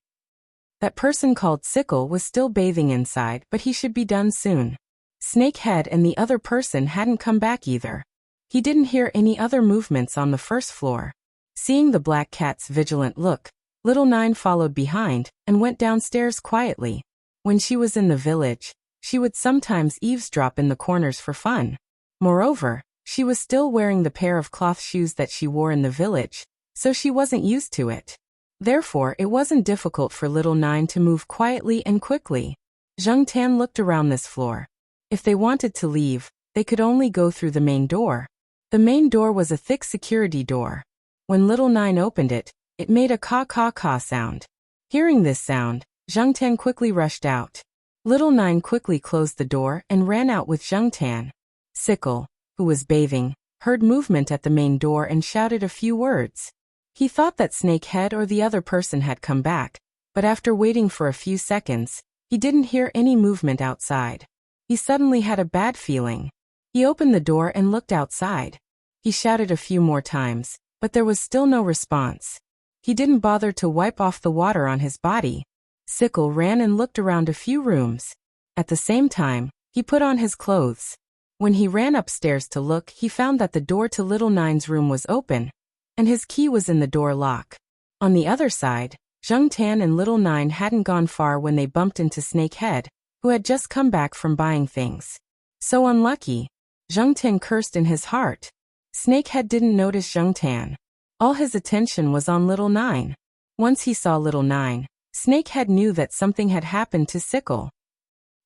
That person called Sickle was still bathing inside, but he should be done soon. Snakehead and the other person hadn't come back either. He didn't hear any other movements on the first floor. Seeing the black cat's vigilant look, little Nine followed behind and went downstairs quietly. When she was in the village, she would sometimes eavesdrop in the corners for fun. Moreover, she was still wearing the pair of cloth shoes that she wore in the village, so she wasn't used to it. Therefore, it wasn't difficult for little Nine to move quietly and quickly. Zheng Tan looked around this floor. If they wanted to leave, they could only go through the main door. The main door was a thick security door. When little Nine opened it, it made a caw-caw-caw sound. Hearing this sound, Zheng Tan quickly rushed out. Little Nine quickly closed the door and ran out with Zheng Tan. Sickle, who was bathing, heard movement at the main door and shouted a few words. He thought that Snakehead or the other person had come back, but after waiting for a few seconds, he didn't hear any movement outside. He suddenly had a bad feeling. He opened the door and looked outside. He shouted a few more times, but there was still no response. He didn't bother to wipe off the water on his body. Sickle ran and looked around a few rooms. At the same time, he put on his clothes. When he ran upstairs to look, he found that the door to Little Nine's room was open, and his key was in the door lock. On the other side, Zheng Tan and Little Nine hadn't gone far when they bumped into Snakehead, who had just come back from buying things. So unlucky. Zheng Tan cursed in his heart. Snakehead didn't notice Zheng Tan. All his attention was on Little Nine. Once he saw Little Nine, Snakehead knew that something had happened to Sickle.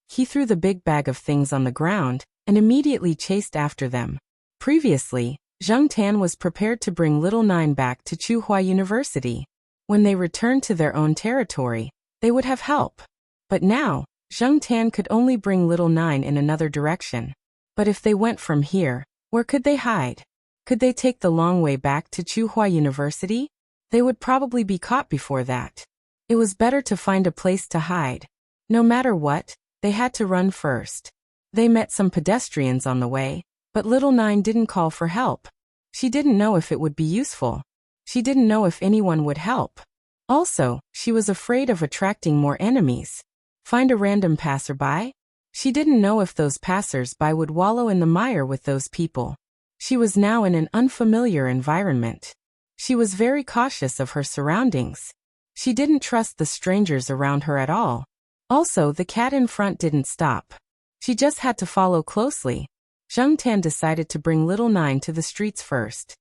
He threw the big bag of things on the ground and immediately chased after them. Previously, Zheng Tan was prepared to bring Little Nine back to Chuhua University. When they returned to their own territory, they would have help. But now, Zheng Tan could only bring Little Nine in another direction. But if they went from here, where could they hide? Could they take the long way back to Chuhua University? They would probably be caught before that. It was better to find a place to hide. No matter what, they had to run first. They met some pedestrians on the way, but Little Nine didn't call for help. She didn't know if it would be useful. She didn't know if anyone would help. Also, she was afraid of attracting more enemies. Find a random passerby? She didn't know if those passers-by would wallow in the mire with those people. She was now in an unfamiliar environment. She was very cautious of her surroundings. She didn't trust the strangers around her at all. Also, the cat in front didn't stop. She just had to follow closely. Zheng Tan decided to bring Little Nine to the streets first.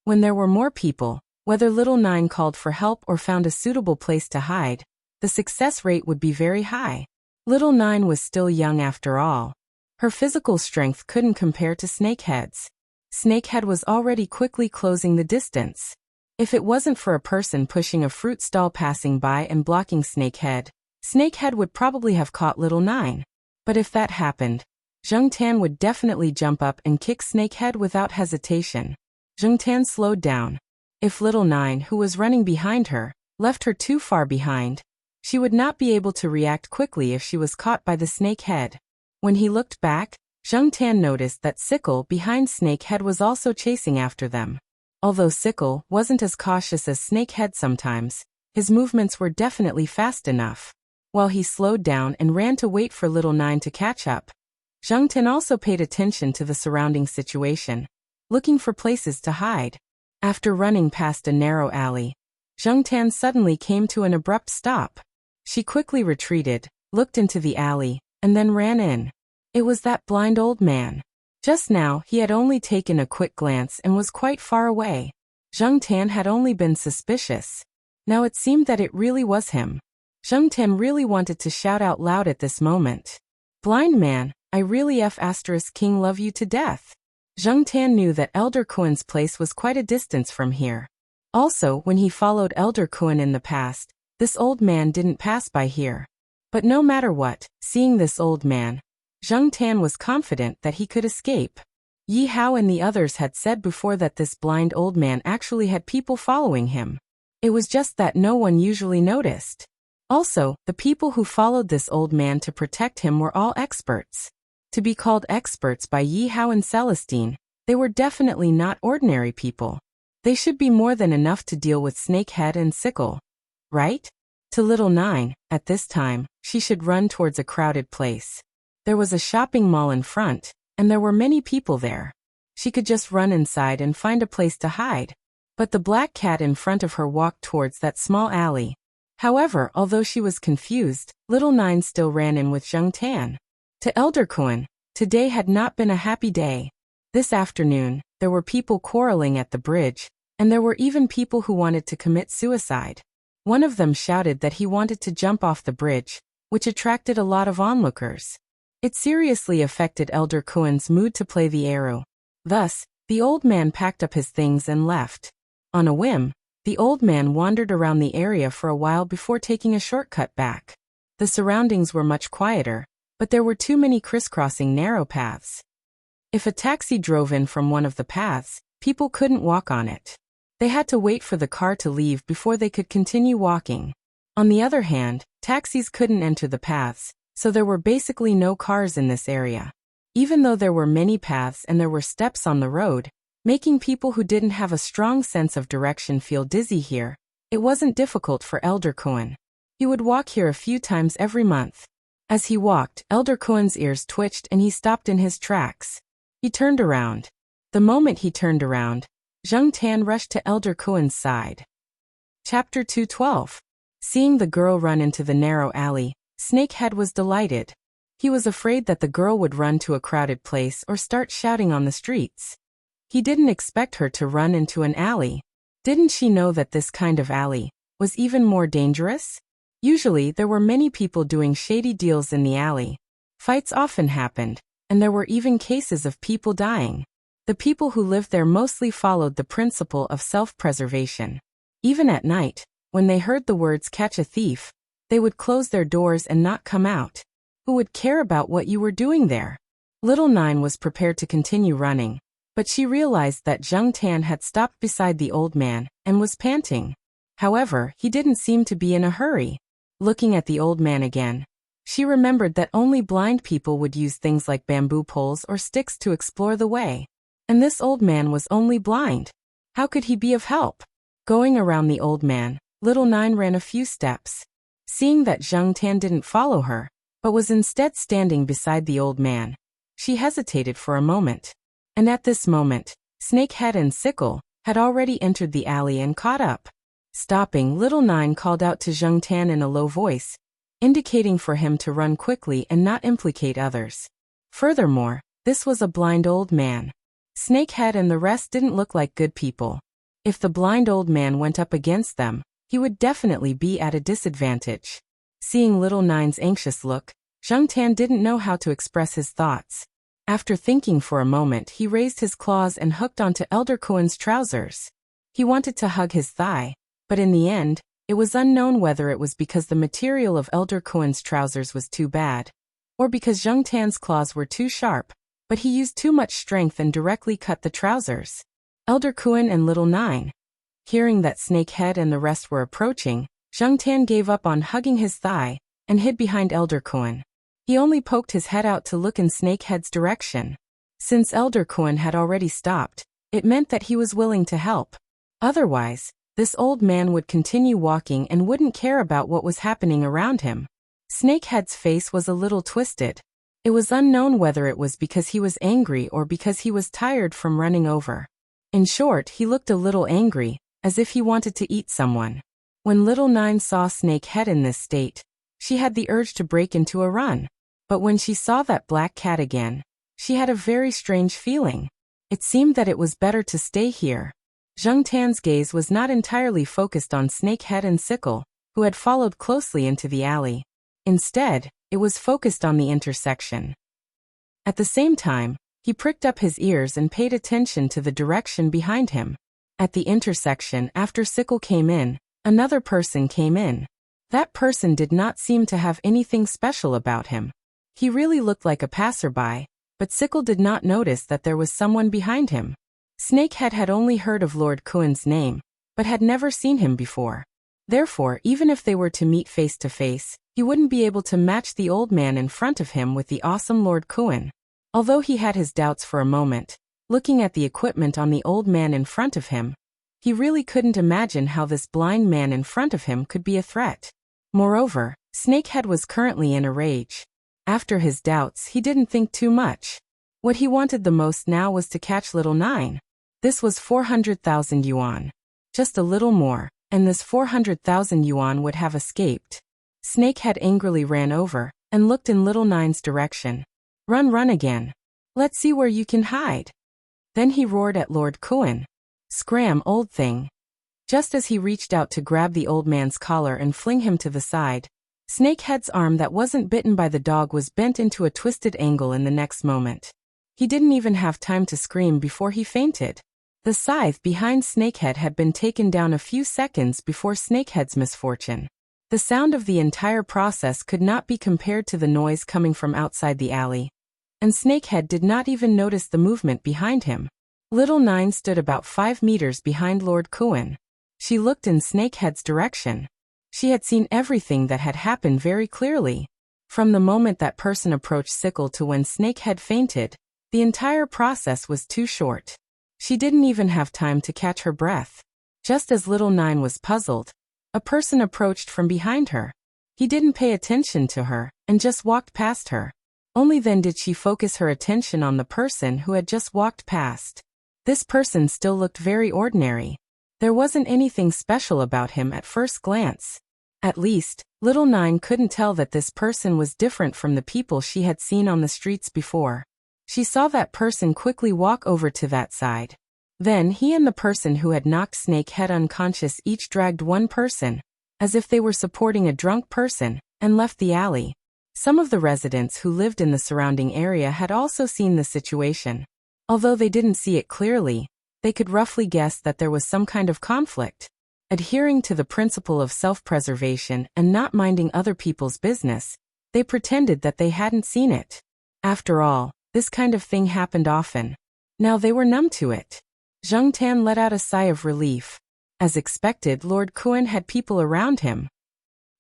When there were more people, whether Little Nine called for help or found a suitable place to hide, the success rate would be very high. Little Nine was still young after all. Her physical strength couldn't compare to Snakehead's. Snakehead was already quickly closing the distance. If it wasn't for a person pushing a fruit stall passing by and blocking Snakehead, Snakehead would probably have caught Little Nine. But if that happened, Zheng Tan would definitely jump up and kick Snakehead without hesitation. Zheng Tan slowed down. If Little Nine, who was running behind her, left her too far behind, she would not be able to react quickly if she was caught by the Snakehead. When he looked back, Zheng Tan noticed that Sickle behind Snakehead was also chasing after them. Although Sickle wasn't as cautious as Snakehead sometimes, his movements were definitely fast enough. While he slowed down and ran to wait for Little Nine to catch up, Zheng Tan also paid attention to the surrounding situation, looking for places to hide. After running past a narrow alley, Zheng Tan suddenly came to an abrupt stop. She quickly retreated, looked into the alley, and then ran in. It was that blind old man. Just now, he had only taken a quick glance and was quite far away. Zheng Tan had only been suspicious. Now it seemed that it really was him. Zheng Tan really wanted to shout out loud at this moment. Blind man, I really *King love you to death. Zheng Tan knew that Elder Kuen's place was quite a distance from here. Also, when he followed Elder Kuen in the past, this old man didn't pass by here. But no matter what, seeing this old man, Zheng Tan was confident that he could escape. Yi Hao and the others had said before that this blind old man actually had people following him. It was just that no one usually noticed. Also, the people who followed this old man to protect him were all experts. To be called experts by Yi Hao and Celestine, they were definitely not ordinary people. They should be more than enough to deal with Snakehead and Sickle. Right? To Little Nine, at this time, she should run towards a crowded place. There was a shopping mall in front, and there were many people there. She could just run inside and find a place to hide. But the black cat in front of her walked towards that small alley. However, although she was confused, Little Nine still ran in with Zheng Tan. To Elder Kuen, today had not been a happy day. This afternoon, there were people quarreling at the bridge, and there were even people who wanted to commit suicide. One of them shouted that he wanted to jump off the bridge, which attracted a lot of onlookers. It seriously affected Elder Kuen's mood to play the arrow. Thus, the old man packed up his things and left. On a whim, the old man wandered around the area for a while before taking a shortcut back. The surroundings were much quieter, but there were too many crisscrossing narrow paths. If a taxi drove in from one of the paths, people couldn't walk on it. They had to wait for the car to leave before they could continue walking. On the other hand, taxis couldn't enter the paths, so there were basically no cars in this area. Even though there were many paths and there were steps on the road, making people who didn't have a strong sense of direction feel dizzy here. It wasn't difficult for Elder Cohen. He would walk here a few times every month. As he walked, Elder Cohen's ears twitched and he stopped in his tracks. He turned around. The moment he turned around, Zheng Tan rushed to Elder Cohen's side. Chapter 212. Seeing the girl run into the narrow alley, Snakehead was delighted. He was afraid that the girl would run to a crowded place or start shouting on the streets. He didn't expect her to run into an alley. Didn't she know that this kind of alley was even more dangerous? Usually there were many people doing shady deals in the alley. Fights often happened, and there were even cases of people dying. The people who lived there mostly followed the principle of self-preservation. Even at night, when they heard the words "catch a thief," they would close their doors and not come out. Who would care about what you were doing there? Little Nine was prepared to continue running, but she realized that Zheng Tan had stopped beside the old man and was panting. However, he didn't seem to be in a hurry. Looking at the old man again, she remembered that only blind people would use things like bamboo poles or sticks to explore the way. And this old man was only blind. How could he be of help? Going around the old man, Little Nine ran a few steps. Seeing that Zheng Tan didn't follow her, but was instead standing beside the old man, she hesitated for a moment. And at this moment, Snakehead and Sickle had already entered the alley and caught up. Stopping, Little Nine called out to Zheng Tan in a low voice, indicating for him to run quickly and not implicate others. Furthermore, this was a blind old man. Snakehead and the rest didn't look like good people. If the blind old man went up against them, he would definitely be at a disadvantage. Seeing Little Nine's anxious look, Zheng Tan didn't know how to express his thoughts. After thinking for a moment, he raised his claws and hooked onto Elder Cohen's trousers. He wanted to hug his thigh, but in the end, it was unknown whether it was because the material of Elder Cohen's trousers was too bad, or because Zheng Tan's claws were too sharp, but he used too much strength and directly cut the trousers. Elder Cohen and Little Nine. Hearing that Snakehead and the rest were approaching, Zheng Tan gave up on hugging his thigh and hid behind Elder Cohen. He only poked his head out to look in Snakehead's direction. Since Elder Cohen had already stopped, it meant that he was willing to help. Otherwise, this old man would continue walking and wouldn't care about what was happening around him. Snakehead's face was a little twisted. It was unknown whether it was because he was angry or because he was tired from running over. In short, he looked a little angry, as if he wanted to eat someone. When Little Nine saw Snakehead in this state, she had the urge to break into a run. But when she saw that black cat again, she had a very strange feeling. It seemed that it was better to stay here. Zheng Tan's gaze was not entirely focused on Snakehead and Sickle, who had followed closely into the alley. Instead, it was focused on the intersection. At the same time, he pricked up his ears and paid attention to the direction behind him. At the intersection, after Sickle came in, another person came in. That person did not seem to have anything special about him. He really looked like a passerby, but Sickle did not notice that there was someone behind him. Snakehead had only heard of Lord Cohen's name, but had never seen him before. Therefore, even if they were to meet face to face, he wouldn't be able to match the old man in front of him with the awesome Lord Cohen. Although he had his doubts for a moment, looking at the equipment on the old man in front of him, he really couldn't imagine how this blind man in front of him could be a threat. Moreover, Snakehead was currently in a rage. After his doubts, he didn't think too much. What he wanted the most now was to catch Little Nine. This was 400,000 yuan. Just a little more, and this 400,000 yuan would have escaped. Snakehead angrily ran over and looked in Little Nine's direction. Run again. Let's see where you can hide. Then he roared at Lord Cohen. Scram, old thing. Just as he reached out to grab the old man's collar and fling him to the side, Snakehead's arm that wasn't bitten by the dog was bent into a twisted angle in the next moment. He didn't even have time to scream before he fainted. The scythe behind Snakehead had been taken down a few seconds before Snakehead's misfortune. The sound of the entire process could not be compared to the noise coming from outside the alley. And Snakehead did not even notice the movement behind him. Little Nine stood about 5 meters behind Lord Cohen. She looked in Snakehead's direction. She had seen everything that had happened very clearly. From the moment that person approached Sickle to when Snakehead fainted, the entire process was too short. She didn't even have time to catch her breath. Just as little Nine was puzzled, a person approached from behind her. He didn't pay attention to her, and just walked past her. Only then did she focus her attention on the person who had just walked past. This person still looked very ordinary. There wasn't anything special about him at first glance. At least, little Nine couldn't tell that this person was different from the people she had seen on the streets before. She saw that person quickly walk over to that side. Then he and the person who had knocked Snakehead unconscious each dragged one person, as if they were supporting a drunk person, and left the alley. Some of the residents who lived in the surrounding area had also seen the situation. Although they didn't see it clearly, they could roughly guess that there was some kind of conflict. Adhering to the principle of self-preservation and not minding other people's business, they pretended that they hadn't seen it. After all, this kind of thing happened often. Now they were numb to it. Zhang Tan let out a sigh of relief. As expected, Lord Kuan had people around him.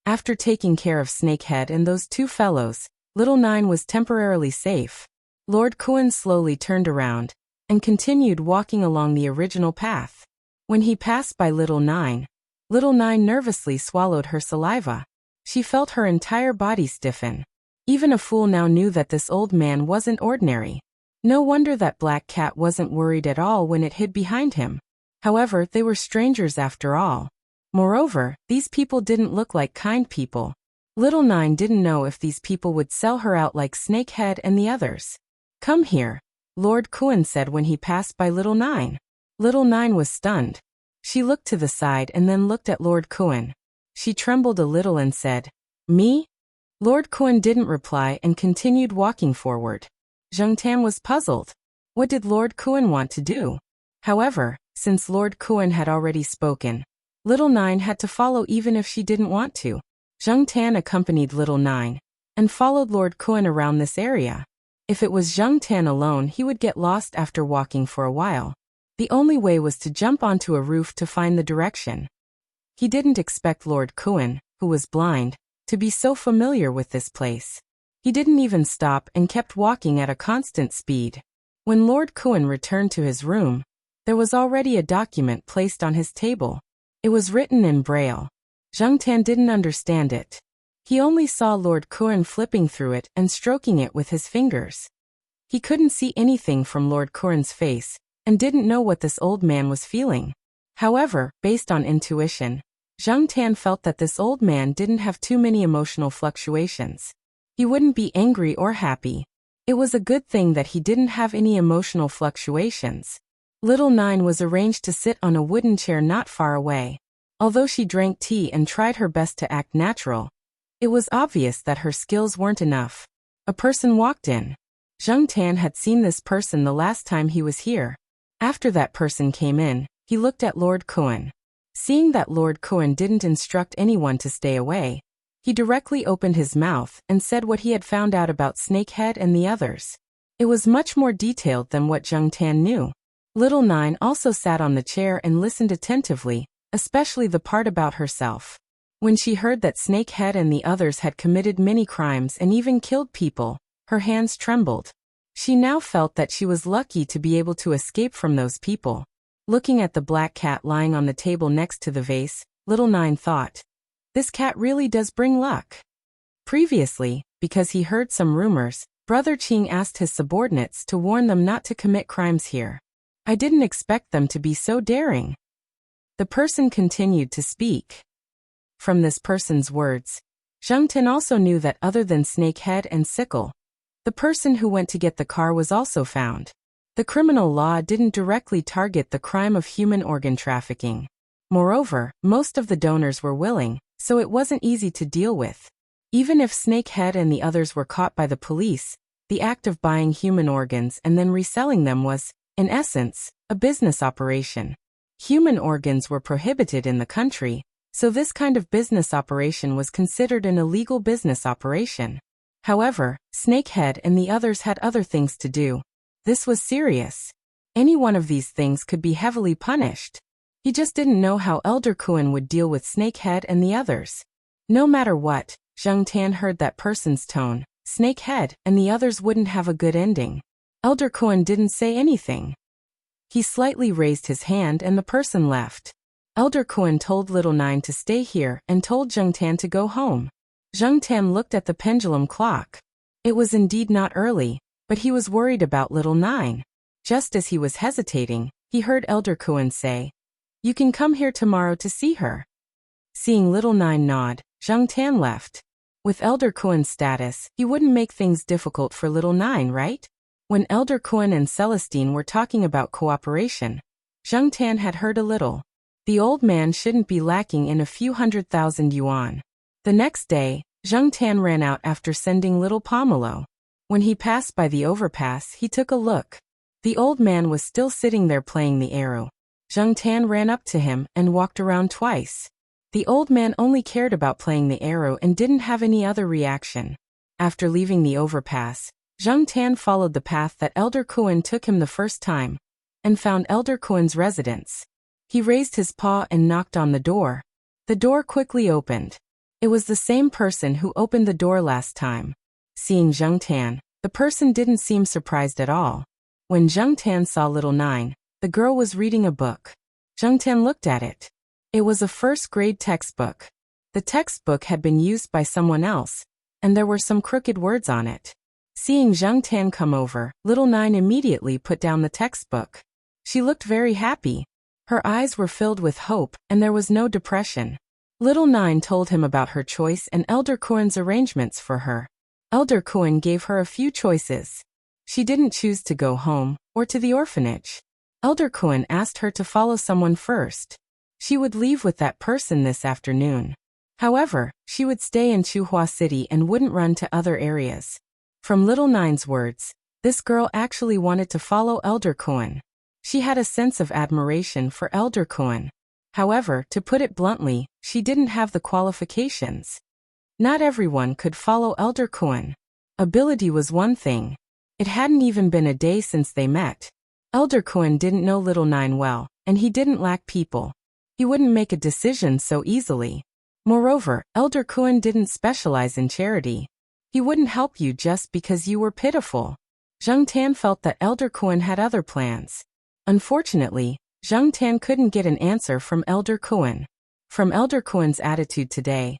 After taking care of Snakehead and those two fellows, little Nine was temporarily safe. Lord Kuan slowly turned around and continued walking along the original path. When he passed by little Nine nervously swallowed her saliva. She felt her entire body stiffen. Even a fool now knew that this old man wasn't ordinary. No wonder that black cat wasn't worried at all when it hid behind him. However, they were strangers after all. Moreover, these people didn't look like kind people. Little Nine didn't know if these people would sell her out like Snakehead and the others. "Come here," Lord Kuan said when he passed by little Nine. Little Nine was stunned. She looked to the side and then looked at Lord Kuan. She trembled a little and said, "Me?" Lord Kuan didn't reply and continued walking forward. Zhang Tan was puzzled. What did Lord Kuan want to do? However, since Lord Kuan had already spoken, little Nine had to follow even if she didn't want to. Zhang Tan accompanied little Nine and followed Lord Kuan around this area. If it was Zhang Tan alone, he would get lost after walking for a while. The only way was to jump onto a roof to find the direction. He didn't expect Lord Kuan, who was blind, to be so familiar with this place. He didn't even stop and kept walking at a constant speed. When Lord Kuan returned to his room, there was already a document placed on his table. It was written in Braille. Zhang Tan didn't understand it. He only saw Lord Kuan flipping through it and stroking it with his fingers. He couldn't see anything from Lord Kuan's face, and didn't know what this old man was feeling. However, based on intuition, Zhang Tan felt that this old man didn't have too many emotional fluctuations. He wouldn't be angry or happy. It was a good thing that he didn't have any emotional fluctuations. Little Nine was arranged to sit on a wooden chair not far away. Although she drank tea and tried her best to act natural, it was obvious that her skills weren't enough. A person walked in. Zhang Tan had seen this person the last time he was here. After that person came in, he looked at Lord Kuan. Seeing that Lord Kuan didn't instruct anyone to stay away, he directly opened his mouth and said what he had found out about Snakehead and the others. It was much more detailed than what Zhang Tan knew. Little Nine also sat on the chair and listened attentively, especially the part about herself. When she heard that Snakehead and the others had committed many crimes and even killed people, her hands trembled. She now felt that she was lucky to be able to escape from those people. Looking at the black cat lying on the table next to the vase, little Nine thought, "This cat really does bring luck." Previously, because he heard some rumors, Brother Qing asked his subordinates to warn them not to commit crimes here. "I didn't expect them to be so daring." The person continued to speak. From this person's words, Zhang Tan also knew that other than Snakehead and Sickle, the person who went to get the car was also found. The criminal law didn't directly target the crime of human organ trafficking. Moreover, most of the donors were willing, so it wasn't easy to deal with. Even if Snakehead and the others were caught by the police, the act of buying human organs and then reselling them was, in essence, a business operation. Human organs were prohibited in the country, so this kind of business operation was considered an illegal business operation. However, Snakehead and the others had other things to do. This was serious. Any one of these things could be heavily punished. He just didn't know how Elder Kuan would deal with Snakehead and the others. No matter what, Zhang Tan heard that person's tone. Snakehead and the others wouldn't have a good ending. Elder Kuan didn't say anything. He slightly raised his hand and the person left. Elder Kun told Little Nine to stay here and told Zheng Tan to go home. Zheng Tan looked at the pendulum clock. It was indeed not early, but he was worried about Little Nine. Just as he was hesitating, he heard Elder Kun say, "You can come here tomorrow to see her." Seeing Little Nine nod, Zheng Tan left. With Elder Kuen's status, he wouldn't make things difficult for Little Nine, right? When Elder Kuen and Celestine were talking about cooperation, Zheng Tan had heard a little. The old man shouldn't be lacking in a few 100,000 yuan. The next day, Zheng Tan ran out after sending little Pomelo. When he passed by the overpass, he took a look. The old man was still sitting there playing the arrow. Zheng Tan ran up to him and walked around twice. The old man only cared about playing the arrow and didn't have any other reaction. After leaving the overpass, Zheng Tan followed the path that Elder Kuen took him the first time, and found Elder Kuen's residence. He raised his paw and knocked on the door. The door quickly opened. It was the same person who opened the door last time. Seeing Zheng Tan, the person didn't seem surprised at all. When Zheng Tan saw Little Nine, the girl was reading a book. Zheng Tan looked at it. It was a first-grade textbook. The textbook had been used by someone else, and there were some crooked words on it. Seeing Zheng Tan come over, Little Nine immediately put down the textbook. She looked very happy. Her eyes were filled with hope, and there was no depression. Little Nine told him about her choice and Elder Kuen's arrangements for her. Elder Kuen gave her a few choices. She didn't choose to go home, or to the orphanage. Elder Kuen asked her to follow someone first. She would leave with that person this afternoon. However, she would stay in Chuhua City and wouldn't run to other areas. From Little Nine's words, this girl actually wanted to follow Elder Kuen. She had a sense of admiration for Elder Kuen. However, to put it bluntly, she didn't have the qualifications. Not everyone could follow Elder Kuen. Ability was one thing. It hadn't even been a day since they met. Elder Kuen didn't know Little Nine well, and he didn't lack people. He wouldn't make a decision so easily. Moreover, Elder Kuen didn't specialize in charity. He wouldn't help you just because you were pitiful. Zheng Tan felt that Elder Kuen had other plans. Unfortunately, Zheng Tan couldn't get an answer from Elder Kuen. From Elder Kuen's attitude today,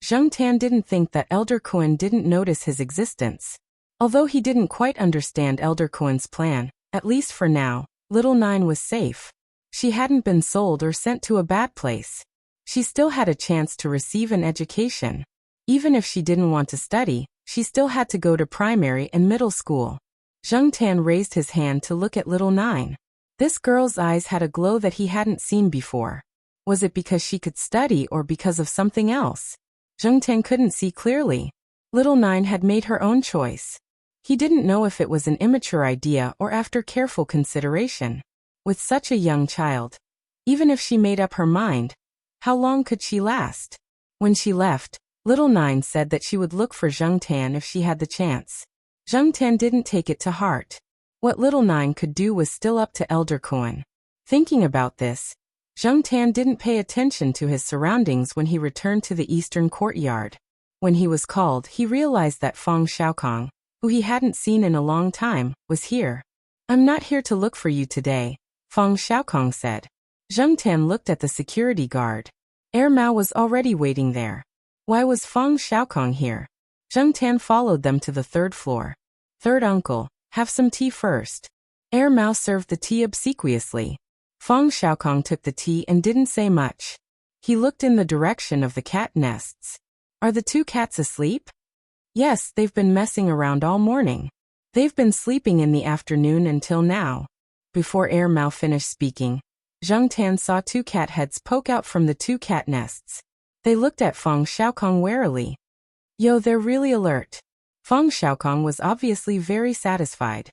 Zheng Tan didn't think that Elder Kuen didn't notice his existence. Although he didn't quite understand Elder Kuen's plan, at least for now, Little Nine was safe. She hadn't been sold or sent to a bad place. She still had a chance to receive an education. Even if she didn't want to study, she still had to go to primary and middle school. Zheng Tan raised his hand to look at Little Nine. This girl's eyes had a glow that he hadn't seen before. Was it because she could study or because of something else? Zheng Tan couldn't see clearly. Little Nine had made her own choice. He didn't know if it was an immature idea or after careful consideration. With such a young child, even if she made up her mind, how long could she last? When she left, Little Nine said that she would look for Zheng Tan if she had the chance. Zheng Tan didn't take it to heart. What Little Nine could do was still up to Elder Kuen. Thinking about this, Zheng Tan didn't pay attention to his surroundings when he returned to the eastern courtyard. When he was called, he realized that Feng Xiaokong, who he hadn't seen in a long time, was here. "I'm not here to look for you today," Feng Xiaokong said. Zheng Tan looked at the security guard. Mao was already waiting there. Why was Feng Xiaokong here? Zheng Tan followed them to the third floor. "Third uncle, have some tea first." Mao served the tea obsequiously. Feng Xiaokong took the tea and didn't say much. He looked in the direction of the cat nests. "Are the two cats asleep?" "Yes, they've been messing around all morning. They've been sleeping in the afternoon until now." Before Mao finished speaking, Zheng Tan saw two cat heads poke out from the two cat nests. They looked at Feng Xiaokong warily. "Yo, they're really alert." Feng Xiaokong was obviously very satisfied.